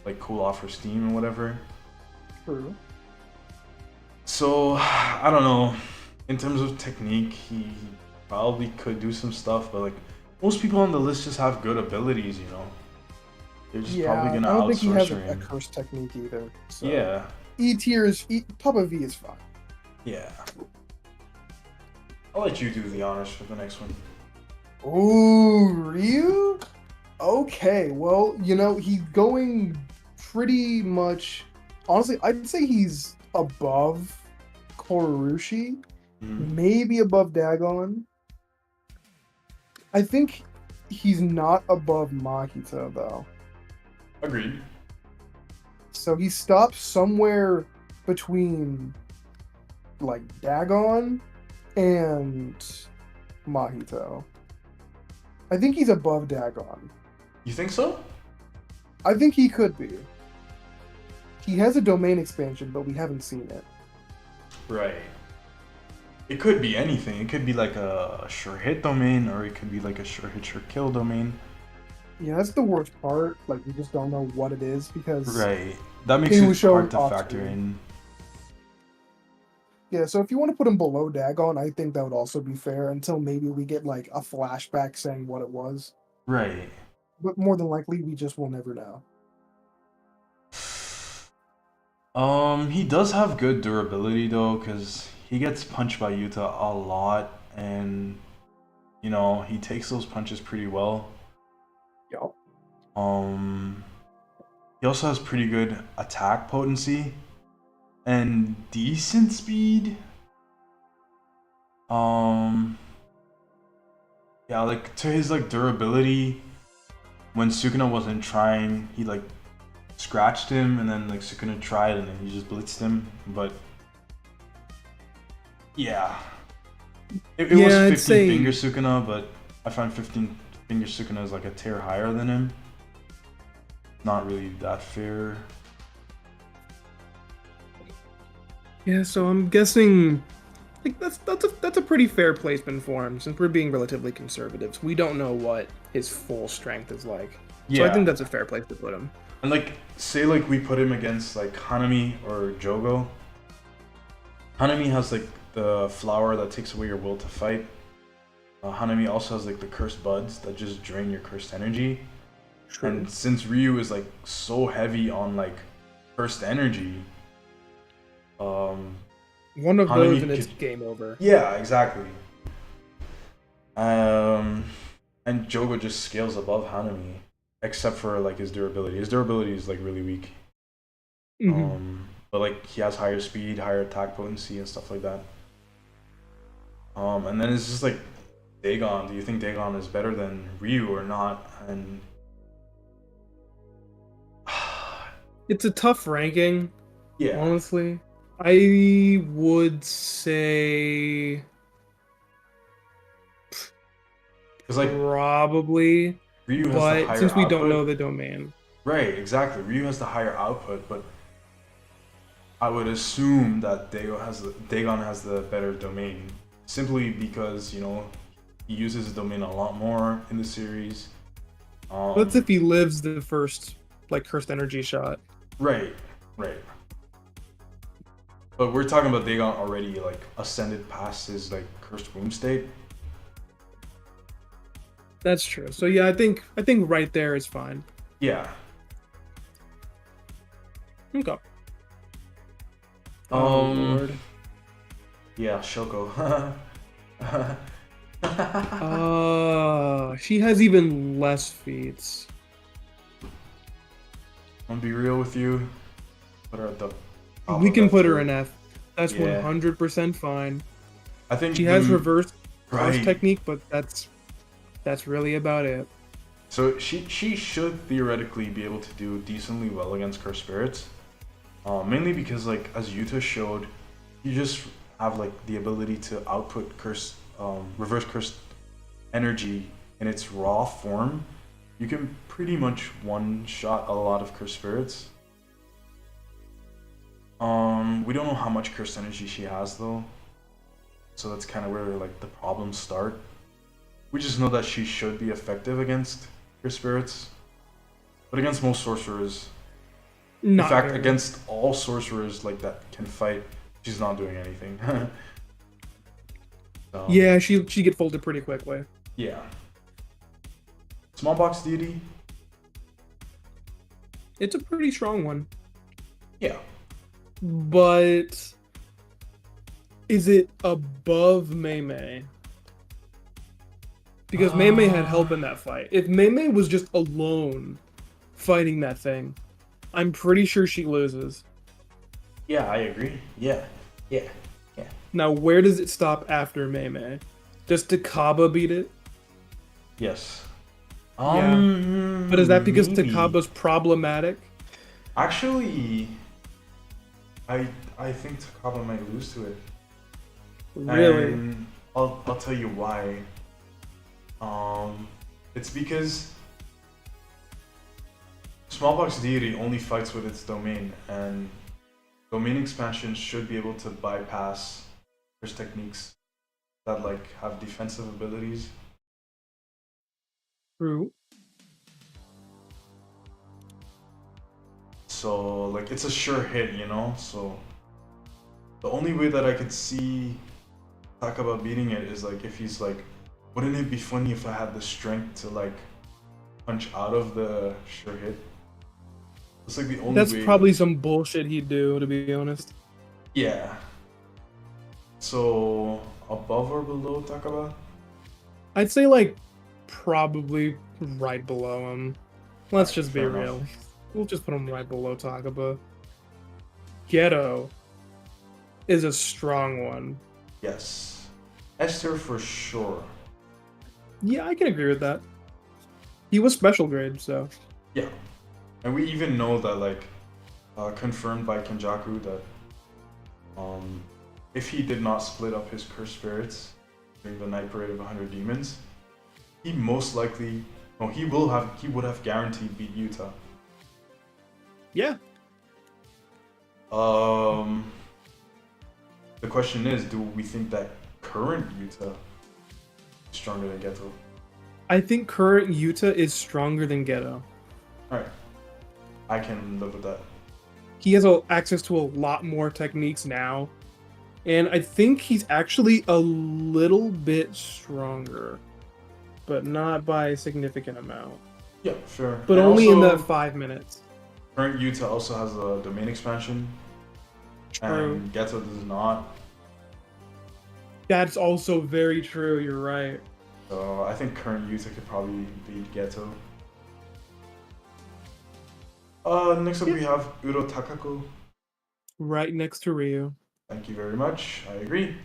like cool off her steam and whatever. True. So I don't know. In terms of technique, he probably could do some stuff, but like most people on the list just have good abilities, you know. They're just probably I gonna don't think he has outsource a him. curse technique either. So. Yeah, E tier is top of V is fine. yeah. I'll let you do the honors for the next one. Ooh, Ryu? Okay, well, you know, he's going pretty much. Honestly, I'd say he's above Korushi, Mhm. maybe above Dagon. I think he's not above Mahito, though. Agreed. So he stops somewhere between, like, Dagon and Mahito. I think he's above Dagon. You think so? I think he could be. He has a domain expansion, but we haven't seen it. Right. It could be anything. It could be like a sure hit domain, or it could be like a sure hit, sure kill domain. Yeah, that's the worst part. Like, we just don't know what it is because... Right. That makes It it will show hard to off factor screen. in. Yeah, so if you want to put him below Dagon, I think that would also be fair until maybe we get, like, a flashback saying what it was. Right. But more than likely, we just will never know. He does have good durability though, because he gets punched by Yuta a lot, and you know, he takes those punches pretty well. Yup. He also has pretty good attack potency and decent speed. Yeah, like to his like durability, when Sukuna wasn't trying, he like scratched him, and then like Sukuna tried, and then he just blitzed him. But yeah, it was Yeah, I'd 15 say- finger Sukuna, but I find 15 finger Sukuna is like a tier higher than him. Not really that fair. Yeah, so I'm guessing... Like, that's a pretty fair placement for him, since we're being relatively conservative. We don't know what his full strength is like. So I Yeah. think that's a fair place to put him. And like, say like we put him against like Hanami or Jogo. Hanami has like the flower that takes away your will to fight. Hanami also has like the cursed buds that just drain your cursed energy. True. And since Ryu is like so heavy on like cursed energy, One of Hanami those and it's could- game over. yeah, exactly. And Jogo just scales above Hanami, except for like his durability. His durability is like really weak. But like he has higher speed, higher attack potency, and stuff like that. And then it's just like Dagon. Do you think Dagon is better than Ryu or not? And It's a tough ranking, yeah, honestly. I would say because like probably, Ryu has the but higher since we output. don't know the domain. Right, exactly. Ryu has the higher output, but I would assume that Dagon has the better domain, simply because, you know, he uses his domain a lot more in the series. That's if he lives the first, like, cursed energy shot. Right, right. But we're talking about Dagon already like ascended past his like cursed womb state. That's true. So yeah, I think right there is fine. Yeah. Okay. Oh, Lord. Yeah, Shoko. She has even less feats. I'm gonna be real with you. Put her at the top We of can F put her tier. in F. That's Yeah. 100% fine. I think She has reverse curse right. technique, but that's really about it. So she should theoretically be able to do decently well against Cursed Spirits. Mainly because like as Yuta showed, you just have like the ability to output reverse curse energy in its raw form. You can pretty much one-shot a lot of Cursed Spirits. We don't know how much cursed energy she has though, so that's kind of where like the problems start. We just know that she should be effective against Cursed Spirits, but against most sorcerers, in Not fact, very. against all sorcerers like that can fight, she's not doing anything. So, Yeah, she get folded pretty quickly. yeah. Small box deity. It's a pretty strong one. Yeah. But is it above Mei? Because Mei had help in that fight. If Mei was just alone fighting that thing, I'm pretty sure she loses. Yeah, I agree. Yeah. Now, where does it stop after Mei? Does Takaba beat it? Yes. Yeah. But is that because Maybe. Takaba's problematic? Actually, I think Takaba might lose to it. Really? And I'll tell you why. It's because Smallbox Deity only fights with its domain, and domain expansion should be able to bypass there's techniques that like have defensive abilities. True. So like it's a sure hit, you know? So the only way that I could see Takaba beating it is like if he's like, wouldn't it be funny if I had the strength to like punch out of the sure hit? It's like the only That's way. probably some bullshit he'd do, to be honest. Yeah. So above or below Takaba? I'd say, like, probably right below him. Let's Alright, just be fair enough. real. We'll just put him right below Takaba. Ghetto is a strong one. Yes. Esther for sure. Yeah, I can agree with that. He was special grade, so. Yeah. And we even know that like confirmed by Kenjaku that if he did not split up his cursed spirits during the night parade of 100 demons, he most likely he would have guaranteed beat Yuta. Yeah. The question is, do we think that current Yuta is stronger than Geto? I think current Yuta is stronger than Ghetto. Alright. I can live with that. He has access to a lot more techniques now. And I think he's actually a little bit stronger. But not by a significant amount. Yeah, sure. But And only in also, that 5 minutes. current Yuta also has a domain expansion. True. And Geto does not. That's also very true, you're right. So I think current Yuta could probably beat Geto. Next up we have Uro Takako. Right next to Ryu. Thank you very much. I agree.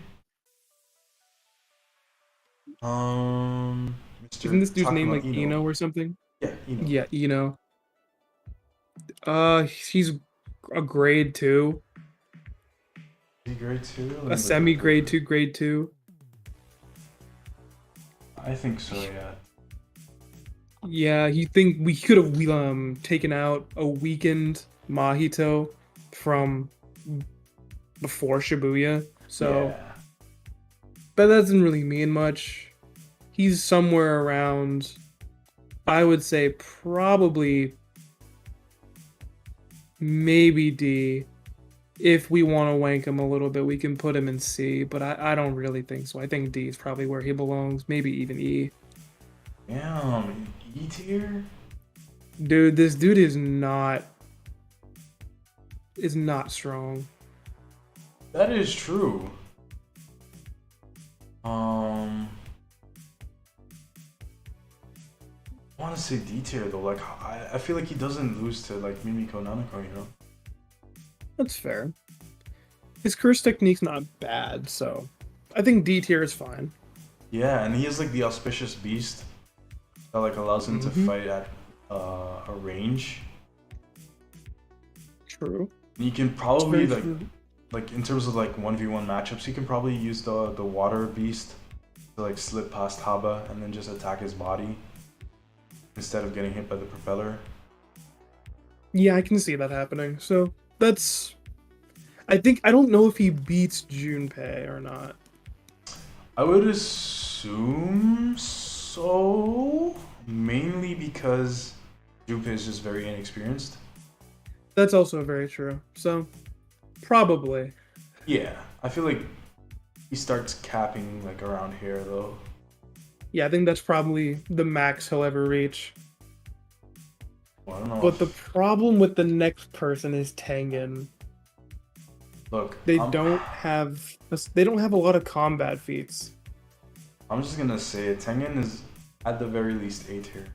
Mr. Isn't this dude's name Takuma like Ino or something? Yeah, Ino. Yeah, Ino. He's a grade 2. Is he grade 2? A semi-grade 2, grade 2. I think so, yeah. Yeah, you think we could have taken out a weakened Mahito from before Shibuya, so Yeah. but that doesn't really mean much. He's somewhere around, I would say probably maybe D. If we want to wank him a little bit, we can put him in C, but I don't really think so. I think D is probably where he belongs, maybe even E. Damn, E tier? Dude, this dude is not strong. That is true. Um, I want to say D tier though. Like I feel like he doesn't lose to like Mimiko Nanako, you know. That's fair. His curse technique's not bad, so I think D tier is fine. Yeah, and he has like the auspicious beast that like allows him to fight at a range. True. And you can probably Very true. like in terms of like 1v1 matchups, you can probably use the water beast to like slip past Haba and then just attack his body instead of getting hit by the propeller. Yeah, I can see that happening. So that's. I don't know if he beats Junpei or not. I would assume so, mainly because Junpei is just very inexperienced. That's also very true. So, probably. Yeah, I feel like he starts capping like around here though. Yeah, I think that's probably the max he'll ever reach. Well, I don't know. But the problem with the next person is Tengen. Look, They don't have a lot of combat feats. I'm just gonna say it. Tengen is at the very least A tier.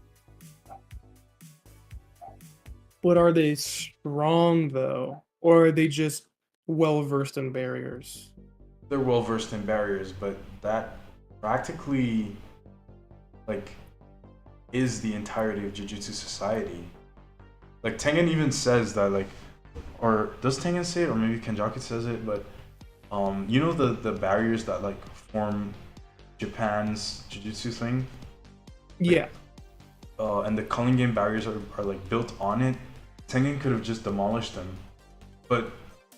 But are they strong though? Or are they just well versed in barriers? They're well versed in barriers, but that practically like is the entirety of Jujutsu Society. Like Tengen even says that like, or does Tengen say it, or maybe Kenjaku says it, but you know the barriers that like form Japan's Jujutsu thing? Yeah. And the culling game barriers are like built on it. Tengen could have just demolished them, but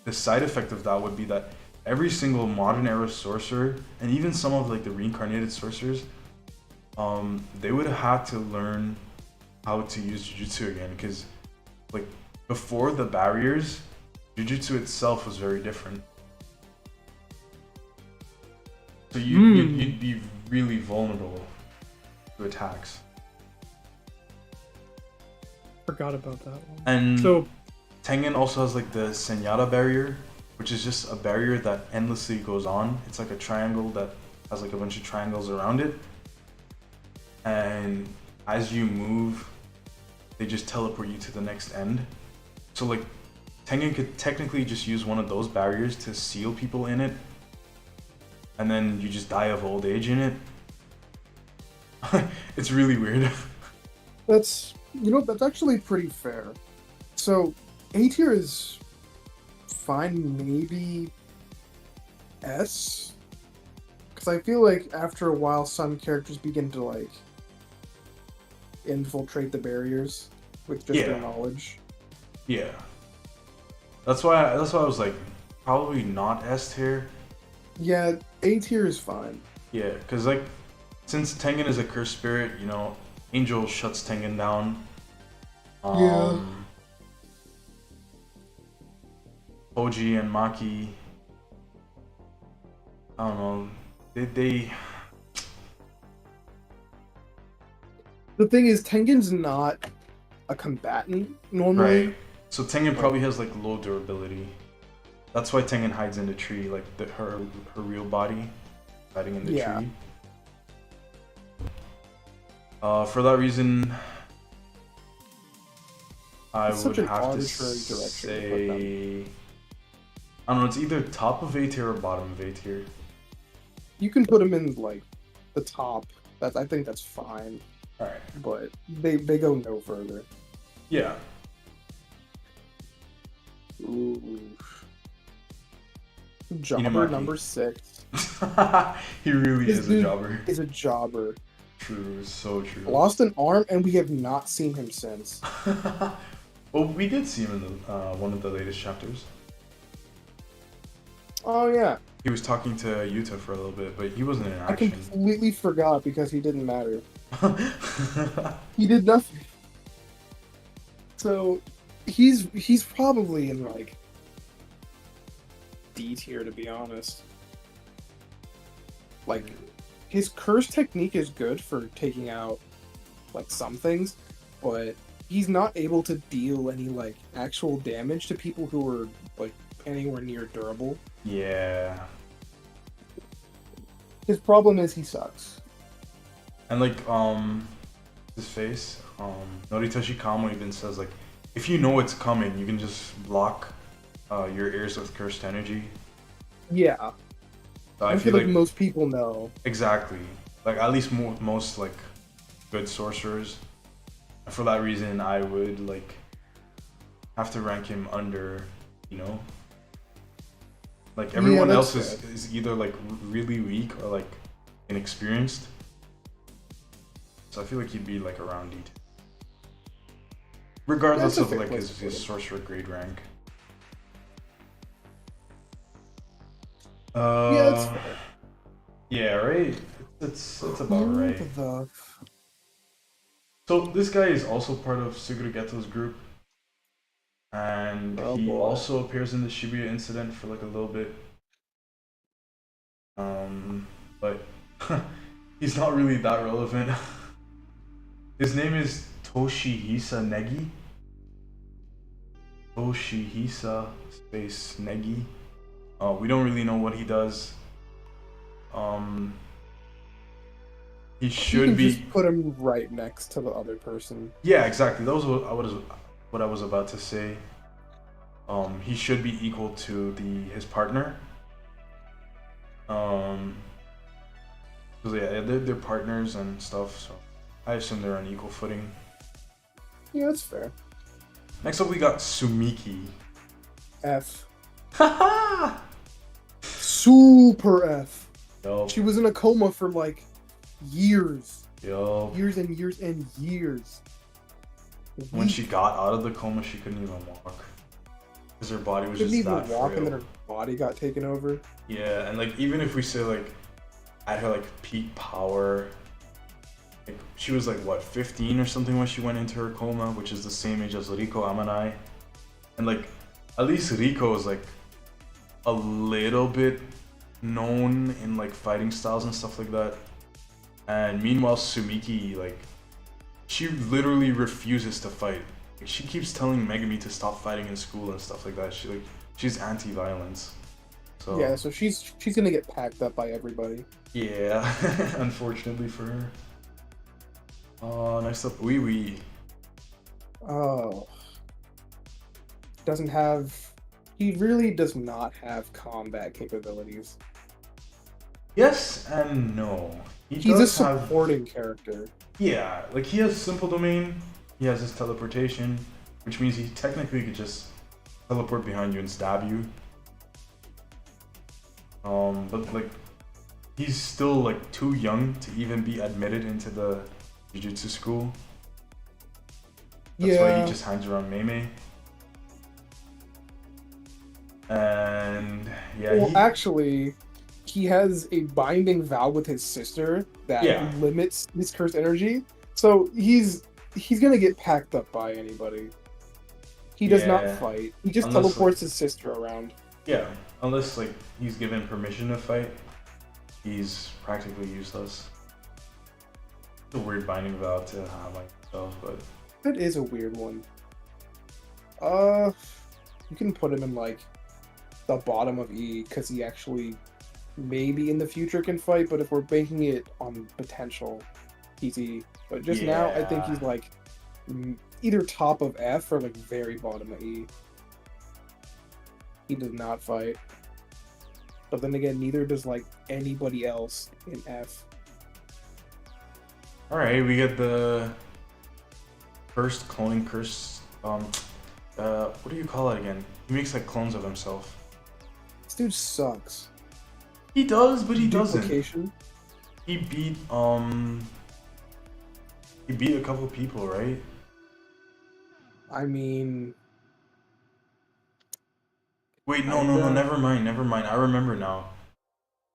the side effect of that would be that every single modern era sorcerer, and even some of like the reincarnated sorcerers, they would have had to learn how to use Jujutsu again, because like before the barriers, Jujutsu itself was very different. So you'd be really vulnerable to attacks. Forgot about that one. And so Tengen also has like the Senyata barrier, which is just a barrier that endlessly goes on. It's like a triangle that has like a bunch of triangles around it. And as you move, they just teleport you to the next end. So like Tengen could technically just use one of those barriers to seal people in it. And then you just die of old age in it. It's really weird. That's actually pretty fair. So A tier is fine, maybe S, because I feel like after a while some characters begin to like infiltrate the barriers with just their knowledge. Yeah. That's why I was like probably not S tier. Yeah, A tier is fine. Yeah, because like since Tengen is a cursed spirit, you know, Angel shuts Tengen down. Hoji and Maki, I don't know, they The thing is, Tengen's not a combatant normally. right. So Tengen probably has like low durability. That's why Tengen hides in the tree, like her real body hiding in the tree. For that reason, I would have to say, I don't know, it's either top of A tier or bottom of A tier. You can put him in like the top. I think that's fine. Alright. But they go no further. Yeah. Ooh. Jobber number 6. He really is a jobber. Is a jobber. True, so true. Lost an arm, and we have not seen him since. Well, we did see him in one of the latest chapters. Oh yeah. He was talking to Yuta for a little bit, but he wasn't in action. I completely forgot because he didn't matter. He did nothing. So he's probably in like D tier, to be honest. Like his curse technique is good for taking out like some things, but he's not able to deal any like actual damage to people who are like anywhere near durable. Yeah. His problem is he sucks. And like his face, Noritoshi Kamo even says like, if you know it's coming, you can just block your ears with cursed energy. Yeah. So I feel like most people know. exactly, like at least most like good sorcerers. And for that reason, I would like have to rank him under, you know, like everyone Yeah, else that's is either like really weak or like inexperienced. So I feel like he'd be like around D2. Regardless That's a of fair like place to his put him. sorcerer grade rank. Yeah, that's fair. Yeah, right. It's about right. The So this guy is also part of Suguru Geto's group, and Oh he boy. also appears in the Shibuya incident for like a little bit. But he's not really that relevant. His name is Toshihisa Negi. Toshihisa space Negi. We don't really know what he does. He you should can be. just put him right next to the other person. Yeah, exactly. That was what I was about to say. He should be equal to his partner. Cause yeah, they're partners and stuff. So I assume they're on equal footing. Yeah, that's fair. Next up, we got Sumiki. F. Haha. Super F. Yup. She was in a coma for like years. Yup. Years and years and years. When she got out of the coma, she couldn't even walk. Because her body was couldn't just even that walk, frail. and then her body got taken over. Yeah, and like even if we say like at her like peak power, like she was like what 15 or something when she went into her coma, which is the same age as Riko Amanai, and like at least Riko is like a little bit known in like fighting styles and stuff like that, and meanwhile Sumiki, like she literally refuses to fight. Like, she keeps telling Megami to stop fighting in school and stuff like that. She's anti-violence. So Yeah, so she's gonna get packed up by everybody. yeah, unfortunately for her. Next up, Wee Wee. Oh. Doesn't have. He really does not have combat capabilities. Yes and no. He's a does have, supporting character. yeah, like he has simple domain. He has his teleportation, which means he technically could just teleport behind you and stab you. But like he's still like too young to even be admitted into the Jujutsu school. That's why he just hangs around Mei. And yeah, Well, actually, he has a binding vow with his sister that Yeah. limits his cursed energy. So he's gonna get packed up by anybody. He does not Yeah. fight. He just Unless, teleports his sister around. yeah, unless like he's given permission to fight, he's practically useless. It's a weird binding vow to have like stuff, but That is a weird one. You can put him in like the bottom of E because he actually maybe in the future can fight, but if we're banking it on potential, he's E. But just now, I think he's like either top of F or like very bottom of E. He does not fight. But then again, neither does like anybody else in F. alright, we get the first cloning curse. What do you call it again? He makes like clones of himself. This dude sucks. He does, but he doesn't. Duplication. He beat a couple people, right? I mean, Wait, no, never mind. I remember now.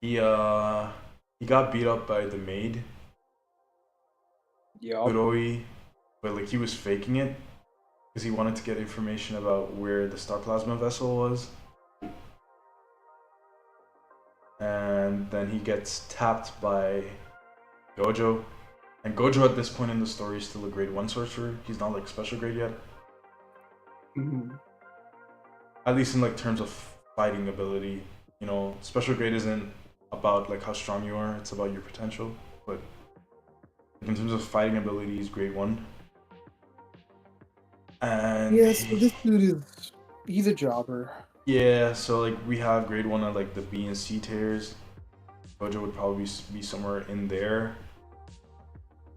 He got beat up by the maid, yeah. Kuroi, but like he was faking it because he wanted to get information about where the star plasma vessel was. And then he gets tapped by Gojo. And Gojo at this point in the story is still a grade 1 sorcerer. He's not like special grade yet. Mm-hmm. At least in like terms of fighting ability. You know, special grade isn't about like how strong you are. It's about your potential. But in terms of fighting ability, he's grade 1. And Yeah, so this dude is he's a jobber. yeah, so like we have grade 1 at like the B and C tiers. Gojo would probably be somewhere in there,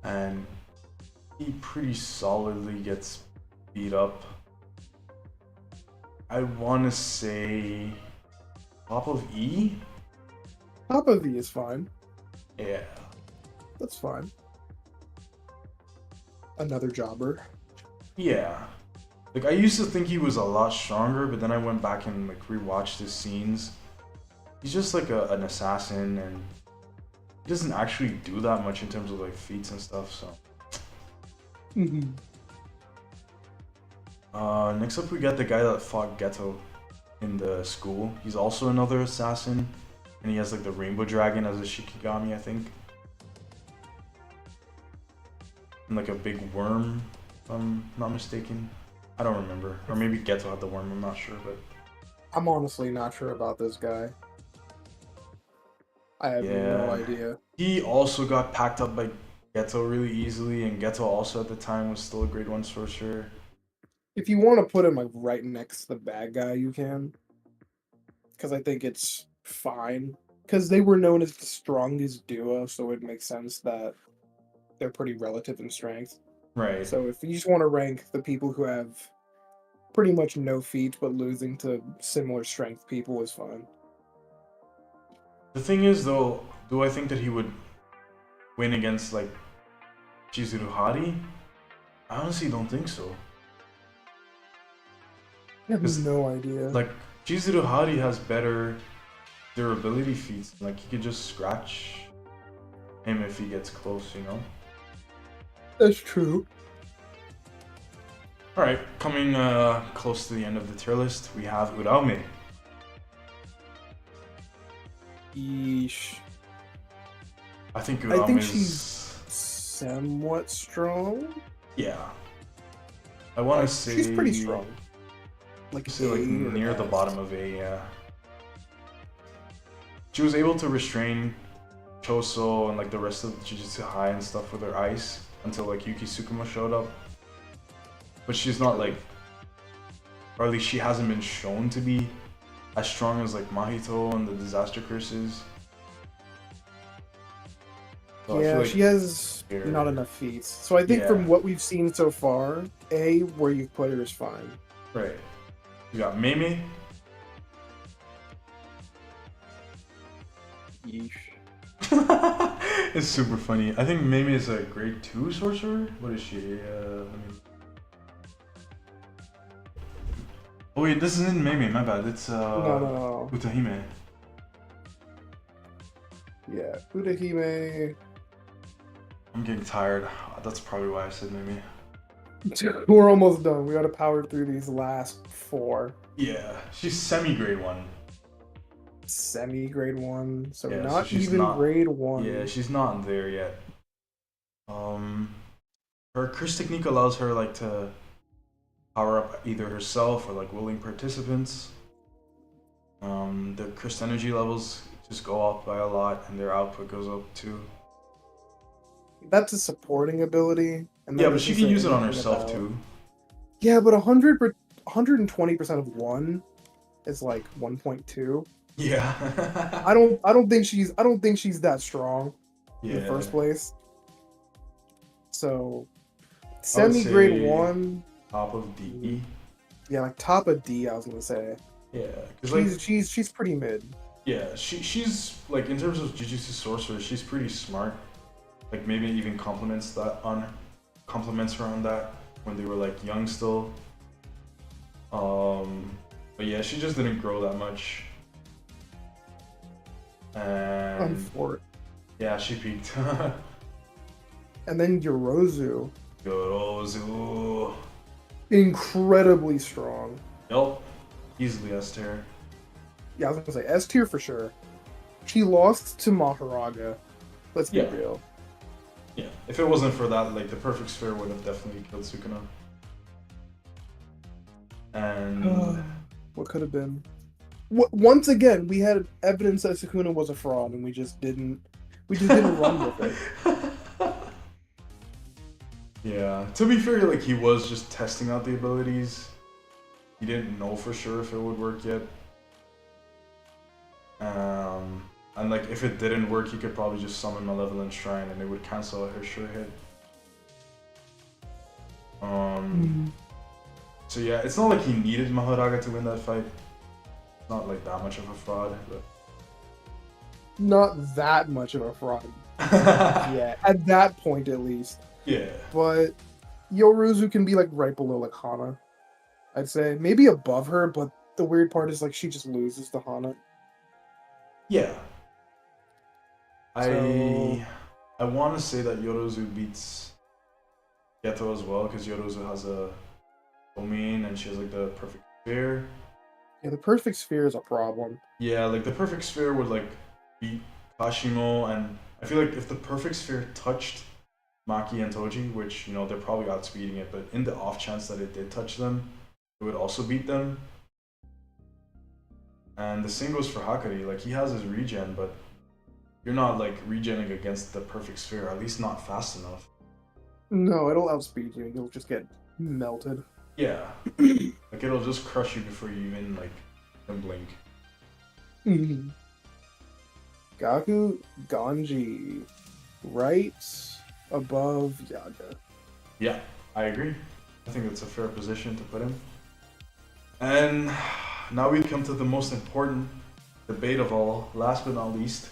and he pretty solidly gets beat up. I want to say top of E. Top of V is fine. Yeah. That's fine. Another jobber. Yeah. Like I used to think he was a lot stronger, but then I went back and like rewatched his scenes. He's just like an assassin, and he doesn't actually do that much in terms of like feats and stuff. So. Mm-hmm. Next up we got the guy that fought Geto in the school. He's also another assassin, and he has like the rainbow dragon as a Shikigami, I think. And like a big worm, if I'm not mistaken. I don't remember. Or maybe Geto had the worm, I'm not sure, but... I'm honestly not sure about this guy. I have no idea. He also got packed up by Geto really easily, and Geto also at the time was still a grade 1 sorcerer. If you want to put him like right next to the bad guy, you can. Because I think it's fine. Because they were known as the strongest duo, so it makes sense that they're pretty relative in strength. Right. So if you just want to rank the people who have pretty much no feat but losing to similar strength people is fine. The thing is, though, do I think that he would win against, like, Chizuru Hari? I honestly don't think so. I have no idea. Like, Chizuru Hari has better durability feats. Like, he could just scratch him if he gets close, you know? That's true. Alright, coming close to the end of the tier list, we have Uraume. Yeesh. I think I Uraume think is... she's somewhat strong. Yeah. I want to say... She's pretty strong. Like, say like near the bottom of A, yeah. She was able to restrain Choso and like the rest of Jujutsu High and stuff with her ice until like Yuki Tsukuma showed up. But she's not like, or at least she hasn't been shown to be as strong as like Mahito and the Disaster Curses. So I feel yeah, like she has not enough feats. So I think from what we've seen so far, A, where you've put her is fine. Right. You got Meme. Yeesh. It's super funny. I think Meme is a grade 2 sorcerer. What is she? Let me... Oh wait, this isn't Meme, my bad. It's no. Utahime. Yeah, Udahime. I'm getting tired. That's probably why I said Meme. We're almost done. We gotta power through these last 4. Yeah, she's semi-grade 1. Semi-grade 1, so Yeah, not so she's even not, grade 1. Yeah, she's not there yet. Her curse technique allows her like to power up either herself or like willing participants. The cursed energy levels just go up by a lot, and their output goes up too. That's a supporting ability. And Yeah, but she can use it on herself too. Yeah, but 120% of 1 is like 1.2. Yeah. I don't think she's that strong in the first place. So semi-grade 1. Top of D. Yeah, like top of D, I was gonna say. Yeah, because she's pretty mid. Yeah, she's like in terms of Jujutsu Sorcerer, she's pretty smart. Like maybe even compliments her on that when they were like young still. But yeah, she just didn't grow that much. And yeah, she peaked. And then Yorozu. Yorozu. Incredibly strong. Yep. Easily S tier. Yeah, I was gonna say S tier for sure. She lost to Maharaga. Let's be real. Yeah, if it wasn't for that, like the perfect sphere would have definitely killed Sukuna. And what could have been? Once again, we had evidence that Sukuna was a fraud, and we just didn't run with it. Yeah, to be fair, like he was just testing out the abilities. He didn't know for sure if it would work yet. And like if it didn't work, he could probably just summon Malevolent Shrine and it would cancel her sure hit. So yeah, it's not like he needed Mahoraga to win that fight. It's not like that much of a fraud, but not that much of a fraud. Yeah, at that point at least. Yeah. But Yoruzu can be like right below like Hana. I'd say maybe above her, but the weird part is like she just loses to Hana. Yeah. So... I want to say that Yoruzu beats Geto as well because Yoruzu has a domain and she has like the perfect sphere. Yeah, the perfect sphere is a problem. Yeah, like the perfect sphere would like beat Kashimo, and I feel like if the perfect sphere touched Maki and Toji, which you know they're probably outspeeding it, but in the off chance that it did touch them, it would also beat them. And the same goes for Hakari. Like he has his regen, but you're not like regenning against the perfect sphere, at least not fast enough. No, it'll outspeed you. You'll just get melted. Yeah, like it'll just crush you before you even like can blink. Gaku Ganji, right above Yaga. Yeah, I agree. I think that's a fair position to put him. And now we come to the most important debate of all, last but not least.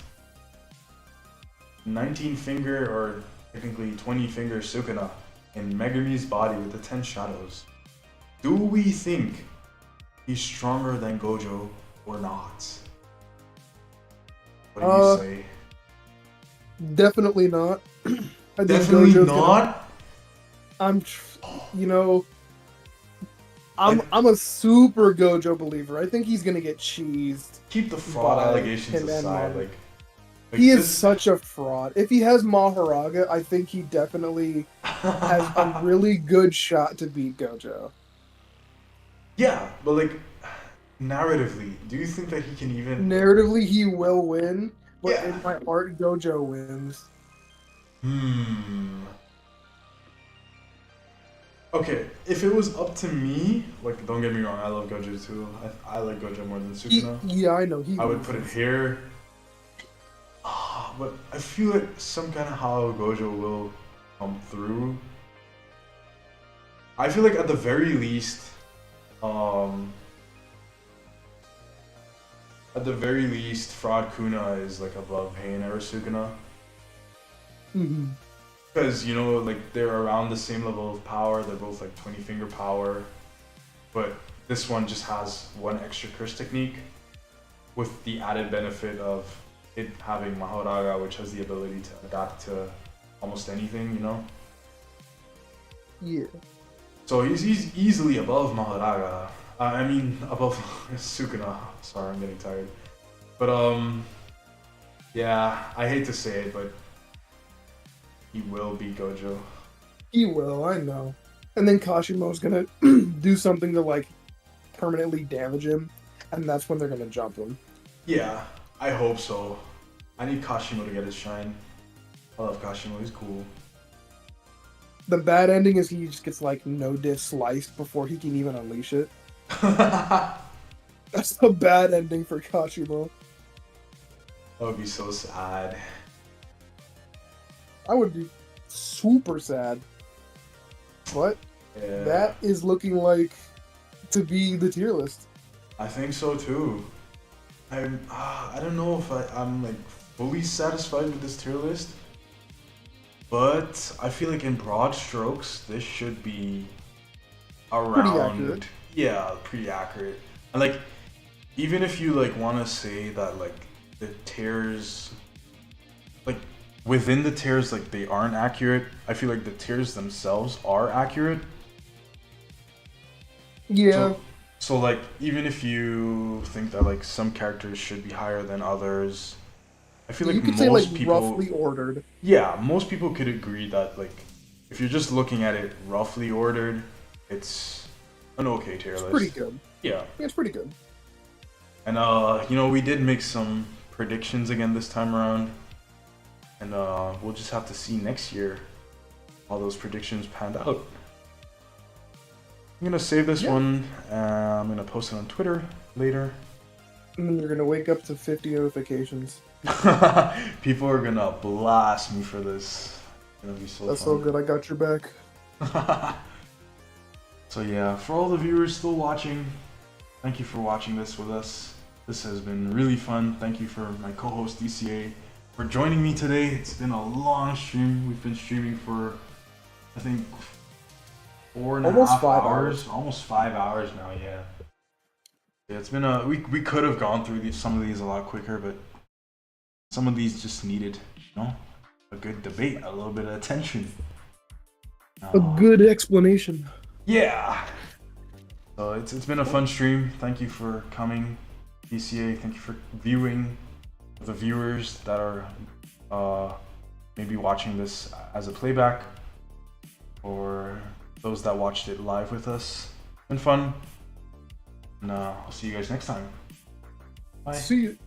19-finger, or technically 20-finger Sukuna in Megumi's body with the 10 shadows. Do we think he's stronger than Gojo or not? What do you say? Definitely not. I think Definitely Gojo's not? I'm a super Gojo believer. I think he's gonna get cheesed. Keep the fraud by allegations him and aside. Mom. Like He is this- such a fraud. If he has Mahoraga, I think he definitely has a really good shot to beat Gojo. Yeah, but like narratively, do you think that he can even? Narratively, he will win, but Yeah. in my heart, Gojo wins. Okay, if it was up to me, like don't get me wrong, I love Gojo too. I like Gojo more than Sukuna. Yeah, I know. I would put it here. But I feel like some kind of how Gojo will come through. I feel like at the very least, Fraud Kuna is like above Pain or Sukuna. Because, you know, like they're around the same level of power, they're both like 20-finger power, but this one just has one extra curse technique with the added benefit of it having Mahoraga, which has the ability to adapt to almost anything, you know? Yeah. So he's easily above Mahoraga. I mean, above Sukuna. Sorry, I'm getting tired. But, yeah, I hate to say it, but he will beat Gojo. He will, I know. And then Kashimo's gonna do something to, like, permanently damage him, and that's when they're gonna jump him. Yeah, I hope so. I need Kashimo to get his shine. I love Kashimo, he's cool. The bad ending is he just gets, like, no diff sliced before he can even unleash it. That That's the bad ending for Kashimo. would be so sad. I would be super sad. But Yeah. that is looking like to be the tier list. I think so too. I don't know if I'm like fully satisfied with this tier list, but I feel like in broad strokes this should be around. Pretty accurate. Yeah, pretty accurate. And like, even if you like want to say that like the tiers, like within the tiers, like they aren't accurate, I feel like the tiers themselves are accurate. Yeah. So like, even if you think that like some characters should be higher than others, I feel like you could most say like people, roughly ordered. yeah, most people could agree that like, if you're just looking at it roughly ordered, it's an okay tier list. Pretty good. Yeah, Yeah, it's pretty good. And we did make some predictions again this time around, and we'll just have to see next year how those predictions panned out. I'm gonna save this one. I'm gonna post it on Twitter later. And then you're gonna wake up to 50 notifications. People are gonna blast me for this. It's gonna be so That's fun. so good. I got your back. So yeah, for all the viewers still watching, thank you for watching this with us. This has been really fun. Thank you for my co-host DCA for joining me today. It's been a long stream. We've been streaming for, I think, 4.5 hours. Almost 5 hours now. Yeah. It's been we could have gone through some of these a lot quicker, but some of these just needed, a good debate, a little bit of attention. A good explanation. Yeah. So it's been a fun stream. Thank you for coming, DCA. Thank you for viewing. The viewers that are maybe watching this as a playback, or those that watched it live with us. It's been fun. And I'll see you guys next time. Bye. See you.